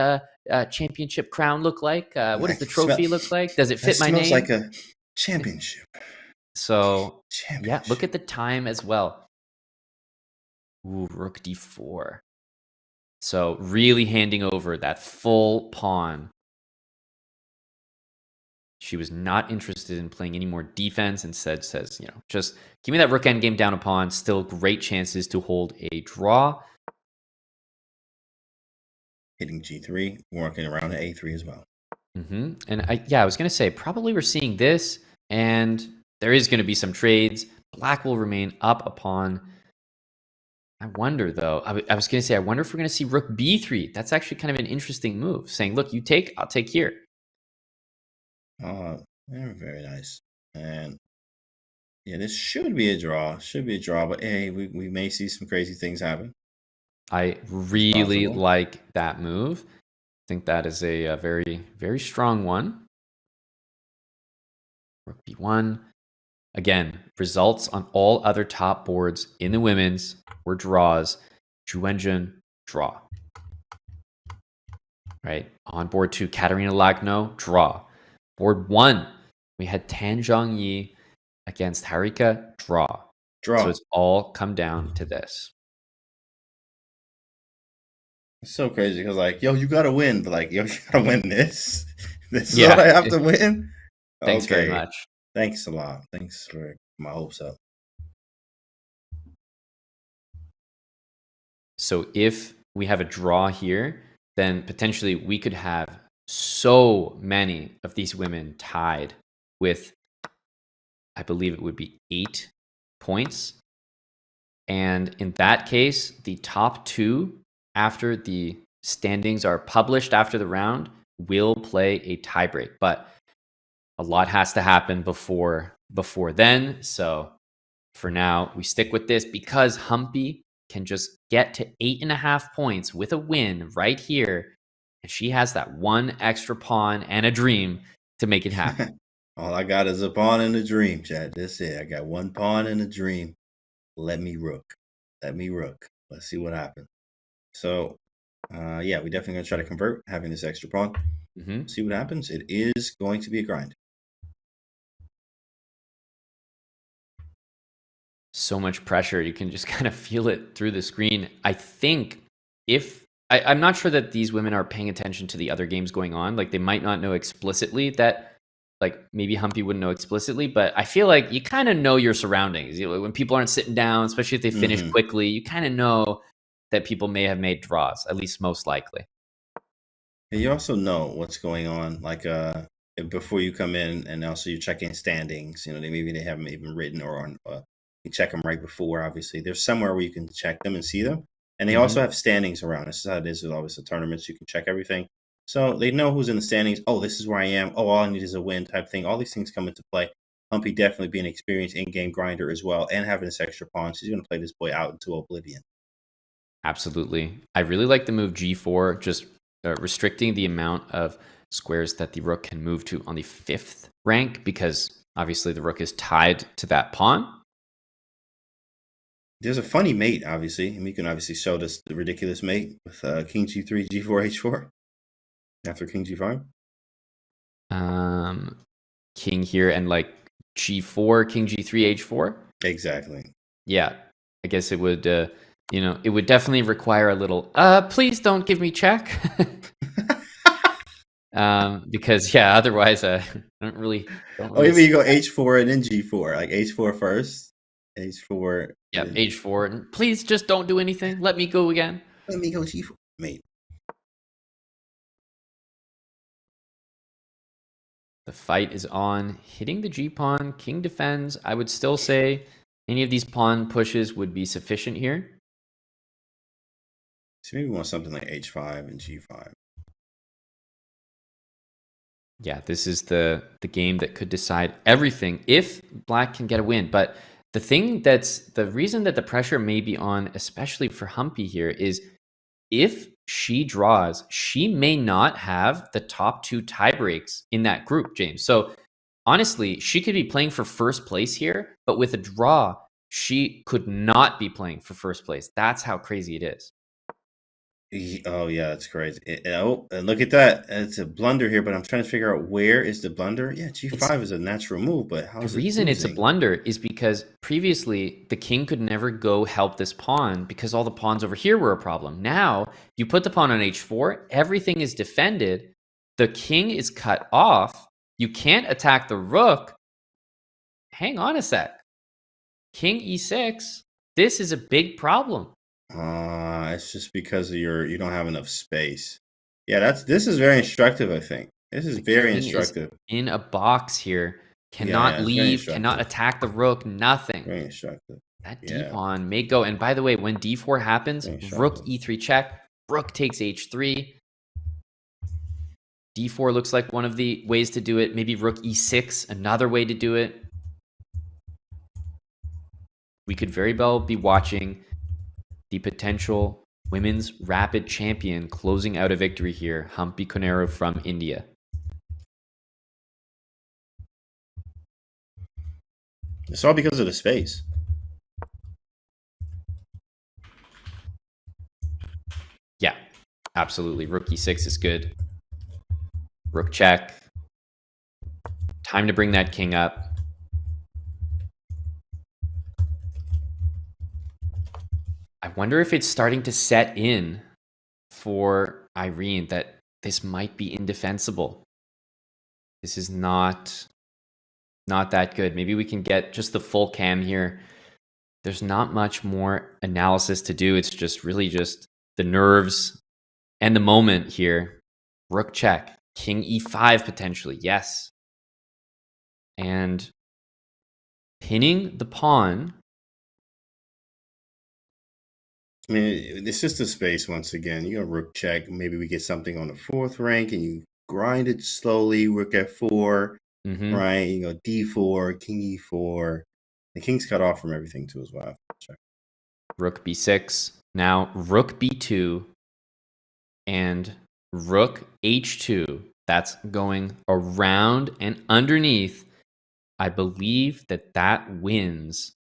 championship crown look like? What does the trophy look like? Does it fit my name? It smells like a championship. So, yeah, look at the time as well. Ooh, rook d4. So really handing over that full pawn. She was not interested in playing any more defense. Instead says, just give me that rook endgame down a pawn. Still great chances to hold a draw. Hitting G3, working around at A3 as well. And I was going to say, probably we're seeing this, and there is going to be some trades. Black will remain up a pawn. I wonder, though. I was going to say, I wonder if we're going to see rook b3. That's actually kind of an interesting move, saying, look, you take, I'll take here. Very nice. And yeah, this should be a draw. But hey, we may see some crazy things happen. I really like that move. I think that is a very, very strong one. Rook b1. Again, results on all other top boards in the women's were draws. Juwenjun, draw. Right? On board 2, Katerina Lagno, draw. Board 1, we had Tan Zhongyi against Harika, draw. Draw. So it's all come down to this. It's so crazy because, like, yo, you gotta win, but like, yo, you gotta win this. This is Yeah. what I have to win. Thanks very much. Thanks a lot. Thanks for my hopes up. So if we have a draw here, then potentially we could have so many of these women tied with, I believe it would be 8 points. And in that case, the top 2, after the standings are published after the round, will play a tiebreak. But a lot has to happen before then. So for now, we stick with this because Humpy can just get to 8.5 points with a win right here. And she has that one extra pawn and a dream to make it happen. All I got is a pawn and a dream, Chad. That's it. I got one pawn and a dream. Let me rook. Let me rook. Let's see what happens. So, yeah, we definitely going to try to convert having this extra pawn. See what happens. It is going to be a grind. So much pressure. You can just kind of feel it through the screen. I think I'm not sure that these women are paying attention to the other games going on. Like, they might not know explicitly that, like, maybe Humpy wouldn't know explicitly, but I feel like you kind of know your surroundings. When people aren't sitting down, especially if they finish quickly, you kind of know that people may have made draws, at least most likely. And you also know what's going on, like, before you come in, and also you're checking standings. You know, maybe they haven't even written or on. You check them right before. Obviously, there's somewhere where you can check them and see them, and they also have standings around. This is how it is with always the tournaments. You can check everything, so they know who's in the standings. Oh, this is where I am. Oh, all I need is a win type thing. All these things come into play. Humpy definitely being an experienced in-game grinder as well, and having this extra pawn. She's going to play this boy out into oblivion. Absolutely. I really like the move G4, just restricting the amount of squares that the rook can move to on the 5th rank, because obviously the rook is tied to that pawn. There's a funny mate, obviously, and we can obviously show this the ridiculous mate with King G3, G4, H4 after King G5. King here and like G4, King G3, H4. Exactly. Yeah, I guess it would. It would definitely require a little. Please don't give me check. Because otherwise I don't really. Maybe you go H4 and then G4, like H4 first. H4. Yeah, H4. And please just don't do anything. Let me go again. Let me go G4. Mate. The fight is on. Hitting the G pawn. King defends. I would still say any of these pawn pushes would be sufficient here. So maybe we want something like H5 and G5. Yeah, this is the game that could decide everything if Black can get a win. But the reason that the pressure may be on, especially for Humpy here, is if she draws, she may not have the top 2 tie breaks in that group, James. So honestly, she could be playing for first place here, but with a draw, she could not be playing for first place. That's how crazy it is. Oh, yeah, that's crazy. And look at that. It's a blunder here, but I'm trying to figure out where is the blunder. Yeah, G5 is a natural move, but how is it the reason it's a losing? blunder is because previously the king could never go help this pawn because all the pawns over here were a problem. Now, you put the pawn on H4, everything is defended, the king is cut off, you can't attack the rook. Hang on a sec. King E6, this is a big problem. It's just because of you don't have enough space. Yeah, this is very instructive, I think. This is very instructive. In a box here, cannot leave, cannot attack the rook, nothing. Very instructive. That D pawn may go. And by the way, when D4 happens, rook E3 check, rook takes H3. D4 looks like one of the ways to do it. Maybe rook E6, another way to do it. We could very well be watching the potential women's rapid champion closing out a victory here, Humpy Conero from India. It's all because of the space. Yeah, absolutely. Rook E6 is good. Rook check. Time to bring that king up. wonder if it's starting to set in for Irene that this might be indefensible. This is not that good. Maybe we can get just the full cam here. There's not much more analysis to do. It's just really just the nerves and the moment here. Rook check, king e5 potentially, yes. And pinning the pawn. I mean, it's just a space once again. You got rook check. Maybe we get something on the fourth rank and you grind it slowly. Rook f4, right? You go d4, king e4. The king's cut off from everything too as well. Check. Rook b6. Now rook b2 and rook h2. That's going around and underneath. I believe that wins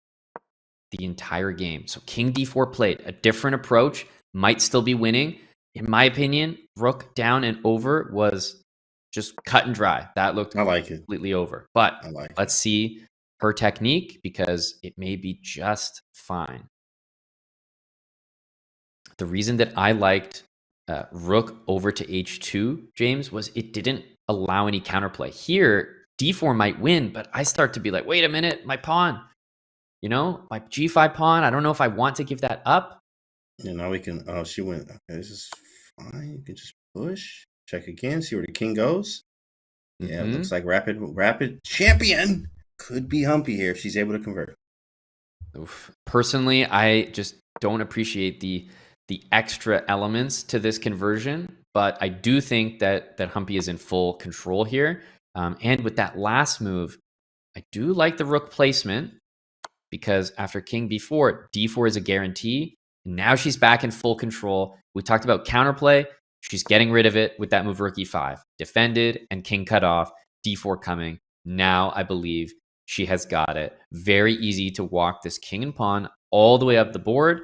the entire game. So king d4 played. A different approach, might still be winning. In my opinion, rook down and over was just cut and dry. That looked completely over. But let's see her technique, because it may be just fine. The reason that I liked rook over to h2, James, was it didn't allow any counterplay. Here, d4 might win, but I start to be like, wait a minute, my pawn. You know, my g5 pawn, I don't know if I want to give that up. Yeah, now we can, oh, she went, okay, this is fine. You can just push, check again, see where the king goes. Yeah, it looks like rapid champion could be Humpy here if she's able to convert. Oof. Personally, I just don't appreciate the extra elements to this conversion, but I do think that Humpy is in full control here. And with that last move, I do like the rook placement, because after king b4, d4 is a guarantee. Now she's back in full control. We talked about counterplay. She's getting rid of it with that move rook e5. Defended and king cut off, d4 coming. Now I believe she has got it. Very easy to walk this king and pawn all the way up the board,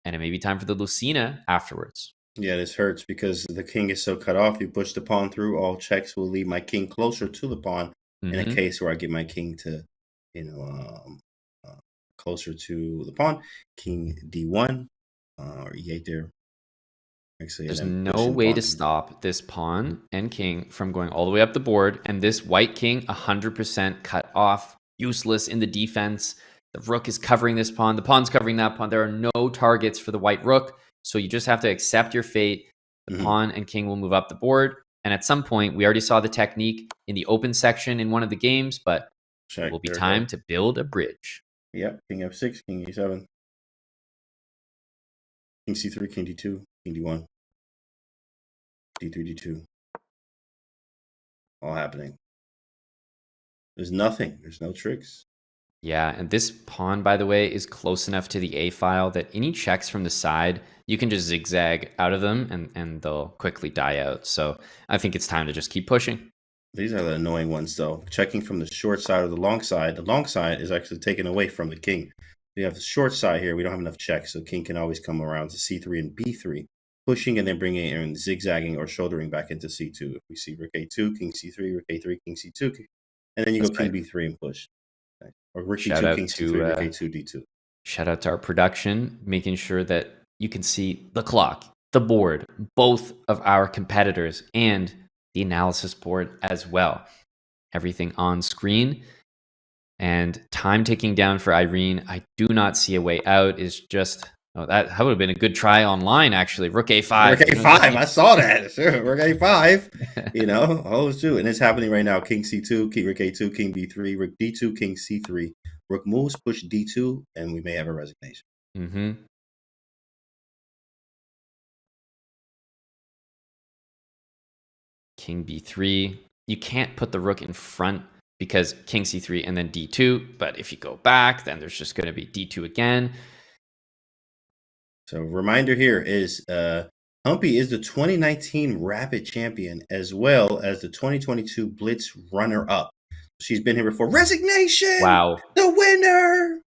and it may be time for the Lucina afterwards. Yeah, this hurts because the king is so cut off. You push the pawn through, all checks will leave my king closer to the pawn in a case where I get my king to, closer to the pawn. King d1 or e8 there. Actually, there's no way to stop this pawn and king from going all the way up the board, and this white king 100% cut off, useless in the defense. The rook is covering this pawn, the pawn's covering that pawn. There are no targets for the white rook, so you just have to accept your fate. The pawn and king will move up the board, and at some point, we already saw the technique in the open section in one of the games, but it will be time to build a bridge. Yep, king f6, king e7, king c3, king d2, king d1, d3, d2. All happening. There's nothing. There's no tricks. Yeah, and this pawn, by the way, is close enough to the A file that any checks from the side, you can just zigzag out of them and they'll quickly die out. So I think it's time to just keep pushing. These are the annoying ones, though. Checking from the short side or the long side. The long side is actually taken away from the king. We have the short side here. We don't have enough checks, so king can always come around to c3 and b3, pushing and then bringing it in, zigzagging or shouldering back into c2. If we see rook a2, king c3, rook a3, king c2, and then you go king b3 and push. Okay. Or rook e2, king c3, rook a2, d2. Shout out to our production, making sure that you can see the clock, the board, both of our competitors, and the analysis board as well. Everything on screen. And time ticking down for Irene. I do not see a way out. Is just that would have been a good try online, actually. Rook a5. Rook a5. I saw that. Sure. Rook a5. Always do. And it's happening right now. King c2, king rook a2, king b3, rook d2, king c3. Rook moves, push d2, and we may have a resignation. King b3. You can't put the rook in front because king c3 and then d2. But if you go back, then there's just going to be d2 again. So reminder here is Humpy is the 2019 Rapid Champion as well as the 2022 Blitz runner-up. She's been here before. Resignation! Wow. The winner!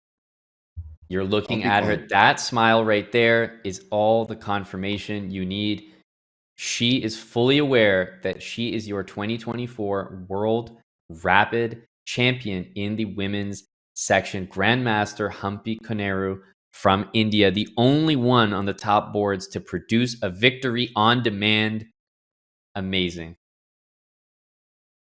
You're looking at her. That smile right there is all the confirmation you need. She is fully aware that she is your 2024 World Rapid Champion in the women's section. Grandmaster Humpy Koneru from India, the only one on the top boards to produce a victory on demand. Amazing.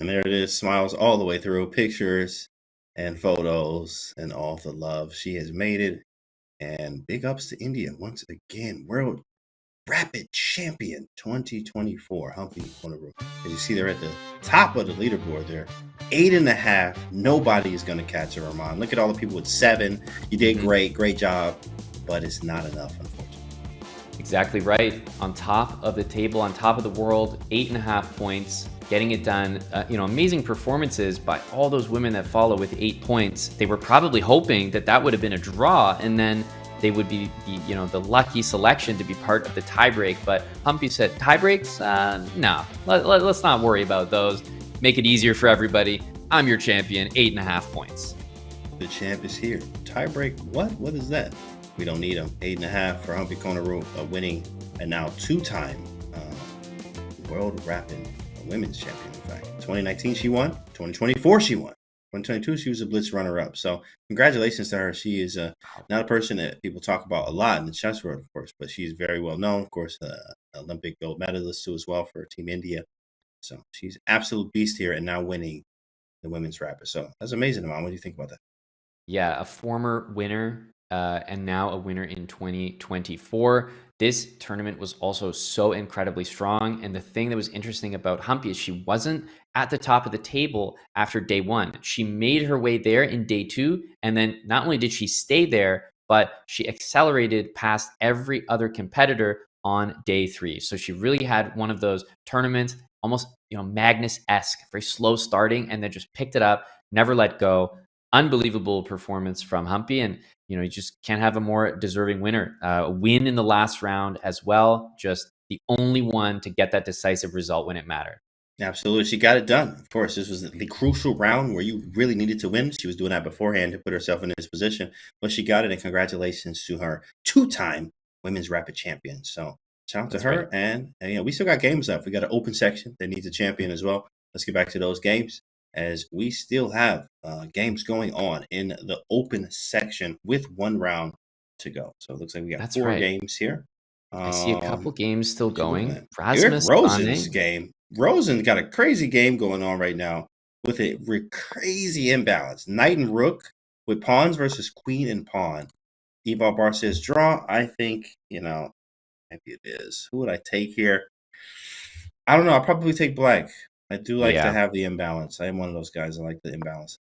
And there it is, smiles all the way through, pictures and photos and all the love. She has made it. And big ups to India once again. World Rapid Champion 2024. Humpy Konaru. As you see, they're at the top of the leaderboard there. 8.5. Nobody is going to catch her, Rahman. Look at all the people with 7. You did great. Great job. But it's not enough, unfortunately. Exactly right. On top of the table, on top of the world, 8.5 points. Getting it done. Amazing performances by all those women that follow with 8 points. They were probably hoping that that would have been a draw, and then they would be the lucky selection to be part of the tiebreak. But Humpy said, tiebreaks? No, let's not worry about those. Make it easier for everybody. I'm your champion, 8.5 points. The champ is here. Tiebreak, what? What is that? We don't need him. 8.5 for Humpy Konaru, winning, and now 2-time World Rapid Women's Champion. In fact, 2019 she won. 2024 she won. 2022 she was a Blitz runner-up. So congratulations to her. She is not a person that people talk about a lot in the chess world, of course, but she's very well known. Of course, Olympic gold medalist too as well for Team India. So she's absolute beast here and now winning the women's rapid. So that's amazing, Amon. What do you think about that? Yeah, a former winner and now a winner in 2024. This tournament was also so incredibly strong. And the thing that was interesting about Humpy is she wasn't at the top of the table after day 1. She made her way there in day 2. And then not only did she stay there, but she accelerated past every other competitor on day 3. So she really had one of those tournaments, almost Magnus-esque, very slow starting, and then just picked it up, never let go. Unbelievable performance from Humpy. And you just can't have a more deserving winner. A win in the last round as well. Just the only one to get that decisive result when it mattered. Absolutely. She got it done. Of course, this was the crucial round where you really needed to win. She was doing that beforehand to put herself in this position, but she got it. And congratulations to her 2-time Women's Rapid Champion. So shout out to her. Right. And we still got games left. We got an open section that needs a champion as well. Let's get back to those games, as we still have games going on in the open section with 1 round to go. So it looks like we got 4 games here. I see a couple games still going. Rasmus Rosen's game. Rosen got a crazy game going on right now with a crazy imbalance. Knight and rook with pawns versus queen and pawn. Eval Bar says draw. I think, maybe it is. Who would I take here? I don't know. I'll probably take black. I do like to have the imbalance. I am one of those guys. I like the imbalances.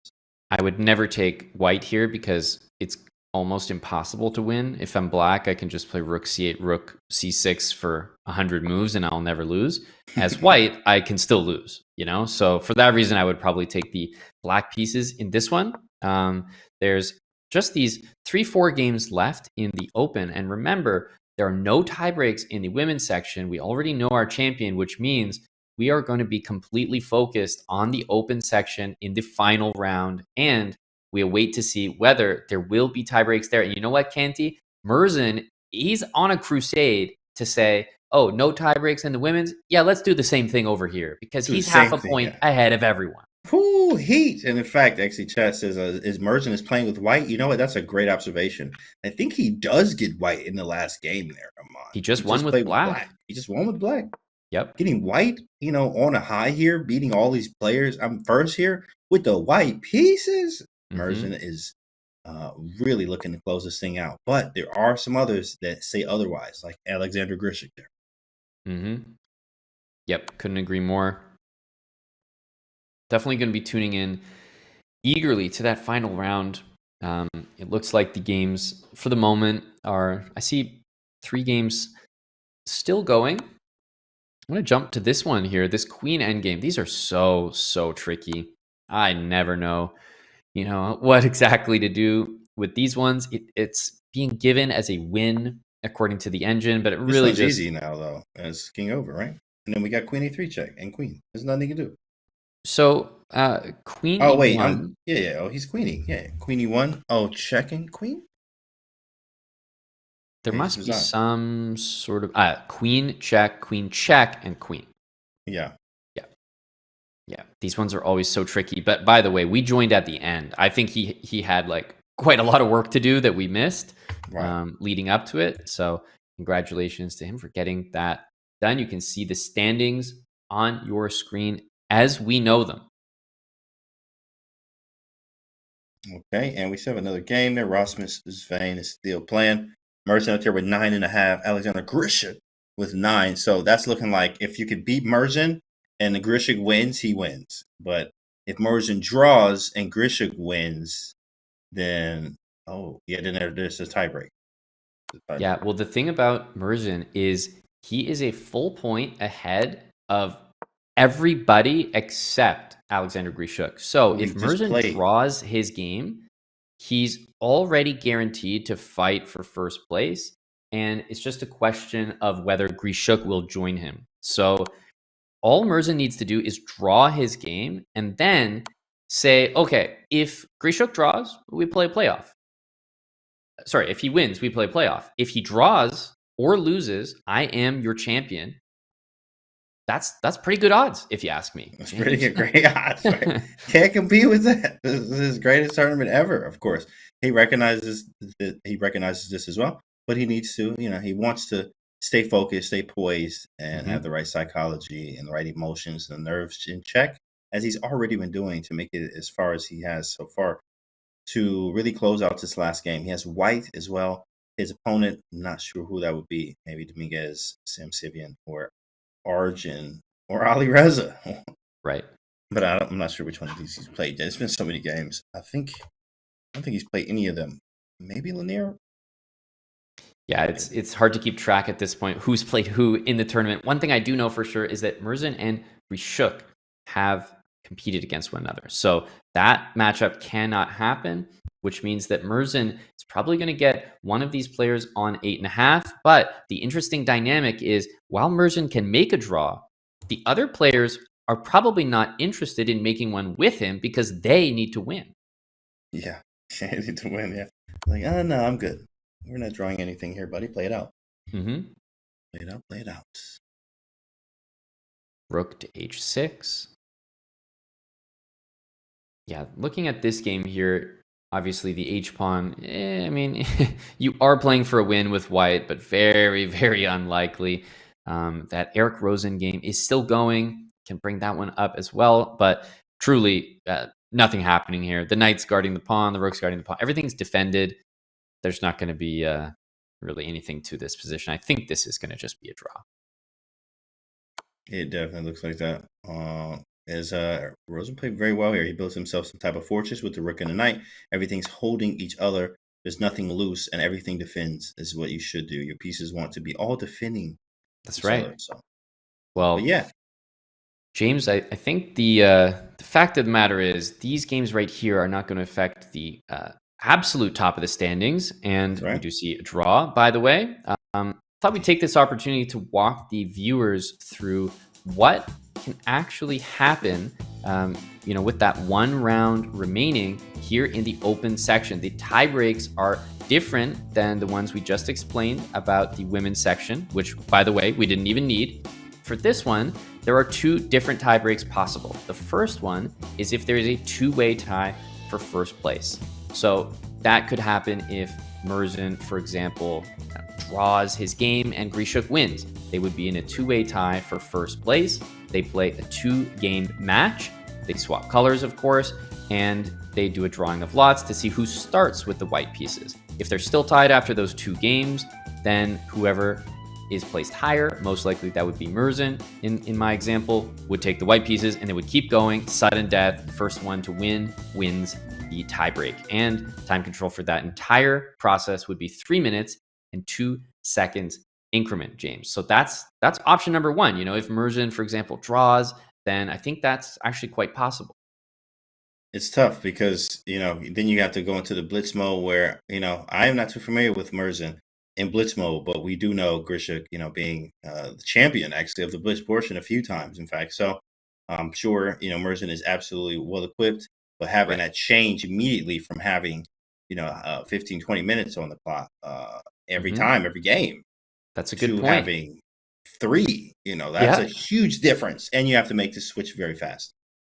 I would never take white here because it's almost impossible to win. If I'm black, I can just play rook c8, rook c6 for 100 moves and I'll never lose. As white, I can still lose, So for that reason, I would probably take the black pieces in this one. There's just these 3-4 games left in the open. And remember, there are no tie breaks in the women's section. We already know our champion, which means we are going to be completely focused on the open section in the final round, and we await to see whether there will be tie breaks there. And you know what, Canty? Merzen, he's on a crusade to say, oh, no tie breaks in the women's? Yeah, let's do the same thing over here, because he's half a point ahead of everyone. Ooh, heat. And in fact, actually, Chad says, is Merzen is playing with white? You know what? That's a great observation. I think he does get white in the last game there, Amon. He just won with black. He just won with black. Yep. Getting white, on a high here, beating all these players. I'm first here with the white pieces. Merzen is really looking to close this thing out. But there are some others that say otherwise, like Alexander Grishik there. Yep, couldn't agree more. Definitely going to be tuning in eagerly to that final round. It looks like the games for the moment I see 3 games still going. I'm going to jump to this one here, this queen endgame. These are so tricky. I never know, what exactly to do with these ones. It's being given as a win according to the engine, but it really just easy now though, as king over, right? And then we got queen a3 check and queen. There's nothing you can do. So queen. Oh wait, Oh, he's queening. Yeah, queen e1. Oh, checking queen. There must be some sort of queen, check, and queen. Yeah. These ones are always so tricky. But by the way, we joined at the end. I think he had like quite a lot of work to do that we missed. leading up to it. So congratulations to him for getting that done. You can see the standings on your screen as we know them. Okay, and we still have another game there. Rasmus Svein is still playing. Merzen out there with 9.5. Alexander Grishuk with 9. So that's looking like if you could beat Merzen and the Grishuk wins, he wins. But if Merzen draws and Grishuk wins, then then there's a tiebreak. Yeah, well, the thing about Merzen is he is a full point ahead of everybody except Alexander Grishuk. So if Merzen draws his game, he's already guaranteed to fight for first place. And it's just a question of whether Grishuk will join him. So all Merzen needs to do is draw his game and then say, okay, if Grishuk draws, we play playoff. Sorry, if he wins, we play playoff. If he draws or loses, I am your champion. That's pretty good odds, if you ask me. That's pretty good, great odds. Right? Can't compete with that. This is his greatest tournament ever. Of course, he recognizes this as well, but he needs to. He wants to stay focused, stay poised, and have the right psychology and the right emotions and nerves in check, as he's already been doing to make it as far as he has so far to really close out this last game. He has white as well. His opponent, I'm not sure who that would be. Maybe Dominguez, Sam Sivian, or Arjun or Alireza. Right. But I'm not sure which one of these he's played. There's been so many games. I don't think he's played any of them. Maybe Lanier? Yeah, it's hard to keep track at this point who's played who in the tournament. One thing I do know for sure is that Merzen and Grishuk have competed against one another. So that matchup cannot happen, which means that Merzen is probably going to get one of these players on 8.5. But the interesting dynamic is while Merzen can make a draw, the other players are probably not interested in making one with him because they need to win. Yeah, they need to win, yeah. Like, no, I'm good. We're not drawing anything here, buddy. Play it out. Mm-hmm. Play it out. Rook to h6. Yeah, looking at this game here, obviously the h-pawn, I mean, you are playing for a win with white, but very, very unlikely. That Eric Rosen game is still going, can bring that one up as well, but truly nothing happening here. The knight's guarding the pawn, the rook's guarding the pawn. Everything's defended. There's not going to be really anything to this position. I think this is going to just be a draw. It definitely looks like that. As Rosen played very well here. He built himself some type of fortress with the rook and the knight. Everything's holding each other. There's nothing loose, and everything defends. This is what you should do. Your pieces want to be all defending. That's right. Other, so. Well, but yeah. James, I think the fact of the matter is these games right here are not going to affect the absolute top of the standings, and we do see a draw, by the way. Thought we'd take this opportunity to walk the viewers through what can actually happen with that one round remaining here in the open section. The tie breaks are different than the ones we just explained about the women's section, which, by the way, we didn't even need. For this one, there are two different tie breaks possible. The first one is if there is a two-way tie for first place. So that could happen if Merzen, for example, draws his game and Grishuk wins. They would be in a two-way tie for first place. They play a two-game match. They swap colors, of course, and they do a drawing of lots to see who starts with the white pieces. If they're still tied after those two games, then whoever is placed higher, most likely that would be Merzen in my example, would take the white pieces and they would keep going. Sudden death, the first one to win wins the tiebreak. And time control for that entire process would be 3 minutes and 2 seconds increment, James. So that's option number one. If Merzen, for example, draws, then I think that's actually quite possible. It's tough because, then you have to go into the blitz mode where, I am not too familiar with Merzen in blitz mode, but we do know Grishuk, being the champion actually of the blitz portion a few times, in fact. So I'm sure, Merzen is absolutely well equipped, but having that change immediately from having, 15, 20 minutes on the clock every time, every game. That's a good point. Having 3, that's a huge difference. And you have to make this switch very fast.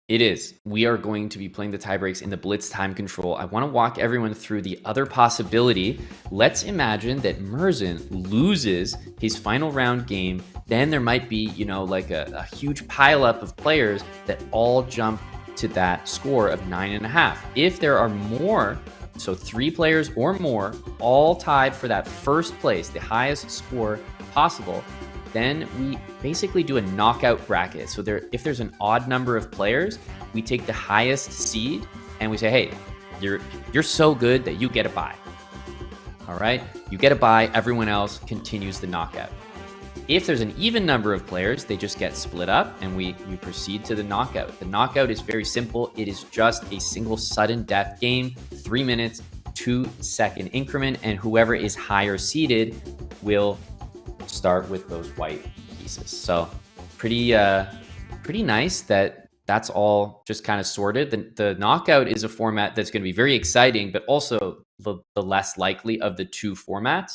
It is. We are going to be playing the tiebreaks in the Blitz time control. I want to walk everyone through the other possibility. Let's imagine that Merzen loses his final round game. Then there might be, like a huge pileup of players that all jump to that score of 9.5. If there are more, so 3 players or more, all tied for that first place, the highest score possible, then we basically do a knockout bracket. So if there's an odd number of players, we take the highest seed and we say, hey, you're so good that you get a bye. All right, you get a bye, everyone else continues the knockout. If there's an even number of players, they just get split up and we proceed to the knockout. The knockout is very simple. It is just a single sudden death game, 3 minutes, 2-second increment, and whoever is higher seeded will start with those white pieces. So pretty nice that's all just kind of sorted. The knockout is a format that's going to be very exciting, but also the less likely of the 2 formats.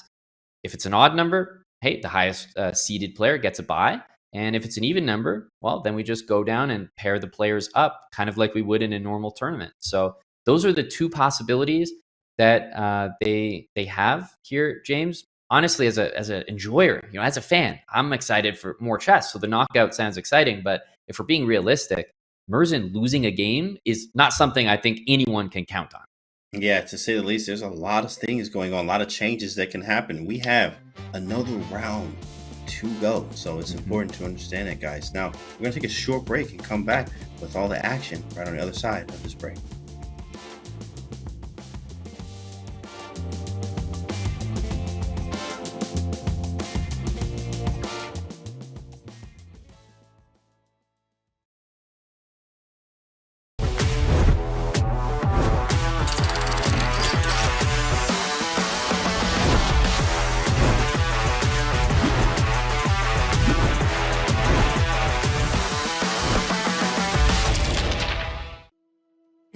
If it's an odd number, hey, the highest seeded player gets a bye. And if it's an even number, well, then we just go down and pair the players up, kind of like we would in a normal tournament. So those are the 2 possibilities that they have here, James. Honestly, as an enjoyer, as a fan, I'm excited for more chess. So the knockout sounds exciting, but if we're being realistic, Merzen losing a game is not something I think anyone can count on. Yeah, to say the least, there's a lot of things going on, a lot of changes that can happen. We have another round to go, so it's important to understand that, guys. Now, we're going to take a short break and come back with all the action right on the other side of this break.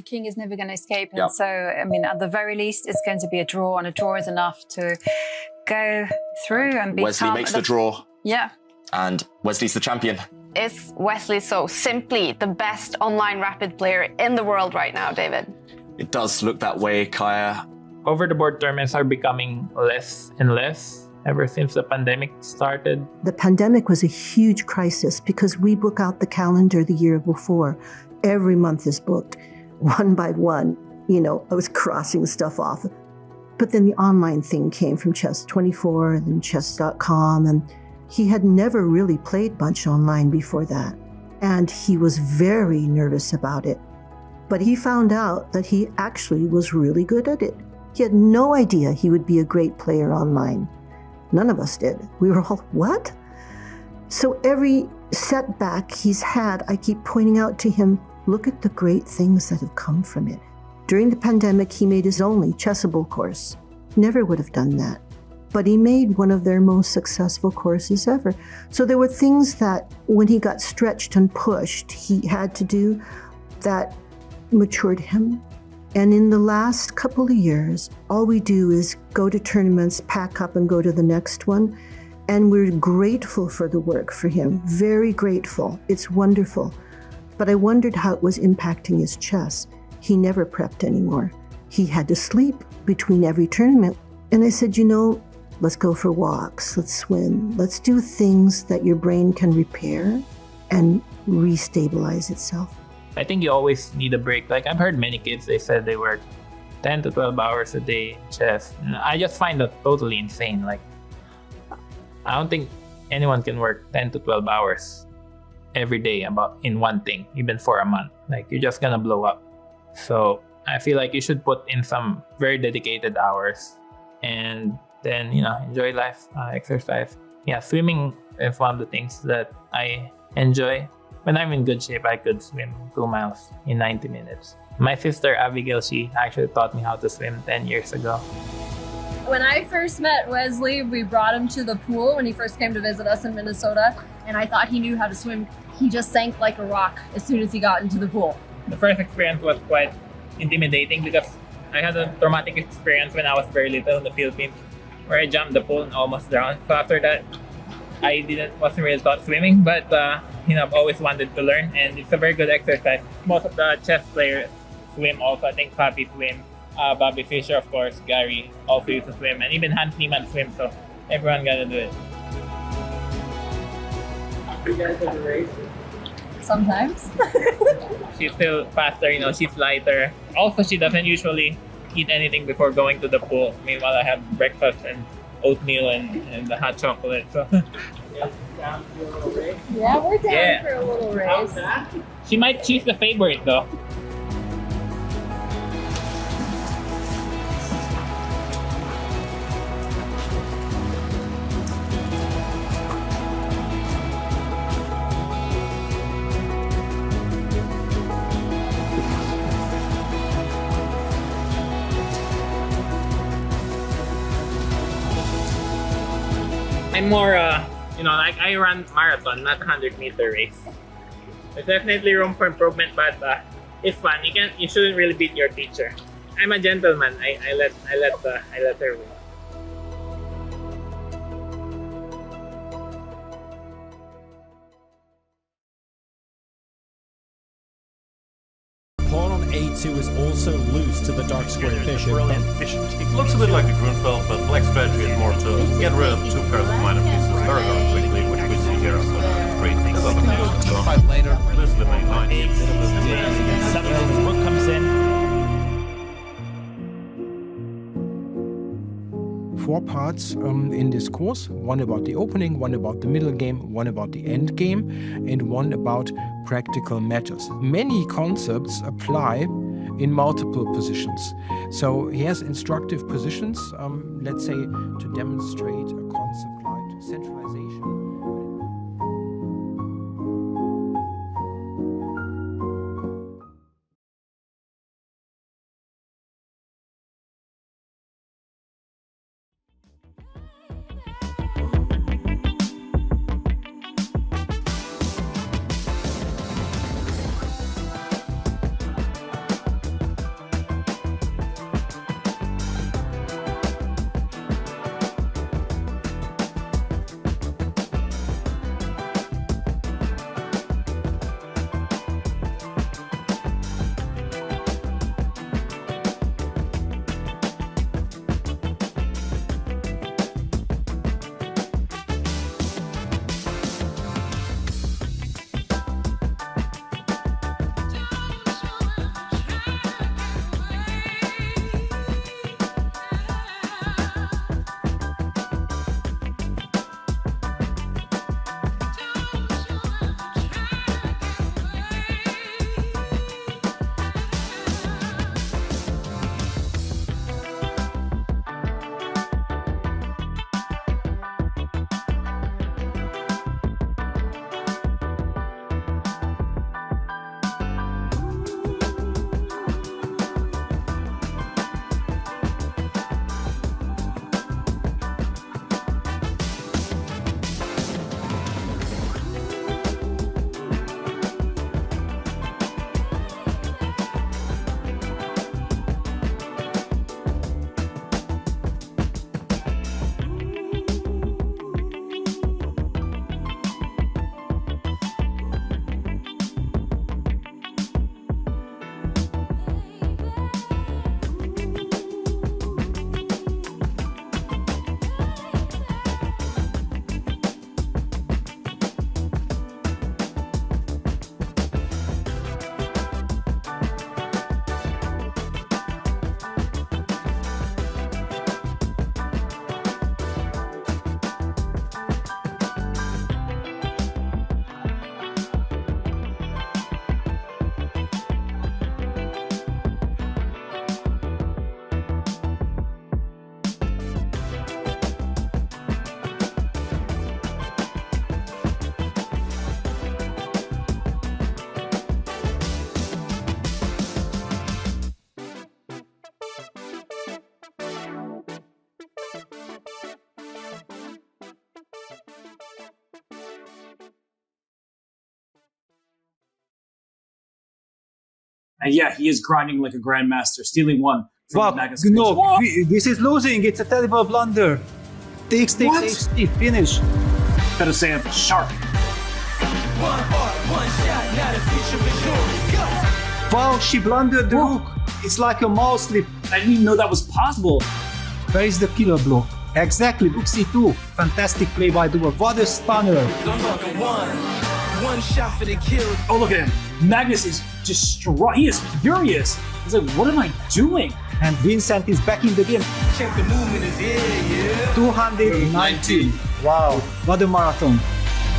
King is never going to escape, and so at the very least it's going to be a draw, and a draw is enough to go through and become Wesley makes the draw, and Wesley's the champion. Is Wesley so simply the best online rapid player in the world right now, David? It does look that way, Kaya. Over the board tournaments are becoming less and less ever since the pandemic started. The pandemic was a huge crisis because we book out the calendar the year before. Every month is booked. One by one, I was crossing stuff off. But then the online thing came from Chess24 and then Chess.com, and he had never really played much online before that. And he was very nervous about it. But he found out that he actually was really good at it. He had no idea he would be a great player online. None of us did. We were all, what? So every setback he's had, I keep pointing out to him, look at the great things that have come from it. During the pandemic, he made his only Chessable course. Never would have done that. But he made one of their most successful courses ever. So there were things that when he got stretched and pushed, he had to do that matured him. And in the last couple of years, all we do is go to tournaments, pack up and go to the next one. And we're grateful for the work for him, very grateful. It's wonderful. But I wondered how it was impacting his chess. He never prepped anymore. He had to sleep between every tournament. And I said, let's go for walks, let's swim, let's do things that your brain can repair and restabilize itself. I think you always need a break. Like I've heard many kids, they said they work 10 to 12 hours a day in chess. And I just find that totally insane. Like, I don't think anyone can work 10 to 12 hours every day in one thing, even for a month. Like you're just gonna blow up. So I feel like you should put in some very dedicated hours and then, enjoy life, exercise. Yeah, swimming is one of the things that I enjoy. When I'm in good shape, I could swim 2 miles in 90 minutes. My sister Abigail, she actually taught me how to swim 10 years ago. When I first met Wesley, we brought him to the pool when he first came to visit us in Minnesota, and I thought he knew how to swim. He just sank like a rock as soon as he got into the pool. The first experience was quite intimidating because I had a traumatic experience when I was very little in the Philippines where I jumped the pool and almost drowned. So after that, I wasn't really taught swimming, but I've always wanted to learn, and it's a very good exercise. Most of the chess players swim also. I think Fabi swim, Bobby Fischer, of course, Gary also used to swim, and even Hans Niemann swims, so everyone got to do it. You guys have a race? Sometimes. She's still faster, she's lighter. Also, she doesn't usually eat anything before going to the pool. Meanwhile, I have breakfast and oatmeal and the hot chocolate. So Yeah, we're down for a little race. She might choose the favorite though. I'm more, I run marathon, not 100-meter race. There's definitely room for improvement, but it's fun. You shouldn't really beat your teacher. I'm a gentleman. I let her win. Pawn on a2 is also loose to the dark square bishop. It looks a bit like the Grunfeld, but black strategy is more to get rid of two pairs of minor pieces very, very quickly, which we see here. So great things on the field. So Later. this is the main line. Rook comes in. 4 parts in this course, one about the opening, one about the middle game, one about the end game, and one about practical matters. Many concepts apply in multiple positions. So he has instructive positions, let's say to demonstrate a concept like centralization. And yeah, he is grinding like a grandmaster, stealing one from Magnus Carlsen. No, this is losing. It's a terrible blunder. Takes, finish. Fedosam, shark. Wow, she blundered the rook. It's like a mouse slip. I didn't even know that was possible. Where is the killer block? Exactly, rook c2. Fantastic play by Dubov. What a stunner. One shot for the kill. Oh, look at him. Magnus is distraught. He is furious. He's like, what am I doing? And Vincent is back in the game. Check the movement is here, yeah. 219. Wow, what a marathon.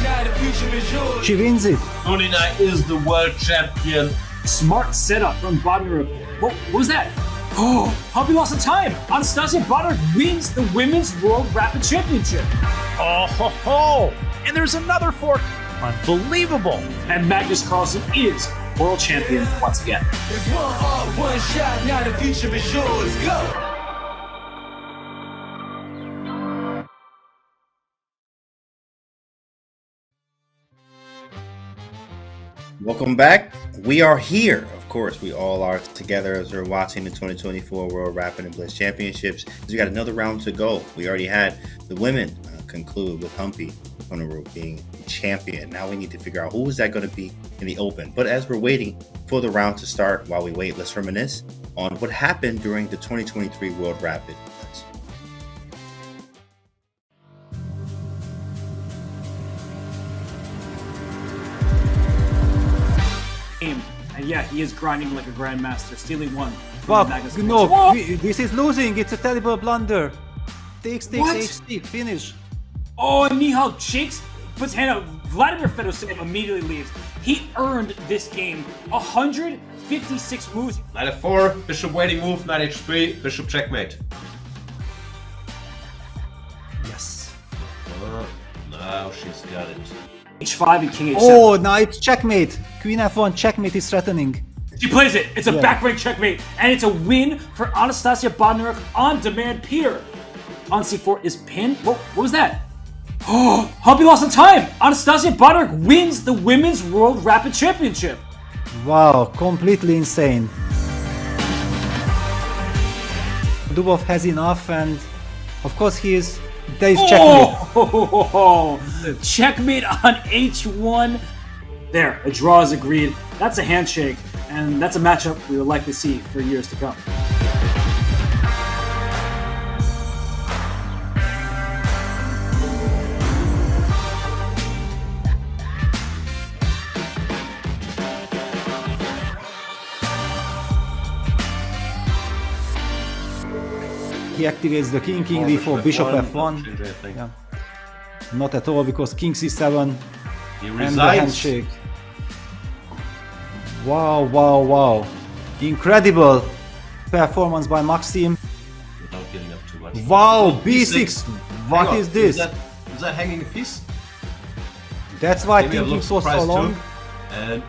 Now the future is yours. She wins it. Gunina is the world champion. Smart setup from Bodnar. What was that? Oh, Humpy lost some time. Anastasia Bodnar wins the Women's World Rapid Championship. Oh ho ho! And there's another fork. Unbelievable. And Magnus Carlsen is world champion once again. It's one shot. Now the future is yours. Go. Welcome back. We are here. Of course, we all are together as we're watching the 2024 World Rapid and Blitz Championships. We got another round to go. We already had the women conclude with Humpy Konaru being champion. Now we need to figure out who is that going to be in the open. But as we're waiting for the round to start, while we wait, let's reminisce on what happened during the 2023 World Rapid. And yeah, he is grinding like a grandmaster, stealing one. Wow, no, this is losing. It's a terrible blunder. Takes, finish. Oh, and Nihal shakes, puts hand out. Vladimir Fedosam immediately leaves. He earned this game 156 moves. Knight f4, bishop waiting move, knight h3, bishop checkmate. Yes. Now she's got it. h5 and king h7. Oh, knight checkmate. Queen f1 checkmate is threatening. She plays it. It's a back rank checkmate, and it's a win for Anastasia Bodnar on demand peer. On c4 is pinned. What was that? Oh, Humpy lost some time. Anastasia Bodnar wins the Women's World Rapid Championship. Wow, completely insane. Dubov has enough, and of course there is checkmate. Oh, checkmate on h1. There, a draw is agreed. That's a handshake, and that's a matchup we will likely see for years to come. He activates the king d4, bishop f1. Yeah. Not at all, because king c7 and the handshake. Wow. Incredible performance by Maxim. Without getting up too much. Wow, b6. What is this? Is that hanging a piece? That's why thinking so long. And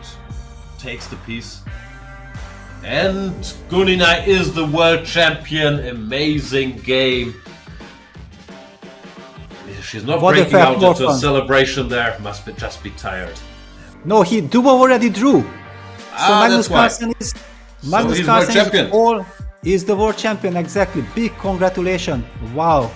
takes the piece. And Gunina is the world champion. Amazing game. She's not breaking out into a celebration there. Must just be tired. No, Dubov already drew. So Magnus Carlsen is the world champion. Exactly. Big congratulations. Wow.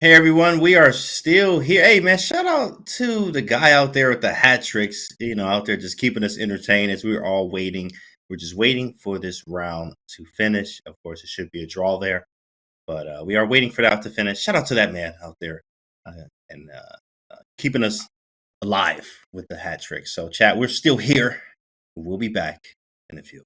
Hey everyone, we are still here. Hey man, shout out to the guy out there with the hat tricks, out there just keeping us entertained as we're all waiting. We're just waiting for this round to finish. Of course, it should be a draw there, but we are waiting for that to finish. Shout out to that man out there and keeping us alive with the hat tricks. So chat, we're still here. We'll be back in a few.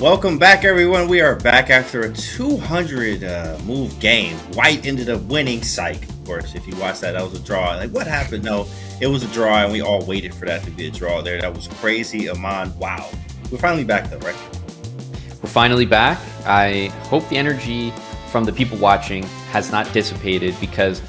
Welcome back, everyone. We are back after a 200 move game. White ended up winning. Psych, of course. If you watch that was a draw. Like, what happened? No, it was a draw, and we all waited for that to be a draw there. That was crazy. Aman, wow. We're finally back, though, right? We're finally back. I hope the energy from the people watching has not dissipated, because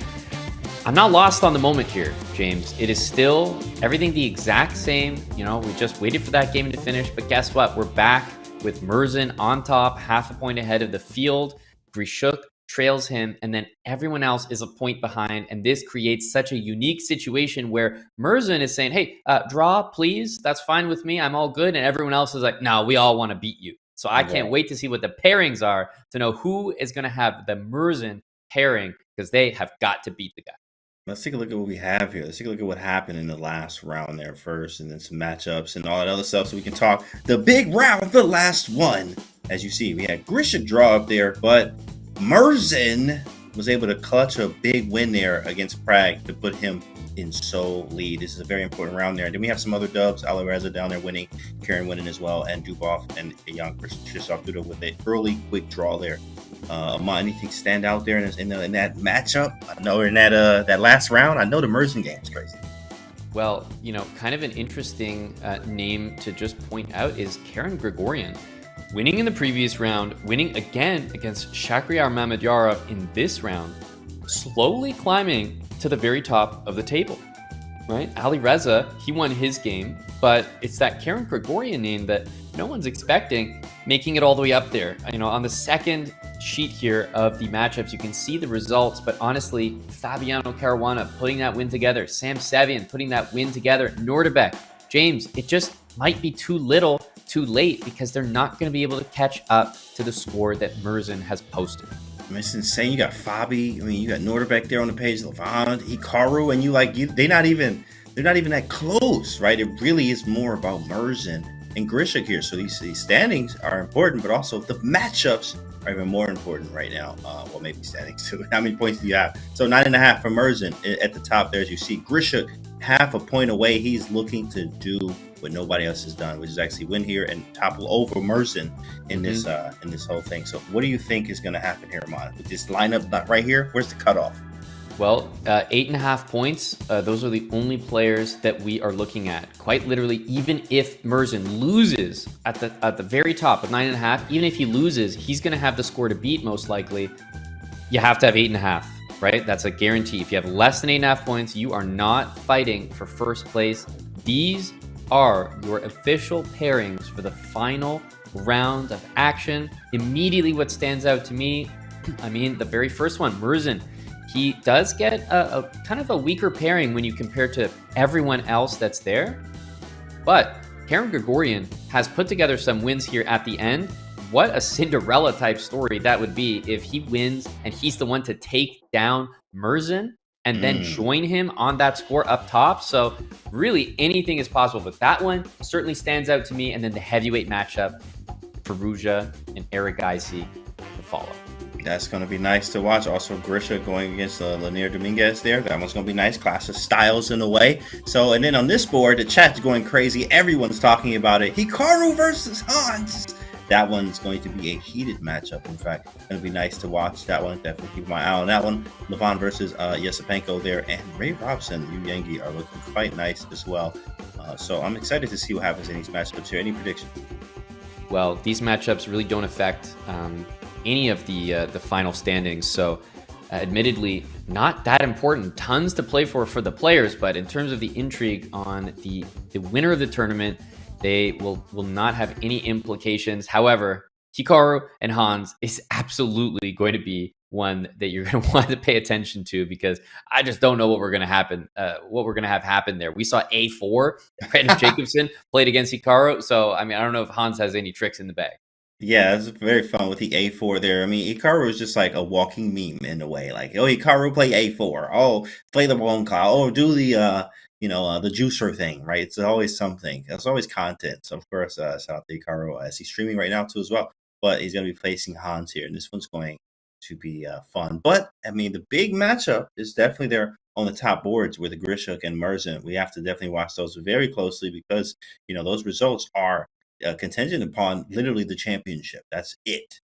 I'm not lost on the moment here, James. It is still everything the exact same. You know, we just waited for that game to finish, but guess what? We're back with Merzen on top, half a point ahead of the field. Grishuk trails him, and then everyone else is a point behind. And this creates such a unique situation where Merzen is saying, hey, draw, please. That's fine with me. I'm all good. And everyone else is like, no, we all want to beat you. So I can't wait to see what the pairings are to know who is going to have the Merzen pairing, because they have got to beat the guy. Let's take a look at what we have here. Let's take a look at what happened in the last round there first, and then some matchups and all that other stuff, so we can talk the big round, the last one. As you see, we had Grishuk draw up there, but Merzen was able to clutch a big win there against Prague to put him in sole lead. This is a very important round there. And then we have some other dubs. Alireza down there winning, Karen winning as well, and Dubov and young Krzysztof Duda with an early quick draw there. Anything stand out there in that matchup? I know in that last round. I know the Merzen game is crazy. Well, you know, kind of an interesting name to just point out is Karen Grigorian. Winning in the previous round, winning again against Shakhriyar Mamedyarov in this round, slowly climbing to the very top of the table, right? Alireza, he won his game, but it's that Karen Grigorian name that no one's expecting, making it all the way up there. You know, on the second sheet here of the matchups, you can see the results, but honestly, Fabiano Caruana putting that win together, Sam Sevian putting that win together, Nordebek, James, it just might be too little, too late, because they're not going to be able to catch up to the score that Merzen has posted. I mean, it's insane. You got Fabi. I mean, you got Nordebek there on the page, Levant, Hikaru, and they're not even that close, right? It really is more about Merzen and Grishuk here. So these standings are important, but also the matchups are even more important right now. Well, maybe standings too. How many points do you have? So 9.5 for Merzen at the top there, as you see. Grishuk half a point away. He's looking to do what nobody else has done, which is actually win here and topple over Merzen in this whole thing. So what do you think is going to happen here, Amon? With this lineup right here, where's the cutoff? Well, 8.5 points. Those are the only players that we are looking at. Quite literally, even if Merzen loses at the very top of 9.5, even if he loses, he's going to have the score to beat most likely. You have to have 8.5, right? That's a guarantee. If you have less than 8.5 points, you are not fighting for first place. These are your official pairings for the final round of action. Immediately, what stands out to me, I mean, the very first one, Merzen. He does get a kind of a weaker pairing when you compare to everyone else that's there. But Karen Grigorian has put together some wins here at the end. What a Cinderella type story that would be if he wins and he's the one to take down Merzen and then join him on that score up top. So really anything is possible, but that one certainly stands out to me. And then the heavyweight matchup, Firouzja and Erigaisi to follow. That's going to be nice to watch. Also, Grishuk going against Lanier Dominguez there. That one's going to be nice. Clash of styles in a way. So, and then on this board, the chat's going crazy. Everyone's talking about it. Hikaru versus Hans. That one's going to be a heated matchup. In fact, it's going to be nice to watch that one. Definitely keep my eye on that one. Levant versus Yesipenko there. And Ray Robson and Yu Yengi are looking quite nice as well. So I'm excited to see what happens in these matchups here. Any predictions? Well, these matchups really don't affect any of the final standings, so admittedly not that important. Tons to play for the players, but in terms of the intrigue on the winner of the tournament, they will not have any implications. However, Hikaru and Hans is absolutely going to be one that you're going to want to pay attention to, because I just don't know what we're going to have happen there. We saw A4, Brandon Jacobson played against Hikaru, so I mean, I don't know if Hans has any tricks in the bag. Yeah, it's very fun with the A4 there. I mean, Hikaru is just like a walking meme in a way. Like, oh, Hikaru play A4. Oh, play the bone cloud. Oh, do the the juicer thing, right? It's always something. It's always content. So of course, shout out to Hikaru as he's streaming right now too as well. But he's going to be facing Hans here, and this one's going to be fun. But I mean, the big matchup is definitely there on the top boards with the Grishuk and Merzen. We have to definitely watch those very closely, because those results are contingent upon literally the championship. That's it.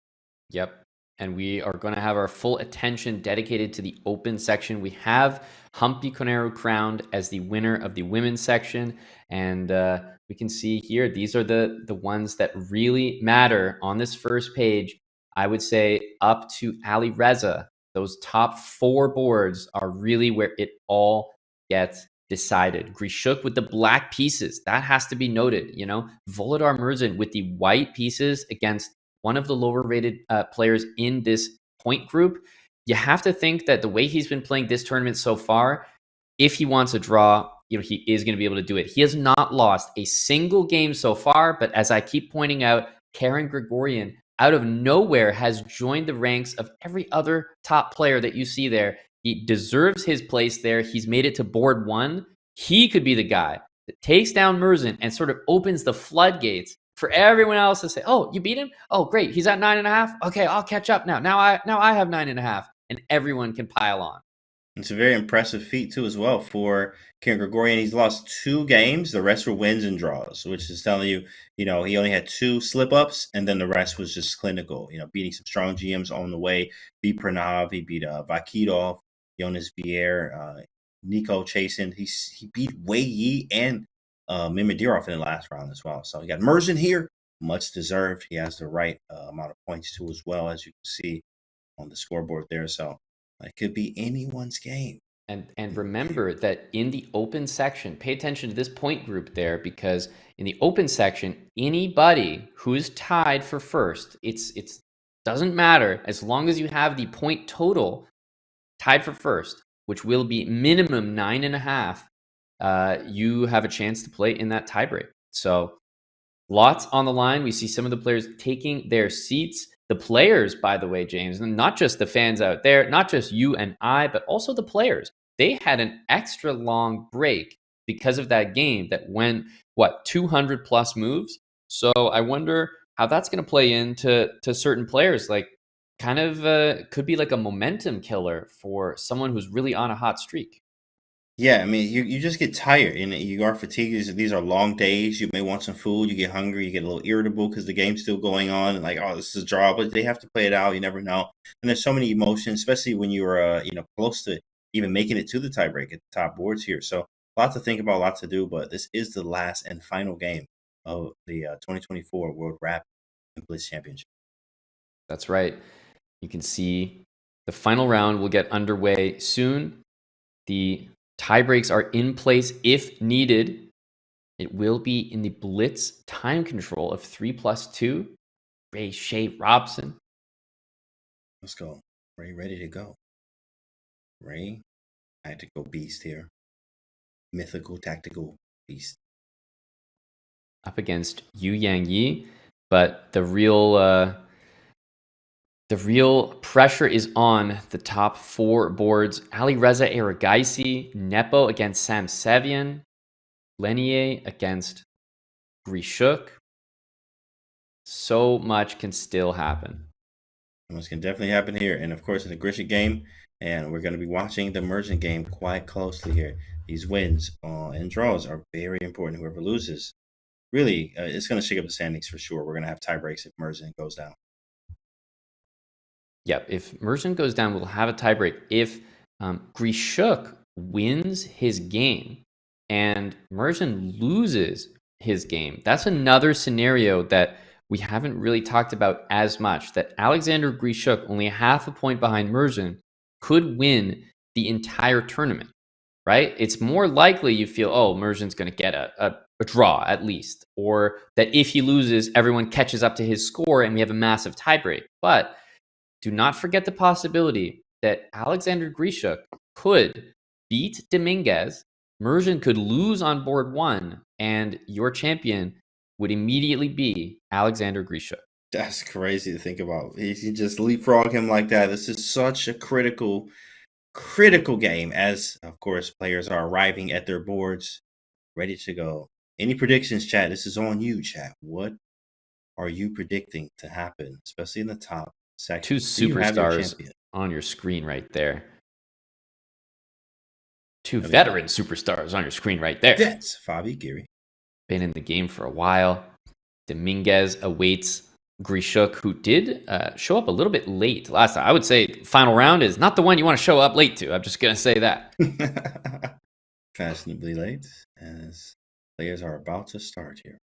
Yep. And we are going to have our full attention dedicated to the open section. We have Humpy Koneru crowned as the winner of the women's section. And we can see here, these are the ones that really matter on this first page. I would say up to Alireza. Those top 4 boards are really where it all gets decided. Grishuk with the black pieces. That has to be noted. You know, Volodar Murzin with the white pieces against one of the lower rated players in this point group. You have to think that the way he's been playing this tournament so far, if he wants a draw, you know, he is going to be able to do it. He has not lost a single game so far, but as I keep pointing out, Karen Gregorian out of nowhere has joined the ranks of every other top player that you see there. He deserves his place there. He's made it to board 1. He could be the guy that takes down Murzin and sort of opens the floodgates for everyone else to say, "Oh, you beat him? Oh, great. He's at 9.5. Okay, I'll catch up now. Now I have 9.5," and everyone can pile on. It's a very impressive feat too, as well, for Karen Gregorian. He's lost 2 games. The rest were wins and draws, which is telling you, you know, he only had 2 slip-ups, and then the rest was just clinical. You know, beating some strong GMs on the way. Beat Pranav. He beat Vakidov, Jonas Bier, Nico Chasen. He beat Wei Yi and Mimidirov in the last round as well. So he got Murzin here, much deserved. He has the right amount of points too, as well, as you can see on the scoreboard there. So it could be anyone's game. And remember that in the open section, pay attention to this point group there, because in the open section, anybody who is tied for first, it's doesn't matter as long as you have the point total tied for first, which will be minimum 9.5. You have a chance to play in that tiebreak. So lots on the line. We see some of the players taking their seats. The players, by the way, James, and not just the fans out there, not just you and I, but also the players. They had an extra long break because of that game that went, 200 plus moves. So I wonder how that's going to play into certain players. Like, kind of could be like a momentum killer for someone who's really on a hot streak. Yeah, I mean, you just get tired and you are fatigued. These are long days. You may want some food. You get hungry. You get a little irritable because the game's still going on. And like, oh, this is a draw, but they have to play it out. You never know. And there's so many emotions, especially when you're, close to even making it to the tiebreak at the top boards here. So a lot to think about, a lot to do. But this is the last and final game of the 2024 World Rapid Blitz Championship. That's right. You can see the final round will get underway soon. The tie breaks are in place if needed. It will be in the Blitz time control of 3+2. Ray Shea Robson. Let's go. Ray ready to go. Ray, tactical beast here. Mythical tactical beast. Up against Yu Yang Yi. But the real pressure is on the top 4 boards. Alireza Erigaisi, Nepo against Sam Sevian, Lenier against Grishuk. So much can still happen. So much can definitely happen here. And of course, in the Grishuk game, and we're going to be watching the Murzin game quite closely here. These wins and draws are very important. Whoever loses, really, it's going to shake up the standings for sure. We're going to have tie breaks if Murzin goes down. Yep, if Murzin goes down, we'll have a tiebreak. If Grishuk wins his game and Murzin loses his game, that's another scenario that we haven't really talked about as much, that Alexander Grishuk, only half a point behind Murzin, could win the entire tournament, right? It's more likely you feel, oh, Murzin's going to get a draw at least, or that if he loses, everyone catches up to his score and we have a massive tiebreak. But do not forget the possibility that Alexander Grishuk could beat Dominguez, Murzin could lose on board 1, and your champion would immediately be Alexander Grishuk. That's crazy to think about. You just leapfrog him like that. This is such a critical game, as, of course, players are arriving at their boards, ready to go. Any predictions, chat? This is on you, chat. What are you predicting to happen, especially in the top section? 2 superstars on your screen right there. 2 veteran superstars on your screen right there. That's Fabi Giri. Been in the game for a while. Dominguez awaits Grishuk, who did show up a little bit late last time. I would say final round is not the one you want to show up late to. I'm just going to say that. Fashionably late as players are about to start here.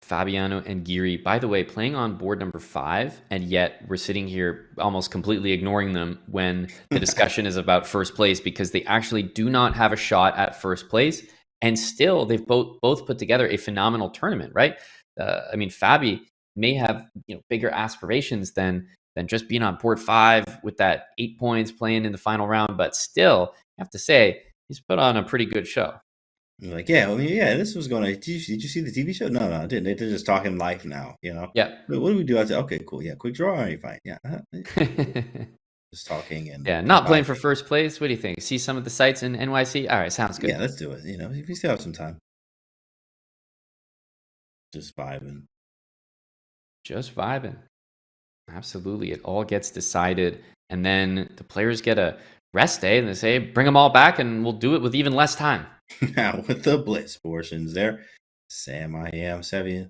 Fabiano and Giri, by the way, playing on board number 5, and yet we're sitting here almost completely ignoring them when the discussion is about first place, because they actually do not have a shot at first place, and still they've both put together a phenomenal tournament, right? I mean, Fabi may have bigger aspirations than just being on board 5 with that 8 points playing in the final round, but still, I have to say, he's put on a pretty good show. Like, yeah, I mean, yeah, this was going to. Did you see the TV show? No, I didn't. They're just talking life now, Yeah. What do we do? I said, okay, cool. Yeah, quick draw. All right, fine. Yeah. Just talking and. Yeah, not playing for first place. What do you think? See some of the sites in NYC? All right, sounds good. Yeah, let's do it. We still have some time. Just vibing. Absolutely. It all gets decided. And then the players get a rest day and they say, bring them all back and we'll do it with even less time. Now with the blitz portions there, Sam, I am Sevilla.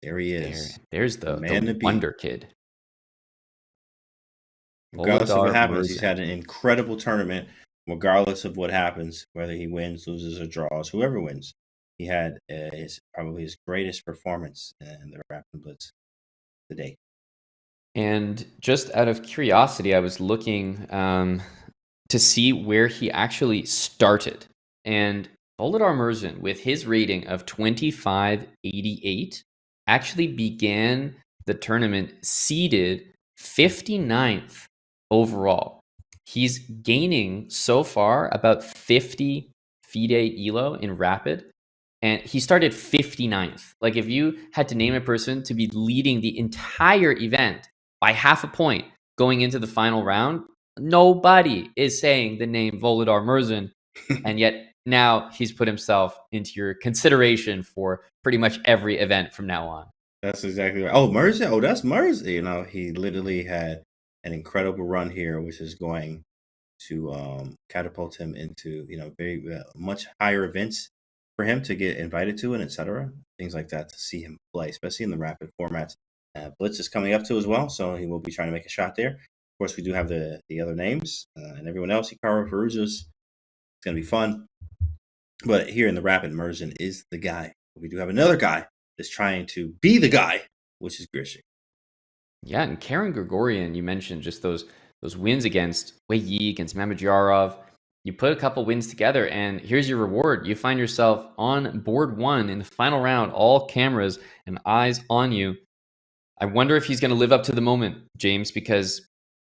There he is. There's the Wonder Kid. Regardless of what happens, he's had an incredible tournament. Regardless of what happens, whether he wins, loses, or draws, whoever wins, he had probably his greatest performance in the Rapid Blitz today. And just out of curiosity, I was looking to see where he actually started. And Volodar Murzin, with his rating of 2588, actually began the tournament seeded 59th overall. He's gaining so far about 50 FIDE ELO in Rapid. And he started 59th. Like, if you had to name a person to be leading the entire event by half a point going into the final round, nobody is saying the name Volodar Murzin. And yet now he's put himself into your consideration for pretty much every event from now on. That's exactly right. Oh, Murzin. Oh, that's Murzin. He literally had an incredible run here, which is going to catapult him into, very much higher events for him to get invited to, and etc. Things like that to see him play, especially in the rapid formats. Blitz is coming up to as well, so he will be trying to make a shot there. Of course, we do have the other names and everyone else. Hikaru Nakamura. It's going to be fun. But here in the rapid, Murzin is the guy. We do have another guy that's trying to be the guy, which is Grishuk. Yeah, and Karen Grigorian, you mentioned just those wins against Wei Yi, against Mamedjarov. You put a couple wins together, and here's your reward. You find yourself on board 1 in the final round, all cameras and eyes on you. I wonder if he's going to live up to the moment, James, because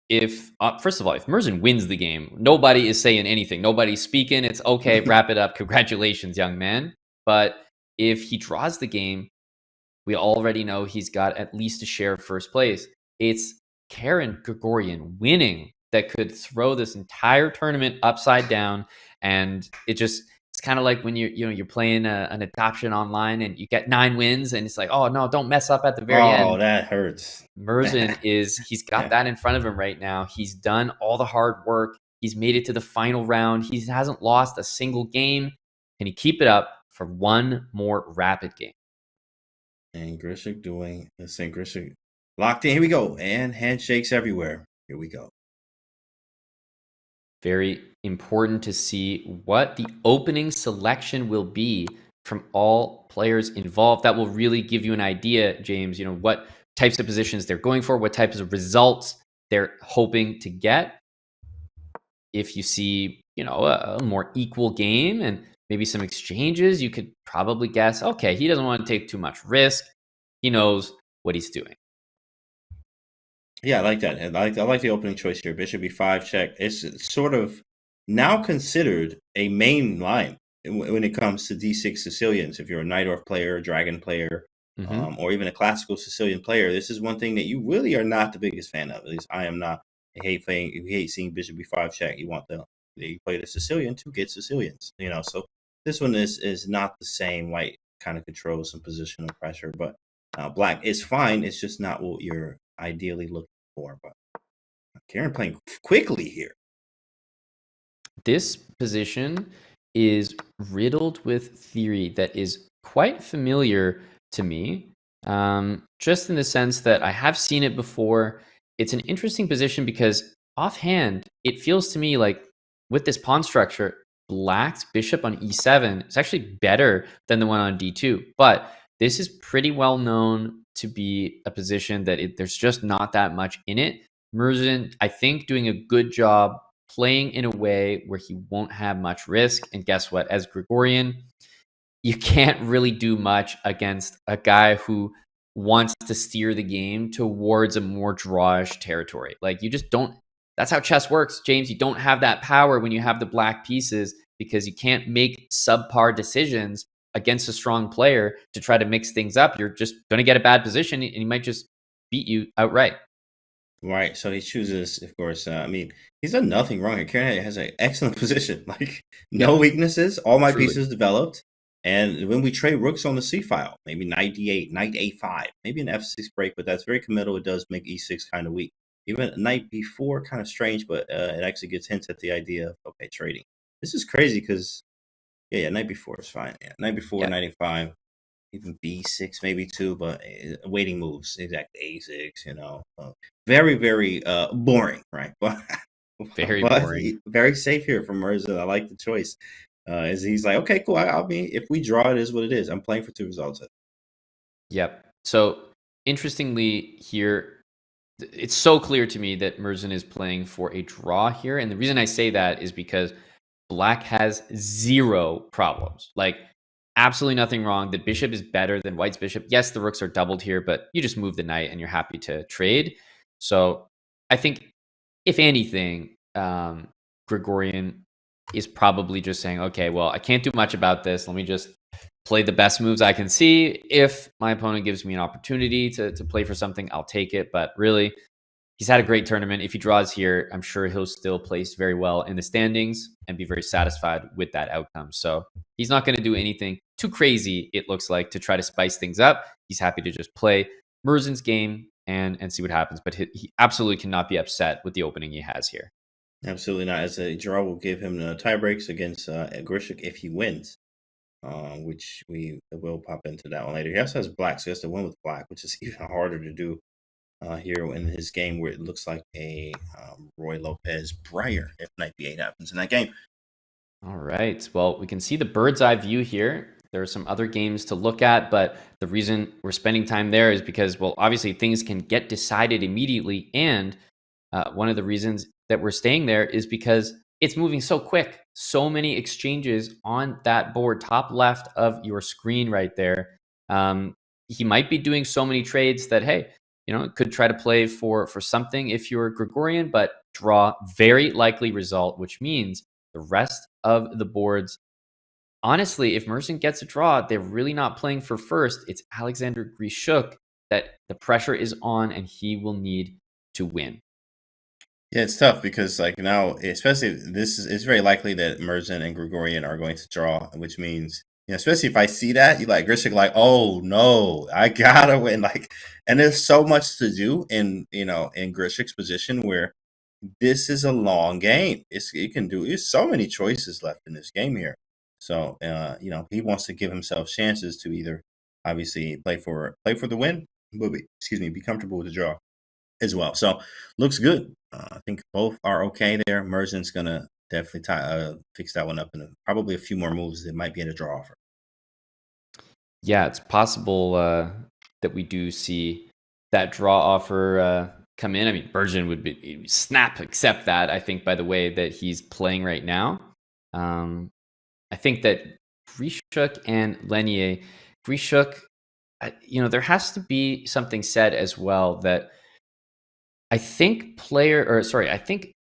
first of all, if Murzin wins the game, nobody is saying anything. Nobody's speaking. It's okay, wrap it up. Congratulations, young man. But if he draws the game, we already know he's got at least a share of first place. It's Karen Grigorian winning that could throw this entire tournament upside down. And it's kind of like when you're playing an adoption online and you get 9 wins and it's like, oh no, don't mess up at the very end. Oh, that hurts. Murzin he's got that in front of him right now. He's done all the hard work. He's made it to the final round. He hasn't lost a single game. Can he keep it up for one more rapid game? And Grishuk doing the same. Grishuk locked in. Here we go. And handshakes everywhere. Here we go. Very important to see what the opening selection will be from all players involved. That will really give you an idea, James, what types of positions they're going for, what types of results they're hoping to get. If you see, a more equal game and maybe some exchanges, you could probably guess, okay, he doesn't want to take too much risk. He knows what he's doing. Yeah, I like that. I like the opening choice here. Bishop B5 check. It's sort of now considered a main line when it comes to D6 Sicilians. If you're a Najdorf player, a Dragon player, or even a classical Sicilian player, this is one thing that you really are not the biggest fan of. At least I am not. You hate seeing Bishop B5 check. You want you play the Sicilian to get Sicilians. So this one is not the same. White kind of controls some positional pressure, but black is fine. It's just not what you're ideally looking for. But Karen playing quickly here. this position is riddled with theory that is quite familiar to me, just in the sense that I have seen it before. It's an interesting position because offhand, it feels to me like with this pawn structure, Black's bishop on e7 is actually better than the one on d2. But this is pretty well known to be a position that there's just not that much in it. Murzin, I think, doing a good job playing in a way where he won't have much risk. And guess what? As Gregorian, you can't really do much against a guy who wants to steer the game towards a more drawish territory. Like, you just don't. That's how chess works, James. You don't have that power when you have the black pieces because you can't make subpar decisions against a strong player to try to mix things up. You're just going to get a bad position and he might just beat you outright. Right. So he chooses, of course, I mean, he's done nothing wrong. Carrot has an excellent position. Like, no weaknesses. All my pieces developed. And when we trade rooks on the C file, maybe knight d8, knight a5, maybe an f6 break, but that's very committal. It does make e6 kind of weak. Even knight b4, kind of strange, but it actually gets hints at the idea of, okay, trading. This is crazy because, yeah, knight b4 is fine. Yeah, knight b4, knight a5, even b6 maybe too, but waiting moves, exactly, a6, you know. Very, very boring, right? But very boring. Very safe here from Murzin. I like the choice. Is he's like, okay, cool. I mean, if we draw, it is what it is. I'm playing for 2 results. Yep. So interestingly here, it's so clear to me that Murzin is playing for a draw here. And the reason I say that is because Black has 0 problems. Like, absolutely nothing wrong. The bishop is better than White's bishop. Yes, the rooks are doubled here, but you just move the knight and you're happy to trade. So I think, if anything, Gregorian is probably just saying, okay, well, I can't do much about this. Let me just play the best moves I can see. If my opponent gives me an opportunity to play for something, I'll take it. But really, he's had a great tournament. If he draws here, I'm sure he'll still place very well in the standings and be very satisfied with that outcome. So he's not going to do anything too crazy, it looks like, to try to spice things up. He's happy to just play Murzin's game and see what happens. But he absolutely cannot be upset with the opening he has here. Absolutely not. As a draw will give him the tie breaks against Grishuk if he wins, which we will pop into that one later. He also has Black, so he has to win with Black, which is even harder to do here in his game, where it looks like a Roy Lopez Breyer if knight b8 happens in that game. All right. Well, we can see the bird's eye view here. There are some other games to look at, but the reason we're spending time there is because, well, obviously things can get decided immediately. And one of the reasons that we're staying there is because it's moving so quick. So many exchanges on that board, top left of your screen right there. He might be doing so many trades that, hey, you know, could try to play for something if you're Gregorian, but draw very likely result, which means the rest of the boards, honestly, if Murzin gets a draw, they're really not playing for first. It's Alexander Grishuk that the pressure is on, and he will need to win. Yeah, it's tough because, like, now, especially it's very likely that Murzin and Gregorian are going to draw, which means, you know, especially if I see that, you like Grishuk, like, oh no, I gotta win. Like, and there's so much to do in, you know, in Grishuk's position where this is a long game. There's so many choices left in this game here. So, you know, he wants to give himself chances to either obviously play for the win, but be comfortable with the draw as well. So looks good. I think both are okay there. Murzin's gonna definitely fix that one up in probably a few more moves that might be in a draw offer. Yeah, it's possible that we do see that draw offer come in. I mean, Murzin would be accept that, I think, by the way that he's playing right now. I think that Grishuk and Lenier, Grishuk, you know, there has to be something said as well that I think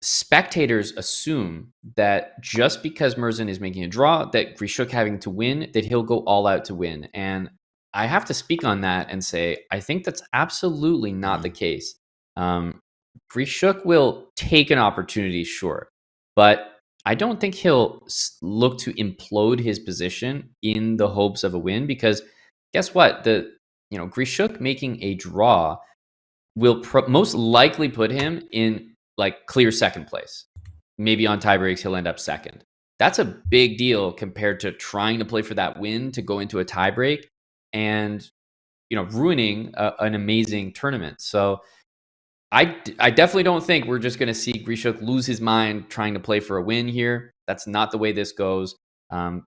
spectators assume that just because Murzin is making a draw, that Grishuk having to win, that he'll go all out to win. And I have to speak on that and say, I think that's absolutely not the case. Grishuk will take an opportunity, sure, but I don't think he'll look to implode his position in the hopes of a win, because guess what? Grishuk making a draw will most likely put him in like clear second place, maybe on tiebreaks he'll end up second. That's a big deal compared to trying to play for that win to go into a tiebreak and, you know, ruining an amazing tournament. So I definitely don't think we're just going to see Grishuk lose his mind trying to play for a win here. That's not the way this goes.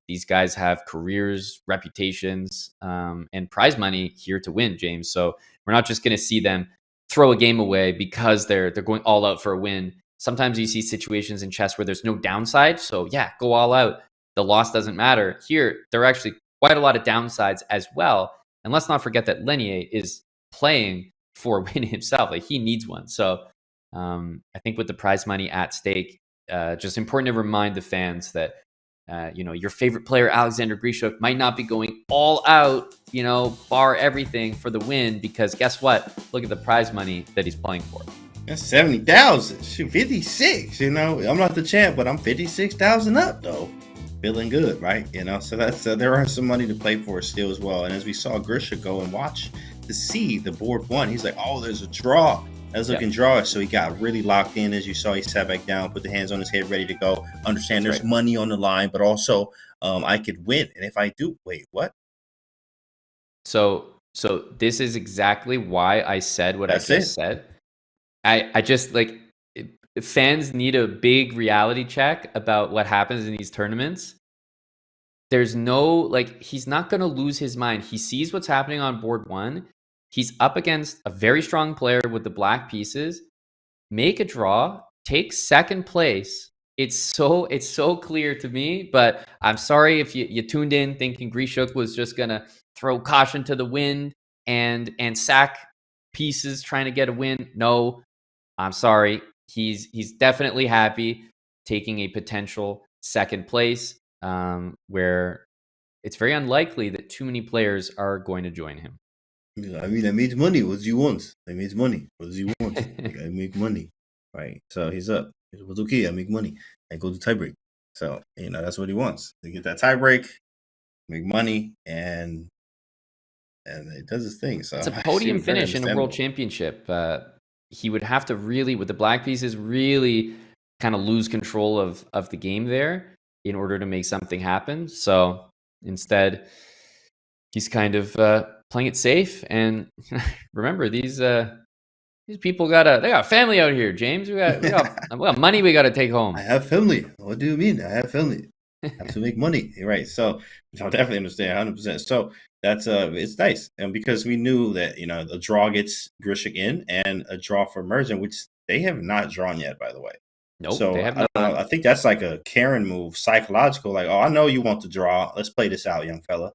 These guys have careers, reputations, and prize money here to win, James. So we're not just going to see them throw a game away because they're going all out for a win. Sometimes you see situations in chess where there's no downside. So yeah, go all out. The loss doesn't matter. Here, there are actually quite a lot of downsides as well. And let's not forget that Lenier is playing for a win himself. Like, he needs one. So I think with the prize money at stake, just important to remind the fans that you know, your favorite player, Alexander Grishuk, might not be going all out, you know, bar everything for the win, because guess what? Look at the prize money that he's playing for. That's 70,000. Shoot, 56. You know, I'm not the champ, but I'm 56,000 up though. Feeling good, right? You know, so that's there are some money to play for still as well. And as we saw Grishuk go and watch to see the board one, he's like, oh, there's a draw. That's looking draw. So he got really locked in. As you saw, he sat back down, put the hands on his head, ready to go. Understand there's money on the line, but also I could win. And if I do, wait, what? So this is exactly why I said what I just said. I just, like, fans need a big reality check about what happens in these tournaments. There's no, like, he's not going to lose his mind. He sees what's happening on board one. He's up against a very strong player with the black pieces. Make a draw, take second place. It's so clear to me, but I'm sorry if you tuned in thinking Grishuk was just going to throw caution to the wind and sack pieces trying to get a win. No, I'm sorry. He's definitely happy taking a potential second place, where it's very unlikely that too many players are going to join him. I mean, I made money. What do you want? I made money. What do you want? I make money, right? So he's up. It was okay. I make money. I go to tiebreak. So, you know, that's what he wants. To get that tiebreak, make money, and it does his thing. So it's a podium finish in a world championship. He would have to really, with the black pieces, really kind of lose control of the game there in order to make something happen. So instead, he's kind of playing it safe. And remember, these people they got family out here, James. We got money we got to take home. I have family. What do you mean? I have family. I have to make money. Right. So I definitely understand 100%. So that's it's nice. And because we knew that, you know, the draw gets Grishuk in and a draw for Mergen, which they have not drawn yet, by the way. Nope, so they have not. I think that's like a Karen move, psychological. Like, oh, I know you want to draw. Let's play this out, young fella.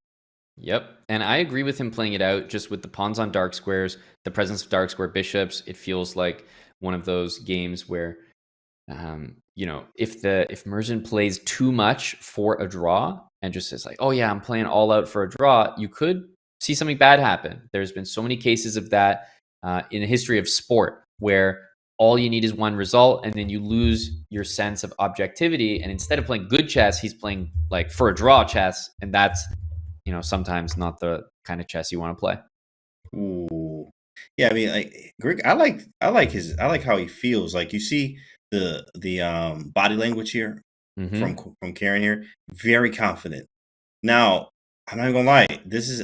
Yep. And I agree with him playing it out, just with the pawns on dark squares, the presence of dark square bishops. It feels like one of those games where, you know, if Mergen plays too much for a draw and just says like, oh yeah, I'm playing all out for a draw, you could see something bad happen. There's been so many cases of that in the history of sport, where all you need is one result and then you lose your sense of objectivity. And instead of playing good chess, he's playing like for a draw chess. And that's, you know, sometimes not the kind of chess you want to play. Ooh, yeah. I mean, like Greg, I like how he feels. Like, you see the body language here from Karen here, very confident. Now, I'm not gonna lie,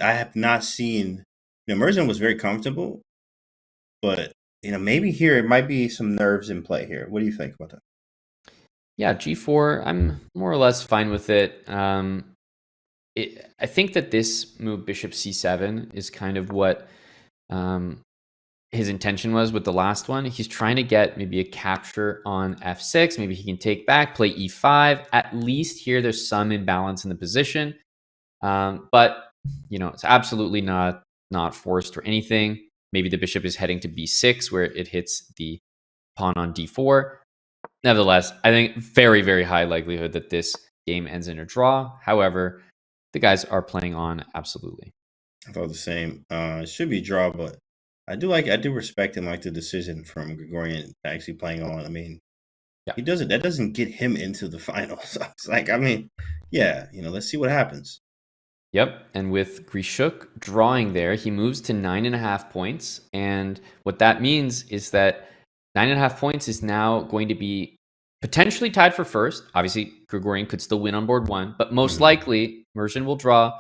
I have not seen. You know, Mergen was very comfortable, but you know, maybe here it might be some nerves in play here. What do you think about that? Yeah, G4, I'm more or less fine with it. I think that this move, Bishop C7, is kind of what his intention was with the last one. He's trying to get maybe a capture on F6. Maybe he can take back, play E5. At least here, there's some imbalance in the position. But, you know, it's absolutely not forced or anything. Maybe the bishop is heading to B6, where it hits the pawn on D4. Nevertheless, I think very, very high likelihood that this game ends in a draw. However, the guys are playing on absolutely. I thought the same. It should be a draw, but I do respect him, like the decision from Gregorian actually playing on. I mean, he doesn't. That doesn't get him into the finals. It's like, I mean, yeah, you know, let's see what happens. Yep, and with Grishuk drawing there, he moves to 9.5 points, and what that means is that 9.5 points is now going to be potentially tied for first. Obviously, Grigorian could still win on board 1, but most likely, Merchant will draw,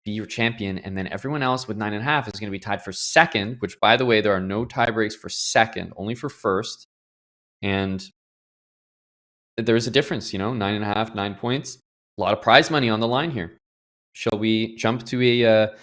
be your champion, and then everyone else with 9.5 is going to be tied for second, which, by the way, there are no tie breaks for second, only for first. And there's a difference, 9.5, 9 points. A lot of prize money on the line here. Shall we jump to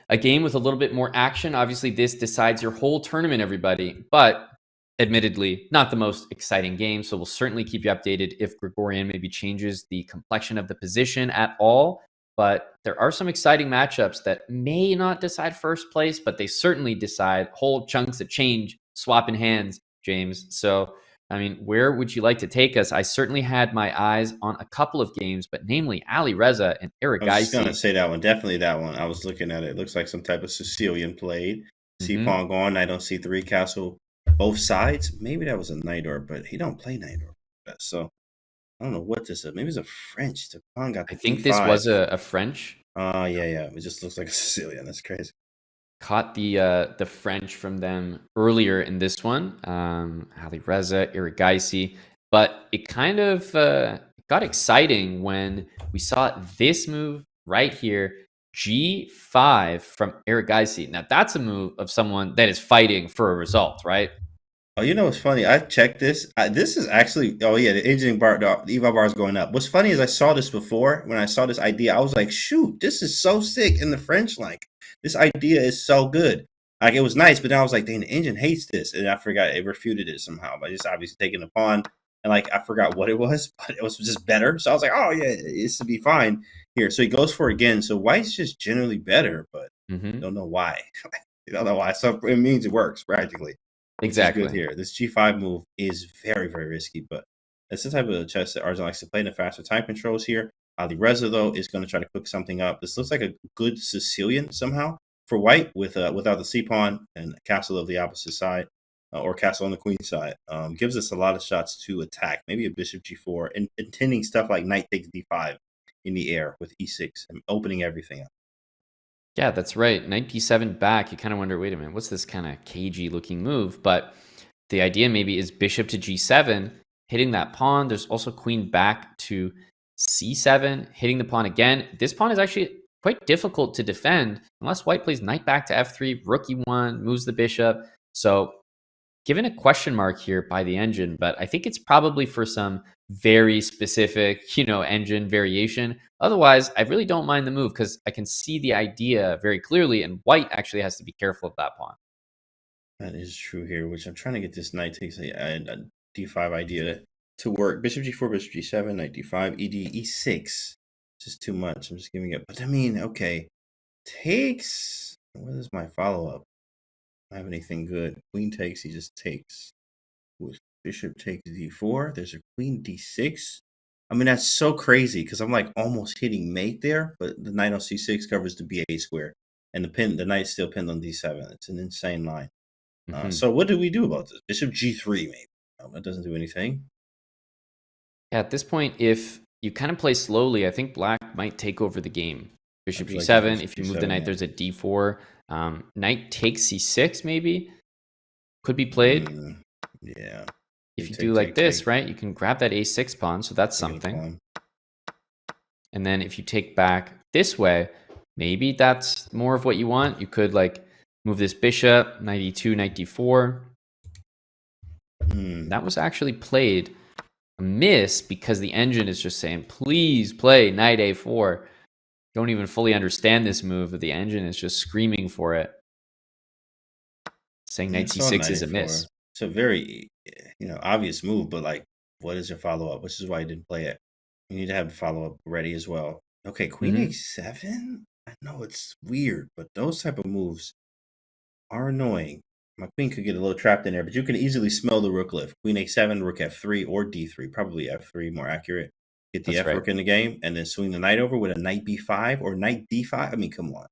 a game with a little bit more action? Obviously, this decides your whole tournament, everybody, but admittedly, not the most exciting game. So we'll certainly keep you updated if Grigorian maybe changes the complexion of the position at all. But there are some exciting matchups that may not decide first place, but they certainly decide whole chunks of change, swapping hands, James. So, I mean, where would you like to take us? I certainly had my eyes on a couple of games, but namely Alireza and Erigaisi. I was just going to say that one. Definitely that one. I was looking at it. It looks like some type of Sicilian played. C-pawn gone, knight on C3, castle both sides. Maybe that was a knight or, but he don't play knight or. So I don't know what this is. Maybe it's a French. The pawn got the I think D5. this was a French. Yeah. It just looks like a Sicilian. That's crazy. Caught the French from them earlier in this one. Alireza, Erigaisi. But it kind of got exciting when we saw this move right here. G5 from Erigaisi. Now, that's a move of someone that is fighting for a result, right? Oh, you know what's funny? I checked this. This is actually, the engine bar, the eval bar is going up. What's funny is I saw this before. When I saw this idea, I was like, shoot, this is so sick in the French. Like, this idea is so good. Like, it was nice, but then I was like, dang, the engine hates this. And I forgot it refuted it somehow by just obviously taking the pawn. And, like, I forgot what it was, but it was just better. So I was like, oh, yeah, it should be fine here. So he goes for it again. So white's just generally better, but don't know why. You don't know why. So it means it works practically. Exactly. Good here. This G5 move is very, very risky, but it's the type of chess that Arjun likes to play in the faster time controls here. Alireza, though, is going to try to cook something up. This looks like a good Sicilian somehow for white without the C-pawn and castle of the opposite side or castle on the queen side. Gives us a lot of shots to attack. Maybe a bishop G4 and intending stuff like knight takes D5 in the air with E6 and opening everything up. Yeah, that's right. Knight d7 back. You kind of wonder, wait a minute, what's this kind of cagey looking move? But the idea maybe is bishop to g7, hitting that pawn. There's also queen back to c7, hitting the pawn again. This pawn is actually quite difficult to defend unless white plays knight back to f3, rook e1, moves the bishop. So given a question mark here by the engine, but I think it's probably for some very specific, engine variation. Otherwise, I really don't mind the move because I can see the idea very clearly, and white actually has to be careful of that pawn. That is true here, which I'm trying to get this knight takes a d5 idea to work. Bishop g4, bishop g7, knight d5, ed e6. It's just too much. I'm just giving it. But I mean, okay. Takes. What is my follow-up? I don't have anything good. Queen takes, he just takes. With bishop takes d4. There's a queen d6. I mean, that's so crazy because I'm like almost hitting mate there, but the knight on c6 covers the b8 square. And the knight's still pinned on d7. It's an insane line. So what do we do about this? Bishop g3, maybe. That doesn't do anything. Yeah, at this point, if you kind of play slowly, I think black might take over the game. Bishop g7. If you move the knight, there's a d4. Knight takes c6, maybe. Could be played. Yeah. If you do like this, right, you can grab that a6 pawn, so that's something. And then if you take back this way, maybe that's more of what you want. You could like move this bishop, knight e2, knight d4. That was actually played a miss because the engine is just saying, please play knight a4. Don't even fully understand this move, but the engine is just screaming for it. Saying knight c6 is a miss. It's a very, obvious move, but like, what is your follow-up? Which is why you didn't play it. You need to have the follow-up ready as well. Okay, queen a7? I know it's weird, but those type of moves are annoying. My queen could get a little trapped in there, but you can easily smell the rook lift. Queen a7, rook f3, or d3. Probably f3, more accurate. Get the rook in the game, and then swing the knight over with a knight b5 or knight d5. I mean, come on.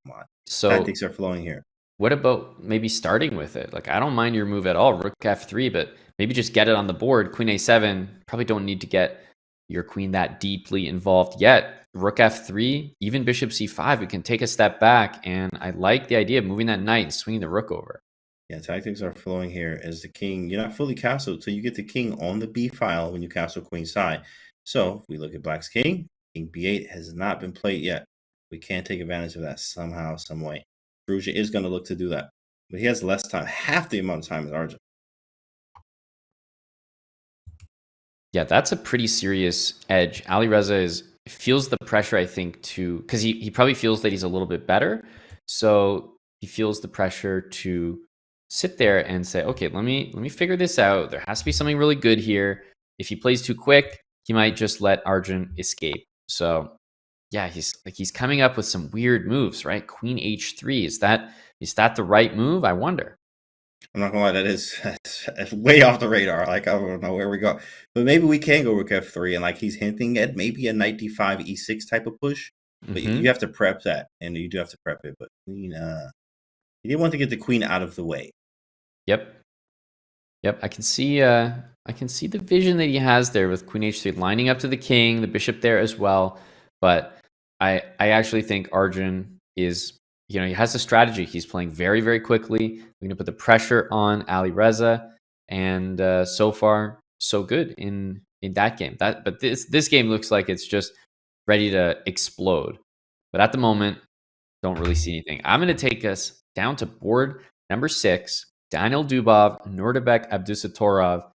So tactics are flowing here. What about maybe starting with it? Like, I don't mind your move at all, rook f3, but maybe just get it on the board. Queen a7, probably don't need to get your queen that deeply involved yet. Rook f3, even bishop c5, we can take a step back, and I like the idea of moving that knight and swinging the rook over. Yeah, tactics are flowing here as the king. You're not fully castled till you get the king on the b file when you castle queenside. So if we look at black's king b8 has not been played yet. We can take advantage of that somehow, some way. Firouzja is going to look to do that, but he has less time, half the amount of time as Arjun. Yeah, that's a pretty serious edge. Alireza feels the pressure, I think, because he probably feels that he's a little bit better. So he feels the pressure to sit there and say, okay, let me figure this out. There has to be something really good here. If he plays too quick, he might just let Arjun escape. So yeah, he's coming up with some weird moves, right? Queen h3. Is that the right move? I wonder. I'm not gonna lie, that's way off the radar. Like, I don't know where we go, but maybe we can go rook f3, and like he's hinting at maybe a knight d5 e6 type of push. But you have to prep that, and you do have to prep it. But queen, you didn't want to get the queen out of the way. Yep. I can see the vision that he has there with queen h3 lining up to the king, the bishop there as well. But I actually think Arjun is, he has a strategy. He's playing very, very quickly. We're going to put the pressure on Alireza, and so far, so good in that game. But this game looks like it's just ready to explode. But at the moment, don't really see anything. I'm going to take us down to board number 6, Daniil Dubov, Nordabek Abdusatorov.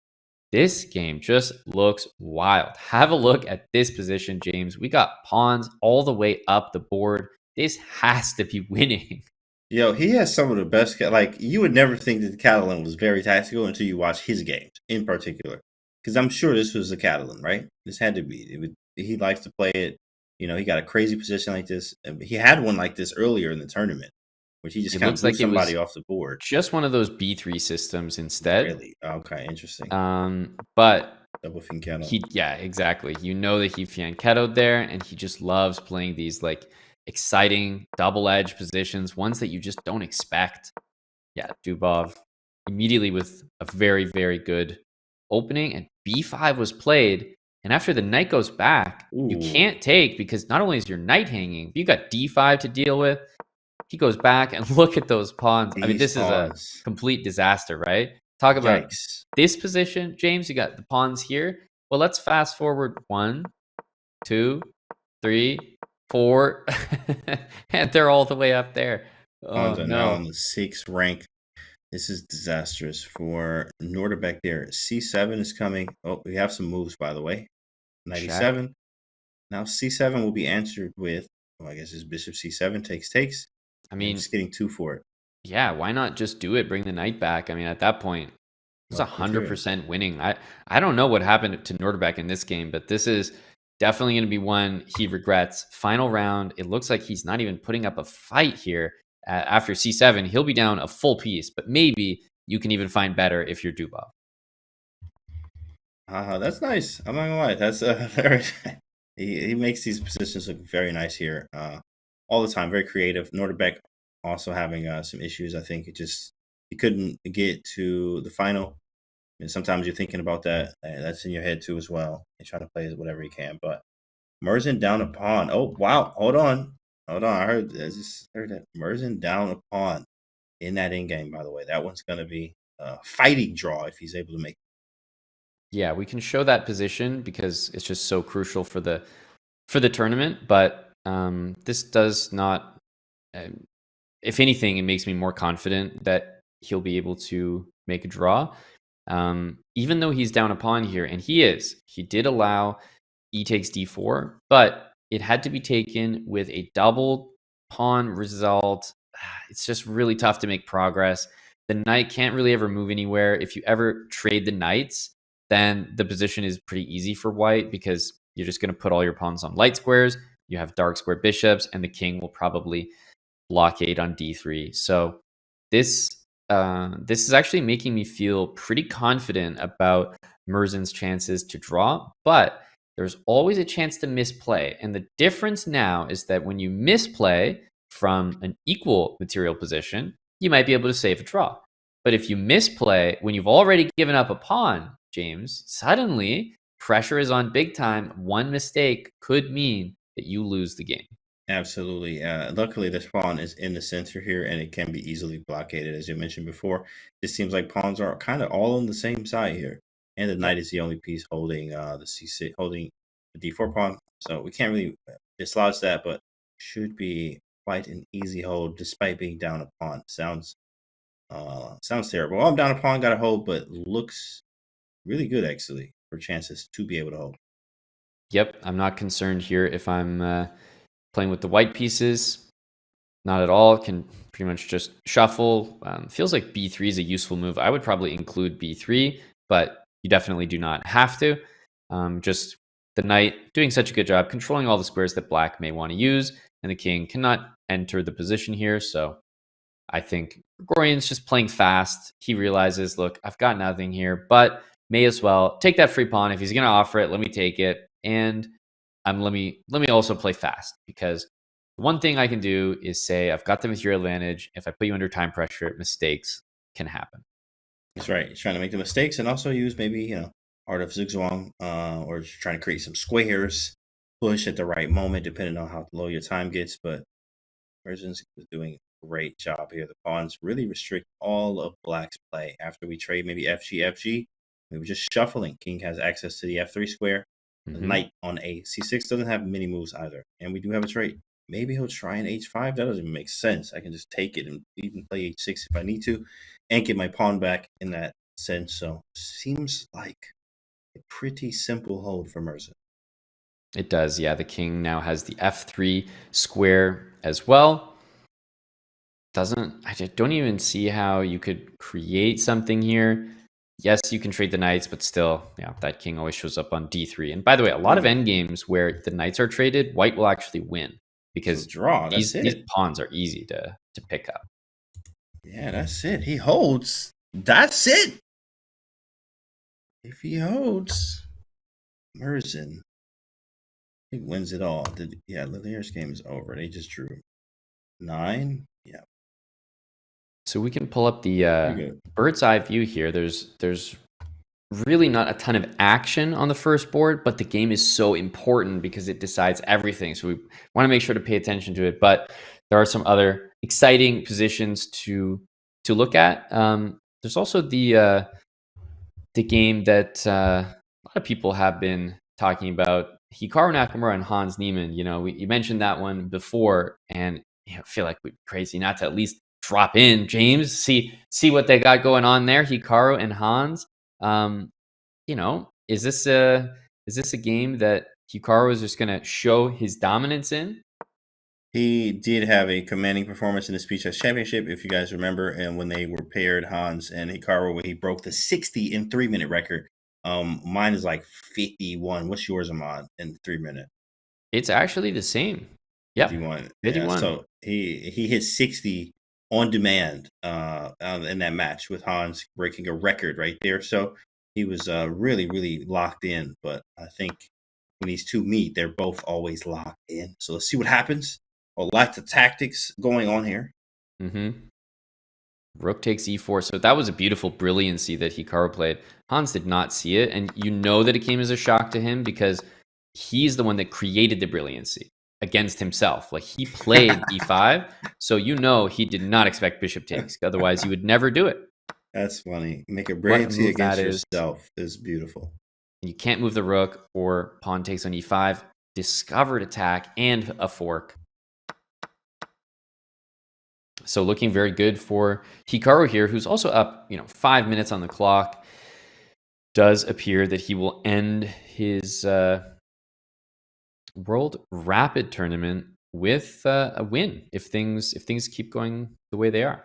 This game just looks wild. Have a look at this position, James. We got pawns all the way up the board. This has to be winning. Yo, he has some of the best. Like, you would never think that the Catalan was very tactical until you watch his games in particular. Because I'm sure this was a Catalan, right? This had to be. He likes to play it. He got a crazy position like this. He had one like this earlier in the tournament, which he just kind of blew somebody off the board. Just one of those B3 systems instead. Really? Okay, interesting. But double fianchetto. Exactly. That he fianchettoed there, and he just loves playing these like exciting double edge positions, ones that you just don't expect. Yeah, Dubov immediately with a very, very good opening, and B5 was played. And after the knight goes back, you can't take, because not only is your knight hanging, but you got D5 to deal with. He goes back, and look at those pawns. This is a complete disaster, right? Talk about this position, James. You got the pawns here. Well, let's fast forward 1, 2, 3, 4, and they're all the way up there. Pawns are now on the 6th rank. This is disastrous for Nordabek there. C7 is coming. Oh, we have some moves, by the way. 97. Now C7 will be answered with, I guess it's bishop C7 takes. Just getting 2 for it. Yeah, why not just do it? Bring the knight back. At that point, it's 100% winning. I don't know what happened to Nordabek in this game, but this is definitely going to be one he regrets. Final round. It looks like he's not even putting up a fight here. After C7, he'll be down a full piece, but maybe you can even find better if you're Dubov. That's nice. I'm not gonna lie. That's very. He makes these positions look very nice here. All the time, very creative. Nordabek also having some issues. I think he couldn't get to the final. Sometimes you're thinking about that. That's in your head too as well. You try to play whatever you can, but Merzin down a pawn. Oh wow! Hold on. I just heard that Merzin down a pawn in that endgame. By the way, that one's gonna be a fighting draw if he's able to make it. Yeah, we can show that position because it's just so crucial for the tournament. But this does not. If anything, it makes me more confident that he'll be able to make a draw. Even though he's down a pawn here, and he did allow e takes d4, but it had to be taken with a double pawn result. It's just really tough to make progress. The knight can't really ever move anywhere. If you ever trade the knights, then the position is pretty easy for white because you're just going to put all your pawns on light squares. You have dark square bishops, and the king will probably blockade on d3. So this is actually making me feel pretty confident about Merzin's chances to draw, but there's always a chance to misplay. And the difference now is that when you misplay from an equal material position, you might be able to save a draw. But if you misplay when you've already given up a pawn, James, suddenly pressure is on big time. One mistake could mean that you lose the game. Absolutely. Luckily, this pawn is in the center here, and it can be easily blockaded, as you mentioned before. It seems like pawns are kind of all on the same side here, and the knight is the only piece holding the c6, holding the d4 pawn. So we can't really dislodge that, but should be quite an easy hold, despite being down a pawn. Sounds terrible. Well, I'm down a pawn, got a hold, but looks really good actually for chances to be able to hold. Yep, I'm not concerned here if I'm playing with the white pieces. Not at all. Can pretty much just shuffle. Feels like b3 is a useful move. I would probably include b3, but you definitely do not have to. Just the knight doing such a good job controlling all the squares that black may want to use, and the king cannot enter the position here. So I think Gregorian's just playing fast. He realizes, look, I've got nothing here, but may as well take that free pawn. If he's going to offer it, let me take it. And let me also play fast, because one thing I can do is say I've got the material advantage. If I put you under time pressure, mistakes can happen. That's right. He's trying to make the mistakes and also use maybe, Art of Zugzwang, or just trying to create some squares, push at the right moment, depending on how low your time gets. But Arjun's doing a great job here. The pawns really restrict all of black's play. After we trade maybe FG, we were just shuffling. King has access to the F3 square. The knight on a C6 doesn't have many moves either. And we do have a trade. Maybe he'll try an H5. That doesn't even make sense. I can just take it and even play H6 if I need to and get my pawn back in that sense. So seems like a pretty simple hold for Mirza. It does, yeah. The king now has the F3 square as well. I don't even see how you could create something here. Yes, you can trade the knights, but still, that king always shows up on D3. And by the way, a lot of endgames where the knights are traded, white will actually win, because these pawns are easy to pick up. Yeah, that's it. He holds. That's it. If he holds, Merzen, he wins it all. Lilier's game is over. They just drew 9. Yeah. So we can pull up the bird's eye view here. There's really not a ton of action on the first board, but the game is so important because it decides everything. So we want to make sure to pay attention to it. But there are some other exciting positions to look at. There's also the game that a lot of people have been talking about, Hikaru Nakamura and Hans Niemann. You mentioned that one before, and I feel like we'd be crazy not to at least drop in, James, see what they got going on there, Hikaru and Hans. Is this a game that Hikaru is just going to show his dominance in? He did have a commanding performance in the Speed Chess Championship, if you guys remember, and when they were paired, Hans and Hikaru, when he broke the 60 in 3-minute record. Mine is like 51. What's yours, Ahmad, in 3 minutes? It's actually the same. Yeah, 51. 51. Yeah, so he hit 60 on demand in that match with Hans, breaking a record right there. So he was really, really locked in. But I think when these two meet, they're both always locked in. So let's see what happens. Lots of tactics going on here. Rook takes e4. So that was a beautiful brilliancy that Hikaru played. Hans did not see it. And you know that it came as a shock to him because he's the one that created the brilliancy against himself. Like, he played e5. So he did not expect bishop takes. Otherwise, you would never do it. That's funny. Make a brilliancy against yourself is beautiful. You can't move the rook, or pawn takes on e5. Discovered attack and a fork. So looking very good for Hikaru here, who's also up, 5 minutes on the clock. Does appear that he will end his World Rapid tournament with a win if things keep going the way they are.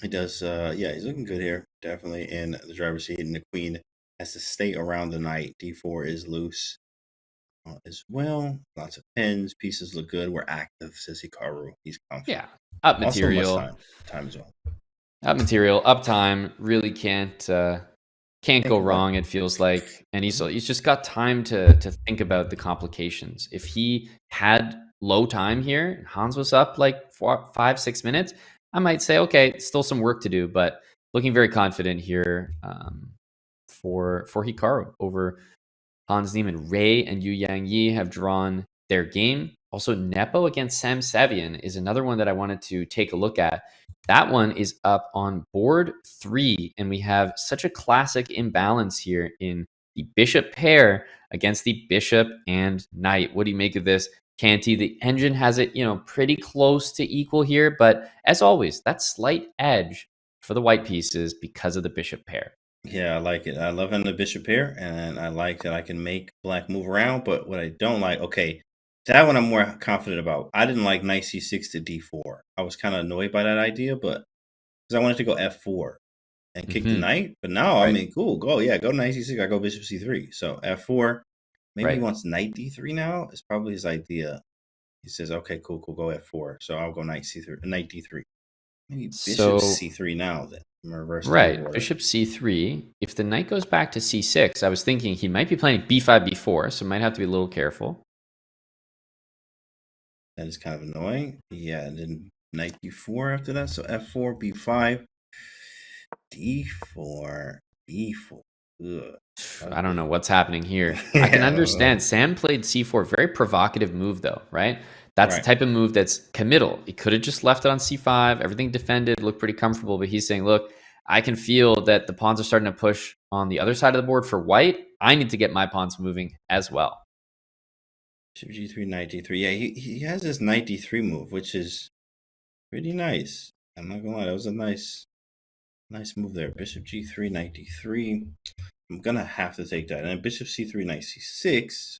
He does. He's looking good here, definitely in the driver's seat, and the queen has to stay around the knight. D4 is loose as well. Lots of pins. Pieces look good. We're active, says Hikaru. He's confident. Yeah, up material. Time as well. Up material, up time. Really can't go wrong, it feels like. And he's just got time to think about the complications. If he had low time here, Hans was up like 5-6 minutes, I might say, okay, still some work to do, but looking very confident here for Hikaru over Hans Niemann. Ray and Yu Yang Yi have drawn their game. Also, Nepo against Sam Savian is another one that I wanted to take a look at. That one is up on board 3, and we have such a classic imbalance here in the bishop pair against the bishop and knight. What do you make of this, Canty? The engine has it, pretty close to equal here, but as always, that slight edge for the white pieces because of the bishop pair. Yeah, I like it. I love having the bishop pair, and I like that I can make black move around, but what I don't like, okay, that one I'm more confident about. I didn't like knight c6 to d4. I was kind of annoyed by that idea, but because I wanted to go f4 and kick the knight. But now, I mean, cool, go knight c6. I go bishop c3. So f4. Maybe he wants knight d3 now. It's probably his idea. He says, okay, cool, go f4. So I'll go knight c3, knight d3. Maybe bishop c3 now then. Reverse Bishop c3. If the knight goes back to c6, I was thinking he might be playing b5, b4, so might have to be a little careful. That is kind of annoying. Yeah, and then knight d4 after that. So f4, b5, d4, b4. Ugh. I don't know what's happening here. I can understand. Sam played c4. Very provocative move, though, right? That's the type of move that's committal. He could have just left it on c5. Everything defended, looked pretty comfortable. But he's saying, look, I can feel that the pawns are starting to push on the other side of the board for white. I need to get my pawns moving as well. Bishop g3, knight d3. Yeah, he has this knight d3 move, which is pretty nice. I'm not gonna lie, that was a nice move there. Bishop g3, knight d3. I'm gonna have to take that. And then bishop c3, knight c6,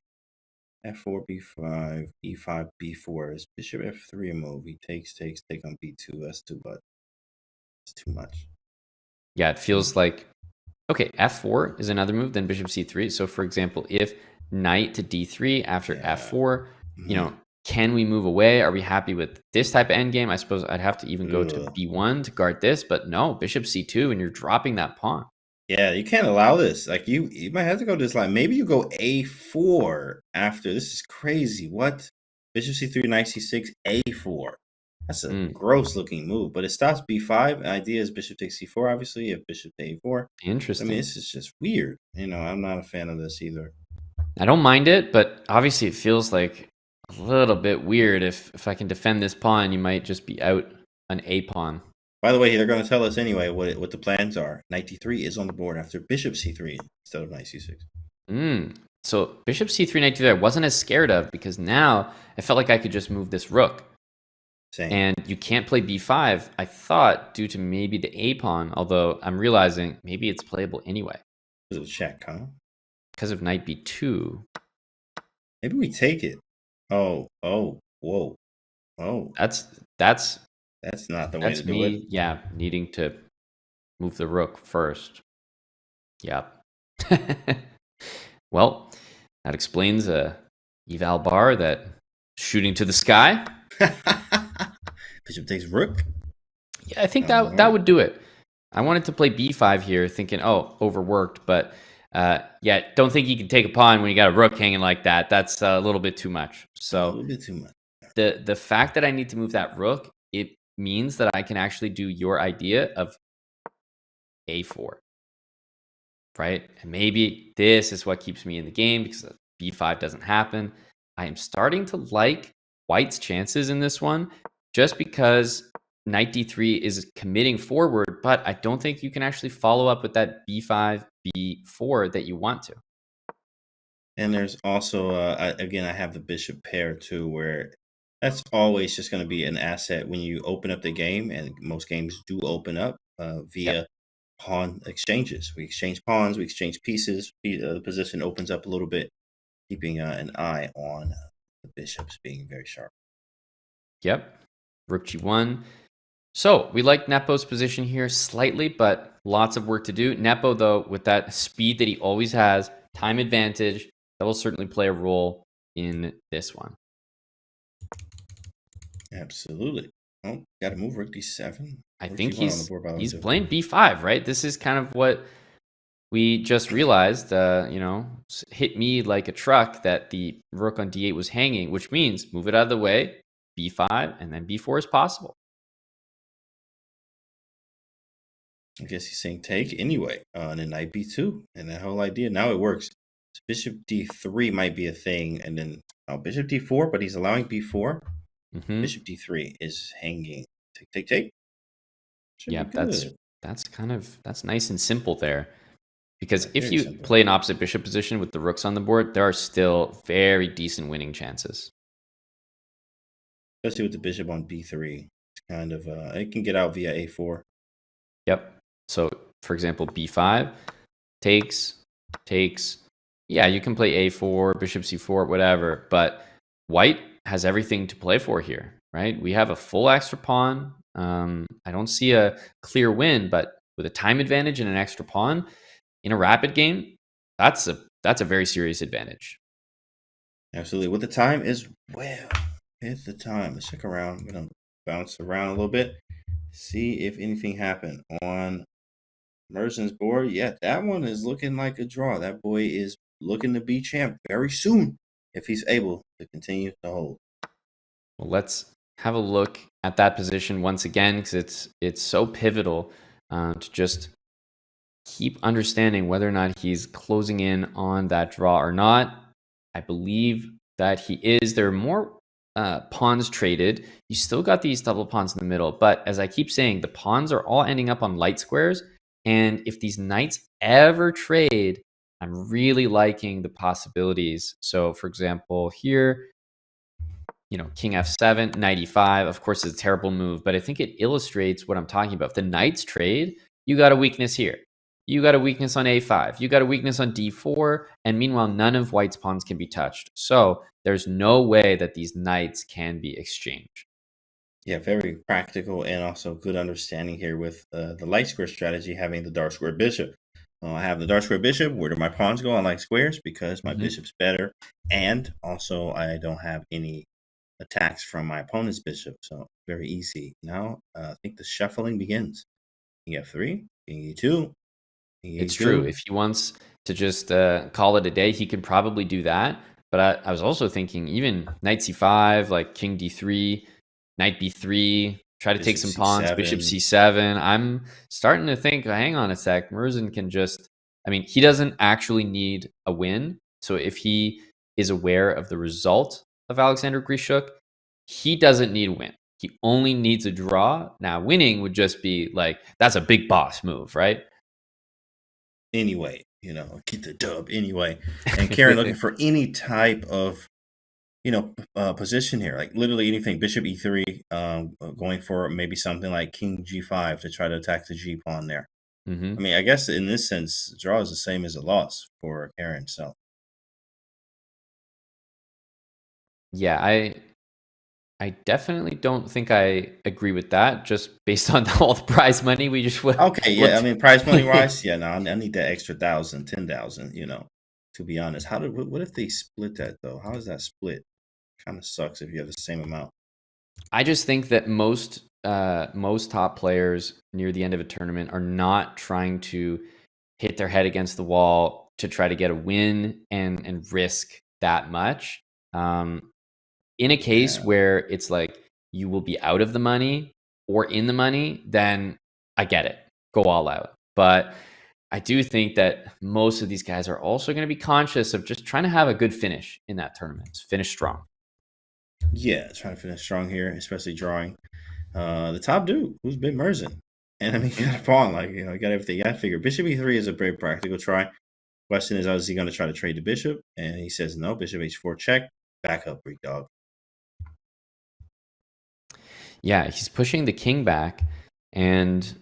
f4, b5, e5, b4. Is bishop f3 a move? He takes, take on b2. That's too much. It's too much. Yeah, it feels like, okay, f4 is another move than bishop c3. So, for example, if knight to d3 after f4, can we move away? Are we happy with this type of endgame? I suppose I'd have to even go to b1 to guard this, but no, bishop c2, and you're dropping that pawn. Yeah, you can't allow this. Like you might have to go this line. Maybe you go a4 after. This is crazy. What? Bishop c3, knight c6, a4. That's a gross looking move, but it stops b5. The idea is bishop takes c4, obviously, if bishop to a4. Interesting. I mean, this is just weird. I'm not a fan of this either. I don't mind it, but obviously it feels like a little bit weird. If I can defend this pawn, you might just be out an a pawn. By the way, they're going to tell us anyway what the plans are. Knight d3 is on the board after bishop c3 instead of knight c6. So bishop c3, knight d3 I wasn't as scared of because now I felt like I could just move this rook. Same. And you can't play b5, I thought, due to maybe the a pawn, although I'm realizing maybe it's playable anyway. Because of check, huh? Because of knight b2. Maybe we take it. Oh, whoa. Oh. That's not the way to do it. Yeah, needing to move the rook first. Yeah. Well, that explains a eval bar that shooting to the sky. Bishop takes rook. Yeah, I think that would do it. I wanted to play b5 here, thinking, overworked, but don't think you can take a pawn when you got a rook hanging like that. That's a little bit too much. So a little bit too much. The fact that I need to move that rook, it means that I can actually do your idea of a4, right? And maybe this is what keeps me in the game because b5 doesn't happen. I am starting to like white's chances in this one just because knight d3 is committing forward, but I don't think you can actually follow up with that b5, b4 that you want to. And there's also, again, I have the bishop pair too, where that's always just going to be an asset when you open up the game, and most games do open up via pawn exchanges. We exchange pawns, we exchange pieces. The position opens up a little bit, keeping an eye on the bishops being very sharp. Yep, rook g1. So we like Nepo's position here slightly, but lots of work to do. Nepo, though, with that speed that he always has, time advantage, that will certainly play a role in this one. Absolutely. Oh, got to move rook d7. I think he's playing b5, right? This is kind of what we just realized, hit me like a truck that the rook on d8 was hanging, which means move it out of the way, b5, and then b4 is possible. I guess he's saying take anyway, and then knight b2, and that whole idea, now it works. So bishop d3 might be a thing, and then Oh, bishop d4, but he's allowing b4. Mm-hmm. Bishop d3 is hanging. Take, take, take. Should Yeah, be good. that's nice and simple there. Because if very you simple. play an opposite bishop position with the rooks on the board, there are still very decent winning chances. Especially with the bishop on b3. It's kind of, it can get out via a4. Yep. So, for example, b5 takes. Yeah, you can play a4, bishop c4, whatever. But white has everything to play for here, right? We have a full extra pawn. I don't see a clear win, but with a time advantage and an extra pawn in a rapid game, that's a very serious advantage. Absolutely. With the time as well. Hit the time. Let's check around. I'm going to bounce around a little bit. See if anything happened on Merzen's board. Yeah, that one is looking like a draw. That boy is looking to be champ very soon if he's able to continue to hold. Well, let's have a look at that position once again, because it's so pivotal to just keep understanding whether or not he's closing in on that draw or not. I believe that he is. There are more pawns traded. You still got these double pawns in the middle, but as I keep saying, the pawns are all ending up on light squares. And if these knights ever trade, I'm really liking the possibilities. So, for example, here, king f7, knight e5, of course, is a terrible move, but I think it illustrates what I'm talking about. If the knights trade, you got a weakness here. You got a weakness on a5. You got a weakness on d4. And meanwhile, none of white's pawns can be touched. So there's no way that these knights can be exchanged. Yeah, very practical and also good understanding here with the light square strategy having the dark square bishop. I have the dark square bishop. Where do my pawns go? I like squares because my bishop's better. And also I don't have any attacks from my opponent's bishop. So very easy. Now I think the shuffling begins. King f3, king e2. It's true. If he wants to just call it a day, he could probably do that. But I was also thinking even knight c5, like king d3, knight b3, try to take some pawns, bishop c7. I'm starting to think, hang on a sec, Merzen can just, he doesn't actually need a win. So if he is aware of the result of Alexander Grishuk, he doesn't need a win. He only needs a draw. Now, winning would just be like, that's a big boss move, right? Anyway, get the dub anyway. And Karen looking for any type of, position here, like literally anything. Bishop e3, going for maybe something like king g5 to try to attack the g pawn there. I guess in this sense, draw is the same as a loss for Karen. So, yeah, I definitely don't think I agree with that, just based on all the prize money we just went. Okay, yeah, prize money wise, yeah, no, I need that extra 10,000, to be honest. What if they split that though? How is that split? Kind of sucks if you have the same amount. I just think that most top players near the end of a tournament are not trying to hit their head against the wall to try to get a win and risk that much. In a case where it's like you will be out of the money or in the money, then I get it. Go all out. But I do think that most of these guys are also going to be conscious of just trying to have a good finish in that tournament. Finish strong. Yeah, trying to finish strong here, especially drawing the top dude, who's been Merzen. And he got a pawn, got everything. I figure bishop e3 is a very practical try. Question is he going to try to trade the bishop? And he says no. Bishop h4 check. Back up, Greek dog. Yeah, he's pushing the king back, and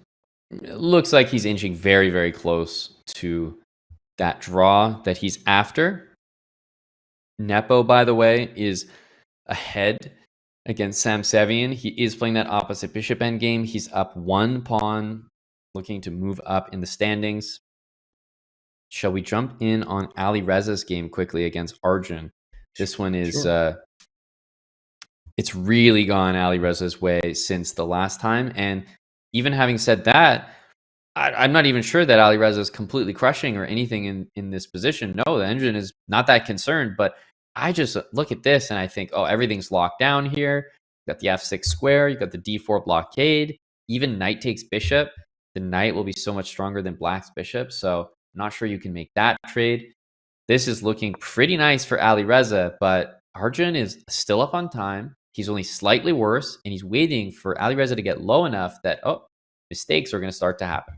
it looks like he's inching very, very close to that draw that he's after. Nepo, by the way, is ahead against Sam Sevian. He is playing that opposite bishop endgame. He's up one pawn, looking to move up in the standings. Shall we jump in on Alireza's game quickly against Arjun? This one is... it's really gone Alireza's way since the last time. And even having said that, I'm not even sure that Alireza is completely crushing or anything in this position. No, the engine is not that concerned. But I just look at this and I think, everything's locked down here. You got the f6 square. You got the d4 blockade. Even knight takes bishop. The knight will be so much stronger than black's bishop. So I'm not sure you can make that trade. This is looking pretty nice for Alireza, but Arjun is still up on time. He's only slightly worse, and he's waiting for Alireza to get low enough that, mistakes are going to start to happen.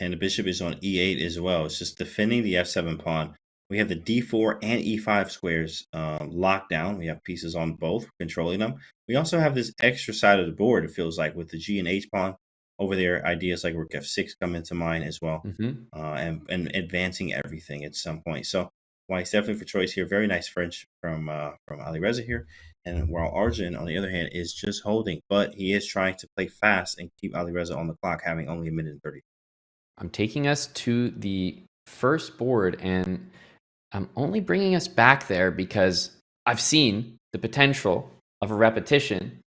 And the bishop is on e8 as well. It's just defending the f7 pawn. We have the d4 and e5 squares locked down. We have pieces on both, controlling them. We also have this extra side of the board, it feels like, with the g and h pawn over there. Ideas like rook f6 come into mind as well, and advancing everything at some point. So White's definitely for choice here. Very nice French from Alireza here. And while Arjun, on the other hand, is just holding, but he is trying to play fast and keep Alireza on the clock, having only a minute and 30. I'm taking us to the first board, and I'm only bringing us back there because I've seen the potential of a repetition,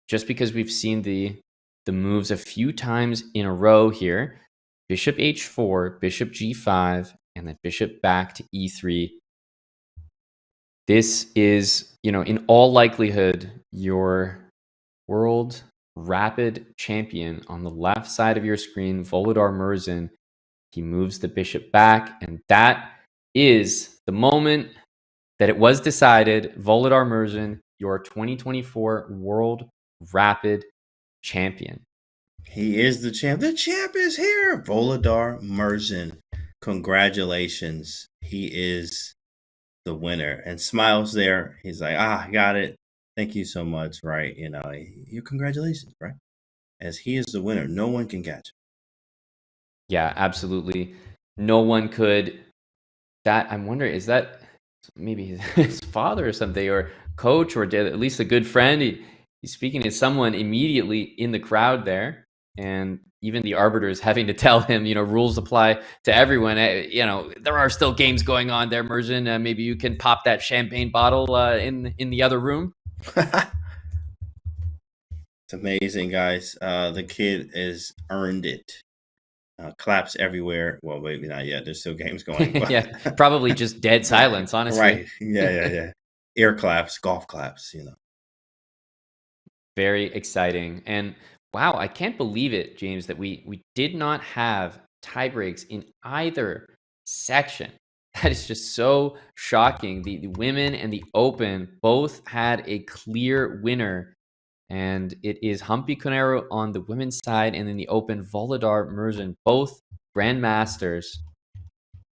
just because we've seen the moves a few times in a row here. Bishop h4, bishop g5, and then bishop back to e3. This is, in all likelihood, your world rapid champion on the left side of your screen, Volodar Murzin. He moves the bishop back, and that is the moment that it was decided. Volodar Murzin, your 2024 World Rapid Champion. He is the champ. The champ is here. Volodar Murzin. Congratulations. He is the winner. And smiles there. He's like, I got it. Thank you so much, right? Your congratulations, right? As he is the winner. No one can catch him. Yeah, absolutely. No one could. That, I'm wondering, is that maybe his father or something, or coach, or at least a good friend? He's speaking to someone immediately in the crowd there, and even the arbiter is having to tell him, rules apply to everyone. There are still games going on there, Murzin. Maybe you can pop that champagne bottle in the other room. It's amazing, guys. The kid has earned it. Claps everywhere. Well, maybe not yet. There's still games going. But... yeah, probably just dead silence, honestly. Right. Yeah. Air claps, golf claps, Very exciting. And wow, I can't believe it, James, that we did not have tie breaks in either section. That is just so shocking. The women and the open both had a clear winner. And it is Humpy Conero on the women's side, and then the open, Volodar Murzin, both grandmasters.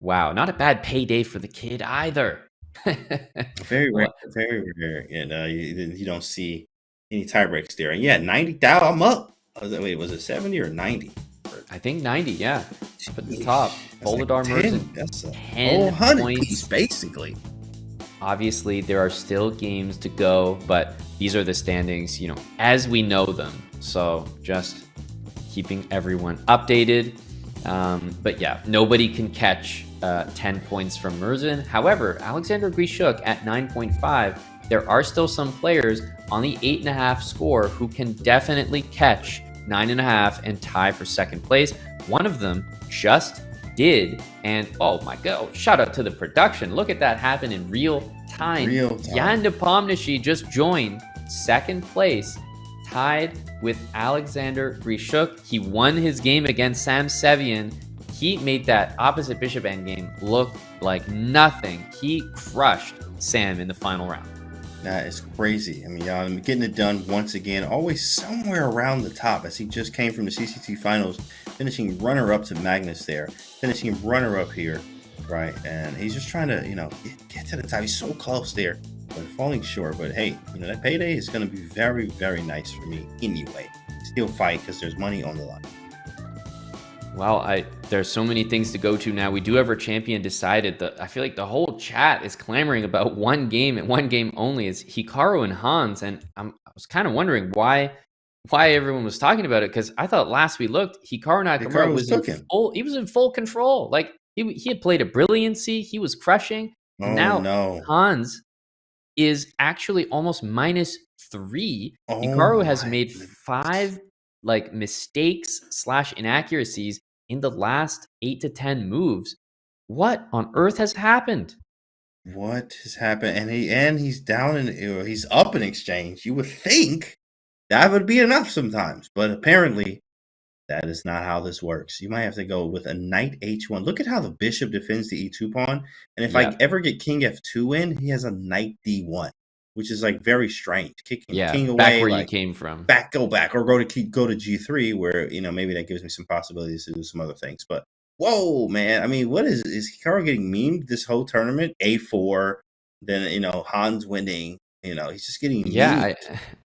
Wow, not a bad payday for the kid either. Very rare, very rare. You don't see any tie breaks there. And yeah, 90,000. I'm up. Wait, was it 70 or 90? I think 90. Yeah, up at the top. Volodar Murzin. That's a 10 100 points, piece, basically. Obviously, there are still games to go, but these are the standings, as we know them. So just keeping everyone updated. But yeah, nobody can catch 10 points from Murzin. However, Alexander Grishuk at 9.5, there are still some players on the 8.5 score who can definitely catch 9.5 and tie for second place. One of them just did, and oh my god, shout out to the production. Look at that happen in real time. Jan Nepomniachtchi just joined second place, tied with Alexander Grishuk. He won his game against Sam Sevian. He made that opposite bishop endgame look like nothing. He crushed Sam in the final round. That is crazy. I mean, y'all, getting it done once again, always somewhere around the top, as he just came from the CCT finals, finishing runner-up to Magnus there, finishing runner-up here, right? And he's just trying to, get to the top. He's so close there, but falling short. But hey, that payday is going to be very, very nice for me anyway. Still fight because there's money on the line. Well, there's so many things to go to now. We do have our champion decided. I feel like the whole chat is clamoring about one game and one game only. It's Hikaru and Hans, and I was kind of wondering why everyone was talking about it, because I thought last we looked, Hikaru Nakamura was in full control. Like he had played a brilliancy, he was crushing. Hans is actually almost -3. Hikaru has made 5 mistakes / inaccuracies in the last 8 to 10 moves. What on earth has happened? What has happened? And he's down he's up in exchange. You would think that would be enough sometimes, but apparently That is not how this works. You might have to go with a knight h1. Look at how the bishop defends the e2 pawn. And if I ever get king f2 in, he has a knight d1, which is like very strange. Kicking king away, back where like, you came from. Go back, or go to g3, where maybe that gives me some possibilities to do some other things. But whoa, man! I mean, what is Hikaru getting memed this whole tournament? A4, then Hans winning. He's just getting memed.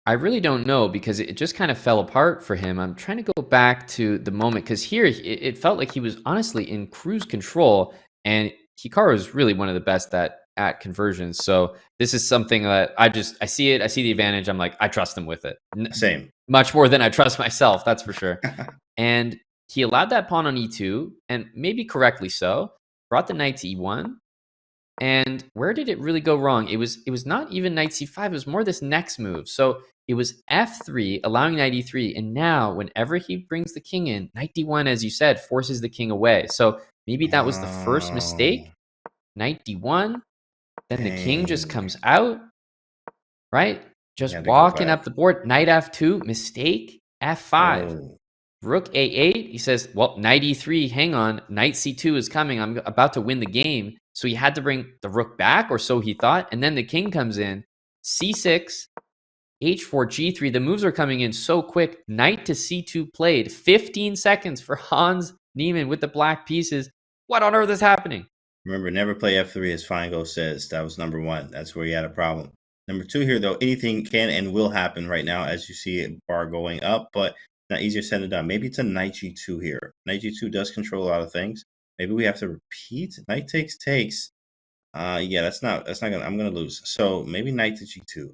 I really don't know, because it just kind of fell apart for him. I'm trying to go back to the moment, because here it felt like he was honestly in cruise control, and Hikaru is really one of the best at conversions. So this is something that I see it. I see the advantage. I'm like, I trust him with it. Same. Much more than I trust myself. That's for sure. And he allowed that pawn on e2, and maybe correctly so. Brought the knight to e1. And where did it really go wrong? It was not even knight c5. It was more this next move. So it was f3, allowing knight e3. And now, whenever he brings the king in, knight d1, as you said, forces the king away. So maybe that was the first mistake. Knight d1. Then the king just comes out, right? Just walking up the board. Knight f2, mistake. f5. Rook a8. He says, well, knight e3, hang on. Knight c2 is coming. I'm about to win the game. So he had to bring the rook back, or so he thought. And then the king comes in. c6, h4, g3. The moves are coming in so quick. Knight to c2 played. 15 seconds for Hans Niemann with the black pieces. What on earth is happening? Remember, never play f3, as Feingold says. That was number 1. That's where he had a problem. Number 2 here, though, anything can and will happen right now, as you see it, bar going up, but not easier said than done. Maybe it's a knight g2 here. Knight g2 does control a lot of things. Maybe we have to repeat. Knight takes. Yeah, that's not gonna. I'm gonna lose. So maybe knight to g2.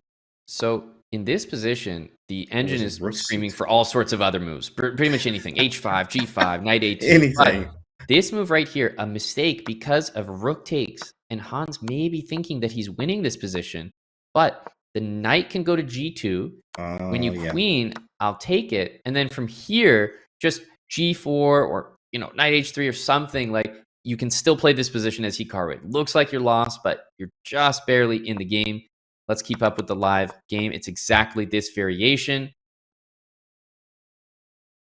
So in this position, the engine is screaming for all sorts of other moves. Pretty much anything. h5, g5, knight a2. Anything. But this move right here, a mistake because of rook takes, and Hans may be thinking that he's winning this position, but the knight can go to g2. When you queen, I'll take it, and then from here, just g4 or knight h3 or something. Like, you can still play this position as Hikaru. It looks like you're lost, but you're just barely in the game. Let's keep up with the live game. It's exactly this variation.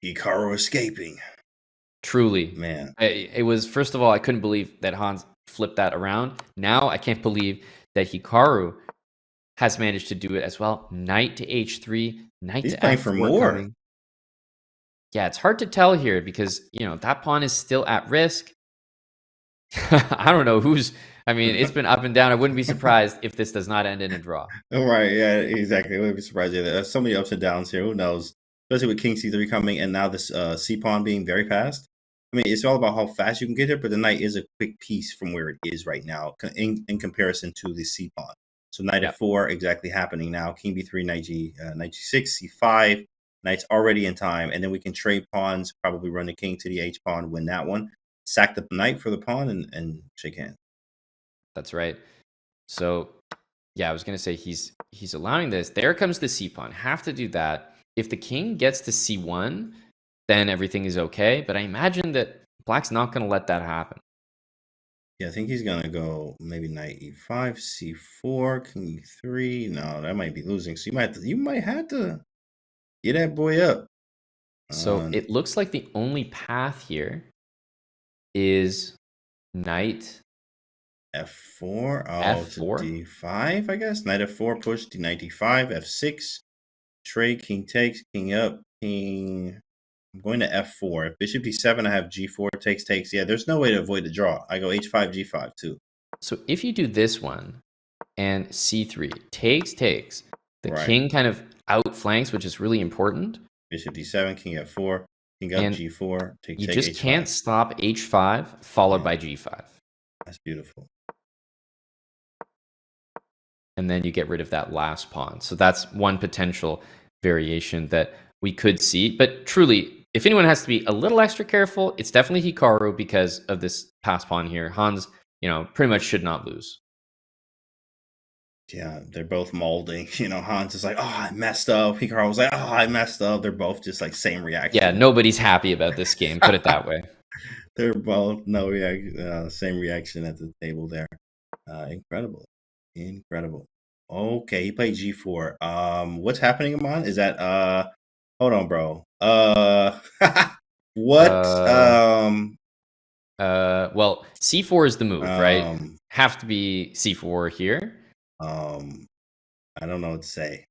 Hikaru escaping. Truly. Man. It was, first of all, I couldn't believe that Hans flipped that around. Now I can't believe that Hikaru has managed to do it as well. Knight to h3, knight He's to playing f4 for more. coming. Yeah, it's hard to tell here because, that pawn is still at risk. I don't know it's been up and down. I wouldn't be surprised if this does not end in a draw. Right, yeah, exactly. I wouldn't be surprised either. There's so many ups and downs here. Who knows? Especially with king c3 coming and now this c-pawn being very fast. I mean, it's all about how fast you can get here, but the knight is a quick piece from where it is right now in comparison to the c-pawn. So knight f4 exactly happening now. King b3, knight g6, c5. Knight's already in time, and then we can trade pawns, probably run the king to the h-pawn, win that one, sack the knight for the pawn, and shake hands. That's right. So, yeah, I was going to say he's allowing this. There comes the c-pawn. Have to do that. If the king gets to c1, then everything is okay, but I imagine that black's not going to let that happen. Yeah, I think he's going to go maybe knight e5, c4, king e3. No, that might be losing. So you might have to get that boy up. So it looks like the only path here is knight f4. F4? To d5, I guess. Knight f4, push to knight d5, f6. Trade, king takes, king up, king. I'm going to f4. If bishop d7, I have g4, takes. Yeah, there's no way to avoid the draw. I go h5, g5 too. So if you do this one and c3, takes, the king kind of outflanks, which is really important. Bishop d7, king f4, king up, g4, take, you just h5. Can't stop h5 followed by g5. That's beautiful. And then you get rid of that last pawn. So that's one potential variation that we could see. But truly, if anyone has to be a little extra careful, it's definitely Hikaru because of this pass pawn here. Hans, pretty much should not lose. Yeah, they're both molding. Hans is like, oh, I messed up. Hikaru was like, oh, I messed up. They're both just like same reaction. Yeah, nobody's happy about this game. Put it that way. They're both same reaction at the table there. Incredible. Okay, he played g4. What's happening, Aman? Is that hold on, bro. What? Well, c4 is the move, right? Have to be c4 here. I don't know what to say.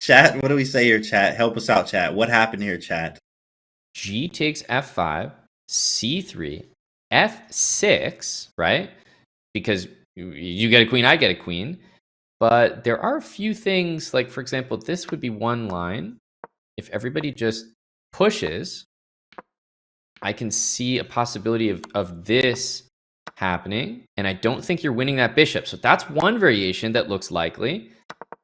Chat, what do we say here, chat? Help us out, chat. What happened here, chat? G takes f5, c3, f6, right? Because you get a queen, I get a queen. But there are a few things, like, for example, this would be one line. If everybody just pushes, I can see a possibility of this happening. And I don't think you're winning that bishop. So that's one variation that looks likely.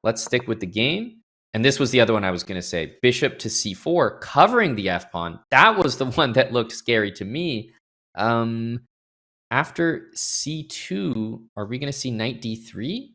Let's stick with the game. And this was the other one I was going to say. Bishop to c4, covering the f-pawn. That was the one that looked scary to me. After c2, are we going to see knight d3?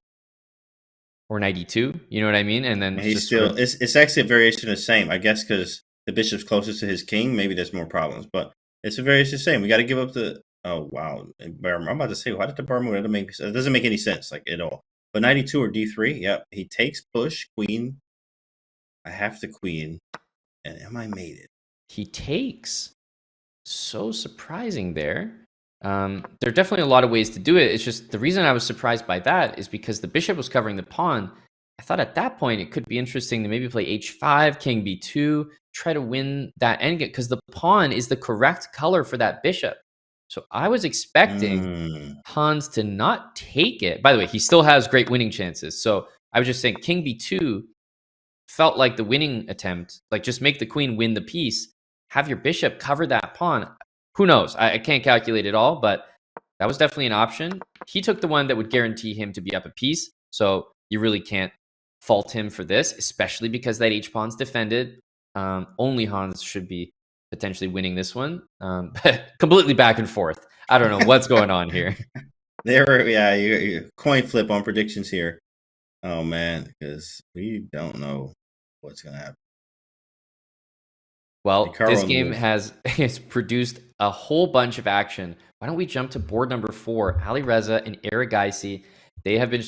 Or knight e2? You know what I mean? And then he's still... It's actually a variation of the same. I guess because the bishop's closest to his king, maybe there's more problems. But it's a variation of the same. We got to give up the... Oh, wow. I'm about to say, why did the bar move? It doesn't make any sense, like, at all. But knight e2 or d3, yep. He takes push, queen. I have the queen. And am I mated? He takes. So surprising there. There are definitely a lot of ways to do it. It's just the reason I was surprised by that is because the bishop was covering the pawn. I thought at that point it could be interesting to maybe play h5, king b2, try to win that endgame, because the pawn is the correct color for that bishop. So I was expecting Hans to not take it. By the way, he still has great winning chances. So I was just saying king b2 felt like the winning attempt. Like, just make the queen win the piece. Have your bishop cover that pawn. Who knows? I can't calculate it all, but that was definitely an option. He took the one that would guarantee him to be up a piece. So you really can't fault him for this, especially because that h-pawn's defended. Only Hans should be potentially winning this one. But completely back and forth. I don't know what's going on here. You coin flip on predictions here. Oh, man, because we don't know what's going to happen. Well, this game has produced a whole bunch of action. Why don't we jump to board number 4? Alireza and Erigaisi. They have been,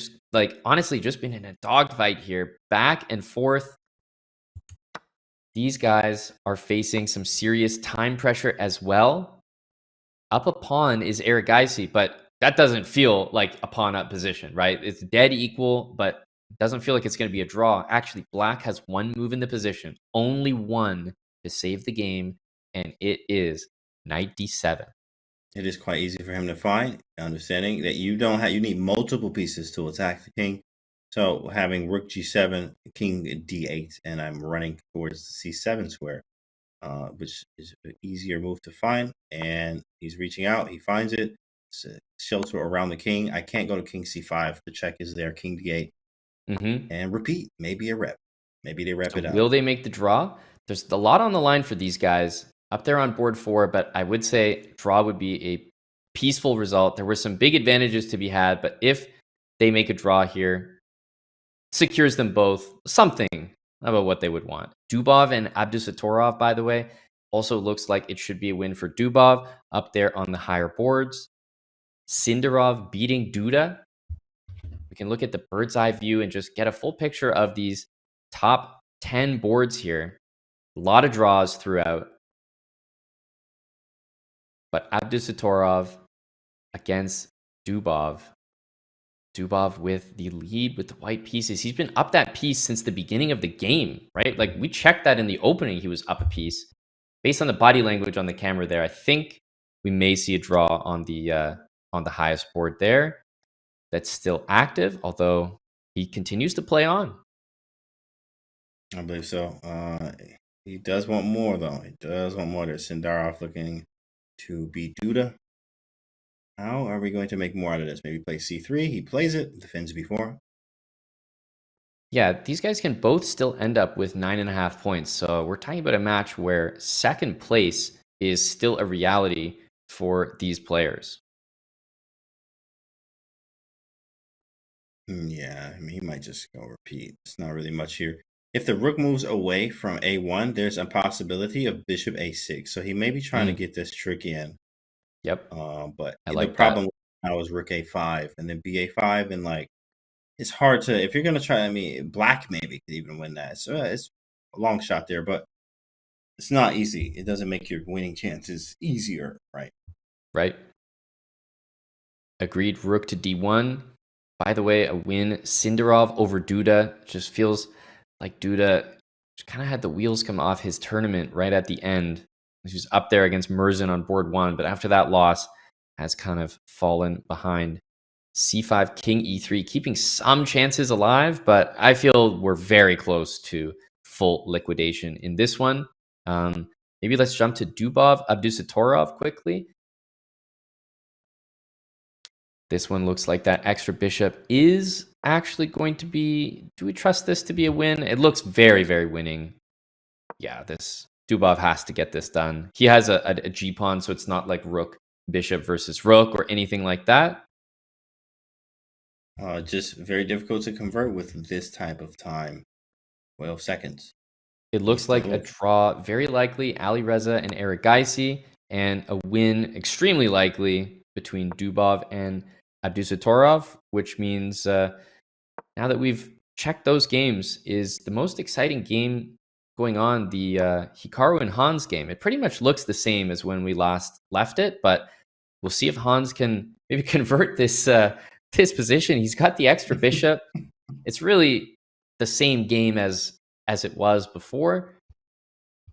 honestly, just been in a dogfight here, back and forth. These guys are facing some serious time pressure as well. Up a pawn is Erigaisi, but that doesn't feel like a pawn up position, right? It's dead equal, but it doesn't feel like it's going to be a draw. Actually, black has one move in the position, only one to save the game, and it is knight d7. It is quite easy for him to find, understanding that you need multiple pieces to attack the king. So having rook g7, king d8, and I'm running towards the c7 square, which is an easier move to find. And he's reaching out. He finds it. It's a shelter around the king. I can't go to king c5. The check is there. King d8. And repeat. Maybe a rep. Maybe they rep it out. Will they make the draw? There's a lot on the line for these guys up there on board 4, but I would say draw would be a peaceful result. There were some big advantages to be had, but if they make a draw here, secures them both something about what they would want. Dubov and Abdusatorov, by the way, also looks like it should be a win for Dubov up there on the higher boards. Sindarov beating Duda. We can look at the bird's eye view and just get a full picture of these top 10 boards here. A lot of draws throughout. But Abdusatorov against Dubov. Dubov with the lead with the white pieces. He's been up that piece since the beginning of the game, right? Like, we checked that in the opening, he was up a piece. Based on the body language on the camera there, I think we may see a draw on the highest board there. That's still active, although he continues to play on. I believe so. He does want more, though. He does want more. There's Sindarov looking to beat Duda. How are we going to make more out of this? Maybe play c3. He plays it. Defends before. Yeah, these guys can both still end up with 9.5 points. So we're talking about a match where second place is still a reality for these players. Yeah, I mean, he might just go repeat. It's not really much here. If the rook moves away from a1, there's a possibility of bishop a6. So he may be trying to get this trick in. Yep. But the problem now is rook a5 and then ba5, and like, it's hard to, if you're gonna try. I mean, black maybe could even win that. So it's a long shot there, but it's not easy. It doesn't make your winning chances easier, right? Right. Agreed. Rook to d1. By the way, a win. Sindarov over Duda. Just feels like Duda kind of had the wheels come off his tournament right at the end. He was up there against Murzin on board 1, but after that loss has kind of fallen behind. c5, king e3, keeping some chances alive, but I feel we're very close to full liquidation in this one. Maybe let's jump to Dubov, Abdusatorov quickly. This one looks like that extra bishop is actually going to be... Do we trust this to be a win? It looks very, very winning. Yeah, this Dubov has to get this done. He has a g-pawn, so it's not like rook, bishop versus rook or anything like that. Just very difficult to convert with this type of time. 12 seconds. It looks like a draw, very likely, Alireza and Erigaisi, and a win extremely likely between Dubov and Abdusatorov, which means now that we've checked those games, is the most exciting game going on, the Hikaru and Hans game. It pretty much looks the same as when we last left it, but we'll see if Hans can maybe convert this position. He's got the extra bishop. It's really the same game as it was before.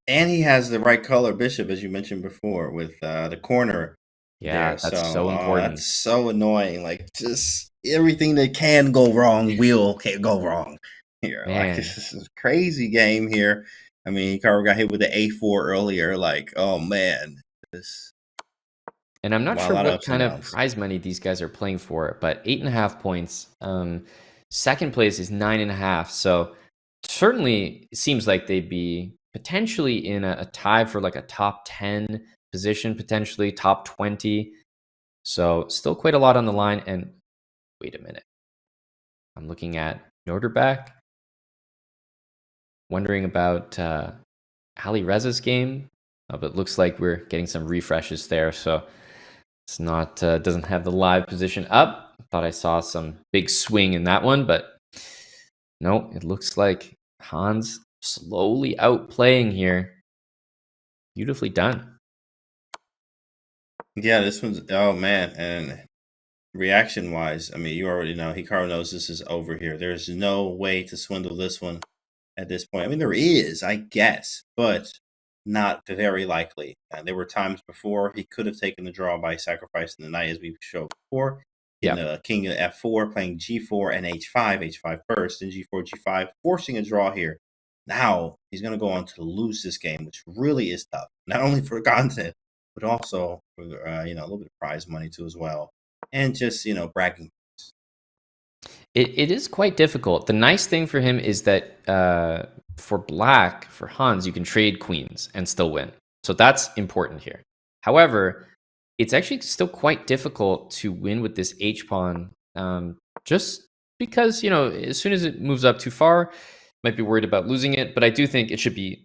And he has the right color bishop, as you mentioned before, with the corner. Yeah, there. That's so important. That's so annoying. Like, just everything that can go wrong can't go wrong here. Man. Like, this is a crazy game here. I mean, Hikaru got hit with the A4 earlier. Like, oh man. And I'm not sure what kind of prize money these guys are playing for, but 8.5 points. Second place is 9.5. So certainly it seems like they'd be potentially in a tie for like a top 10 position, potentially top 20. So still quite a lot on the line. And wait a minute. I'm looking at Noterback. Wondering about Alireza's game. But it looks like we're getting some refreshes there. So it's not, doesn't have the live position up. Thought I saw some big swing in that one, but no, it looks like Hans slowly outplaying here. Beautifully done. Yeah, this one's, oh man. And reaction wise, I mean, you already know Hikaru knows this is over here. There's no way to swindle this one at this point. I mean, there is, I guess, but not very likely. There were times before he could have taken the draw by sacrificing the knight, as we showed before. In the king of f4, playing g4 and h5 first, and g4, g5, forcing a draw here. Now he's going to go on to lose this game, which really is tough. Not only for content, but also for a little bit of prize money too as well, and just bragging. It is quite difficult. The nice thing for him is that for black, for Hans, you can trade queens and still win. So that's important here. However, it's actually still quite difficult to win with this h-pawn, just because, as soon as it moves up too far, might be worried about losing it. But I do think it should be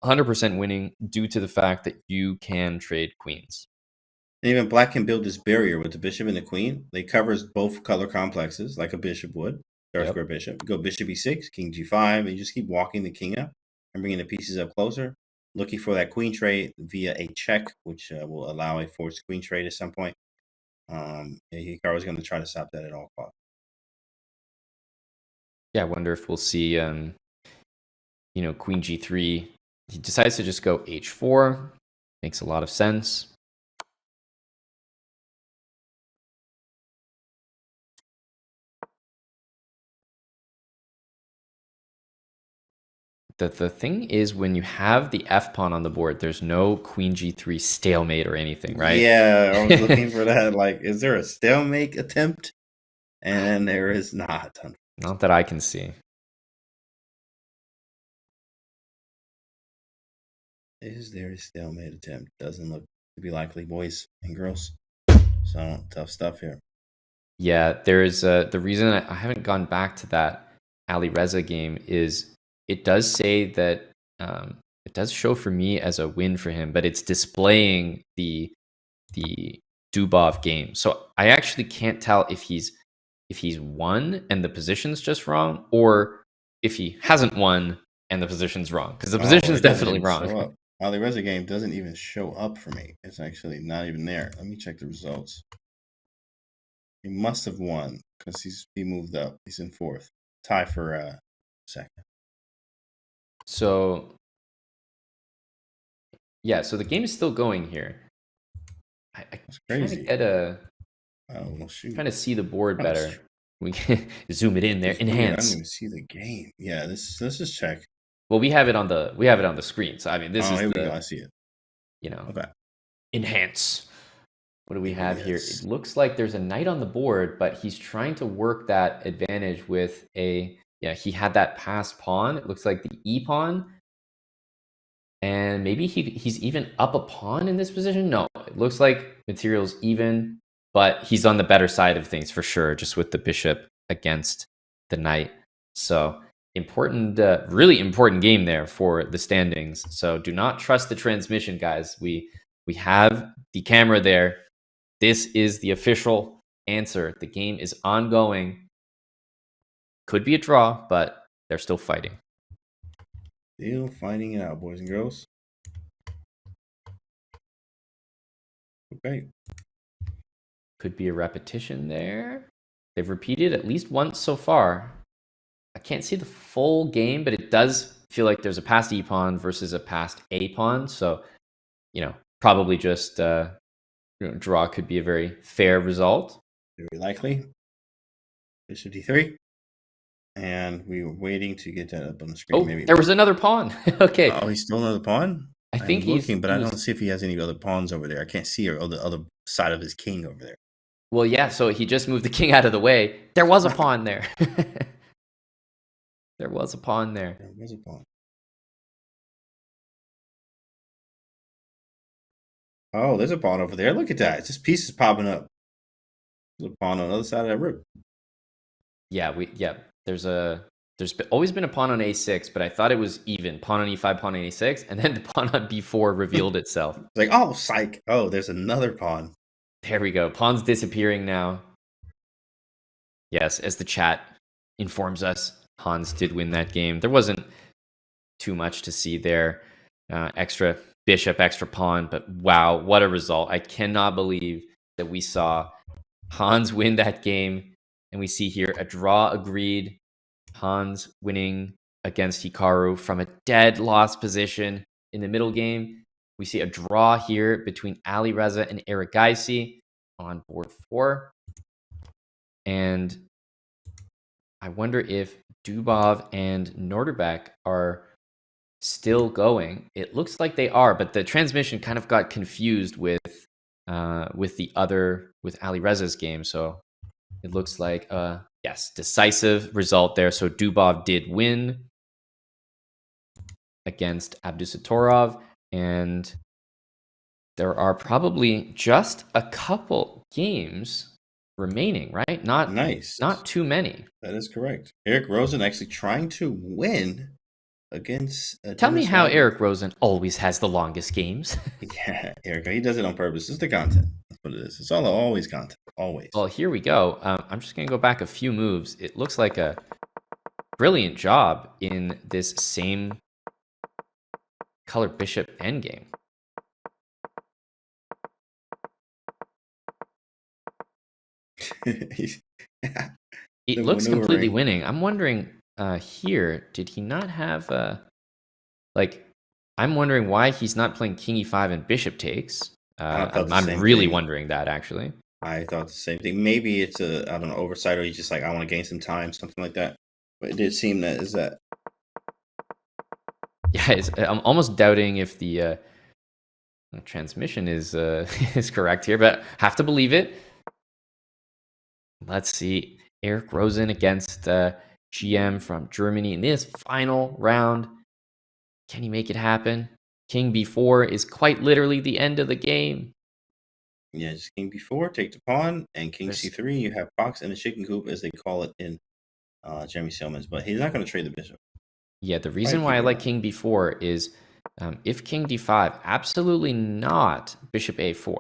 100% winning due to the fact that you can trade queens. And even black can build this barrier with the bishop and the queen. They covers both color complexes like a bishop would. Dark square bishop. Go bishop e6, king g5, and you just keep walking the king up and bringing the pieces up closer. Looking for that queen trade via a check, which will allow a forced queen trade at some point. Hikaru is going to try to stop that at all costs. Yeah, I wonder if we'll see, queen g3. He decides to just go h4. Makes a lot of sense. The thing is, when you have the f-pawn on the board, there's no queen g3 stalemate or anything, right? Yeah, I was looking for that. Like, is there a stalemate attempt? And there is not. Not that I can see. Is there a stalemate attempt? Doesn't look to be likely, boys and girls. So, tough stuff here. Yeah, there's the reason I haven't gone back to that Alireza game is it does say that it does show for me as a win for him, but it's displaying the Dubov game. So I actually can't tell if he's won and the position's just wrong, or if he hasn't won and the position's wrong, because the position's definitely wrong. Alireza game doesn't even show up for me. It's actually not even there. Let me check the results. He must have won because he moved up. He's in 4th. Tie for second. So yeah, so the game is still going here. That's crazy. Trying to get a. Well, shoot. Trying to see the board better. We can zoom it in there. Enhance. I don't even see the game. Yeah, let's just check. Well, we have it on the screen. So I mean, this is here the. We go. I see it. You know. Okay. Enhance. What do we have here? It looks like there's a knight on the board, but he's trying to work that advantage with a. Yeah, he had that passed pawn. It looks like the e pawn. And maybe he's even up a pawn in this position. No, it looks like material's even, but he's on the better side of things for sure, just with the bishop against the knight. So important, really important game there for the standings. So do not trust the transmission, guys. We have the camera there. This is the official answer. The game is ongoing. Could be a draw, but they're still fighting. Still fighting it out, boys and girls. Okay. Could be a repetition there. They've repeated at least once so far. I can't see the full game, but it does feel like there's a passed e pawn versus a passed a pawn. So, probably just draw could be a very fair result. Very likely. Bishop d3. And we were waiting to get that up on the screen. Oh, maybe there was another pawn. Okay. Oh, he's still another pawn? I think he's looking, but I don't see if he has any other pawns over there. I can't see the other side of his king over there. Well, yeah, so he just moved the king out of the way. There was a pawn there. There was a pawn there. There was a pawn. Oh, there's a pawn over there. Look at that. It's just pieces popping up. There's a pawn on the other side of that rook. Yeah, there's always been a pawn on a6, but I thought it was even. Pawn on e5, pawn on a6, and then the pawn on b4 revealed itself. It's like, oh, psych. Oh, there's another pawn. There we go. Pawn's disappearing now. Yes, as the chat informs us, Hans did win that game. There wasn't too much to see there. Extra bishop, extra pawn, but wow, what a result. I cannot believe that we saw Hans win that game. And we see here a draw agreed. Hans winning against Hikaru from a dead lost position in the middle game. We see a draw here between Alireza and Erigaisi on board 4. And I wonder if Dubov and Norderbeck are still going. It looks like they are, but the transmission kind of got confused with Alireza's game. So it looks like, yes, decisive result there. So Dubov did win against Abdusatorov. And there are probably just a couple games remaining, right? Not too many. That is correct. Eric Rosen actually trying to win against... Tell me how Eric Rosen always has the longest games. Yeah, Eric, he does it on purpose. It's the content. That's what it is. It's always content. Always. Well, here we go. I'm just going to go back a few moves. It looks like a brilliant job in this same color bishop endgame. It looks completely winning. I'm wondering here, did he not have I'm wondering why he's not playing king e5 and bishop takes. I'm really wondering that, actually. I thought the same thing. Maybe it's I don't know, oversight, or he's just like, I want to gain some time, something like that. But it did seem that is that. Yeah, I'm almost doubting if the transmission is is correct here, but have to believe it. Let's see, Eric Rosen against GM from Germany in this final round. Can he make it happen? King b4 is quite literally the end of the game. Yeah, just king b4, take the pawn, and king c3. You have Fox and the chicken coop, as they call it in Jeremy Selman's, but he's not going to trade the bishop. Yeah, the reason why I like king b4 is if king d5, absolutely not bishop a4.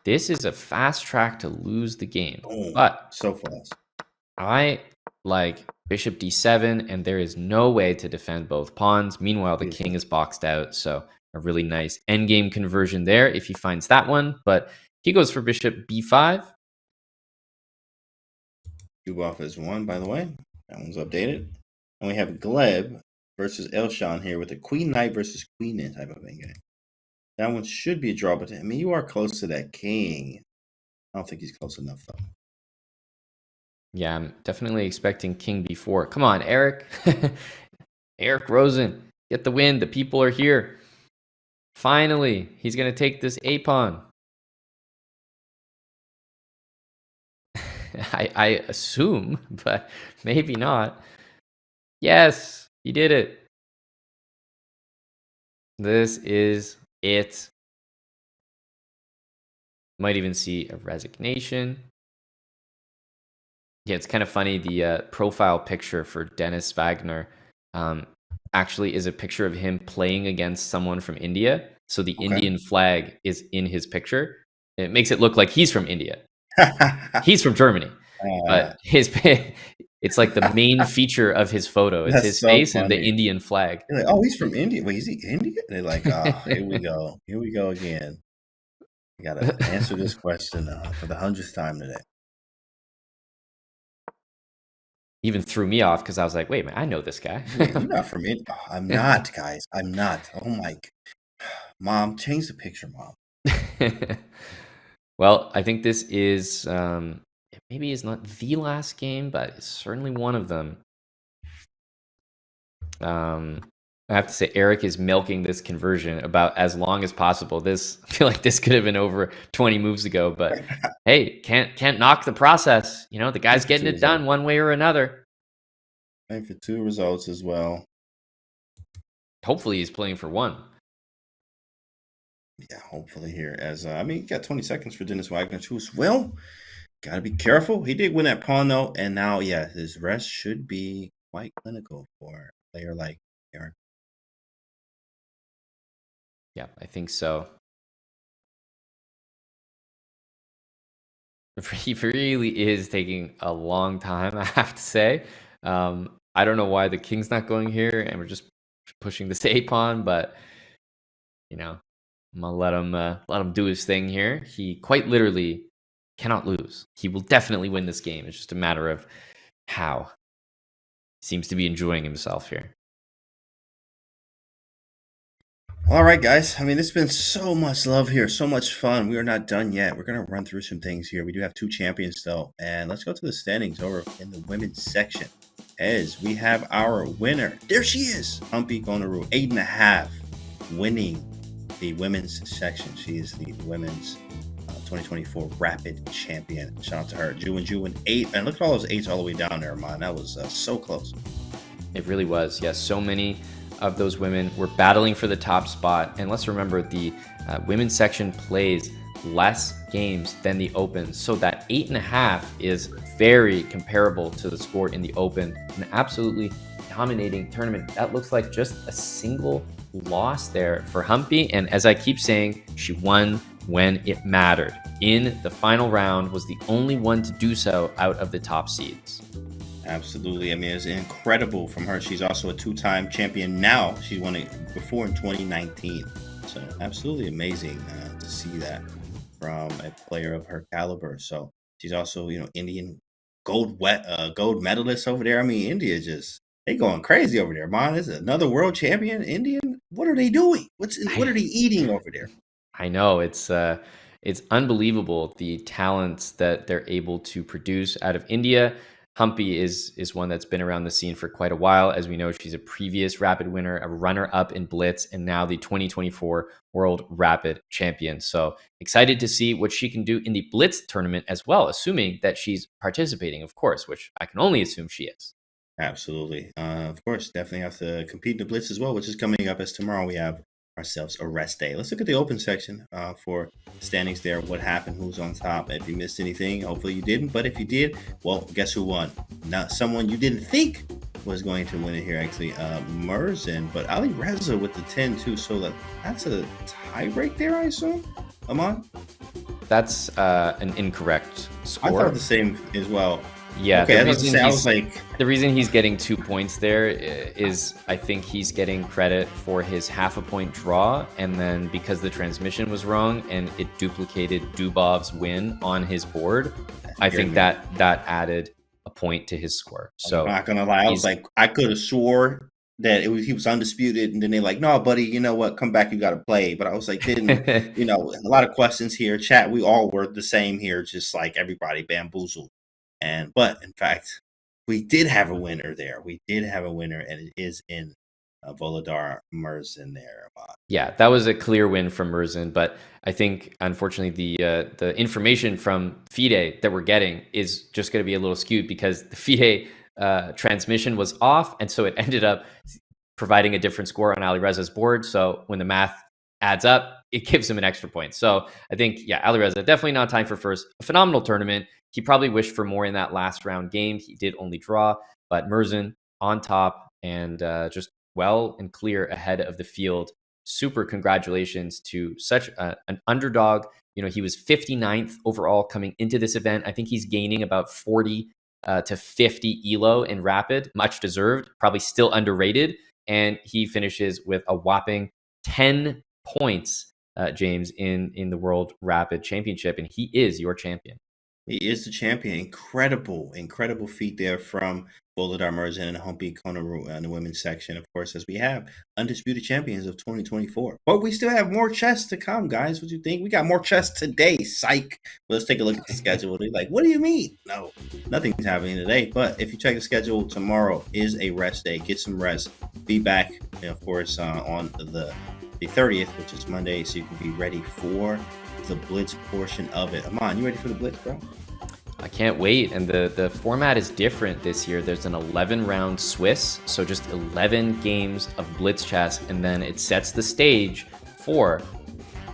This is a fast track to lose the game. Boom. But so fast. I like bishop d7, and there is no way to defend both pawns. Meanwhile, the king is boxed out, so a really nice endgame conversion there if he finds that one. But he goes for bishop b5. Dubov is 1, by the way. That one's updated. And we have Gleb versus Elshan here with a queen knight versus queen in type of thing. That one should be a draw, but I mean, you are close to that king. I don't think he's close enough, though. Yeah, I'm definitely expecting king b4. Come on, Eric. Eric Rosen, get the win. The people are here. Finally, he's going to take this a-pawn. I assume, but maybe not. Yes, he did it. This is it. Might even see a resignation. Yeah, it's kind of funny. The profile picture for Dennis Wagner actually is a picture of him playing against someone from India. So the Indian flag is in his picture. It makes it look like he's from India. He's from Germany, but it's like the main feature of his photo. It's his face and the Indian flag. You're like, oh, he's from India. Wait, is he Indian? They're like, oh, here we go. Here we go again. We got to answer this question for the 100th time today. Even threw me off because I was like, wait, man, I know this guy. You're not from India. Oh, I'm not, guys. I'm not. Oh, my. Mom, change the picture, Mom. Well, I think this is maybe it's not the last game, but it's certainly one of them. I have to say, Eric is milking this conversion about as long as possible. I feel like this could have been over 20 moves ago, but hey, can't knock the process. You know, the guy's getting it done one way or another. Playing for 2 results as well. Hopefully, he's playing for 1. Yeah, hopefully here. As I mean, you got 20 seconds for Dennis Wagner too as well. Got to be careful. He did win that pawn though, and now his rest should be quite clinical for a player like Eric. Yeah, I think so. He really is taking a long time, I have to say. I don't know why the king's not going here, and we're just pushing this a-pawn, but you know, I'm gonna let him do his thing here. He quite literally cannot lose. He will definitely win this game. It's just a matter of how. He seems to be enjoying himself here. All right, guys. I mean, it's been so much love here, so much fun. We are not done yet. We're going to run through some things here. We do have 2 champions, though. And let's go to the standings over in the women's section. As we have our winner. There she is. Humpy Gonaru, 8.5, winning the women's section. She is the women's 2024 Rapid Champion. Shout out to her. Juwin 8. And look at all those 8s all the way down there, man. That was so close. It really was. Yes, so many of those women were battling for the top spot. And let's remember, the women's section plays less games than the open. So that 8.5 is very comparable to the score in the open. An absolutely dominating tournament. That looks like just a single loss there for Humpy. And as I keep saying, she won when it mattered. In the final round, was the only one to do so out of the top seeds. Absolutely. I mean, it's incredible from her. She's also a 2-time champion now. She won it before in 2019. So absolutely amazing to see that from a player of her caliber. So she's also, Indian gold medalist over there. I mean, India they going crazy over there, man. Is another world champion Indian? What are they doing? What are they eating over there? I know it's unbelievable, the talents that they're able to produce out of India. Humpy is one that's been around the scene for quite a while. As we know, she's a previous Rapid winner, a runner-up in Blitz, and now the 2024 World Rapid Champion. So excited to see what she can do in the Blitz tournament as well, assuming that she's participating, of course, which I can only assume she is. Absolutely. Of course, definitely have to compete in the Blitz as well, which is coming up as tomorrow we have ourselves a rest day. Let's look at the open section for standings there. What happened? Who's on top? If you missed anything, hopefully you didn't. But if you did, well, guess who won? Not someone you didn't think was going to win it here, actually. Merzen, but Alireza with the 10 too. So that's a tiebreak there, I assume. Aman? That's an incorrect score. I thought the same as well. Yeah, okay, the reason he's getting 2 points there is I think he's getting credit for his half a point draw, and then because the transmission was wrong and it duplicated Dubov's win on his board, I think that added a point to his score. So I'm not gonna lie, I was like, I could have swore that he was undisputed, and then they're like, no, buddy, you know what, come back, you got to play. But I was like, didn't you know, a lot of questions here, chat, we all were the same here, just like everybody bamboozled. But in fact, we did have a winner there. We did have a winner, and it is in Volodar Murzin there. Yeah, that was a clear win from Murzin, but I think unfortunately the information from FIDE that we're getting is just going to be a little skewed because the FIDE transmission was off, and so it ended up providing a different score on Alireza's board. So when the math adds up, it gives him an extra point. So I think, yeah, Alireza, definitely not time for first. A phenomenal tournament. He probably wished for more in that last round game. He did only draw, but Murzin on top and just well and clear ahead of the field. Super congratulations to such an underdog. You know, he was 59th overall coming into this event. I think he's gaining about 40 to 50 ELO in Rapid, much deserved, probably still underrated. And he finishes with a whopping 10 points, James, in the World Rapid Championship, and he is your champion. He is the champion. Incredible feat there from Volodar Murzin and Humpy Konaru in the women's section, of course, as we have undisputed champions of 2024. But we still have more chess to come, guys. What do you think? We got more chess today, psych. Let's take a look at the schedule. They're like, what do you mean? No, nothing's happening today. But if you check the schedule, tomorrow is a rest day. Get some rest. Be back, of course, on the 30th, which is Monday, so you can be ready for the Blitz portion of it. Aman, you ready for the Blitz, bro? I can't wait. And the format is different this year. There's an 11-round Swiss, so just 11 games of Blitz chess, and then it sets the stage for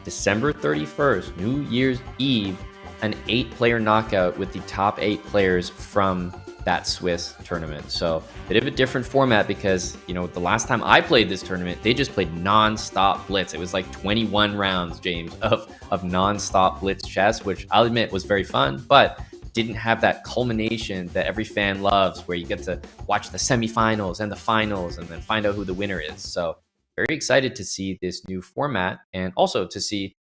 December 31st, New Year's Eve, an 8-player knockout with the top 8 players from that Swiss tournament. So a bit of a different format because, you know, the last time I played this tournament, they just played non-stop Blitz. It was like 21 rounds, James, of non-stop Blitz chess, which I'll admit was very fun, but didn't have that culmination that every fan loves where you get to watch the semifinals and the finals and then find out who the winner is. So very excited to see this new format and also to see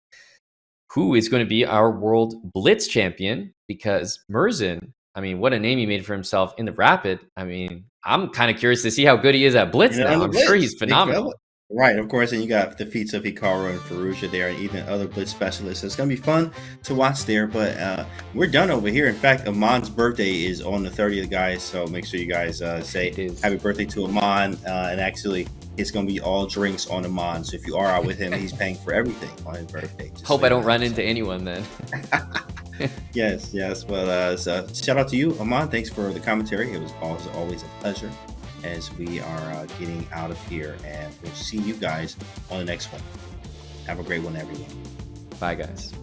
who is going to be our World Blitz champion, because Murzin, I mean, what a name he made for himself in the Rapid. I mean, I'm kind of curious to see how good he is at Blitz now. I'm sure he's phenomenal. Right, of course, and you got the feats of Hikaru and Firouzja there, and even other Blitz specialists. So it's going to be fun to watch there, but we're done over here. In fact, Aman's birthday is on the 30th, guys, so make sure you guys say happy birthday to Aman, and actually, it's going to be all drinks on Aman, so if you are out with him, he's paying for everything on his birthday. Hope I don't run into anyone then. Yes. Well, so shout out to you, Aman. Thanks for the commentary. It was always a pleasure as we are getting out of here, and we'll see you guys on the next one. Have a great one, everyone. Bye, guys.